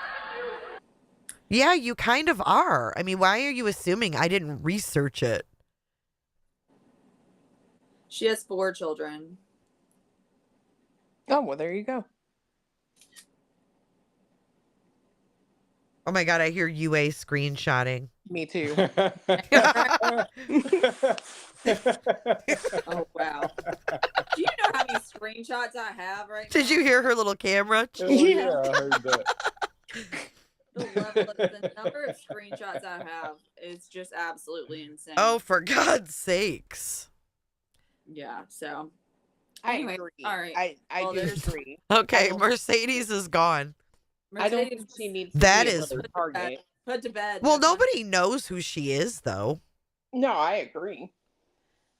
Yeah, you kind of are. I mean, why are you assuming I didn't research it? She has 4 children. Oh, well, there you go. Oh my God, I hear UA screenshotting. Me too. Oh, wow. Do you know how many screenshots I have right now? Did you hear her little camera? Yeah, I heard that. The number of screenshots I have is just absolutely insane. Oh, for God's sakes. Yeah, so. I Anyway, agree. all right. I Well, do there's- agree. Okay, Mercedes is gone. I don't think she needs to That be is- another target. Put to bed. Well, nobody knows who she is, though. No, I agree.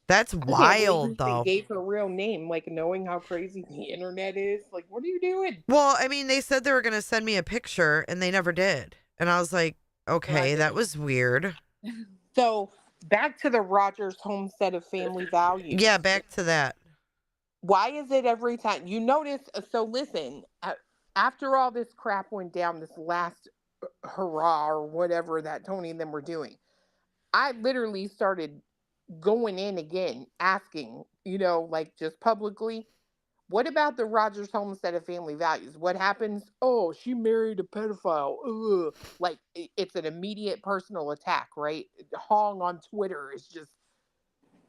That's I can't believe wild, though. They gave her real name, like knowing how crazy the internet is. Like, what are you doing? Well, I mean, they said they were going to send me a picture, and they never did. And I was like, okay, that was weird. So, back to the Rogers Homestead of Family Values. Yeah, back to that. Why is it every time you notice? So listen, after all this crap went down, this last hurrah or whatever that Tony and them were doing, I literally started going in again, asking, like just publicly, what about the Rogers Homestead of Family Values? What happens? Oh, she married a pedophile. Ugh. Like it's an immediate personal attack, right? Hong on Twitter is just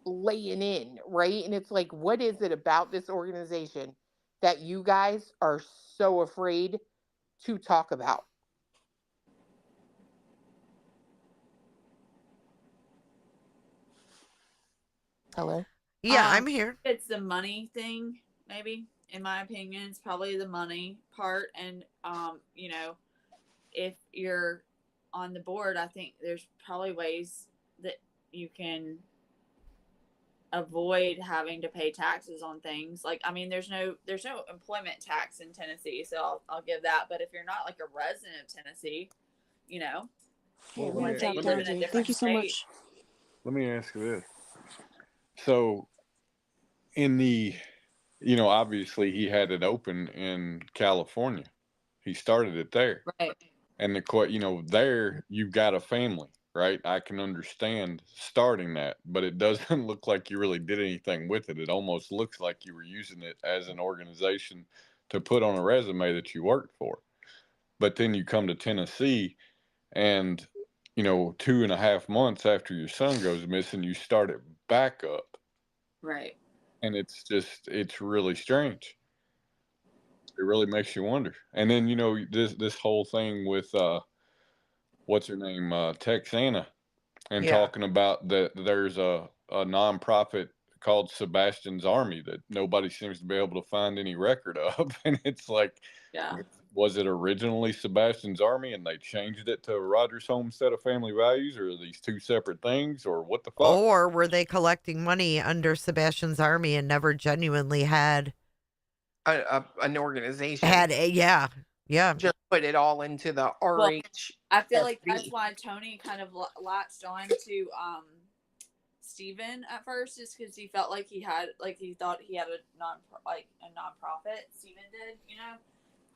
laying in, right? And it's like, what is it about this organization that you guys are so afraid to talk about? Hello? Yeah, I'm here. It's the money thing, maybe, in my opinion. It's probably the money part. And, if you're on the board, I think there's probably ways that you can avoid having to pay taxes on things. Like, I mean, there's no employment tax in Tennessee, so I'll give that. But if you're not like a resident of Tennessee, let's say you live in a different Thank you so state. much. Let me ask you this. So, in the, obviously he had it open in California. He started it there. Right. And there you've got a family, right? I can understand starting that, but it doesn't look like you really did anything with it. It almost looks like you were using it as an organization to put on a resume that you worked for. But then you come to Tennessee and, 2.5 months after your son goes missing, you start it back up. Right. And it's really strange. It really makes you wonder. And then, this whole thing with, what's her name? Texana, and talking about that there's a nonprofit called Sebastian's Army that nobody seems to be able to find any record of. And it's like, was it originally Sebastian's Army and they changed it to Rogers Homestead of Family Values, or are these two separate things, or what the fuck? Or were they collecting money under Sebastian's Army and never genuinely had an organization? Yeah. Just put it all into the RH. Well, I feel like that's why Tony kind of latched on to Steven at first, is because he felt like he thought he had a nonprofit. Steven did,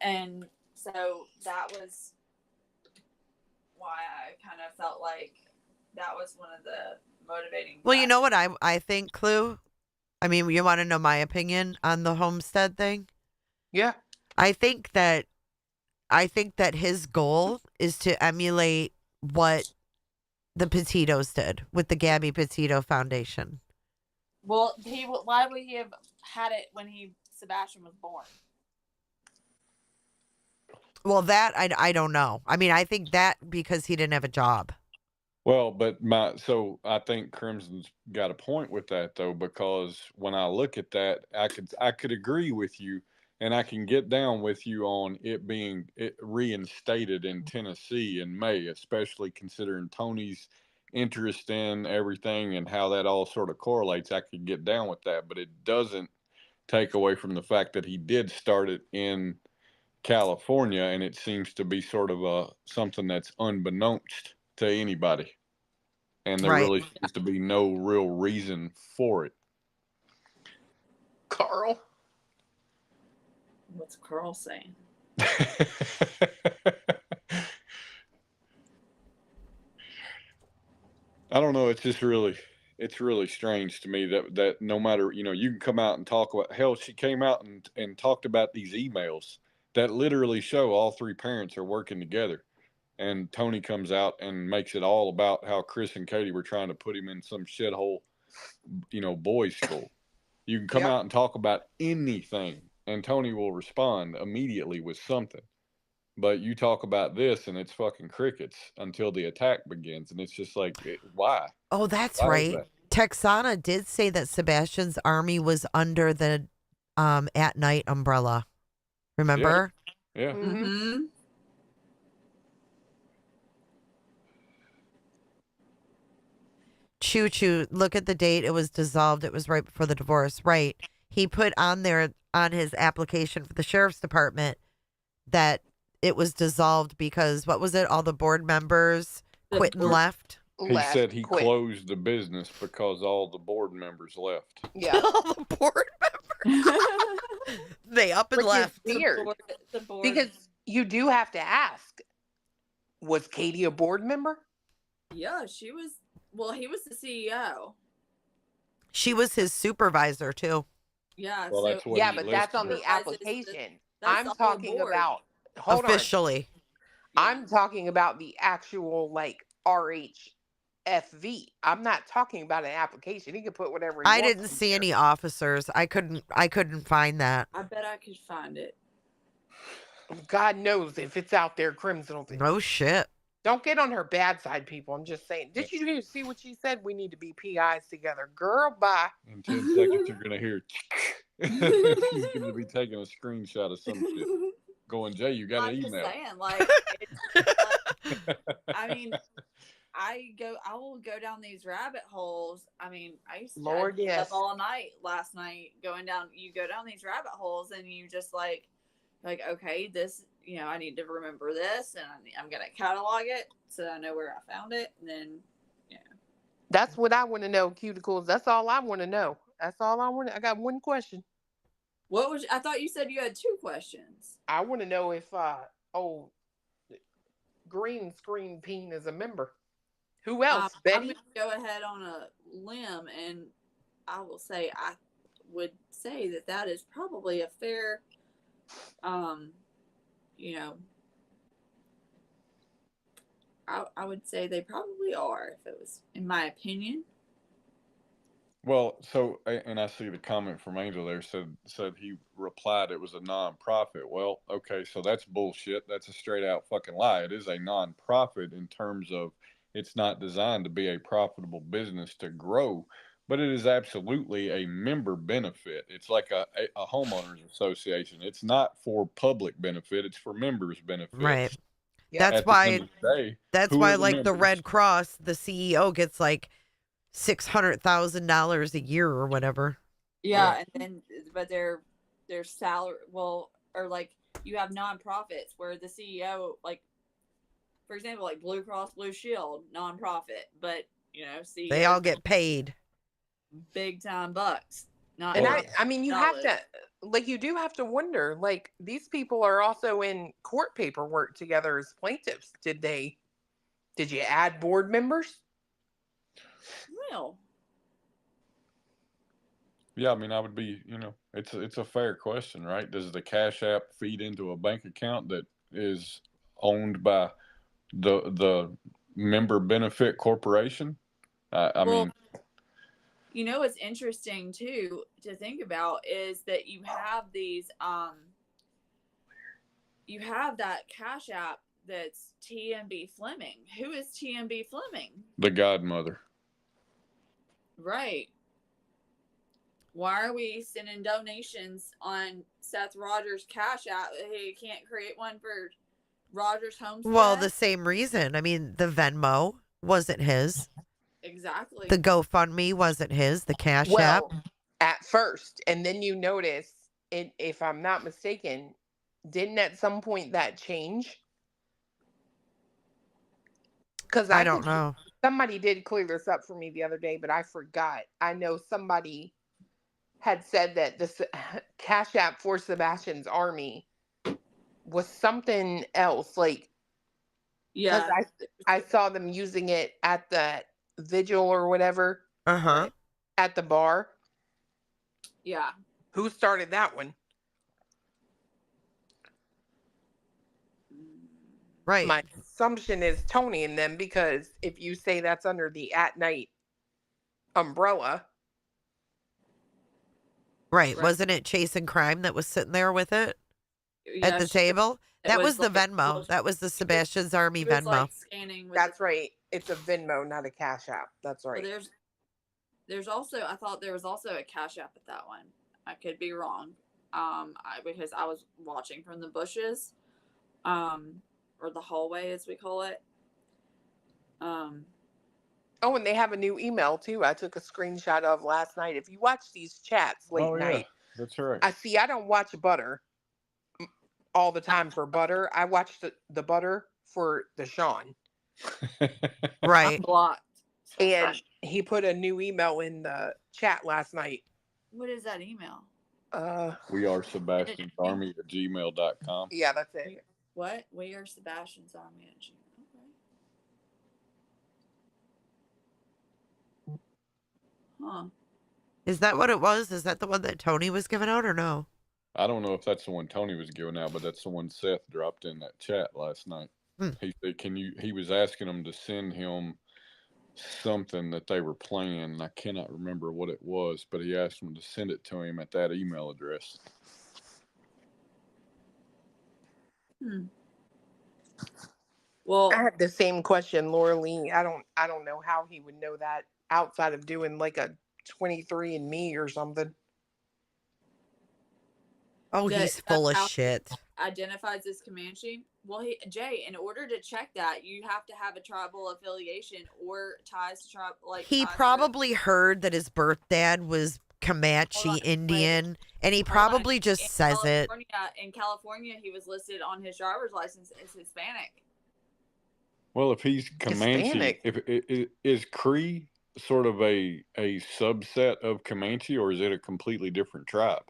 and so that was why I kind of felt like that was one of the motivating. Well, you know what I think, Clue? I mean, you want to know my opinion on the Homestead thing? Yeah. I think that his goal is to emulate what the Petitos did with the Gabby Petito Foundation. Well, why would he have had it when Sebastian was born? Well, that I don't know. I mean, I think that because he didn't have a job. Well, but so I think Crimson's got a point with that though, because when I look at that, I could agree with you, and I can get down with you on it being reinstated in Tennessee in May, especially considering Tony's interest in everything and how that all sort of correlates. I could get down with that, but it doesn't take away from the fact that he did start it in California, and it seems to be sort of something that's unbeknownst to anybody, and there really seems to be no real reason for it. Carl, what's Carl saying? I don't know. It's just really strange to me that no matter, you can come out and talk about, hell, she came out and talked about these emails that literally show all three parents are working together. And Tony comes out and makes it all about how Chris and Katie were trying to put him in some shithole, boys' school. You can come out and talk about anything, and Tony will respond immediately with something. But you talk about this, and it's fucking crickets until the attack begins, and it's just like, why? Oh, that's right. Texana did say that Sebastian's army was under the At Night umbrella. Remember? Yeah. Mm-hmm. Choo Choo, look at the date. It was dissolved. It was right before the divorce. Right. He put on there on his application for the sheriff's department that it was dissolved because, what was it? All the board members quit and left. He said he closed the business because all the board members left. Yeah. All the board members. They up and left. Weird. The board. Because you do have to ask, was Katie a board member? Yeah, she was. Well, he was the CEO. She was his supervisor too. Yeah. Well, that's what but that's on the application. I'm talking about officially. I'm talking about the actual RHFV. I'm not talking about an application. He could put whatever he I wants didn't see any officers. I couldn't find that. I bet I could find it. God knows if it's out there, Crimson. No shit. Don't get on her bad side, people. I'm just saying. Did you see what she said? We need to be PIs together. Girl, bye. In 10 seconds, you're going to hear. She's going to be taking a screenshot of some shit. Going, Jay, you got an email. I'm just saying, I mean, I will go down these rabbit holes. I mean, I used to stay up all night last night going down. You go down these rabbit holes and you just like, okay, this, I need to remember this, and I'm going to catalog it so that I know where I found it. And then, That's what I want to know, cuticles. That's all I want to know. That's all I want. I got one question. I thought you said you had two questions. I want to know if, Green Screen Peen is a member. Who else, Betty? I'm going to go ahead on a limb, and I will say, I would say that is probably a fair, I would say they probably are, if it was, in my opinion. Well, so, and I see the comment from Angel there said he replied it was a non-profit. Well, okay, so that's bullshit. That's a straight out fucking lie. It is a non-profit in terms of it's not designed to be a profitable business to grow, but it is absolutely a member benefit. It's like a homeowners association. It's not for public benefit. It's for members benefit. Right. That's why like the Red Cross, the CEO gets like $600,000 a year or whatever. Yeah, and then but their salary, or like you have nonprofits where the CEO, like for example, like Blue Cross Blue Shield, nonprofit, but CEO, they all get paid big time bucks. Not and I mean, you have to, you do have to wonder, these people are also in court paperwork together as plaintiffs. Did you add board members? Well, yeah, I mean, I would be, it's a fair question, right? Does the Cash App feed into a bank account that is owned by the member benefit corporation? I mean, what's interesting too to think about is that you have these you have that Cash App that's TMB Fleming. Who is TMB Fleming? The godmother. Right. Why are we sending donations on Seth Rogers' Cash App? He can't create one for Rogers Homestead? Well, the same reason. I mean, the Venmo wasn't his. Exactly. The GoFundMe wasn't his. The Cash App. Well, at first, and then you notice, if I'm not mistaken, didn't at some point that change? Because I don't know. Somebody did clear this up for me the other day, but I forgot. I know somebody had said that this Cash App for Sebastian's Army was something else. Like, yeah, I saw them using it at the vigil or whatever. At the bar. Yeah. Who started that one? Right. My assumption is Tony and them, because if you say that's under the At Night umbrella. Right. Wasn't it Chasing Crime that was sitting there with it at the table? That was the Venmo. That was the Sebastian's Army Venmo. Like scanning with That's right. It's a Venmo, not a Cash App. That's right. Well, there's also, I thought there was also a Cash App at that one. I could be wrong. Because I was watching from the bushes, or the hallway as we call it. Oh, and they have a new email too. I took a screenshot of last night. If you watch these chats late night, that's right. I don't watch Butter all the time for Butter. I watch the Butter for the Sean. Right. I'm blocked. And he put a new email in the chat last night. What is that email? We are Sebastian's Army at gmail.com. Yeah, that's it. What? We are Sebastian's Army at gmail. Okay. Huh. Is that what it was? Is that the one that Tony was giving out or no? I don't know if that's the one Tony was giving out, but that's the one Seth dropped in that chat last night. He said, he was asking them to send him something that they were playing. I cannot remember what it was, but he asked them to send it to him at that email address. Well, I had the same question, Laura Lee. I don't know how he would know that outside of doing like a 23andMe or something. Oh, he's full of shit. Identifies as Comanche. Well, Jay, in order to check that, you have to have a tribal affiliation or ties to tribe. Like, he probably heard that his birth dad was Comanche Indian, and he probably just says it. In California, he was listed on his driver's license as Hispanic. Well, if he's Comanche, is Cree sort of a subset of Comanche, or is it a completely different tribe?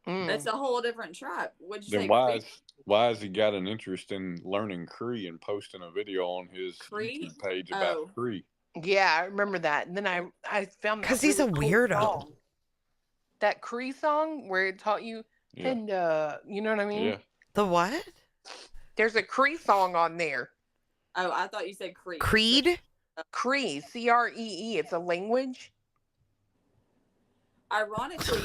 It's a whole different tribe. What'd you Then say? why has he got an interest in learning Cree and posting a video on his YouTube page about Cree? Yeah, I remember that. And then I found because he's a weirdo. Song. That Cree song where it taught you, and you know what I mean? Yeah. The what? There's a Cree song on there. Oh, I thought you said Creed. Creed? Cree, CREE. It's a language. Ironically,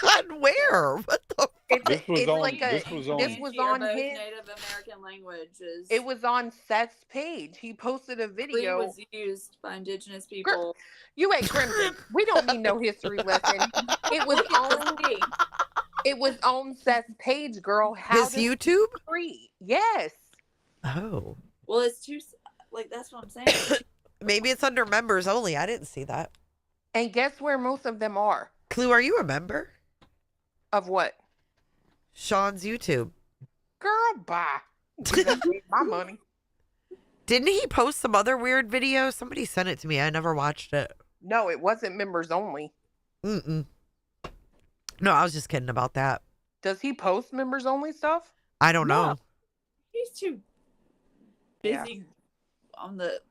on where? What the? This was on his Native American languages. It was on Seth's page. He posted a video. Creed was used by indigenous people. You ain't crimson. We don't need no history lesson. It was on Seth's page, girl. His YouTube? Cree. Yes. Oh. Well, it's too. Like, that's what I'm saying. Maybe it's under members only. I didn't see that. And guess where most of them are? Clue, are you a member? Of what? Sean's YouTube. Girl, bye. My money. Didn't he post some other weird video? Somebody sent it to me. I never watched it. No, it wasn't members only. No, I was just kidding about that. Does he post members only stuff? I don't know. He's too busy on the...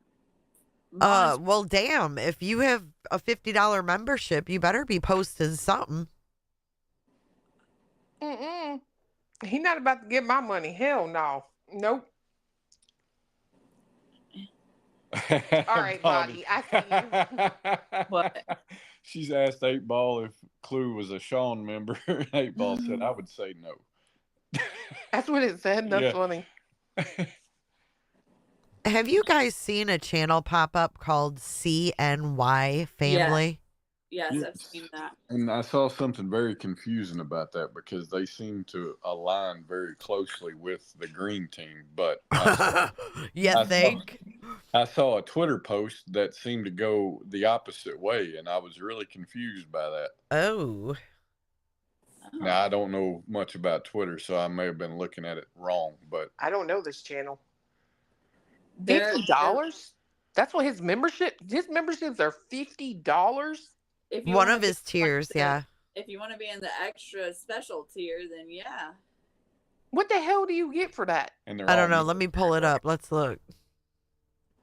Well, damn. If you have a $50 membership, you better be posting something. He not about to get my money. Hell no. Nope. All right, Bobby. I see you. What? She's asked 8 Ball if Clue was a Sean member. 8 Ball said, I would say no. That's what it said. That's funny. Have you guys seen a channel pop up called CNY Family? Yes, I've seen that. And I saw something very confusing about that because they seem to align very closely with the green team. But I saw a Twitter post that seemed to go the opposite way, and I was really confused by that. Oh. Now, I don't know much about Twitter, so I may have been looking at it wrong, but I don't know this channel. $50? That's what his memberships are $50? One of his tiers, yeah. If you want to be in the extra special tier, then yeah. What the hell do you get for that? I don't know. Let me pull it up. Let's look.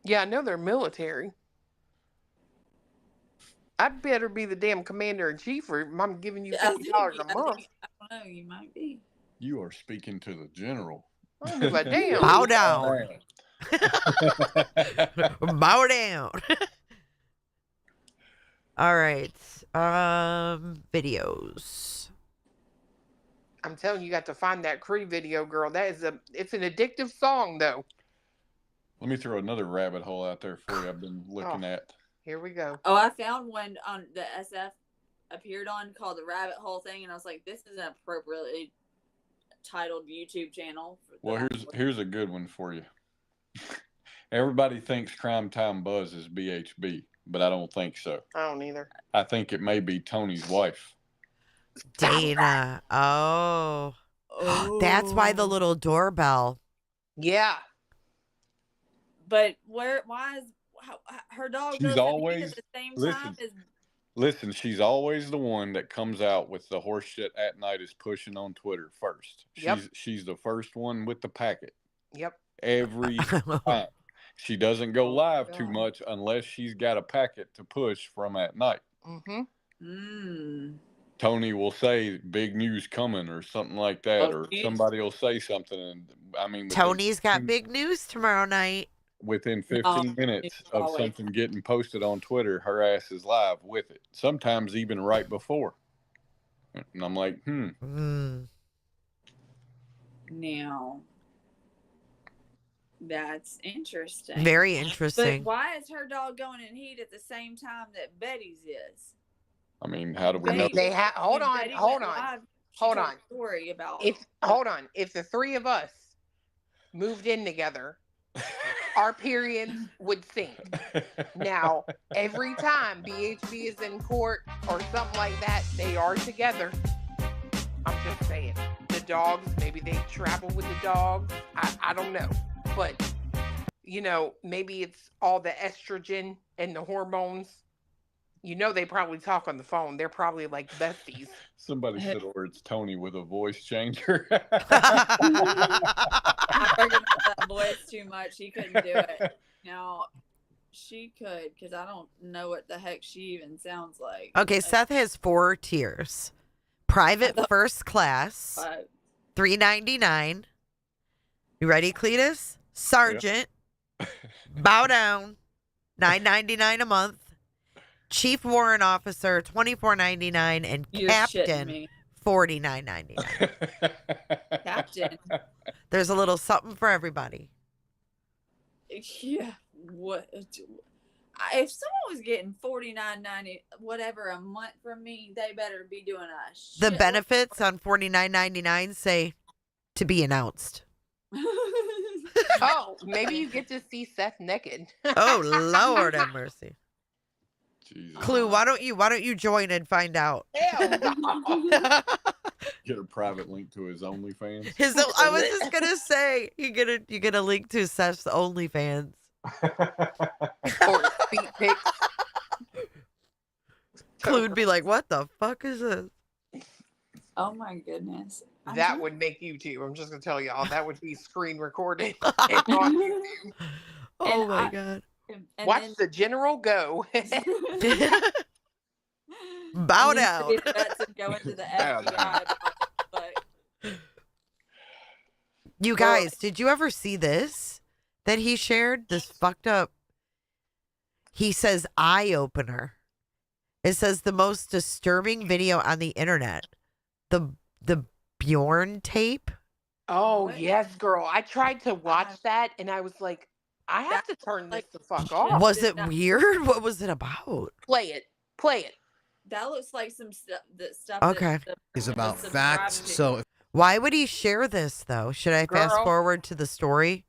Yeah, I know they're military. I'd better be the damn commander in chief, or I'm giving you $50 a month. I don't know. You might be. You are speaking to the general. I don't give a damn. Bow down. Bow down. All right. Videos. I'm telling you, you got to find that Cree video, girl. It's an addictive song, though. Let me throw another rabbit hole out there for you. I've been looking at. Here we go. Oh, I found one on the SF appeared on called the Rabbit Hole thing, and I was like, this is an appropriately titled YouTube channel. Well, here's a good one for you. Everybody thinks Crime Time Buzz is BHB, but I don't think so. I don't either. I think it may be Tony's wife. Dana. Oh. That's why the little doorbell. Yeah. But why is her dog She's always at the same time as... Listen, she's always the one that comes out with the horse shit at night is pushing on Twitter first. She's the first one with the packet. Yep. Every time. She doesn't go live too much unless she's got a packet to push from at night. Tony will say big news coming or something like that, or somebody will say something. And I mean, Tony's got big news tomorrow night. Within 15 minutes of something getting posted on Twitter, her ass is live with it. Sometimes even right before. And I'm like, Now, that's interesting. Very interesting. But why is her dog going in heat at the same time that Betty's is? I mean, how do we know? Hold on. Story about If the three of us moved in together, our periods would sync. Now, every time BHB is in court or something like that, they are together. I'm just saying. The dogs, maybe they travel with the dogs. I don't know. But, maybe it's all the estrogen and the hormones. They probably talk on the phone. They're probably like besties. Somebody said, or it's Tony with a voice changer. I forget that voice too much. He couldn't do it. Now, she could, because I don't know what the heck she even sounds like. Okay, Seth has 4 tiers. Private first class, $3.99. You ready, Cletus? Sergeant, bow down, $9.99 a month. Chief Warrant Officer, $24.99, and Captain, $49.99. Captain. There's a little something for everybody. Yeah. What? If someone was getting $49.90 whatever a month from me, they better be doing a shit. The benefits on $49.99 say to be announced. Oh, maybe you get to see Seth naked. Oh, Lord have mercy. Jesus. Clue, why don't you join and find out? Get a private link to his OnlyFans. I was just gonna say you get a link to Seth's OnlyFans. Or feet pics. Clue would be like, "What the fuck is this?" Oh my goodness. That would make YouTube. I'm just gonna tell y'all that would be screen recorded and on YouTube. Oh my god. Watch the general go. Bow down. Go into the FBI, but... You guys, did you ever see this that he shared? This fucked up. He says eye opener. It says the most disturbing video on the internet. The Bjorn tape. Oh yes, girl. I tried to watch that and I was like, I have to turn this the fuck off. Was it weird? What was it about? Play it. Play it. That looks like some stuff. Okay. Is about facts. So why would he share this though? Should I fast Girl. forward to the story?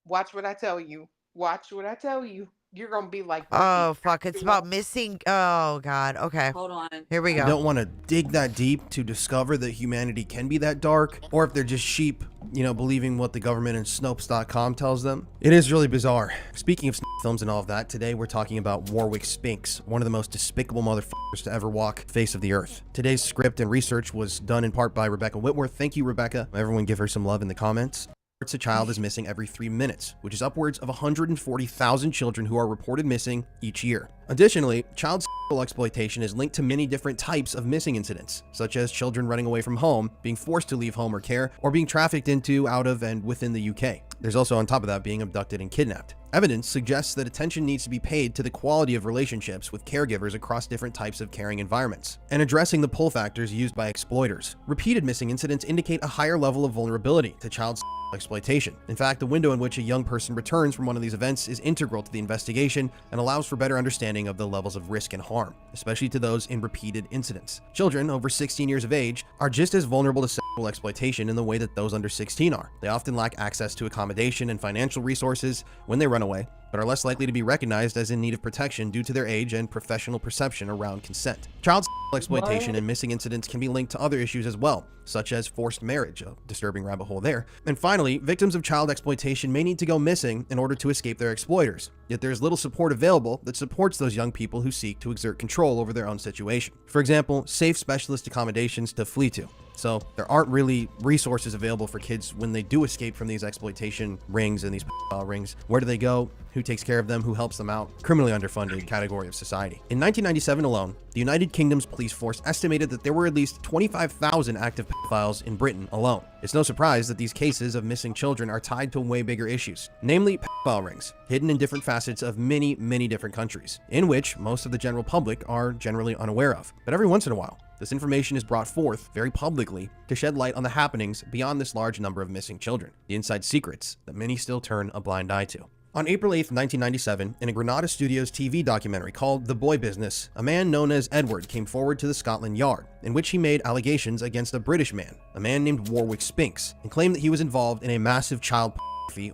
Watch what I tell you. Watch what I tell you. You're gonna be like, Oh fuck! It's about missing. Oh god. Okay. Hold on. Here we you go. don't want to dig that deep to discover that humanity can be that dark, or if they're just sheep, believing what the government and Snopes.com tells them. It is really bizarre. Speaking of films and all of that, today we're talking about Warwick Spinks, one of the most despicable motherfuckers to ever walk the face of the earth. Today's script and research was done in part by Rebecca Whitworth. Thank you, Rebecca. Everyone give her some love in the comments. A child is missing every 3 minutes, which is upwards of 140,000 children who are reported missing each year. Additionally, child sexual exploitation is linked to many different types of missing incidents, such as children running away from home, being forced to leave home or care, or being trafficked into, out of, and within the UK. There's also, on top of that, being abducted and kidnapped. Evidence suggests that attention needs to be paid to the quality of relationships with caregivers across different types of caring environments, and addressing the pull factors used by exploiters. Repeated missing incidents indicate a higher level of vulnerability to child exploitation. In fact, the window in which a young person returns from one of these events is integral to the investigation and allows for better understanding of the levels of risk and harm, especially to those in repeated incidents. Children over 16 years of age are just as vulnerable to sexual exploitation in the way that those under 16 are. They often lack access to accommodation and financial resources when they run away, but are less likely to be recognized as in need of protection due to their age and professional perception around consent. Child exploitation and missing incidents can be linked to other issues as well, such as forced marriage, a disturbing rabbit hole there. And finally, victims of child exploitation may need to go missing in order to escape their exploiters, yet there is little support available that supports those young people who seek to exert control over their own situation. For example, safe specialist accommodations to flee to. So there aren't really resources available for kids when they do escape from these exploitation rings and these rings. Where do they go? Who takes care of them? Who helps them out? Criminally underfunded category of society. In 1997 alone, the United Kingdom's police force estimated that there were at least 25,000 active pedophiles in Britain alone. It's no surprise that these cases of missing children are tied to way bigger issues, namely pedophile rings, hidden in different facets of many, many different countries, in which most of the general public are generally unaware of. But every once in a while, this information is brought forth very publicly to shed light on the happenings beyond this large number of missing children, the inside secrets that many still turn a blind eye to. On April 8, 1997, in a Granada Studios TV documentary called The Boy Business, a man known as Edward came forward to the Scotland Yard, in which he made allegations against a British man, a man named Warwick Spinks, and claimed that he was involved in a massive child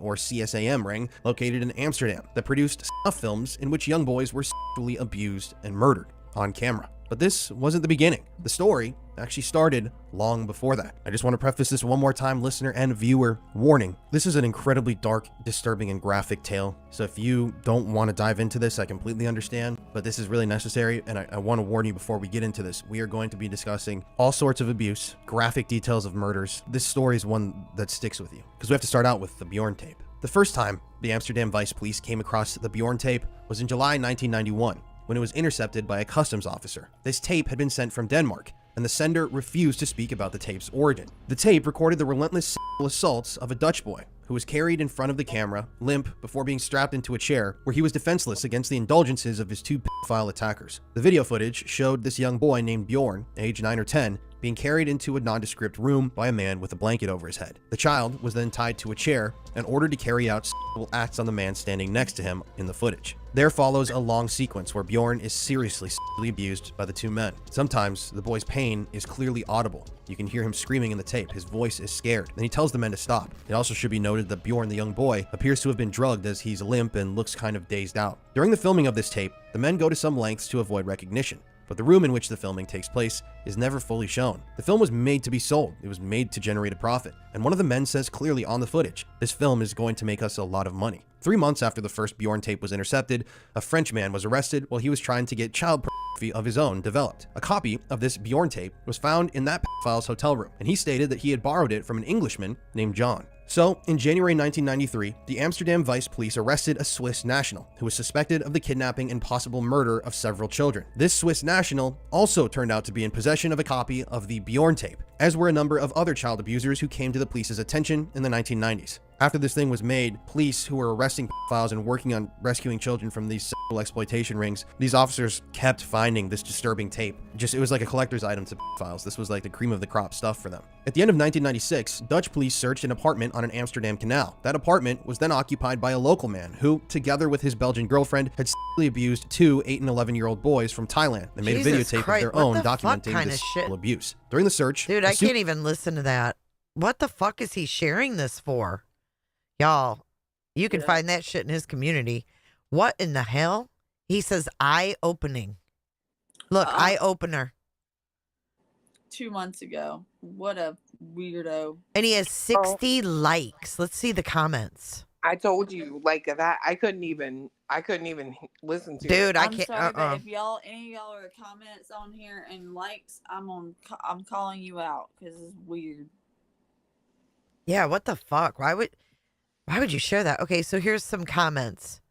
or CSAM ring located in Amsterdam that produced snuff films in which young boys were sexually abused and murdered on camera. But this wasn't the beginning. The story actually started long before that. I just want to preface this one more time, listener and viewer. Warning, this is an incredibly dark, disturbing, and graphic tale. So if you don't want to dive into this, I completely understand, but this is really necessary, and I want to warn you before we get into this. We are going to be discussing all sorts of abuse, graphic details of murders. This story is one that sticks with you, because we have to start out with the Bjorn tape. The first time the Amsterdam Vice Police came across the Bjorn tape was in July 1991. When it was intercepted by a customs officer. This tape had been sent from Denmark, and the sender refused to speak about the tape's origin. The tape recorded the relentless sexual assaults of a Dutch boy who was carried in front of the camera, limp, before being strapped into a chair, where he was defenseless against the indulgences of his two pedophile attackers. The video footage showed this young boy named Bjorn, age 9 or 10, being carried into a nondescript room by a man with a blanket over his head. The child was then tied to a chair and ordered to carry out sexual acts on the man standing next to him in the footage. There follows a long sequence where Bjorn is seriously sexually abused by the two men. Sometimes the boy's pain is clearly audible. You can hear him screaming in the tape. His voice is scared, and he tells the men to stop. It also should be noted that Bjorn, the young boy, appears to have been drugged as he's limp and looks kind of dazed out. During the filming of this tape, the men go to some lengths to avoid recognition. But the room in which the filming takes place is never fully shown. The film was made to be sold. It was made to generate a profit. And one of the men says clearly on the footage, this film is going to make us a lot of money. 3 months after the first Bjorn tape was intercepted, a French man was arrested while he was trying to get child pornography of his own developed. A copy of this Bjorn tape was found in that pedophile's hotel room, and he stated that he had borrowed it from an Englishman named John. So, in January 1993, the Amsterdam Vice Police arrested a Swiss national who was suspected of the kidnapping and possible murder of several children. This Swiss national also turned out to be in possession of a copy of the Bjorn tape, as were a number of other child abusers who came to the police's attention in the 1990s. After this thing was made, police who were arresting pedophiles and working on rescuing children from these sexual exploitation rings, these officers kept finding this disturbing tape. It was like a collector's item to pedophiles. This was like the cream of the crop stuff for them. At the end of 1996, Dutch police searched an apartment on an Amsterdam canal. That apartment was then occupied by a local man who, together with his Belgian girlfriend, had sexually abused 2 8- and 11-year-old boys from Thailand. They made a videotape of their own documenting this sexual abuse. During the search, dude, I can't even listen to that. What the fuck is he sharing this for? Y'all, you can find that shit in his community. What in the hell? He says eye-opening. Look, eye-opener. 2 months ago. What a weirdo. And he has 60 likes. Let's see the comments. I told you, like that. I couldn't even listen to. Dude, I I'm can't. sorry, but if any of y'all are comments on here and likes, I'm calling you out because it's weird. Yeah, what the fuck? Why would you share that? Okay, so here's some comments.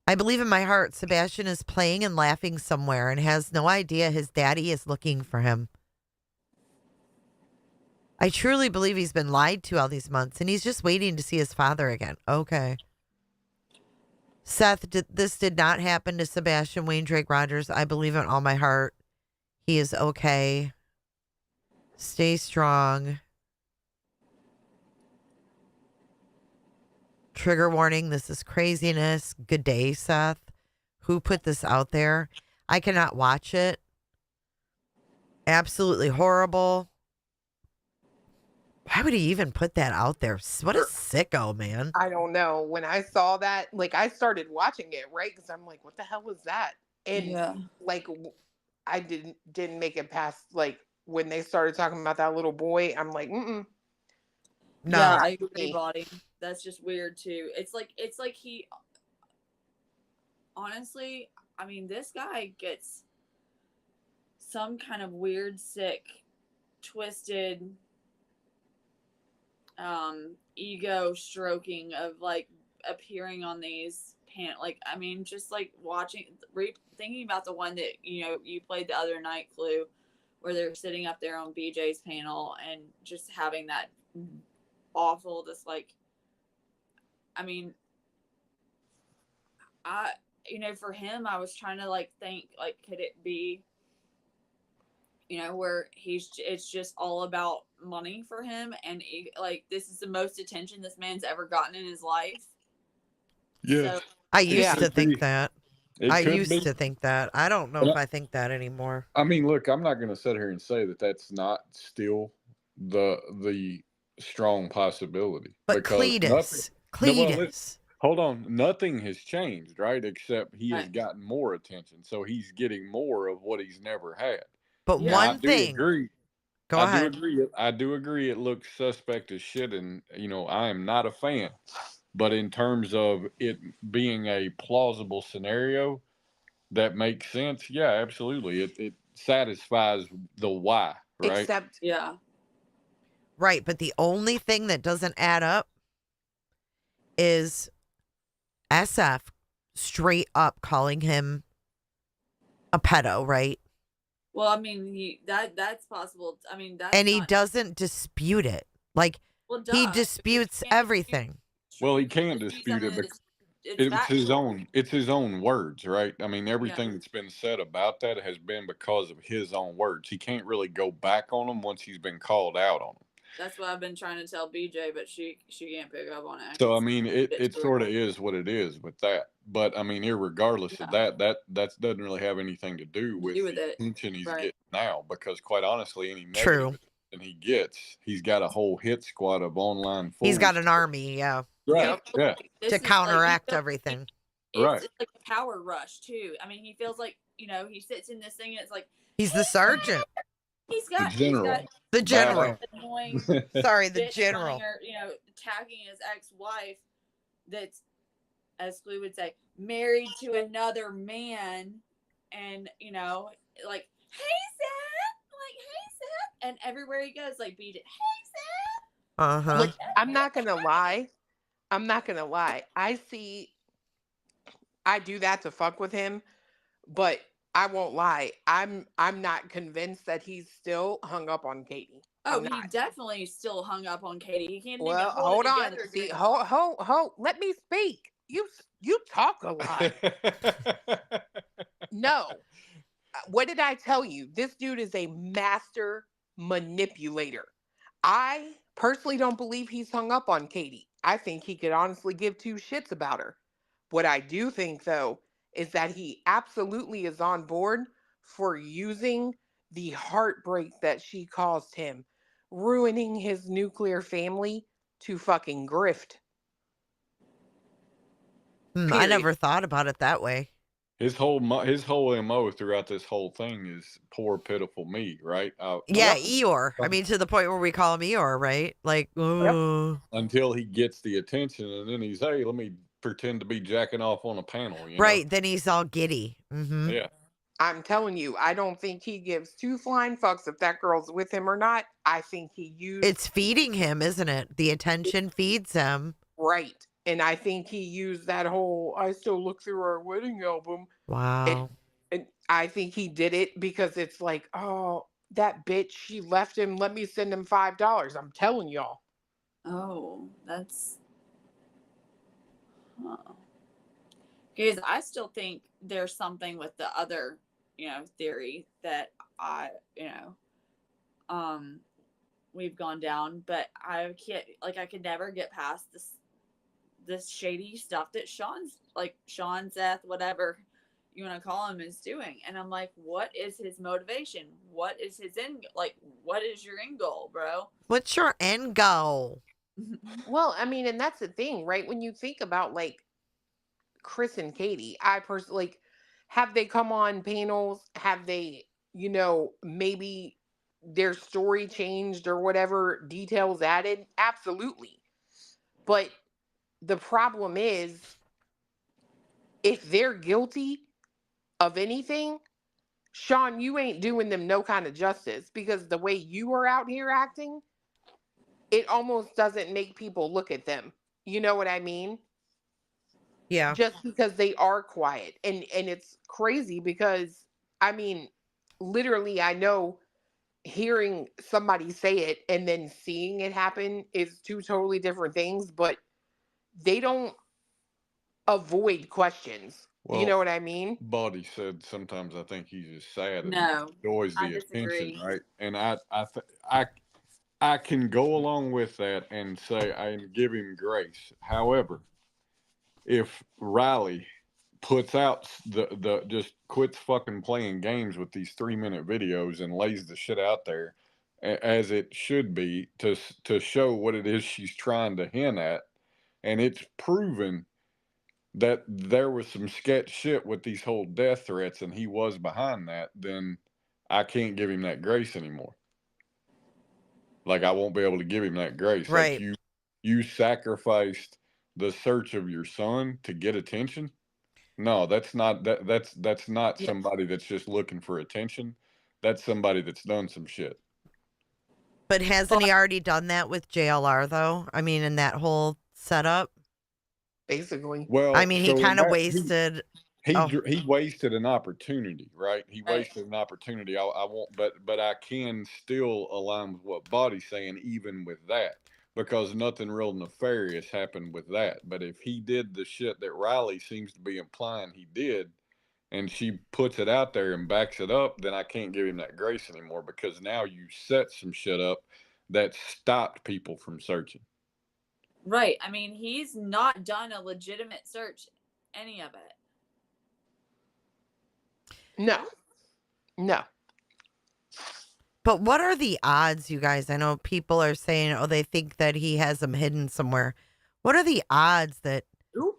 I believe in my heart Sebastian is playing and laughing somewhere and has no idea his daddy is looking for him. I truly believe he's been lied to all these months and he's just waiting to see his father again. Okay. Seth, this did not happen to Sebastian Wayne Drake Rogers. I believe in all my heart. He is okay. Stay strong. Trigger warning, this is craziness. Good day, Seth. Who put this out there? I cannot watch it. Absolutely horrible. Why would he even put that out there? What a sicko, man. I don't know. When I saw that, like, I started watching it, right? Because I'm like, what the hell was that? And like, I didn't make it past, like, when they started talking about that little boy. I'm like, No. Yeah, I agree, body. That's just weird too. It's like he. Honestly, I mean, this guy gets some kind of weird, sick, twisted, ego stroking of like appearing on these like, I mean, just like watching, thinking about the one that you played the other night, Clue, where they're sitting up there on BJ's panel and just having that awful, just like, I mean, for him, I was trying to like think, like, could it be, where it's just all about money for him, and like, this is the most attention this man's ever gotten in his life. Yeah. So, I used to think that. I used be. to think that. I don't know if I think that anymore. I mean, look, I'm not going to sit here and say that that's not still the strong possibility. But Cletus. Hold on. Nothing has changed, right? Except he has gotten more attention. So he's getting more of what he's never had. But one thing. Go ahead. I do agree it looks suspect as shit, and, I am not a fan. But in terms of it being a plausible scenario that makes sense, yeah, absolutely. It satisfies the why, right? Except, right, but the only thing that doesn't add up is SF straight up calling him a pedo, right? well, I mean, that's possible. I mean, And he doesn't dispute it. Like, he disputes everything. Well, he can't dispute it because it's his own words, right? I mean, everything that's been said about that has been because of his own words. He can't really go back on them once he's been called out on them. That's what I've been trying to tell BJ, but she can't pick up on it. So I mean, it sort of is what it is with that. But I mean, irregardless of that doesn't really have anything to do with the attention he's getting now. Because quite honestly, any negative attention he gets, he's got a whole hit squad of online fools. He's got an army, Right. Yeah. To counteract everything. It's like a power rush too. I mean, he feels like, he sits in this thing and it's like he's the sergeant. He's got the general. Sorry, the bitch general. Her, attacking his ex-wife that's, as Clue would say, married to another man, and like, hey Seth, and everywhere he goes, like, beat it, hey Seth. Look, I'm not gonna lie. I do that to fuck with him, but I won't lie. I'm not convinced that he's still hung up on Katie. Oh, he definitely still hung up on Katie. He can't Well, even hold hold it on. together. See, hold. Let me speak. You talk a lot. No. What did I tell you? This dude is a master manipulator. I personally don't believe he's hung up on Katie. I think he could honestly give two shits about her. What I do think, though, is that he absolutely is on board for using the heartbreak that she caused him, ruining his nuclear family, to fucking grift. I never thought about it that way. His whole MO throughout this whole thing is poor, pitiful me, right? Yeah, Eeyore. I mean, to the point where we call him Eeyore, right? Like, until he gets the attention, and then he's, hey, let me pretend to be jacking off on a panel. You know? Right. Then he's all giddy. Mm-hmm. Yeah. I'm telling you, I don't think he gives two flying fucks if that girl's with him or not. I think he used... It's feeding him, isn't it? The attention feeds him. Right. And I think he used that whole, I still look through our wedding album. Wow. And I think he did it because it's like, oh, that bitch, she left him. Let me send him $5. I'm telling y'all. Oh, that's... Huh. Because I still think there's something with the other, theory that we've gone down, but I can't, I could never get past this shady stuff that Sean, Seth, whatever you want to call him, is doing. And I'm like, what is his motivation? What is his what is your end goal, bro? What's your end goal? Well, I mean, and that's the thing, right? When you think about Chris and Katie, I personally, have they come on panels? Have they, maybe their story changed or whatever, details added? Absolutely. But the problem is, if they're guilty of anything, Sean, you ain't doing them no kind of justice, because the way you are out here acting, it almost doesn't make people look at them. You know what I mean? Yeah. Just because they are quiet. And it's crazy because, I mean, literally, I know hearing somebody say it and then seeing it happen is two totally different things, but they don't avoid questions. Well, you know what I mean? Buddy said sometimes I think he's just sad and No, enjoys I the disagree. attention, right? And I can go along with that and say I give him grace. However, if Riley puts out the just quits fucking playing games with these 3-minute videos and lays the shit out there as it should be to show what it is she's trying to hint at, and it's proven that there was some sketch shit with these whole death threats and he was behind that, then I can't give him that grace anymore. I won't be able to give him that grace. Right. You sacrificed the search of your son to get attention. No, that's not that's not somebody that's just looking for attention. That's somebody that's done some shit. But hasn't he already done that with JLR, though? I mean, in that whole setup? Basically. Well, I mean, he kind of wasted... He wasted an opportunity, right? He wasted an opportunity. I won't, but I can still align with what Body's saying, even with that, because nothing real nefarious happened with that. But if he did the shit that Riley seems to be implying he did, and she puts it out there and backs it up, then I can't give him that grace anymore, because now you set some shit up that stopped people from searching. Right. I mean, he's not done a legitimate search, any of it. No. But what are the odds, you guys? I know people are saying, they think that he has them hidden somewhere. What are the odds that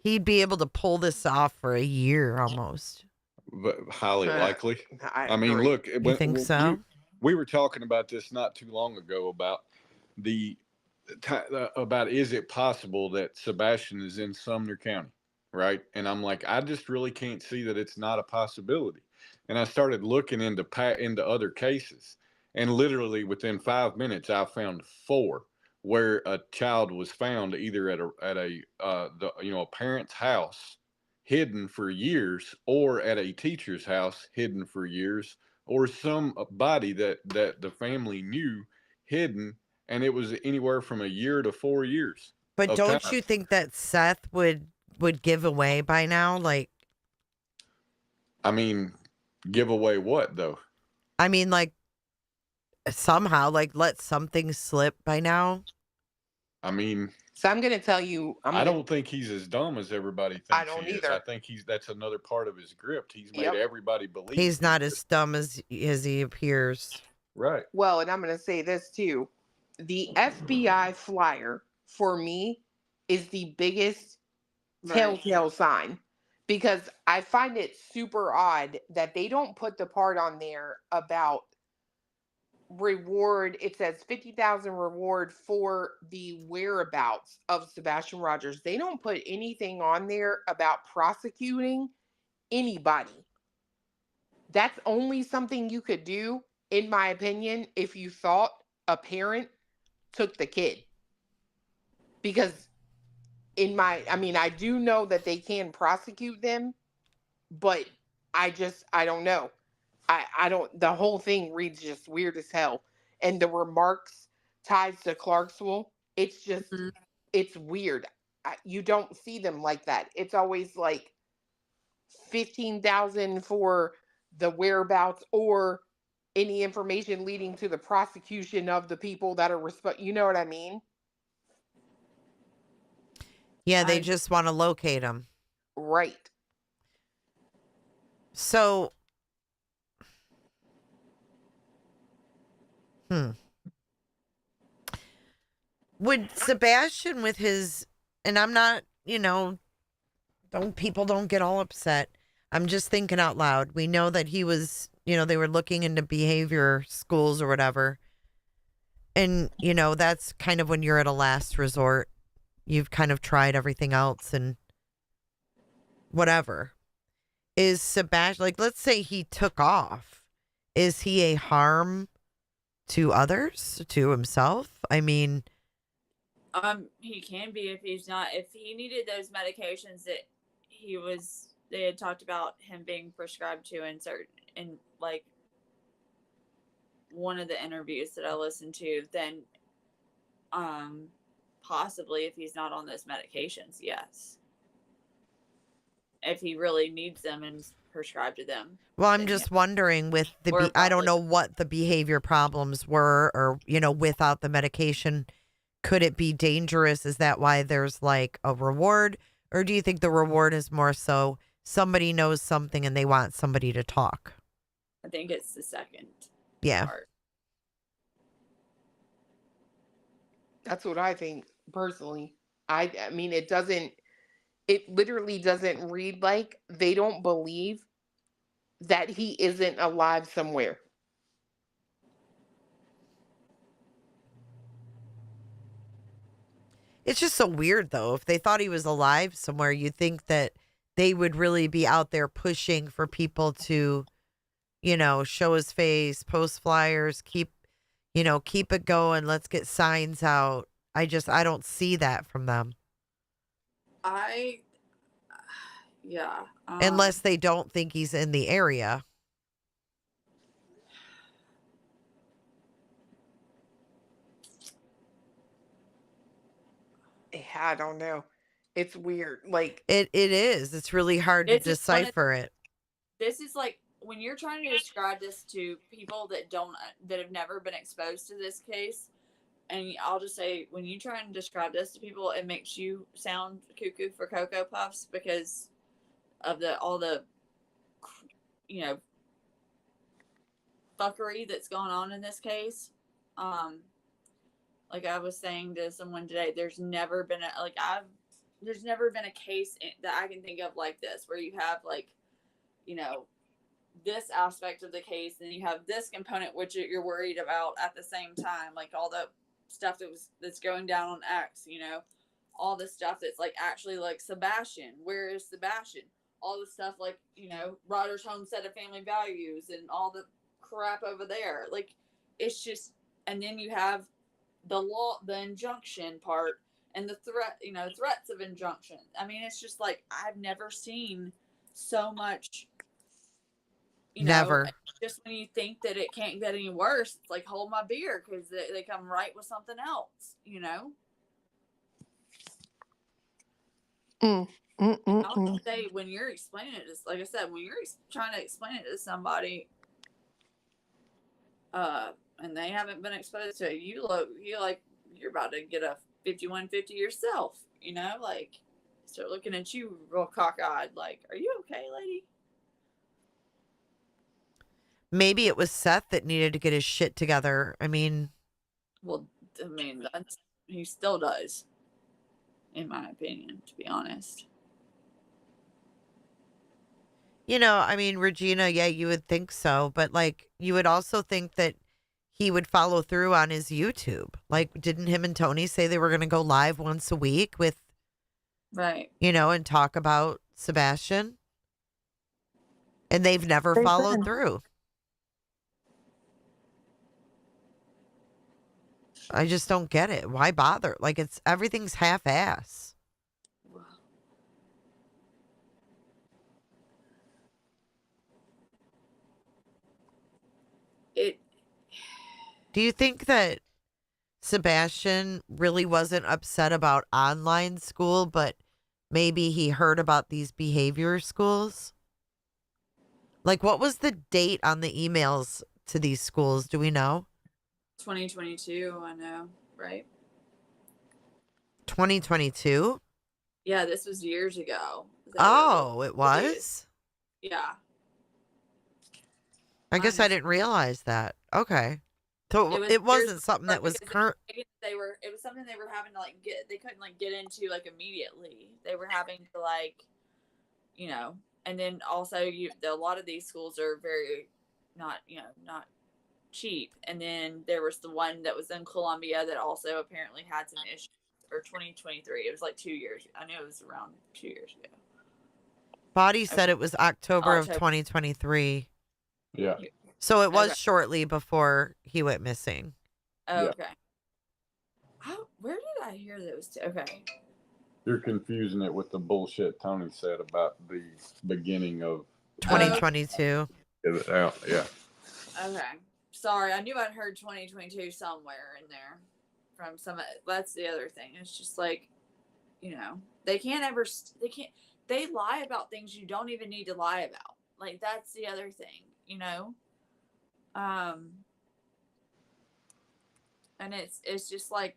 he'd be able to pull this off for a year almost? But highly likely. I mean, agree. look, You think so? We were talking about this not too long ago about about is it possible that Sebastian is in Sumner County, right? And I'm like, I just really can't see that it's not a possibility. And I started looking into other cases, and literally within 5 minutes, I found 4 where a child was found either at a parent's house hidden for years, or at a teacher's house hidden for years, or somebody that the family knew hidden, and it was anywhere from a year to 4 years But of don't time. you think that Seth would give away by now? Like, I mean, give away what though? I mean, like somehow, like let something slip by now. I mean, So I'm going to tell you, I don't think he's as dumb as everybody thinks I don't he is. either. I think that's another part of his grift. He's made Yep. everybody believe He's not as dumb as he appears. right. Well, and I'm going to say this too. The FBI flyer for me is the biggest telltale sign, because I find it super odd that they don't put the part on there about reward. It says 50,000 reward for the whereabouts of Sebastian Rogers. They don't put anything on there about prosecuting anybody. That's only something you could do, in my opinion, if you thought a parent took the kid. Because I do know that they can prosecute them, but I don't know. I don't, the whole thing reads just weird as hell. And the remarks tied to Clarksville, it's just, it's weird. You don't see them like that. It's always like 15,000 for the whereabouts or any information leading to the prosecution of the people that are you know what I mean? Yeah, they just want to locate him. Right. So, would Sebastian with his, and I'm not, people don't get all upset. I'm just thinking out loud. We know that he was, they were looking into behavior schools or whatever. And, that's kind of when you're at a last resort. You've kind of tried everything else and whatever. Is Sebastian, like, let's say he took off. Is he a harm to others, to himself? I mean, he can be if he needed those medications that they had talked about him being prescribed to in like one of the interviews that I listened to, then possibly if he's not on those medications, yes. If he really needs them and prescribed to them. Well, I'm just wondering with I don't know what the behavior problems were or, without the medication. Could it be dangerous? Is that why there's like a reward? Or do you think the reward is more so somebody knows something and they want somebody to talk? I think it's the second part. That's what I think personally. I mean, it literally doesn't read like they don't believe that he isn't alive somewhere. It's just so weird, though. If they thought he was alive somewhere, you'd think that they would really be out there pushing for people to, show his face, post flyers, keep it going. Let's get signs out. I don't see that from them. Yeah. Unless they don't think he's in the area. Yeah, I don't know. It's weird. Like it is. It's really hard to decipher it. This is like when you're trying to describe this to people that have never been exposed to this case. And I'll just say, when you try and describe this to people, it makes you sound cuckoo for Cocoa Puffs because of all the fuckery that's going on in this case. Like I was saying to someone today, there's never been a case that I can think of like this, where you have this aspect of the case, and you have this component which you're worried about at the same time, like all the stuff that's going down on X, all the stuff that's like actually like Sebastian. Where is Sebastian? All the stuff like Rogers Homestead of family values and all the crap over there. Like it's just, and then you have the law, the injunction part, and the threats of injunction. I mean, it's just like, I've never seen so much, Never. just when you think that it can't get any worse, it's like, hold my beer, because they come right with something else, I'll say, when you're explaining it, like I said, when you're trying to explain it to somebody, and they haven't been exposed to it, you're about to get a 5150 yourself, like, start looking at you real cockeyed, like, are you okay, lady? Maybe it was Seth that needed to get his shit together. He still does, in my opinion, to be honest. Regina, yeah, you would think so, but like, you would also think that he would follow through on his YouTube. Like, didn't him and Tony say they were going to go live once a week with, right, and talk about Sebastian? And they've never followed through. I just don't get it. Why bother? Like, everything's half-ass. Do you think that Sebastian really wasn't upset about online school, but maybe he heard about these behavior schools? Like, what was the date on the emails to these schools? Do we know? 2022, I know, right? 2022? Yeah, this was years ago. Oh, it was? Yeah. I guess I didn't realize that. Okay. So it wasn't something that was current. It was something they were having to they couldn't get into immediately. They were having to and then also a lot of these schools are very not cheap. And then there was the one that was in Columbia that also apparently had some issues. Or 2023. It was like 2 years. I know it was around 2 years ago. Body said it was October of 2023. Yeah. So it was shortly before he went missing. Oh, okay. Where did I hear those? Okay. You're confusing it with the bullshit Tony said about the beginning of 2022. Yeah. Okay. Sorry, I knew I'd heard 2022 somewhere in there. From some, that's the other thing. It's just like, they lie about things you don't even need to lie about. Like, that's the other thing, and it's just like,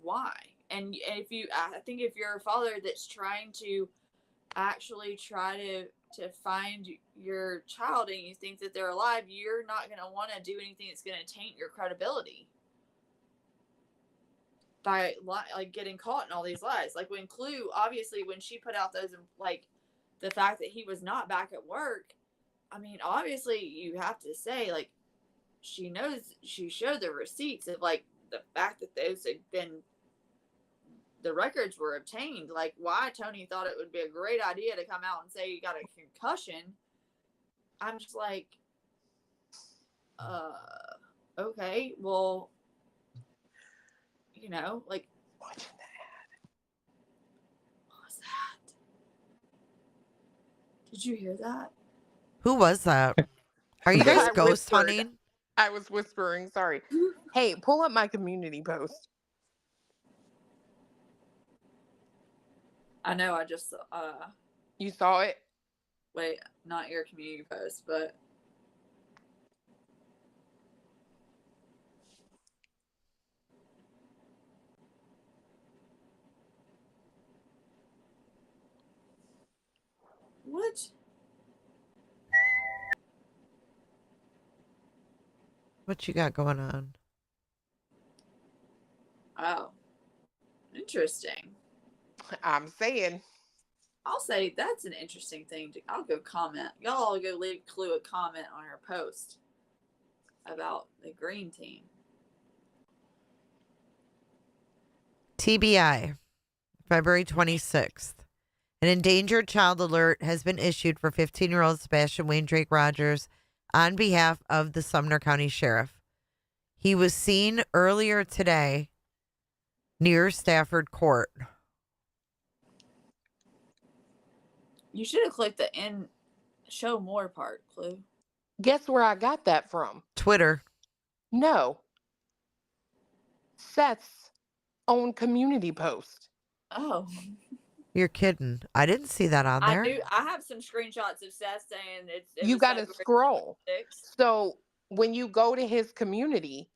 why? And I think if you're a father that's trying to actually try to find your child and you think that they're alive, you're not going to want to do anything that's going to taint your credibility by getting caught in all these lies. Like when Clue, obviously when she put out those, the fact that he was not back at work, obviously you have to say, she showed the receipts of the fact that those had been, the records were obtained. Like, why Tony thought it would be a great idea to come out and say you got a concussion. I'm just like, okay, well, watching the ad. What was that? Did you hear that? Who was that? Are you guys ghost hunting? I was whispering. Sorry. Hey, pull up my community post. I know. I just You saw it? Wait, not your community post, but what? What you got going on? Oh, interesting. I'm saying. I'll say that's an interesting thing. I'll go comment. Y'all all go leave Clue a comment on her post about the green team. TBI, February 26th. An endangered child alert has been issued for 15-year-old Sebastian Wayne Drake Rogers on behalf of the Sumner County Sheriff. He was seen earlier today Near Stafford Court. You should have clicked the end show more part, Clue. Guess where I got that from? Twitter. No. Seth's own community post. Oh. You're kidding. I didn't see that on there. I have some screenshots of Seth saying You got to scroll. So when you go to his community,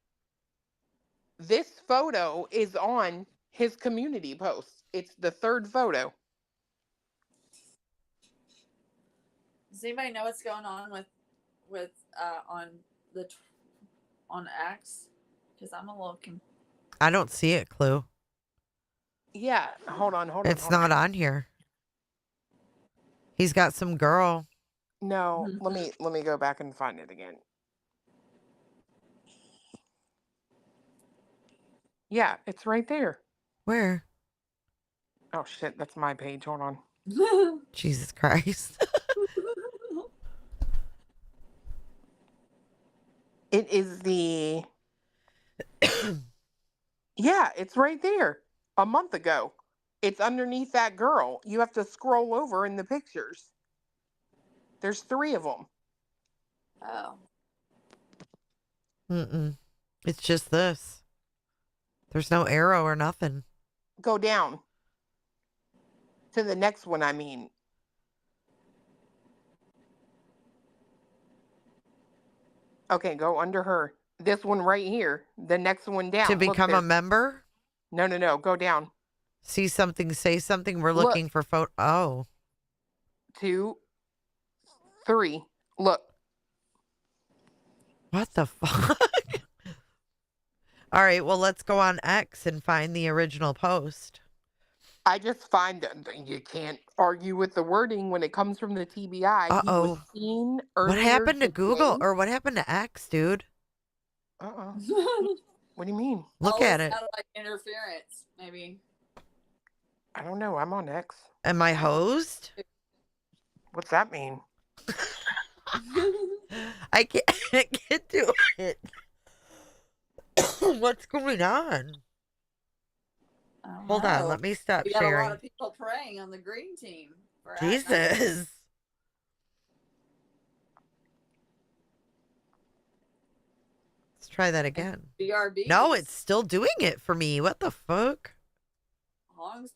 this photo is on his community post. It's the third photo. Does anybody know what's going on with on X? Because I'm a little I don't see it, Clue. Yeah, hold on. It's not on here. He's got some girl. No, let me go back and find it again. Yeah, it's right there. Where? Oh shit, that's my page. Hold on. Jesus Christ. It is the yeah, it's right there. A month ago. It's underneath that girl. You have to scroll over in the pictures. There's 3 of them. Oh. It's just this. There's no arrow or nothing. Go down. To the next one, I mean. Okay, go under her. This one right here. The next one down. To become a member? No. Go down. See something, say something. We're looking for photo. Oh. 2, 3. Look. What the fuck? All right, well, let's go on X and find the original post. I just find that you can't argue with the wording when it comes from the TBI. Uh-oh. He was seen What happened to today. Google or what happened to X, dude? What do you mean? Look at it. Like interference, maybe. I don't know. I'm on X. Am I hosed? What's that mean? I can't get to it. What's going on? Hold on, let me stop we got sharing. a lot of people praying on the green team. Jesus. Let's try that again. BRB. No, it's still doing it for me. What the fuck? Hong's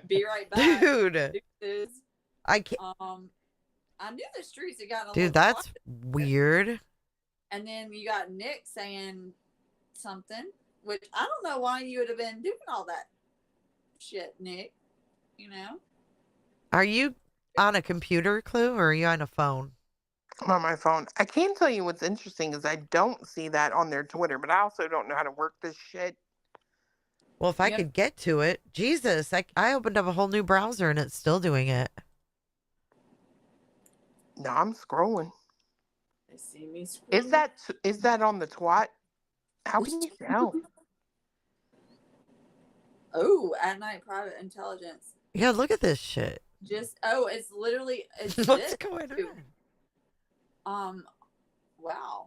be right back. Dude. Deuces. I can't. I knew the streets had gotten a Dude, little that's quiet. weird. And then you got Nick saying something, which I don't know why you would have been doing all that shit, Nick. You know? Are you on a computer, Clue, or are you on a phone? I'm on my phone. I can tell you what's interesting is I don't see that on their Twitter, but I also don't know how to work this shit. Well, if I could get to it. Jesus, I opened up a whole new browser and it's still doing it. No, I'm scrolling. They see me scrolling. Is that on the twat? How can you tell? Oh, at night private intelligence. Yeah, look at this shit. It's literally What's going on? Wow.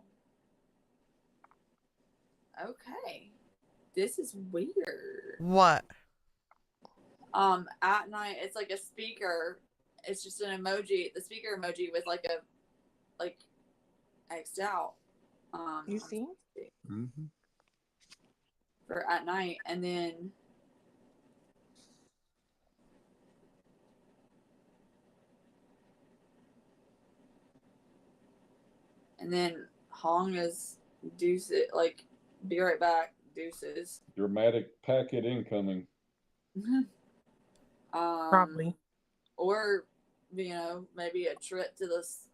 Okay. This is weird. What? At night it's like a speaker. It's just an emoji, the speaker emoji with like X'd out. You see? Mm-hmm. For at night, and then Hong is deuces, like be right back, deuces. Dramatic packet incoming. Probably. Or, maybe a trip to this,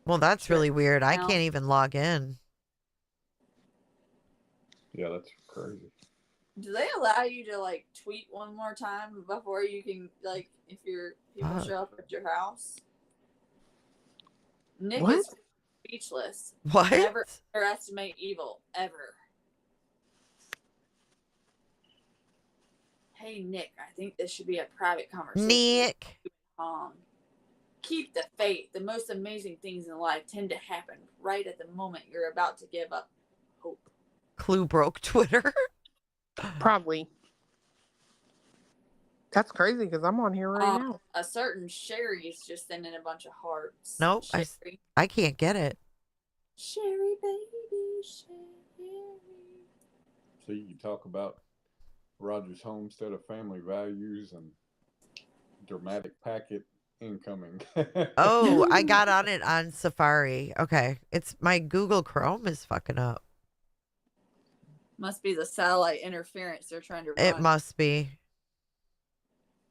Well, that's really weird. I can't even log in. Yeah, that's crazy. Do they allow you to like tweet one more time before you can if people show up at your house? Nick is speechless. What? Never underestimate evil ever. Hey Nick, I think this should be a private conversation. Nick. Keep the faith. The most amazing things in life tend to happen right at the moment you're about to give up hope. Clue broke Twitter. Probably. That's crazy because I'm on here right now. A certain Sherry's just sending a bunch of hearts. Nope, Sherry. I can't get it. Sherry, baby, Sherry. So you can talk about Rogers Homestead of family values and dramatic packet incoming. Oh, I got on it on Safari. Okay. It's my Google Chrome is fucking up. Must be the satellite interference they're trying to run. It must be.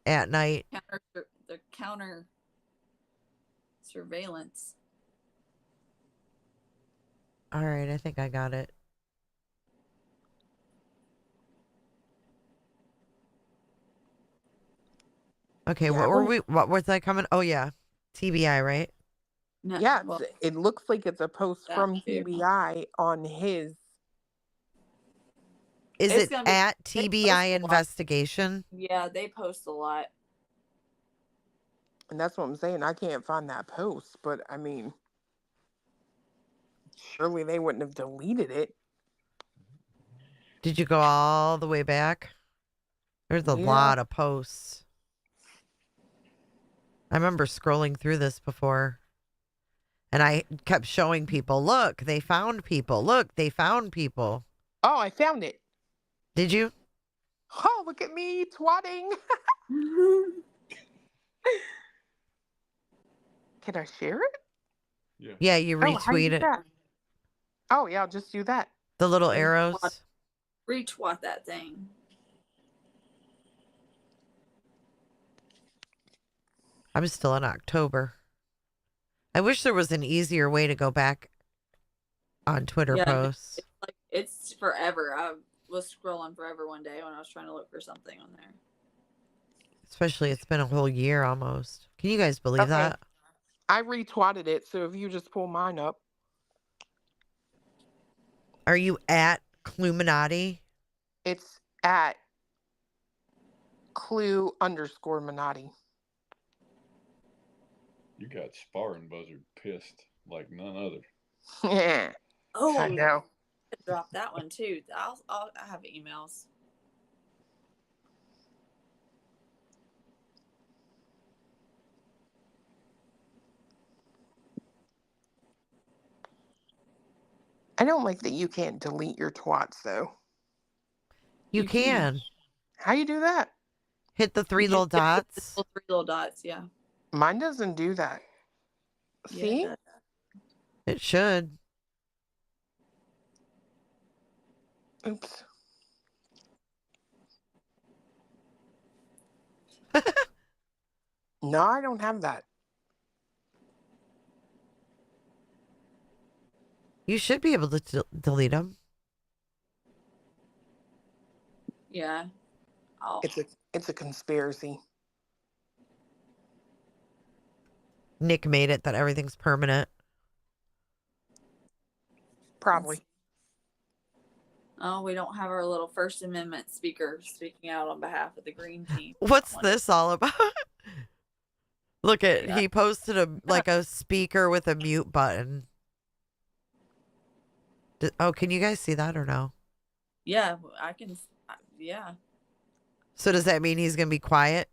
At night. The counter surveillance. All right, I think I got it. Okay, Yeah, what was that coming? Oh yeah. TBI, right? No, yeah, well, it looks like it's a post that from too. TBI on his. Is It's it gonna be- at they post TBI a lot. investigation? Yeah, they post a lot. And that's what I'm saying. I can't find that post, but I mean, surely they wouldn't have deleted it. Did you go all the way back? There's a Yeah. lot of posts. I remember scrolling through this before. And I kept showing people, look, they found people. Look, they found people. Oh, I found it. Did you? Oh, look at me twatting. Can I share it? Yeah, you Oh, how do retweet you do it. that? Oh, yeah, I'll just do that. The little arrows. Retweet that thing. I'm still in October. I wish there was an easier way to go back on Twitter posts. It's forever. I was scrolling forever one day when I was trying to look for something on there. Especially it's been a whole year almost. Can you guys believe that? I retweeted it, so if you just pull mine up. Are you at Cluminati? It's at Clue_Minotti. You got Sparring Buzzard pissed like none other. Yeah. Oh, I know. Drop that one too. I have emails. I don't like that you can't delete your twats though. You can. How you do that? Hit the three little dots. Three little dots, yeah. Mine doesn't do that. See? Yeah, It should. Oops. No, I don't have that. You should be able to delete them. yeah. It's a conspiracy. Nick made it that everything's permanent. Probably. Oh, we don't have our little First Amendment speaker speaking out on behalf of the Green Team. What's this all about? Look at he posted a speaker with a mute button. Oh, can you guys see that or no? Yeah, I can. Yeah, So does that mean he's gonna be quiet?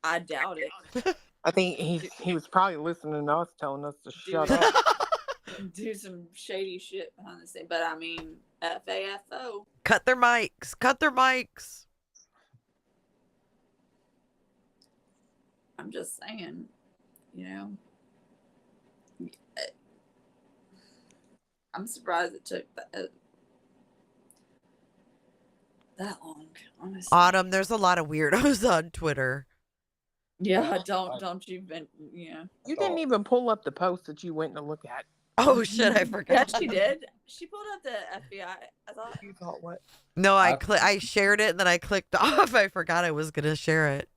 I doubt it. I think he was probably listening to us telling us to shut up. Do some shady shit behind the scene, but I mean, FAFO. Cut their mics. Cut their mics. I'm just saying, you know. I'm surprised it took that long, honestly. Autumn, there's a lot of weirdos on Twitter. Yeah, don't you even, yeah. You didn't even pull up the post that you went to look at. Oh shit, I forgot. Yeah, she did. She pulled up the FBI. I thought. You thought what? No, I shared it and then I clicked off. I forgot I was gonna share it.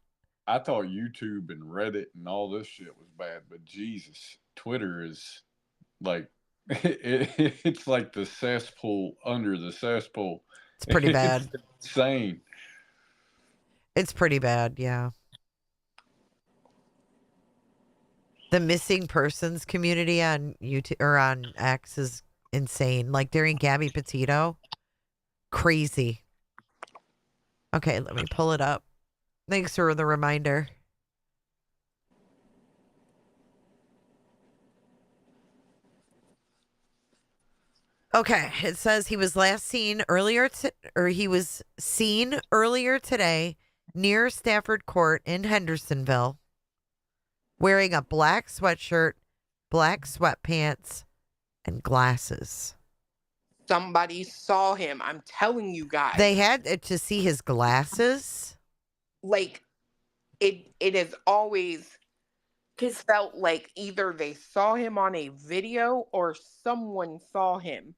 I thought YouTube and Reddit and all this shit was bad, but Jesus, Twitter is like it's like the cesspool under the cesspool. It's pretty bad. It's insane. It's pretty bad, yeah. The missing persons community on YouTube or on X is insane. Like during Gabby Petito, Crazy. Okay, let me pull it up. Thanks for the reminder. Okay, it says he was seen earlier today near Stafford Court in Hendersonville, wearing a black sweatshirt, black sweatpants, and glasses. Somebody saw him. I'm telling you guys. They had to see his glasses. Like, it has always felt like either they saw him on a video or someone saw him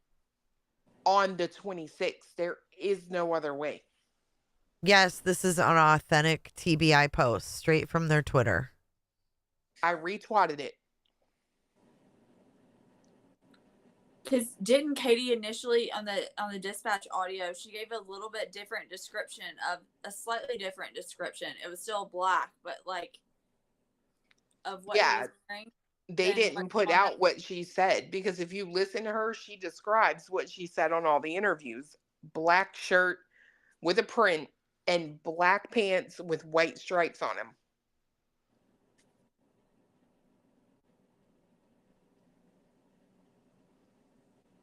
on the 26th. There is no other way. Yes, this is an authentic TBI post straight from their Twitter. I retweeted it. Because didn't Katie initially on the dispatch audio, she gave a little bit different description of a slightly different description. It was still black, but like of what he was wearing. They didn't put out what she said, because if you listen to her, she describes what she said on all the interviews. Black shirt with a print and black pants with white stripes on them.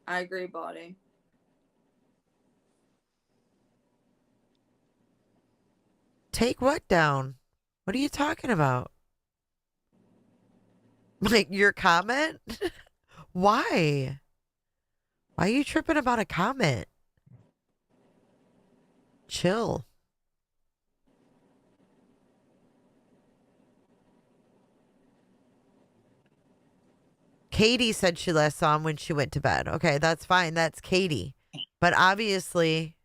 I agree, Body. Take what down? What are you talking about? Like your comment? Why? Why are you tripping about a comment? Chill. Katie said she last saw him when she went to bed. Okay, that's fine. That's Katie. But obviously,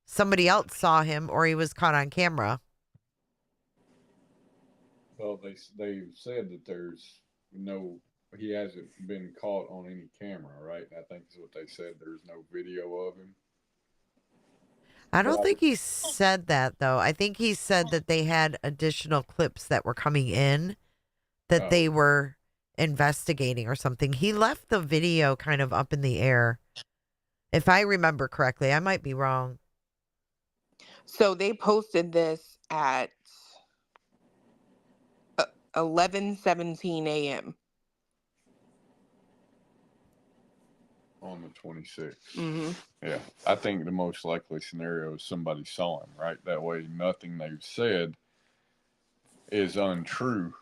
somebody else saw him or he was caught on camera. Well, they said that he hasn't been caught on any camera, right? I think is what they said. There's no video of him. I don't think he said that, though. I think he said that they had additional clips that were coming in that they were investigating or something. He left the video kind of up in the air. If I remember correctly, I might be wrong. So they posted this at 11:17 a.m. On the 26th. Mm-hmm. Yeah. I think the most likely scenario is somebody saw him, right? That way nothing they've said is untrue.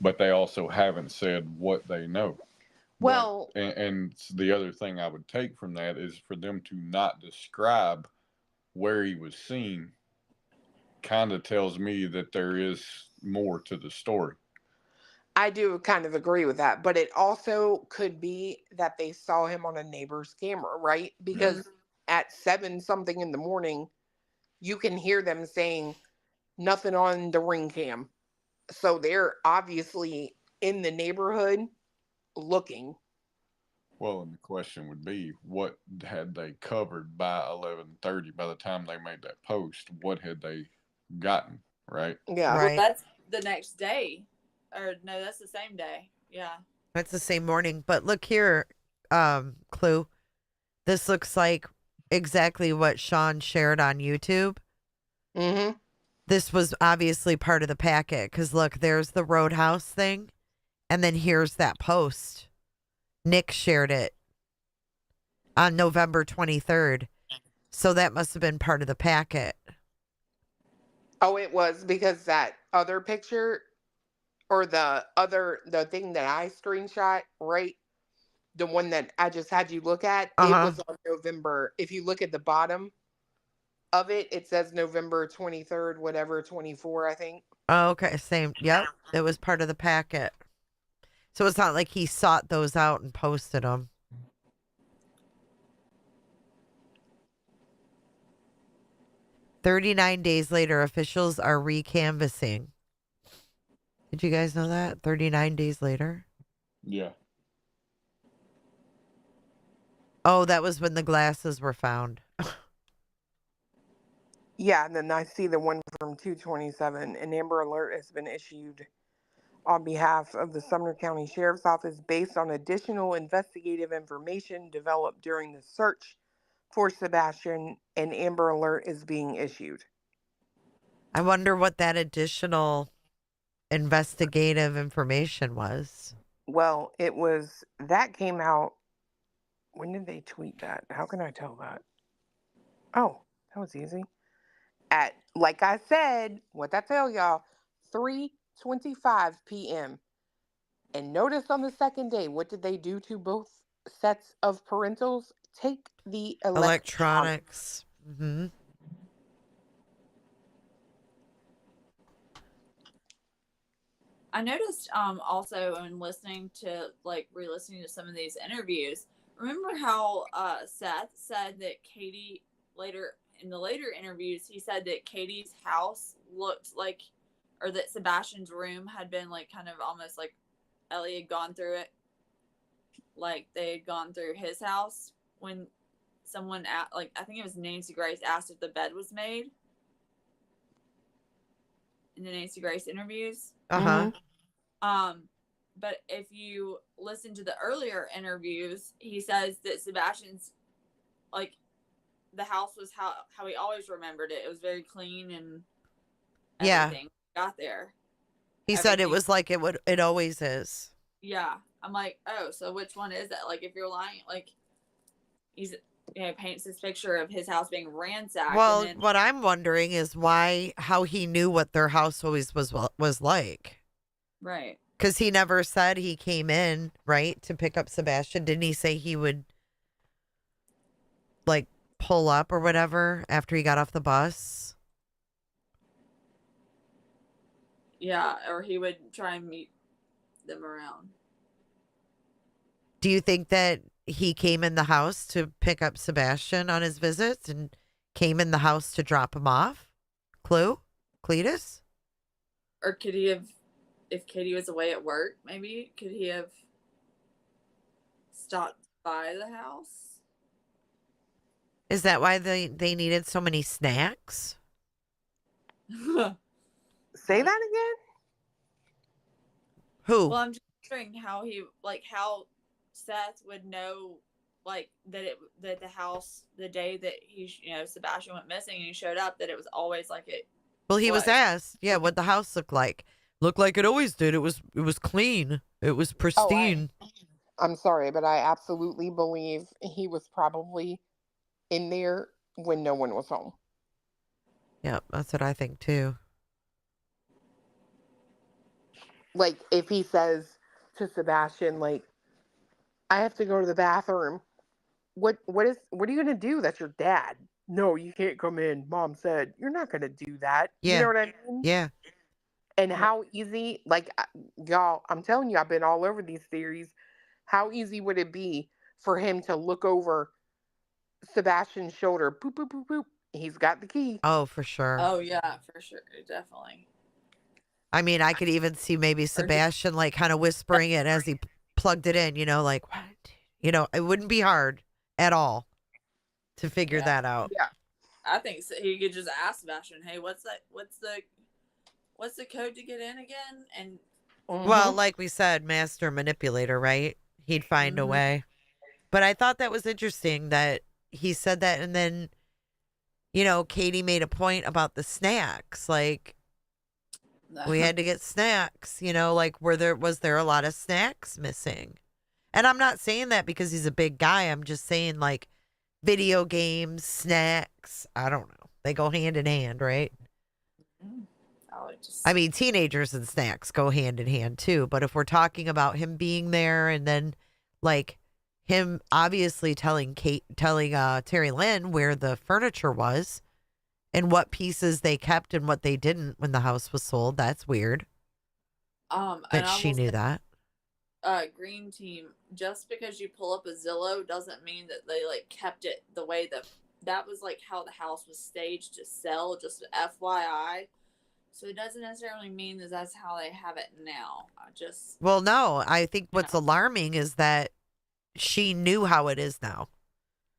But they also haven't said what they know. Well, and the other thing I would take from that is for them to not describe where he was seen kind of tells me that there is more to the story. I do kind of agree with that, but it also could be that they saw him on a neighbor's camera, right? Because at 7-something in the morning, you can hear them saying nothing on the ring cam. So they're obviously in the neighborhood looking. Well, and the question would be, what had they covered by 11:30? By the time they made that post, what had they gotten, right? Yeah. Right. Well, that's the next day. Or no, that's the same day. Yeah. That's the same morning. But look here, Clue. This looks like exactly what Sean shared on YouTube. Mm-hmm. This was obviously part of the packet because look, there's the Roadhouse thing. And then here's that post. Nick shared it on November 23rd. So that must have been part of the packet. Oh, it was, because that other picture or the thing that I screenshot, right? The one that I just had you look at, it was on November. If you look at the bottom of it, it says November 23rd, whatever, 24, I think. Oh, okay. Same. Yep. It was part of the packet. So it's not like he sought those out and posted them. "39 days later, officials are recanvassing." Did you guys know that? 39 days later? Yeah. Oh, that was when the glasses were found. Yeah, and then I see the one from 227. An Amber Alert has been issued on behalf of the Sumner County Sheriff's Office based on additional investigative information developed during the search for Sebastian, an Amber Alert is being issued. I wonder what that additional investigative information was. Well, that came out. When did they tweet that? How can I tell that? Oh, that was easy. At, like I said, what I tell y'all, 3:25 p.m. And notice on the second day, what did they do to both sets of parentals? Take the electronics. Mm-hmm. I noticed also in listening to re-listening to some of these interviews, remember how Seth said that Katie in the later interviews, he said that Katie's house looked like, or that Sebastian's room had been kind of almost like Ellie had gone through it, like they had gone through his house when someone I think it was Nancy Grace asked if the bed was made in the Nancy Grace interviews. Uh-huh. But if you listen to the earlier interviews, he says that Sebastian's the house was how he always remembered it. It was very clean and everything. Got there. He said it was like it always is. Yeah. I'm like, oh, so which one is that? If you're lying, he's paints this picture of his house being ransacked. Well, what I'm wondering is how he knew what their house always was like. Right. Because he never said he came in, right, to pick up Sebastian. Didn't he say he would, pull up or whatever after he got off the bus? Yeah, or he would try and meet them around. Do you think that he came in the house to pick up Sebastian on his visits and came in the house to drop him off? Cletus? Or could he have, if Katie was away at work, maybe, could he have stopped by the house? Is that why they needed so many snacks? Say that again? Who? Well, I'm just wondering how how Seth would know, that the house, the day that Sebastian went missing and he showed up, that it was always like it. Well, he was asked, what the house looked like. Looked like it always did. It was clean. It was pristine. I'm sorry, but I absolutely believe he was probably in there when no one was home. Yeah, that's what I think too. If he says to Sebastian, I have to go to the bathroom. What are you gonna do? That's your dad. No, you can't come in. Mom said you're not gonna do that. Yeah. You know what I mean? Yeah. And how easy, y'all, I'm telling you, I've been all over these theories. How easy would it be for him to look over Sebastian's shoulder? Boop, boop, boop, boop. He's got the key. Oh, for sure. Oh, yeah, for sure. Definitely. I mean, I could even see maybe Sebastian kind of whispering it as he plugged it in, what? It wouldn't be hard at all to figure that out. Yeah. I think he could just ask Sebastian, hey, what's the code to get in again? And well, like we said, master manipulator, right? He'd find a way. But I thought that was interesting that he said that, and then, Katie made a point about the snacks. We had to get snacks, was there a lot of snacks missing? And I'm not saying that because he's a big guy. I'm just saying video games, snacks. I don't know. They go hand in hand, right? I mean, teenagers and snacks go hand in hand too. But if we're talking about him being there and then him obviously telling Terry Lynn where the furniture was and what pieces they kept and what they didn't when the house was sold, that's weird. That she knew that. Green team, just because you pull up a Zillow doesn't mean that they kept it the way that was how the house was staged to sell, just FYI. So it doesn't necessarily mean that that's how they have it now. Well, no, I think what's alarming is that she knew how it is now.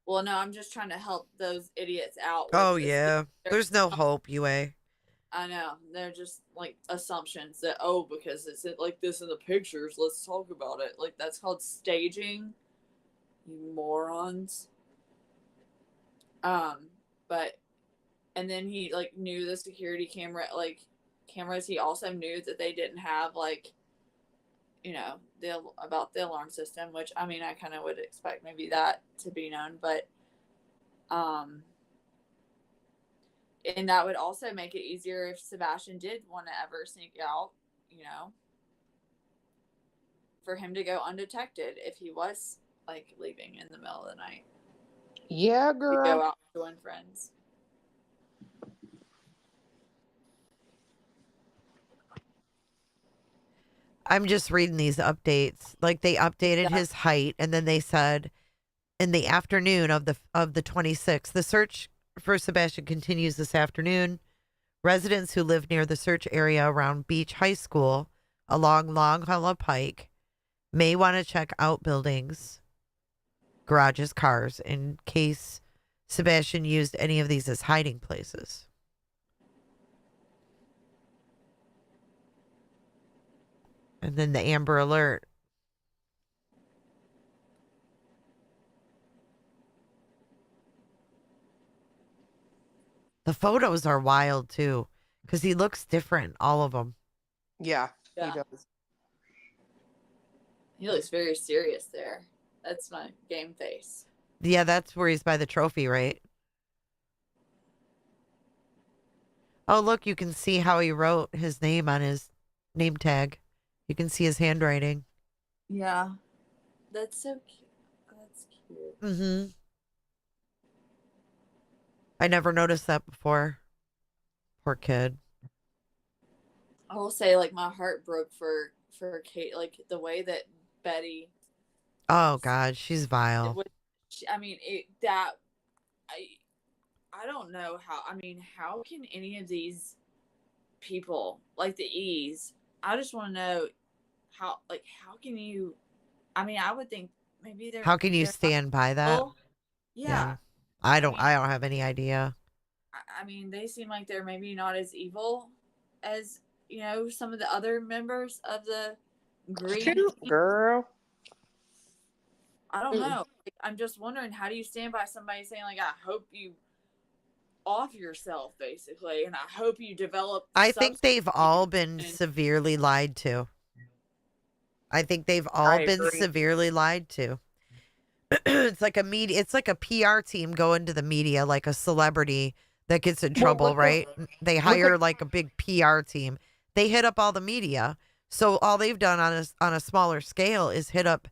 Well, no, I'm just trying to help those idiots out. Oh, yeah. There's no hope, UA. I know. They're just assumptions that, because it's like this in the pictures, let's talk about it. That's called staging. You morons. But and then he like knew the security cameras. He also knew that they didn't have like, you know, about the alarm system, which I mean I kind of would expect maybe that to be known, but and that would also make it easier if Sebastian did want to ever sneak out, you know, for him to go undetected if he was like leaving in the middle of the night. Yeah, To girl. go out to join friends. I'm just reading these updates. Like they updated his height, and then they said in the afternoon of the 26th, the search for Sebastian continues this afternoon. Residents who live near the search area around Beach High School along Long Hollow Pike may want to check outbuildings, garages, cars in case Sebastian used any of these as hiding places. And then the Amber Alert. The photos are wild too, because he looks different, all of them. Yeah, he does. He looks very serious there. That's my game face. Yeah, that's where he's by the trophy, right? Oh, look, you can see how he wrote his name on his name tag. You can see his handwriting. Yeah. That's so cute. That's cute. Mm-hmm. I never noticed that before. Poor kid. I will say, like, my heart broke for Kate. Like, the way that Betty... Oh, God, she's vile. I don't know how... I mean, how can any of these people, like the E's, I just want to know how can you... I mean, I would think maybe they're... How can you stand by that? Yeah. I don't have any idea. I mean, they seem like they're maybe not as evil as, you know, some of the other members of the Green. Girl. I don't know. I'm just wondering, how do you stand by somebody saying, like, I hope you off yourself, basically, and I hope you develop... I think they've all been severely lied to. I think they've all been severely lied to. It's like a PR team going to the media, like a celebrity that gets in trouble, right? They hire like a big PR team. They hit up all the media. So all they've done on a smaller scale is hit up,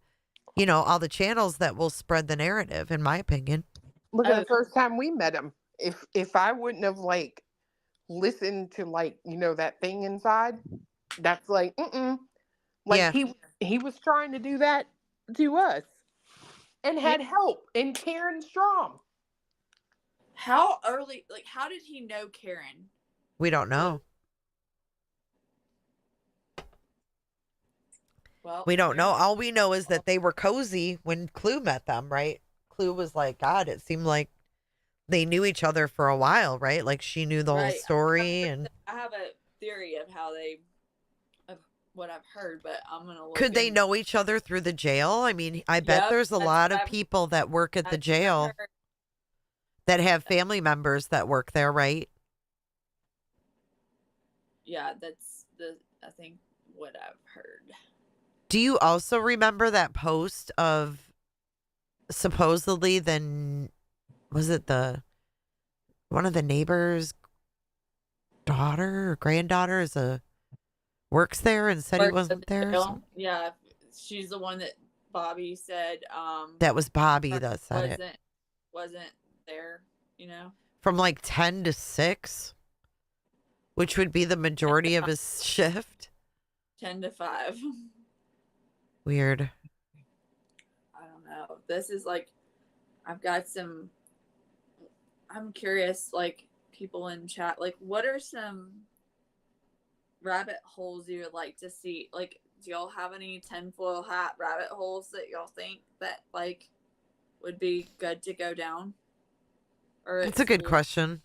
you know, all the channels that will spread the narrative, in my opinion. Look at the first time we met him. If I wouldn't have like listened to like, you know, that thing inside, that's like, like he was trying to do that to us. And had help in Karen Strom. How early, like, how did he know Karen? We don't know. Well, we don't know. All we know is that they were cozy when Clue met them, right? Clue was like, God, it seemed like they knew each other for a while, right? Like she knew the whole story. I have a theory of how of what I've heard, but I'm going to look. Could they know each other through the jail? I mean, I bet there's a lot of people that work at the jail that have family members that work there, right? Yeah, that's I think what I've heard. Do you also remember that post of supposedly was it one of the neighbors' daughter or granddaughter works there and said he wasn't there? Yeah, she's the one that Bobby said. That was Bobby that said it. Wasn't there, you know? From like 10 to 6, which would be the majority of his shift. 10 to 5. Weird. I don't know. This is like, I'm curious, like, people in chat, like, what are some rabbit holes you would like to see? Like, do y'all have any tinfoil hat rabbit holes that y'all think that, like, would be good to go down? Or That's a good question.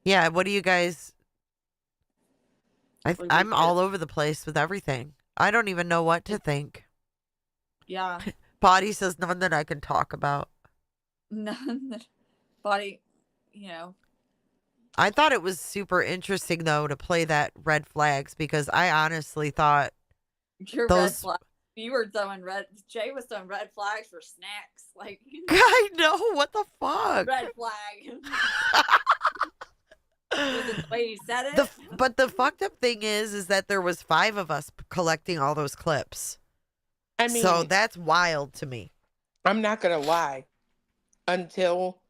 Yeah, what do you guys... I'm all over the place with everything. I don't even know what to think. Yeah. Body says none that I can talk about. None that... body, you know. I thought it was super interesting though to play that red flags because I honestly thought Your red those. flag. You were throwing Jay was throwing red flags for snacks. Like I know, what the fuck? red flag. Was it the way you said it? But the fucked up thing is that there was 5 of us collecting all those clips. I mean, so that's wild to me. I'm not gonna lie. Until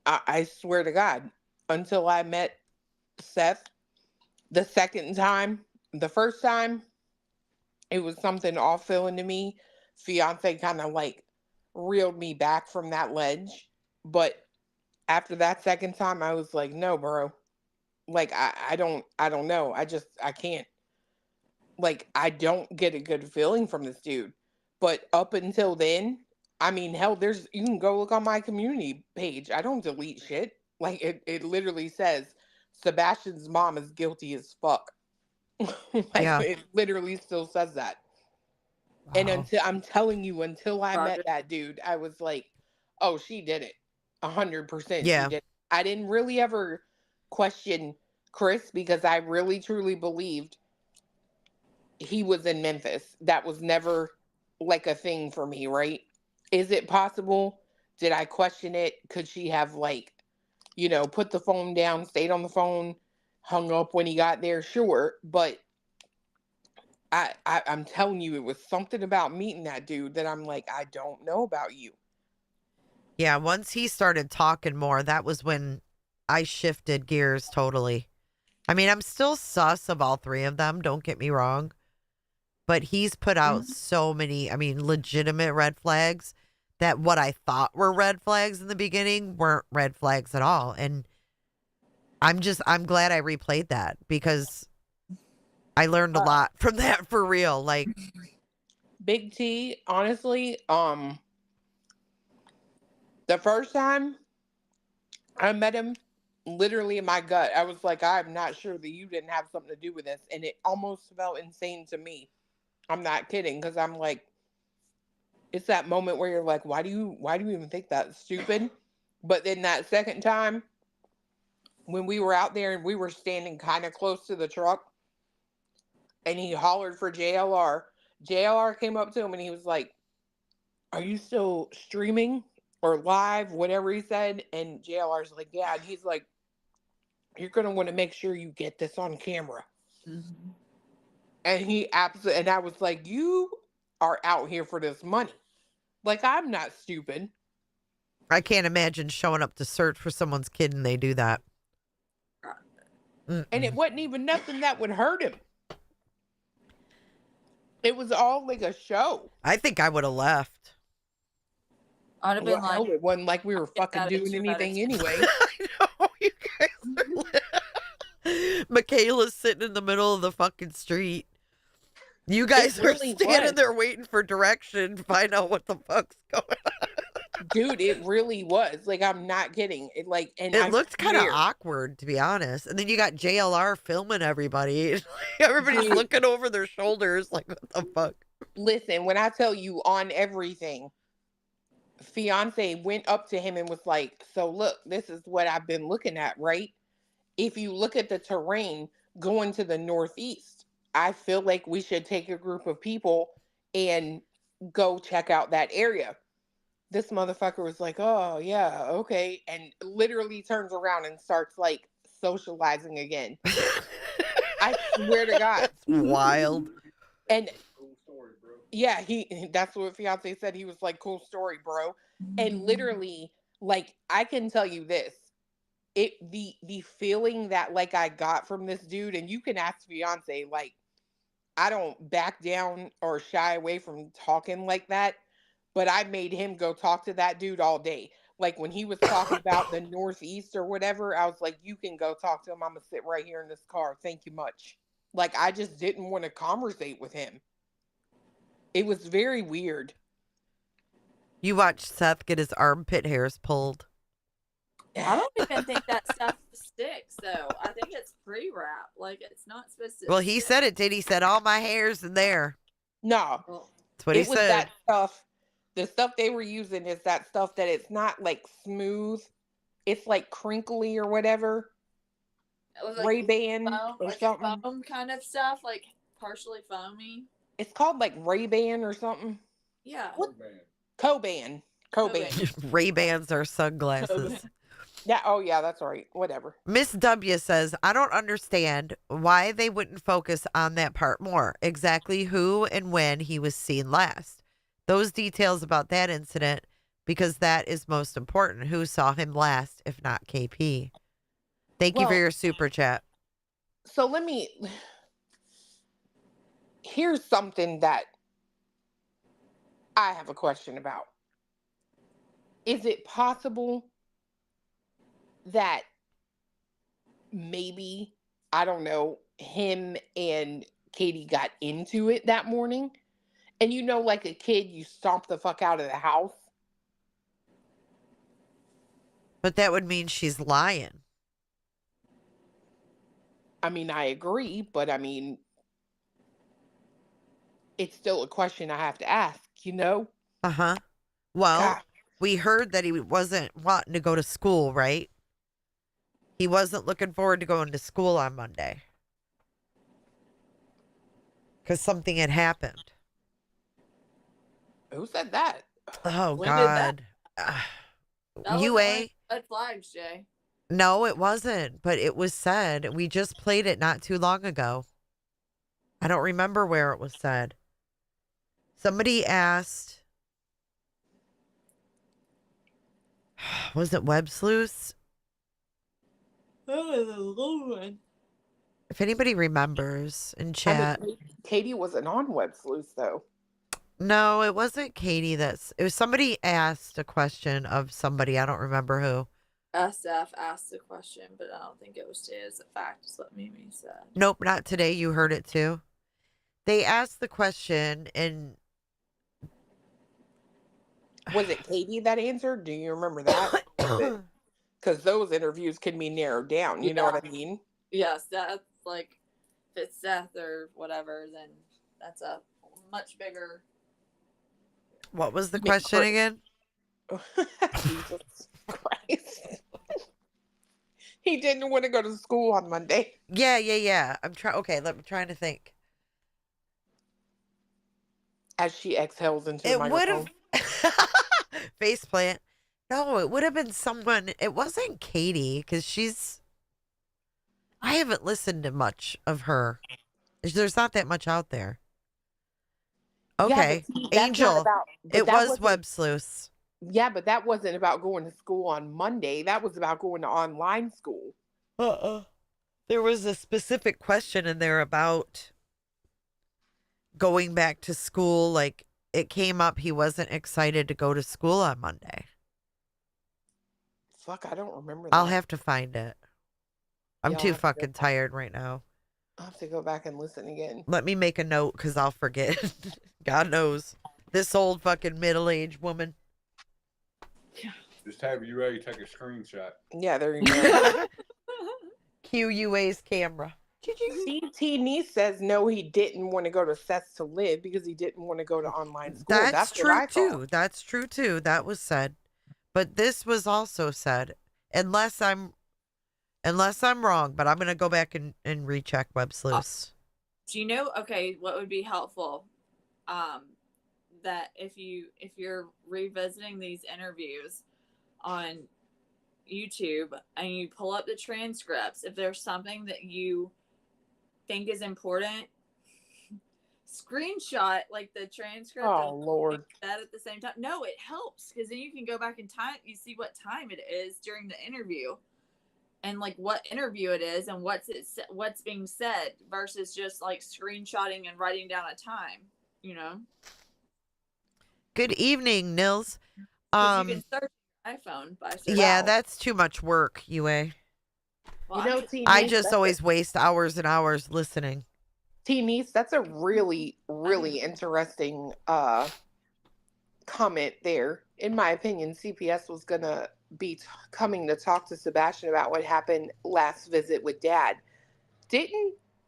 I swear to God, until I met Seth the second time, the first time, it was something off feeling to me. Fiance kind of like reeled me back from that ledge. But after that second time, I was like, no, bro. Like, I don't know. I can't. Like, I don't get a good feeling from this dude. But up until then, I mean, hell, you can go look on my community page. I don't delete shit. Like, it literally says, Sebastian's mom is guilty as fuck. It literally still says that. Wow. And I'm telling you, until I met that dude, I was like, oh, she did it. 100%. Yeah. She did. I didn't really ever question Chris because I really, truly believed he was in Memphis. That was never like a thing for me, right? Is it possible? Did I question it? Could she have like, put the phone down, stayed on the phone, hung up when he got there? Sure. But I'm telling you, it was something about meeting that dude that I'm like, I don't know about you. Yeah, once he started talking more, that was when I shifted gears totally. I mean, I'm still sus of all 3 of them, don't get me wrong. But he's put out so many, legitimate red flags that what I thought were red flags in the beginning weren't red flags at all. And I'm glad I replayed that because I learned a lot from that for real. Like Big T, honestly, the first time I met him, literally in my gut, I was like, I'm not sure that you didn't have something to do with this. And it almost felt insane to me. I'm not kidding, because I'm like, it's that moment where you're like, why do you even think that's stupid? But then that second time, when we were out there and we were standing kind of close to the truck, and he hollered for JLR. JLR came up to him and he was like, are you still streaming or live? Whatever he said. And JLR's like, yeah. And he's like, you're going to want to make sure you get this on camera. Mm-hmm. And he absolutely, and I was like, you are out here for this money. Like, I'm not stupid. I can't imagine showing up to search for someone's kid and they do that. And it wasn't even nothing that would hurt him. It was all like a show. I think I would have left. I'd have been like, it wasn't like we were fucking doing anything anyway. I know, you guys are Michaela's sitting in the middle of the fucking street. You guys are standing there waiting for direction to find out what the fuck's going on. Dude, it really was. Like, I'm not kidding. It looked kind of awkward, to be honest. And then you got JLR filming everybody. Everybody's looking over their shoulders like, what the fuck? Listen, when I tell you on everything, fiance went up to him and was like, so look, this is what I've been looking at, right? If you look at the terrain going to the northeast, I feel like we should take a group of people and go check out that area. This motherfucker was like, oh, yeah, okay. And literally turns around and starts, like, socializing again. I swear to God. That's wild. And, yeah, that's what fiance said. He was like, cool story, bro. And literally, like, I can tell you this. The feeling that, like, I got from this dude, and you can ask fiance, like, I don't back down or shy away from talking like that. But I made him go talk to that dude all day. Like, when he was talking about the Northeast or whatever, I was like, you can go talk to him. I'm going to sit right here in this car. Thank you much. Like, I just didn't want to conversate with him. It was very weird. You watched Seth get his armpit hairs pulled. I don't even think that stuff sticks, though. I think it's pre-wrap. Like, it's not supposed to. Well, he said it did. He said, all my hair's in there. No. That's what he said. That stuff the stuff they were using is that stuff that it's not like smooth. It's like crinkly or whatever. It was like Ray-Ban foam, or like something. foam kind of stuff, like partially foamy. It's called like Ray-Ban or something. Yeah. Coban. Ray-Bans are sunglasses. Yeah, oh yeah, that's right. Whatever. Miss W says, I don't understand why they wouldn't focus on that part more. Exactly who and when he was seen last. Those details about that incident, because that is most important. Who saw him last, if not KP? Thank you for your super chat. So here's something that I have a question about. Is it possible that maybe, I don't know, him and Katie got into it that morning? And like a kid, you stomp the fuck out of the house? But that would mean she's lying. I mean, I agree, but I mean, it's still a question I have to ask, Uh-huh. Well, we heard that he wasn't wanting to go to school, right? He wasn't looking forward to going to school on Monday. Because something had happened. Who said that? Oh, When did that- God. That UA? red flags, Jay. No, it wasn't, but it was said. We just played it not too long ago. I don't remember where it was said. Somebody asked, was it Web Sleuths? If anybody remembers in chat. I mean, Katie wasn't on Web Sleuth, though. No, it wasn't Katie. It was somebody asked a question of somebody. I don't remember who. SF asked the question, but I don't think it was today as a fact, is what Mimi said. Nope, not today. You heard it too. They asked the question, and was it Katie that answered? Do you remember that? Because those interviews can be narrowed down. You know what I mean? Yes, that's like, if it's Seth or whatever, then that's a much bigger. What was the question again? Jesus Christ. He didn't want to go to school on Monday. Yeah. I'm trying to think. As she exhales into the microphone. Faceplant. No, it would have been someone. It wasn't Katie, because I haven't listened to much of her. There's not that much out there. Okay. Yeah, Angel. It was Web Sleuths. Yeah, but that wasn't about going to school on Monday. That was about going to online school. There was a specific question in there about going back to school. Like, it came up, he wasn't excited to go to school on Monday. Fuck, I don't remember that. I'll have to find it. I'm too fucking tired right now. I'll have to go back and listen again. Let me make a note, because I'll forget. God knows. This old fucking middle-aged woman. Just have UA take a screenshot. Yeah, there you go. Cue UA's camera. CT Niece says no, he didn't want to go to Seth's to live because he didn't want to go to online school. That's true too. That's true too. That was said. But this was also said. Unless I'm wrong, but I'm gonna go back and recheck Web Sleuths. Do you know, okay, what would be helpful? That if you're revisiting these interviews on YouTube and you pull up the transcripts, if there's something that you think is important, screenshot like the transcript. Oh Lord! That at the same time. No, it helps because then you can go back in time. You see what time it is during the interview, and like what interview it is, and what's being said versus just like screenshotting and writing down a time. You know. Good evening, Nils. You can search your iPhone by searching. That's too much work, UA. Well, I just always waste hours and hours listening. T-Niece, that's a really, really interesting comment there. In my opinion, CPS was going to be coming to talk to Sebastian about what happened last visit with Dad.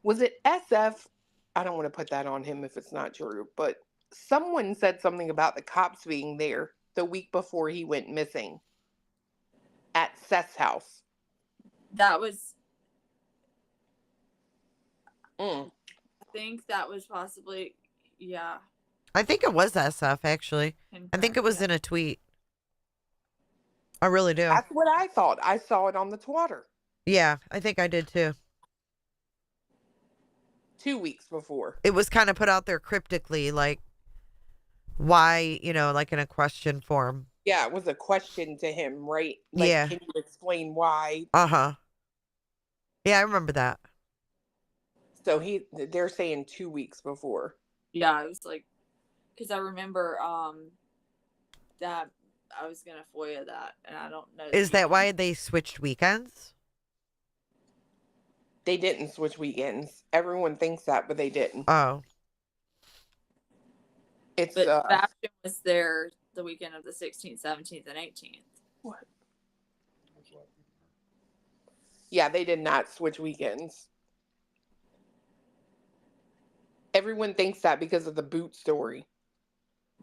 Was it SF? I don't want to put that on him if it's not true, but someone said something about the cops being there the week before he went missing at Seth's house. That was. Mm. I think that was possibly. Yeah. I think it was SF, actually. I think it was in a tweet. I really do. That's what I thought. I saw it on the Twitter. Yeah, I think I did too. 2 weeks before. It was kind of put out there cryptically, like, why, like in a question form. Yeah, it was a question to him, right? Like, Yeah. can you explain why? Uh-huh. Yeah, I remember that. So they're saying 2 weeks before. Yeah, it was like, because I remember that I was gonna FOIA that, and I don't know. Is that why they switched weekends? They didn't switch weekends. Everyone thinks that, but they didn't. Oh. But Sebastian was there the weekend of the 16th, 17th, and 18th. What? Yeah, they did not switch weekends. Everyone thinks that because of the boot story.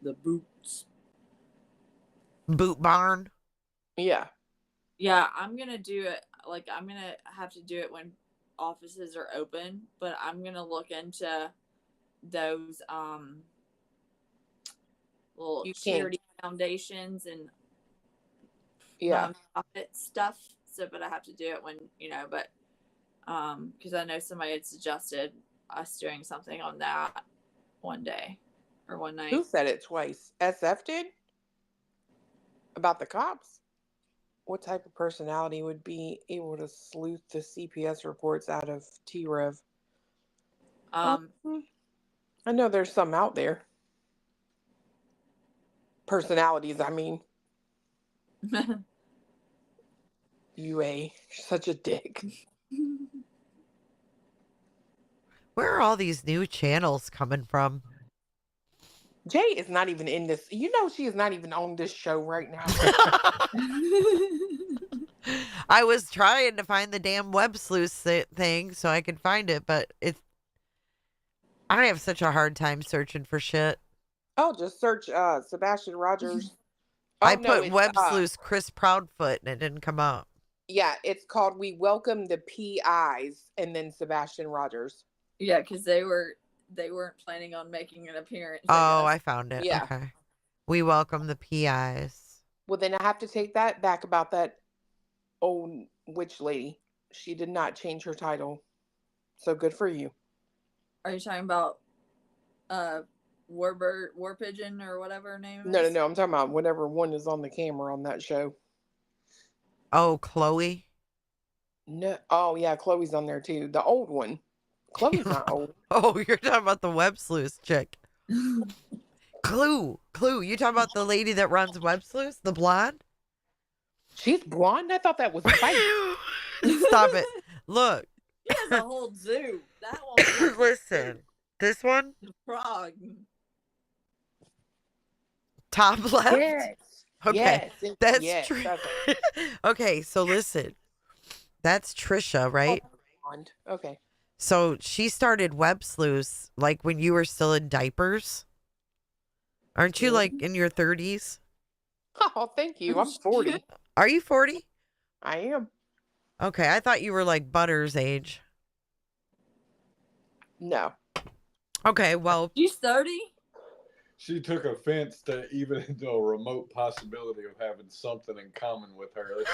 The boots. Boot barn? Yeah. Yeah, I'm going to do it. Like, I'm going to have to do it when offices are open, but I'm going to look into those little charity foundations and nonprofit stuff. So, but I have to do it when, but because I know somebody had suggested us doing something on that one day or one night. Who said it twice? SF did? About the cops? What type of personality would be able to sleuth the CPS reports out of T-Rev? I know there's some out there. Personalities, I mean. UA, such a dick. Where are all these new channels coming from? Jay is not even in this. She is not even on this show right now. I was trying to find the damn web sleuth thing so I could find it, but I have such a hard time searching for shit. Oh, just search Sebastian Rogers. I put web sleuth Chris Proudfoot and it didn't come up. Yeah, it's called We Welcome the PIs and then Sebastian Rogers. Yeah, because they weren't planning on making an appearance. I found it. Yeah. Okay. We welcome the PIs. Well, then I have to take that back about that old witch lady. She did not change her title. So good for you. Are you talking about War Pigeon or whatever her name is? No. I'm talking about whatever one is on the camera on that show. Oh, Chloe? No. Oh, yeah, Chloe's on there too. The old one. Chloe's not old. Oh, you're talking about the web sleuth chick. Clue. You talking about the lady that runs web sleuth? The blonde? She's blonde? I thought that was white. Stop it. Look. She has a whole zoo. That one. Listen. This one? The frog. Top left? Yes. Okay. Yes. That's true. Okay, so listen. That's Trisha, right? Oh, okay. So she started web sleuths like when you were still in diapers. Aren't you like in your 30s? Oh, thank you. I'm 40. Are you 40? I am. Okay, I thought you were like Butter's age. No. Okay, well. She's 30? She took offense to even into a remote possibility of having something in common with her.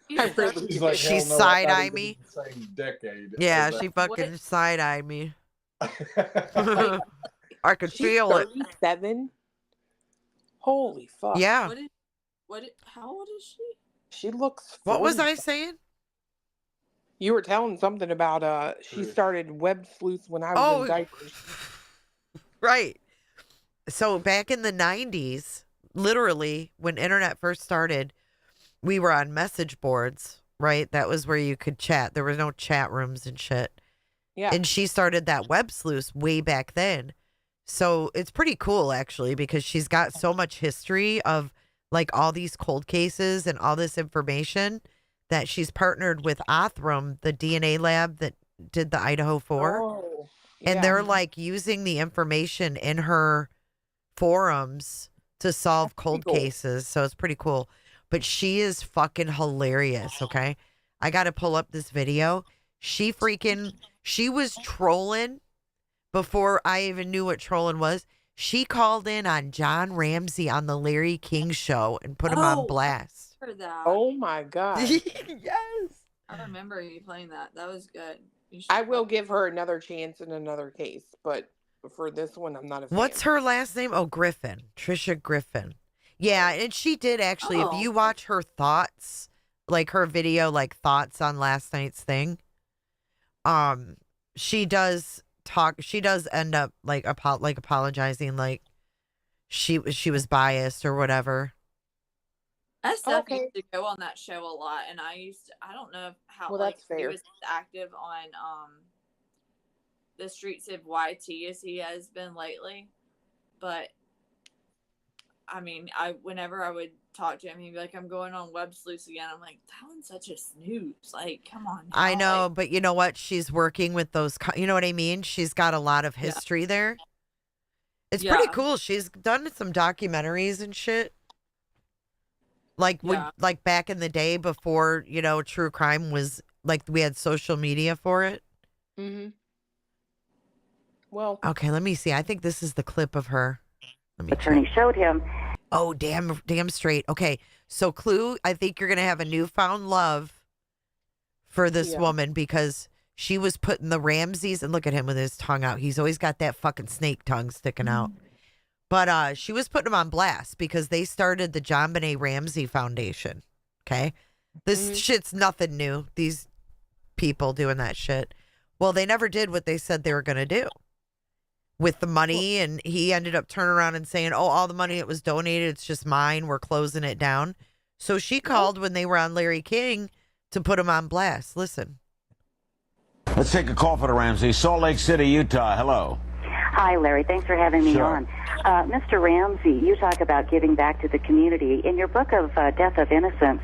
She's like, she side-eye me. Same decade. Yeah, she fucking side-eyed me. I could feel 37? It. Holy fuck. Yeah. How old is she? She looks 40. What was I saying? You were telling something about she started web sleuths when I was in diapers. Right. So back in the 90s, literally when internet first started, we were on message boards, right? That was where you could chat. There were no chat rooms and shit. Yeah. And she started that web sleuth way back then. So it's pretty cool, actually, because she's got so much history of like all these cold cases and all this information that she's partnered with Othram, the DNA lab that did the Idaho 4. Oh. And they're like using the information in her forums to solve cold cases. So it's pretty cool. But she is fucking hilarious, okay? I got to pull up this video. She was trolling before I even knew what trolling was. She called in on John Ramsey on the Larry King show and put him on blast. I heard that. Oh my God. Yes. I remember you playing that. That was good. I will give her another chance in another case, but for this one, I'm not a fan. What's her last name? Oh, Griffin. Trisha Griffin. Yeah, and she did actually, if you watch her thoughts, like her video, like thoughts on last night's thing, she does end up like apologizing, like she was biased or whatever. SF used to go on that show a lot, and I don't know how that's he fair. was active on the streets of YT as he has been lately, but I mean, whenever I would talk to him, he'd be like, "I'm going on Web Sleuths again." I'm like, "That one's such a snooze." Like, come on. I know, but you know what? She's working with those. You know what I mean? She's got a lot of history there. It's pretty cool. She's done some documentaries and shit. Like like back in the day before, true crime was like we had social media for it. Mm-hmm. Well, okay, let me see. I think this is the clip of her. Attorney showed him. Oh, damn straight. Okay, so Clue, I think you're gonna have a newfound love for this woman because she was putting the Ramseys, and look at him with his tongue out. He's always got that fucking snake tongue sticking out. But she was putting him on blast because they started the JonBenet Ramsey Foundation. Okay, this shit's nothing new. These people doing that shit. Well, they never did what they said they were gonna do with the money, and he ended up turning around and saying, "Oh, all the money that was donated, it's just mine. We're closing it down." So she called when they were on Larry King to put him on blast. Listen. Let's take a call for the Ramsey. Salt Lake City, Utah. Hello. Hi, Larry. Thanks for having me on. Mr. Ramsey, you talk about giving back to the community. In your book of Death of Innocence,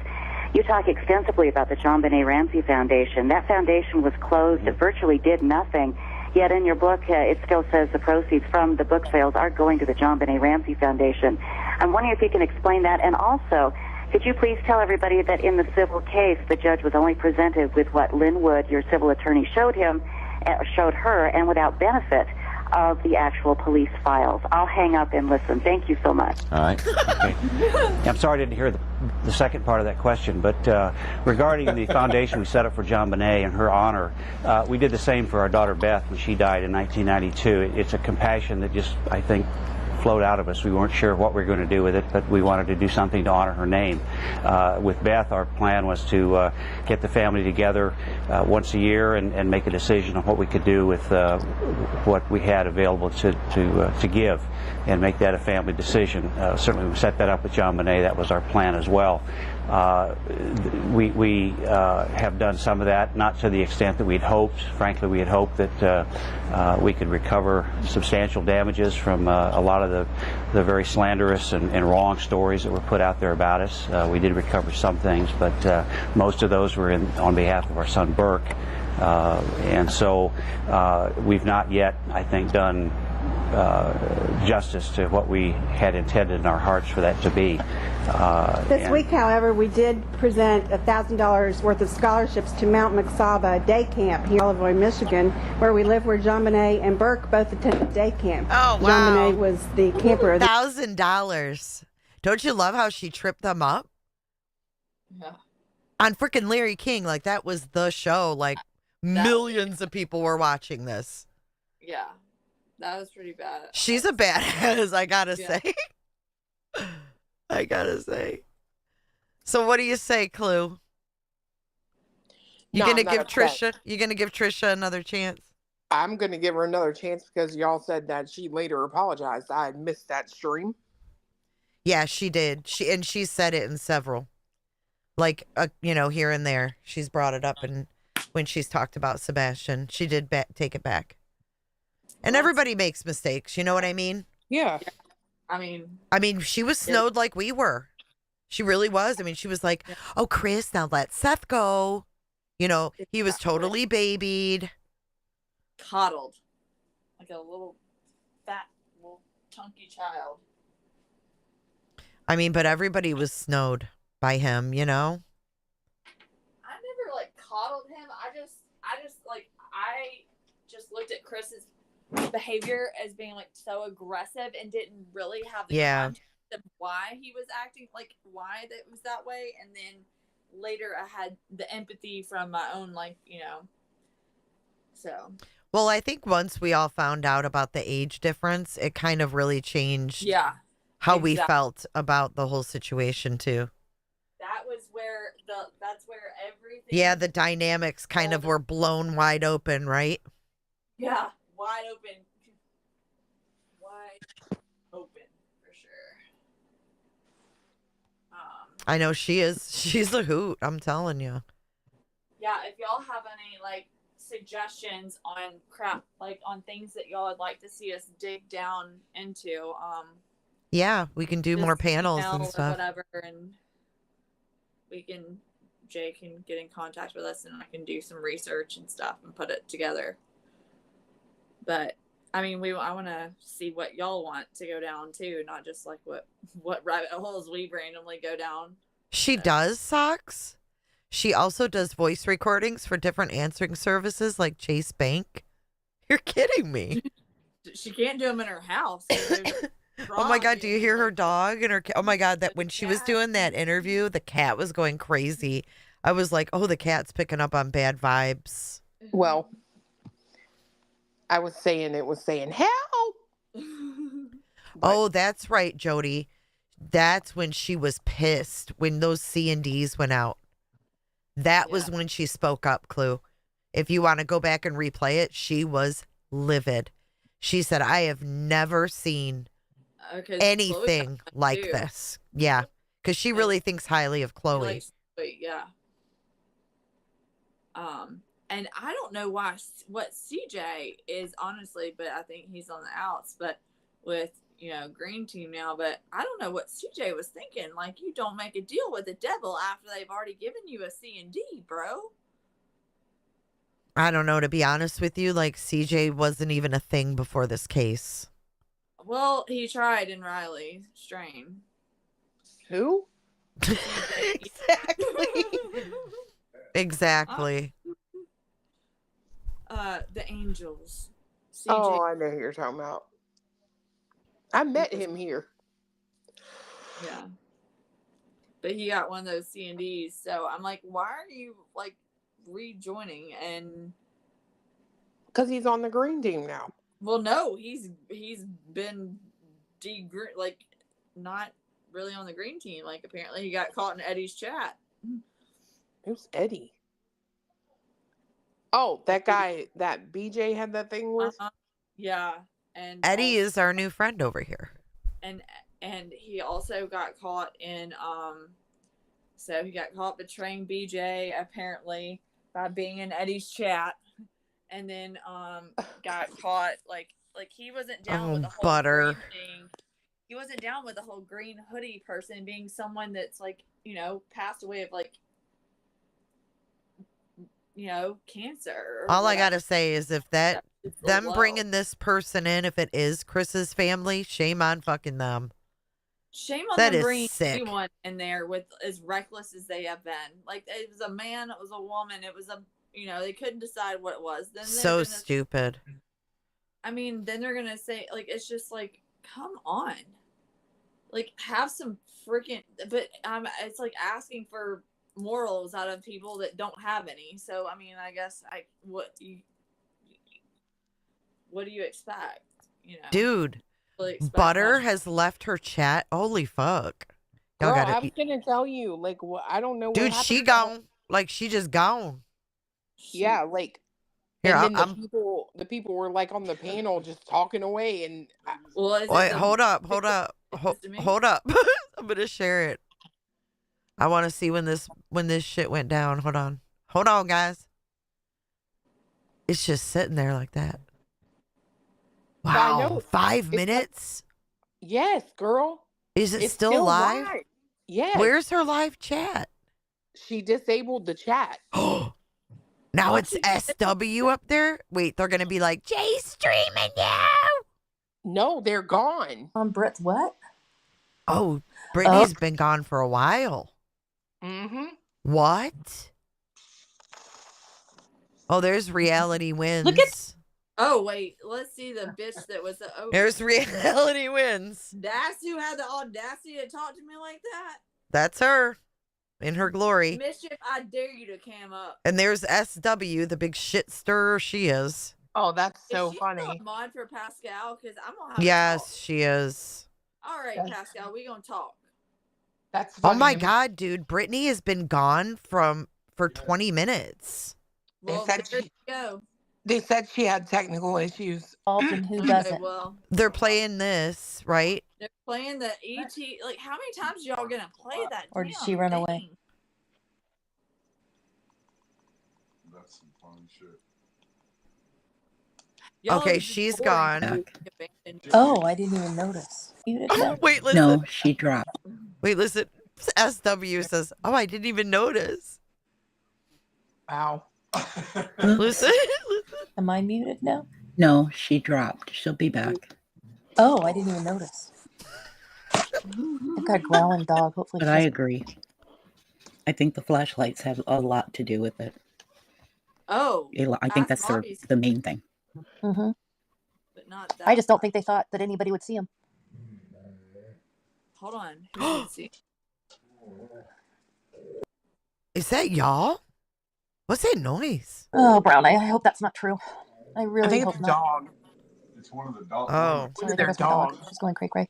you talk extensively about the JonBenet Ramsey Foundation. That foundation was closed. It virtually did nothing. Yet in your book, it still says the proceeds from the book sales are going to the JonBenet Ramsey Foundation. I'm wondering if you can explain that. And also, could you please tell everybody that in the civil case, the judge was only presented with what Linwood, your civil attorney, showed her, and without benefit of the actual police files. I'll hang up and listen. Thank you so much. All right. Okay. I'm sorry I didn't hear the second part of that question, but regarding the foundation we set up for JonBenet in her honor, we did the same for our daughter Beth when she died in 1992. It's a compassion that just, I think, flowed out of us. We weren't sure what we were going to do with it, but we wanted to do something to honor her name. With Beth, our plan was to get the family together once a year and make a decision on what we could do with what we had available to give, and make that a family decision. Certainly we set that up with JonBenet. That was our plan as well. We have done some of that, not to the extent that we'd hoped. Frankly, we had hoped that we could recover substantial damages from a lot of the very slanderous and wrong stories that were put out there about us. We did recover some things, but most of those were on behalf of our son Burke. And so we've not yet, I think, done justice to what we had intended in our hearts for that to be. This week, however, we did present $1,000 worth of scholarships to Mount McSaba Day Camp here in Illinois, Michigan, where we live, where JonBenet and Burke both attended day camp. Oh, wow. JonBenet was the camper. $1,000. Don't you love how she tripped them up? Yeah. On freaking Larry King, like that was the show. Like millions of people were watching this. Yeah. That was pretty bad. She's a badass, I gotta say. I gotta say. So what do you say, Clue? You gonna give Trisha another chance? I'm gonna give her another chance because y'all said that she later apologized. I had missed that stream. Yeah, she did. She said it in several, like here and there. She's brought it up, and when she's talked about Sebastian, she did take it back. And everybody makes mistakes, you know what I mean? Yeah. I mean, she was snowed like we were. She really was. I mean, she was like, "Oh, Chris, now let Seth go." He was totally babied. Coddled. like a little fat, little chunky child. I mean, but everybody was snowed by him, you know? I never like coddled him. I just looked at Chris's behavior as being like so aggressive and didn't really have the context of why he was acting like why that was that way. And then later I had the empathy from my own, like, you know, so. Well, I think once we all found out about the age difference, it kind of really changed how we felt about the whole situation too. That's where everything. Yeah, the dynamics kind of were blown wide open, right? Yeah, wide open. Wide open for sure. I know she is. She's a hoot. I'm telling you. Yeah, if y'all have any like suggestions on crap, like on things that y'all would like to see us dig down into, yeah, we can do more panels and stuff. Whatever, and Jay can get in contact with us, and I can do some research and stuff and put it together. But I mean, I want to see what y'all want to go down too, not just like what rabbit holes we randomly go down. She does socks. She also does voice recordings for different answering services like Chase Bank. You're kidding me. She can't do them in her house. Oh my God, do you hear her dog and her oh my God, that when she was doing that interview, the cat was going crazy. I was like, oh, the cat's picking up on bad vibes. Well, I was saying help. Oh, that's right, Jody. That's when she was pissed when those C&Ds went out. That was when she spoke up, Clue. If you want to go back and replay it, she was livid. She said, I have never seen anything like this. Yeah, because she really thinks highly of Chloe. Yeah. And I don't know what CJ is, honestly, but I think he's on the outs, but with, you know, Green Team now, but I don't know what CJ was thinking. Like, you don't make a deal with the devil after they've already given you a C&D, bro. I don't know, to be honest with you, like, CJ wasn't even a thing before this case. Well, he tried in Riley Strain. Who? Exactly. The Angels. CJ. Oh, I know who you're talking about. I met him here. Yeah. But he got one of those C&Ds. So I'm like, why are you like rejoining? And because he's on the Green Team now. Well, no, he's been like not really on the Green Team. Like apparently he got caught in Eddie's chat. Who's Eddie? Oh, that guy that BJ had that thing with. Yeah, and Eddie is our new friend over here. And he also got caught in so he got caught betraying BJ apparently by being in Eddie's chat, and then got caught like he wasn't down with the whole butter thing. He wasn't down with the whole green hoodie person being someone that's like, you know, passed away of like, you know, cancer. All I gotta say is if them bringing this person in, if it is Chris's family, shame on fucking them. Shame on that them is bringing sick. anyone in there with as reckless as they have been. Like it was a man, it was a woman, it was a, you know, they couldn't decide what it was. Then so stupid. I mean, then they're gonna say like it's just like, come on, like have some freaking. But it's like asking for morals out of people that don't have any. So I mean, I guess what do you expect? You know, dude. Butter has left her chat. Holy fuck! Girl, I was gonna tell you, like, I don't know. Dude, she gone. Like she just gone. Yeah, like. Here, and then the people were like on the panel just talking away, and wait, hold up. Hold up. I'm gonna share it. I want to see when this shit went down. Hold on, guys. It's just sitting there like that. Wow, 5 minutes? Yes, girl. Is it still live? Yes. Where's her live chat? She disabled the chat. Now it's SW up there? Wait, they're going to be like, Jay's streaming you. No, they're gone. Brett's what? Oh, Brittany's been gone for a while. Mm-hmm. What? Oh, there's Reality Wins. Look at. Oh wait, let's see the bitch that was the. Oh, There's Reality Wins. That's who had the audacity to talk to me like that. That's her in her glory. Mischief, I dare you to cam up. And there's SW, the big shit stirrer she is. Oh, that's so Is she funny. still a mod for Pascal? Because I'm gonna have to Yes, talk. she is. All right, Pascal, we gonna talk. That's funny. Oh my God, dude. Brittany has been gone for 20 minutes. Well, said there you go. They said she had technical issues. Often who Okay, doesn't? well, They're playing this, right? they're playing the ET. Like, how many times y'all gonna play that? Or did she run away? That's some fun shit. Okay, she's gone. Oh, I didn't even notice. Wait, listen. No, she dropped. Wait, listen. SW says, oh, I didn't even notice. Wow. Listen. Am I muted now? No, she dropped. She'll be back. Oh, I didn't even notice. I've got a growling dog. Hopefully, But I agree. I think the flashlights have a lot to do with it. Oh, I think that's the main thing. Mm-hmm. But not that. I just don't think they thought that anybody would see him. Hold on. Let's see. Is that y'all? What's that noise? Oh, Brown, I hope that's not true. I really think hope it's a not. dog. It's one of the dogs. Oh. Sorry, Their there's my dog. dog. She's going cray-cray.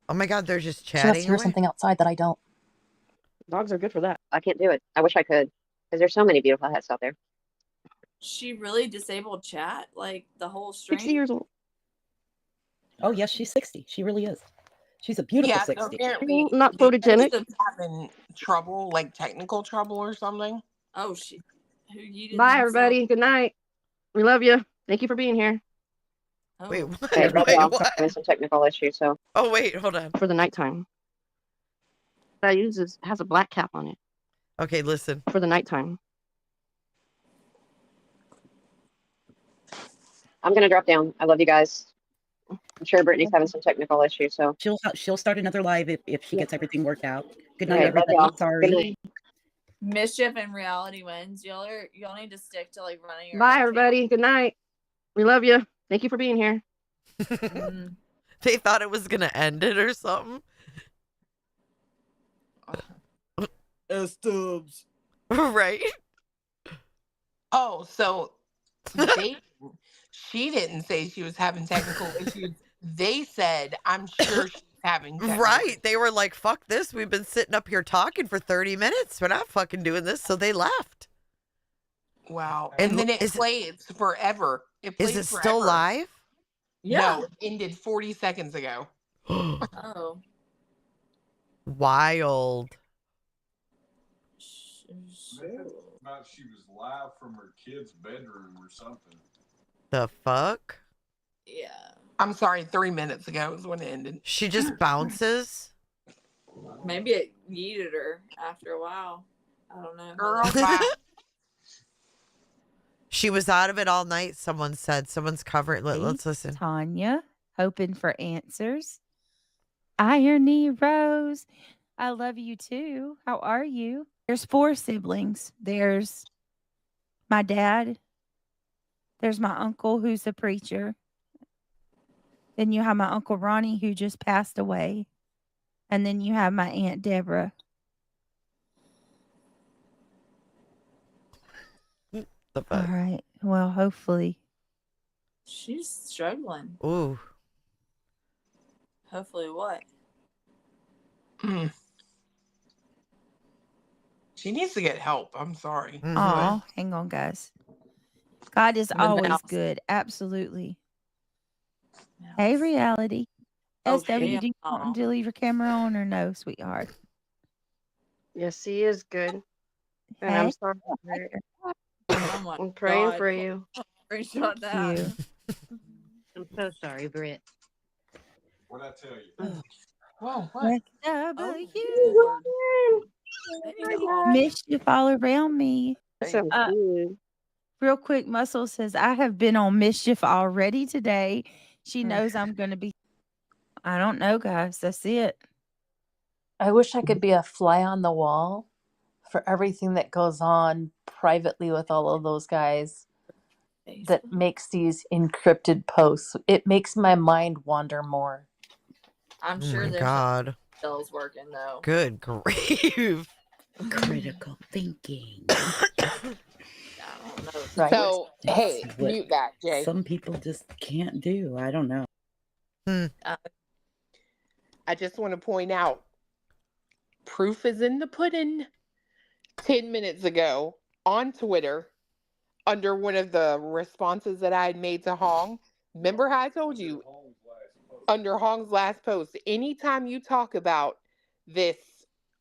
Oh my God, they're just She must chatting hear away? something outside that I don't. Dogs are good for that. I can't do it. I wish I could, because there's so many beautiful hats out there. She really disabled chat, like the whole stream. 60 years old. Oh, yes, she's 60. She really is. She's a beautiful Yeah, 60. apparently Not they photogenic. must have having trouble, like technical trouble or something. Oh shit! Who yeeted Bye, themselves? everybody. Good night. We love you. Thank you for being here. Oh. Wait, Okay, what? Wait, I'm what? having some technical issues, so. Oh, wait, hold on. For the nighttime. What I use has a black cap on it. Okay, listen. For the nighttime. I'm gonna drop down. I love you guys. I'm sure Brittany's having some technical issues, so. She'll start another live if she gets everything worked out. Good night, Okay, love everybody. y'all. Good Sorry. night. Mischief and Reality Wins. Y'all need to stick to like running your. Bye, own everybody. Good night. We love you. Thank you for being here. channel. They thought it was going to end it or something. S-dubs. Right? Oh, so she didn't say she was having technical issues. They said, I'm sure she's having technical Right. They were like, fuck this. We've been sitting up here talking for 30 minutes. We're not fucking doing this. So they left. Wow. And And then it is it- plays forever. It plays Is it forever. still live? Yeah. No, it ended 40 seconds ago. Oh. Wild. About she was live from her kid's bedroom or something. The fuck? Yeah. I'm sorry, 3 minutes ago is when it ended. She just bounces? Maybe it yeeted her after a while. I don't know. Girl, bye. She was out of it all night, someone said. Someone's covering. Let's listen. Tanya, hoping for answers. Irony Rose, I love you too. How are you? There's 4 siblings. There's my dad. There's my uncle who's a preacher. Then you have my Uncle Ronnie who just passed away. And then you have my Aunt Deborah. The All right. Well, hopefully. She's struggling. Ooh. Hopefully, what? She needs to get help. I'm sorry. Oh, hang on, guys. God is The always mouse. good. Absolutely. Hey, reality. Oh, SW, do you want to leave your camera on or no, sweetheart? Yes, he is good. And I'm Hey. sorry for it. Oh my I'm praying God. for you. Screenshot that. I'm so sorry, Britt. What'd I tell you? Whoa, what? W. Mischief all around me. Sounds good. Real quick, Muscle says, I have been on mischief already today. She knows I'm going to be. I don't know, guys. That's it. I wish I could be a fly on the wall for everything that goes on privately with all of those guys that makes these encrypted posts. It makes my mind wander more. I'm Oh sure my there's God. bills working though. Good grief. Critical thinking. I don't know. Right. So, hey, What mute that, Jay. some people just can't do. I don't know. I just want to point out, proof is in the pudding. 10 minutes ago on Twitter, under one of the responses that I had made to Hong, remember how I told you, under Hong's last post, anytime you talk about this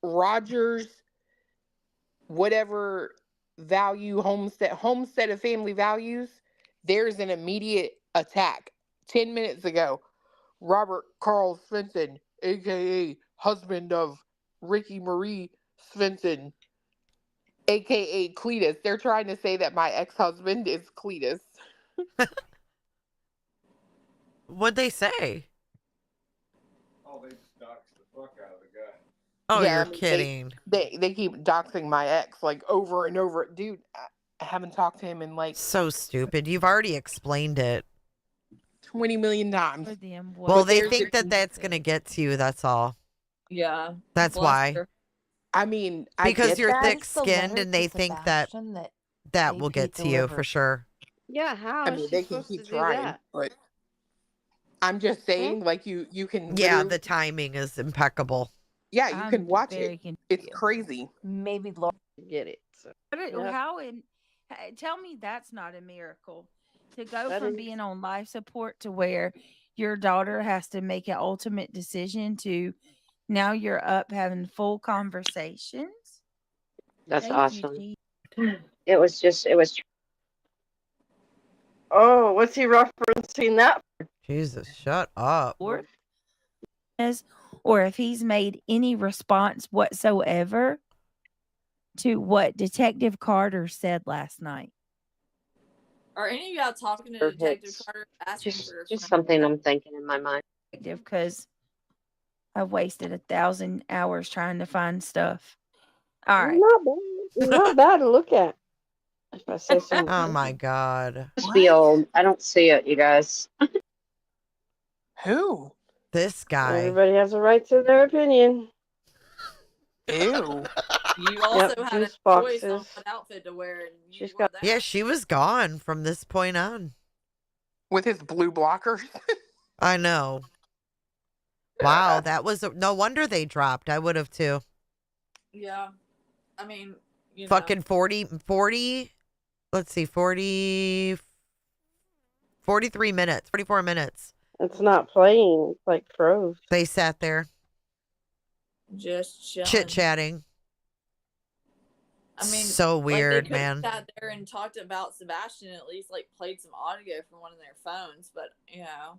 Rogers, whatever value, homestead of family values, there's an immediate attack. 10 minutes ago, Robert Carl Svensson, aka husband of Ricky Marie Svensson, aka Cletus. They're trying to say that my ex-husband is Cletus. What'd they say? Oh, they just doxed the fuck out of the guy. Oh, Yeah, you're I mean, kidding. They keep doxing my ex like over and over. Dude, I haven't talked to him in like So stupid. You've already explained it. 20 million times. Well, they think that that's going to get to you. That's all. Yeah. That's Bless why. her. I mean, Because you're that. thick-skinned and they think that that will get to you for sure. Yeah, how I is mean, she they can supposed keep to do trying, that? but I'm just saying, like you can. Yeah, literally- the timing is impeccable. Yeah, you can watch very it. confused. It's crazy. Maybe Laura Get it. So, yeah. How in? Tell me that's not a miracle. To go That from is- being on life support to where your daughter has to make an ultimate decision to now you're up having full conversations. That's Thank awesome. you, It was. Oh, what's he referencing that? Jesus, shut up. or if he's made any response whatsoever to what Detective Carter said last night. Are any of y'all talking to Or Detective hits. Carter asking Just for just something I'm thinking in my mind. Because I've wasted 1,000 hours trying to find stuff. All right. Not bad. Not bad to look at. If I say so. Oh my God. Must be old. I don't see it, you guys. Who? This guy. Everybody has a right to their opinion. Ew. You also Yep, had a juice choice on boxes. what outfit to wear, and you She's wore got. that. Yeah, she was gone from this point on. With his blue blockers. I know. Wow, that was no wonder they dropped. I would have too. Yeah. I mean, you know. Fucking 40, let's see, 43 minutes, 44 minutes. It's not playing. It's like froze. They sat there Just chilling. chit-chatting. I mean, so weird, like they man. sat there and talked about Sebastian, at least like played some audio from one of their phones, but you know,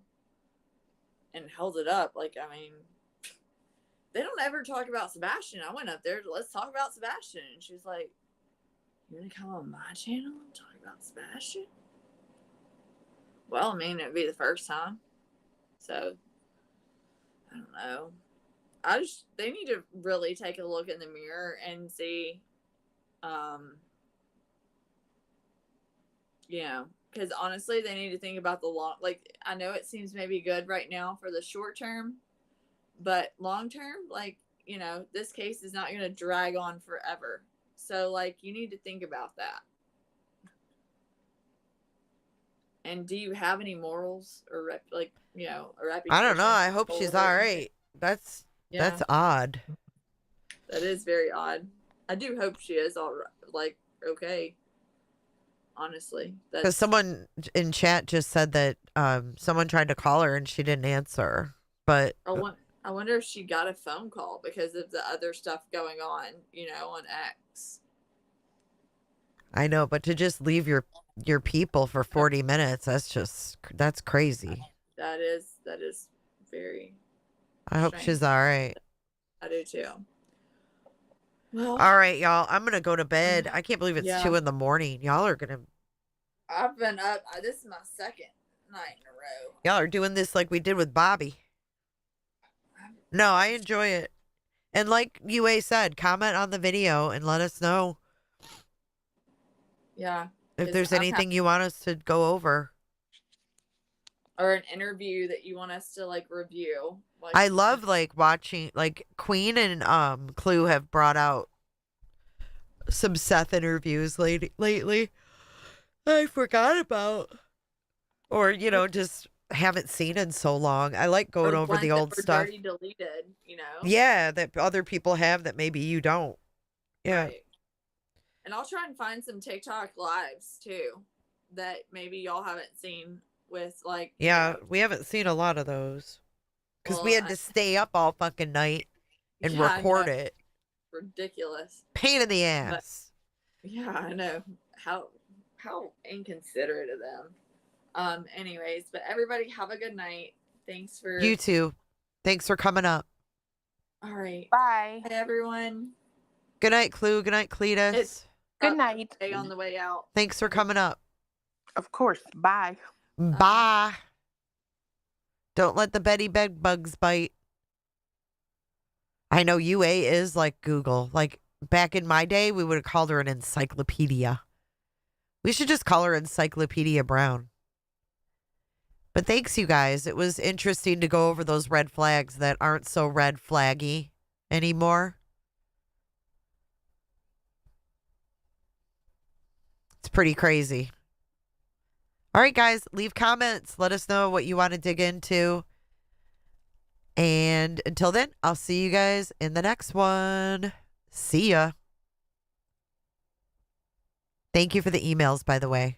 and held it up. Like, I mean, they don't ever talk about Sebastian. I went up there, let's talk about Sebastian, and she was like, "You want to come on my channel and talk about Sebastian?" Well, I mean, it'd be the first time, so I don't know. They need to really take a look in the mirror and see. You know, because honestly, they need to think about the long. Like, I know it seems maybe good right now for the short term, but long term, like, you know, this case is not going to drag on forever. So, like, you need to think about that. And do you have any morals or a reputation? I don't know. I hope she's all right. That's odd. That is very odd. I do hope she is all right, like, okay. Honestly, Because someone in chat just said that someone tried to call her and she didn't answer. But I wonder if she got a phone call because of the other stuff going on, you know, on X. I know, but to just leave your people for 40 minutes, that's crazy. That is very. I hope she's all right. I do too. Well, all right, y'all. I'm gonna go to bed. I can't believe it's 2 in the morning. Y'all are gonna. I've been up. This is my second night in a row. Y'all are doing this like we did with Bobby. No, I enjoy it. And like UA said, comment on the video and let us know. Yeah. If there's anything you want us to go over. Or an interview that you want us to like review. Like, I love like watching, like Queen and Clue have brought out some Seth interviews lately. I forgot about. Or, you know, just haven't seen in so long. I like going over the old stuff. Already deleted, you know. Yeah, that other people have that maybe you don't. Yeah. Right. And I'll try and find some TikTok lives too that maybe y'all haven't seen with like. Yeah, we haven't seen a lot of those. Because we had to stay up all fucking night and record it. Ridiculous. Pain in the ass. But, yeah, I know. How inconsiderate of them. Anyways, but everybody have a good night. Thanks for you too. Thanks for coming up. All right. Bye. Bye everyone. Good night, Clue. Good night, Cletus. Good night. Stay on the way out. Thanks for coming up. Of course. Bye. Bye. Don't let the Betty bed bugs bite. I know UA is like Google. Like back in my day, we would have called her an encyclopedia. We should just call her Encyclopedia Brown. But thanks, you guys. It was interesting to go over those red flags that aren't so red flaggy anymore. It's pretty crazy. All right, guys, leave comments. Let us know what you want to dig into. And until then, I'll see you guys in the next one. See ya. Thank you for the emails, by the way.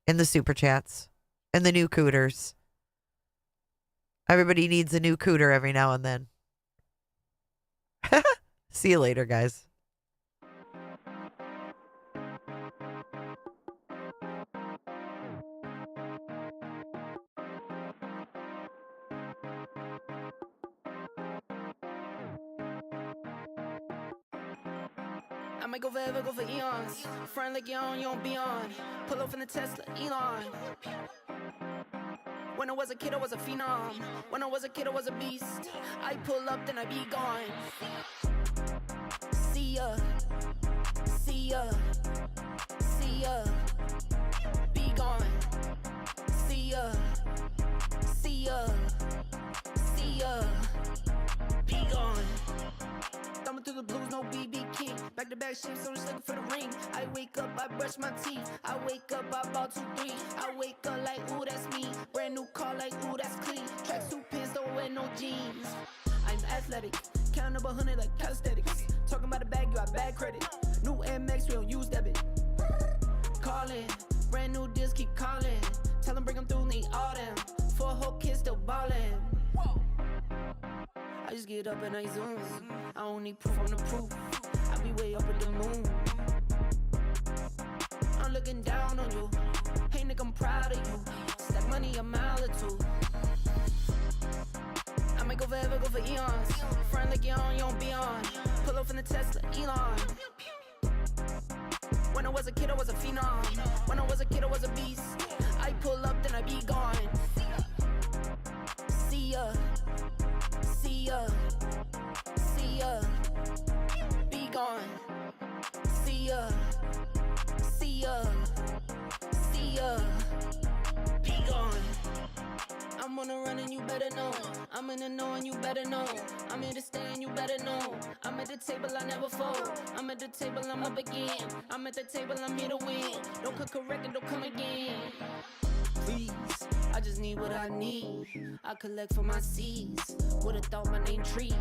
And the super chats. And the new cooters. Everybody needs a new cooter every now and then. See you later, guys. I might go forever, go for eons. Front like you don't be on. Pull up in the Tesla, Elon. When I was a kid, I was a phenom. When I was a kid, I was a beast. I pull up, then I be gone. See ya. See ya. See ya. Be gone. See ya. See ya. See ya. Be gone. Thumbing through the blues, no BB King. Back to back shit, so just looking for the ring. I wake up, I brush my teeth. I wake up, I bought 2, 3. I wake up like, ooh, that's me. Brand new car, like, ooh, that's clean. Tracksuit pants, don't wear no jeans. I'm athletic, counting up 100 like calisthenics. Talking about a bag, you got bad credit. New MX, we don't use debit. Calling, brand new deals, keep calling. Tell them bring them through, need all them. 4 whole kids still ballin'. I just get up and I zoom. I don't need proof on the proof. I be way up in the moon. I'm looking down on you. Hey nigga, I'm proud of you. Stack money a mile or 2. I might go forever, go for eons. Front like you don't be on. Pull up in the Tesla, Elon. When I was a kid, I was a phenom. When I was a kid, I was a beast. I pull up, then I be gone. See ya. See ya. See ya. Be gone. See ya. See ya. See ya. Be gone. I'm on a run and you better know. I'm in the know and you better know. I'm here to stay and you better know. I'm at the table, I never fold. I'm at the table, I'm up again. I'm at the table, I'm here to win. Don't cook correct and don't come again. Please, I just need what I need. I collect for my seeds. Would've thought my name Tree.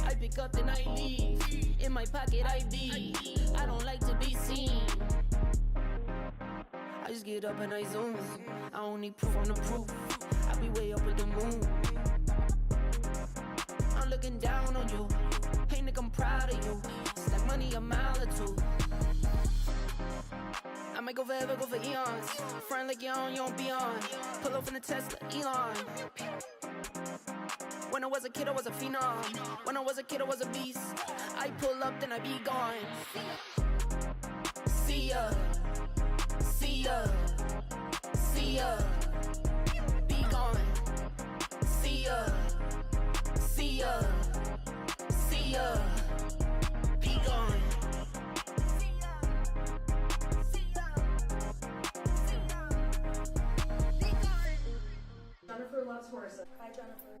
I pick up then I leave. In my pocket I be. I don't like to be seen. I just get up and I zoom. I don't need proof on the proof. I be way up with the moon. I'm looking down on you. Hey nigga, I'm proud of you. Stack money a mile or 2. I might go forever, go for eons. Front like you don't be on. Pull up in the Tesla, Elon. When I was a kid, I was a phenom. When I was a kid, I was a beast. I pull up, then I be gone. See ya. See ya. See ya. Be gone. See ya. See ya. See ya. Be gone. Jennifer loves horses. Hi, Jennifer.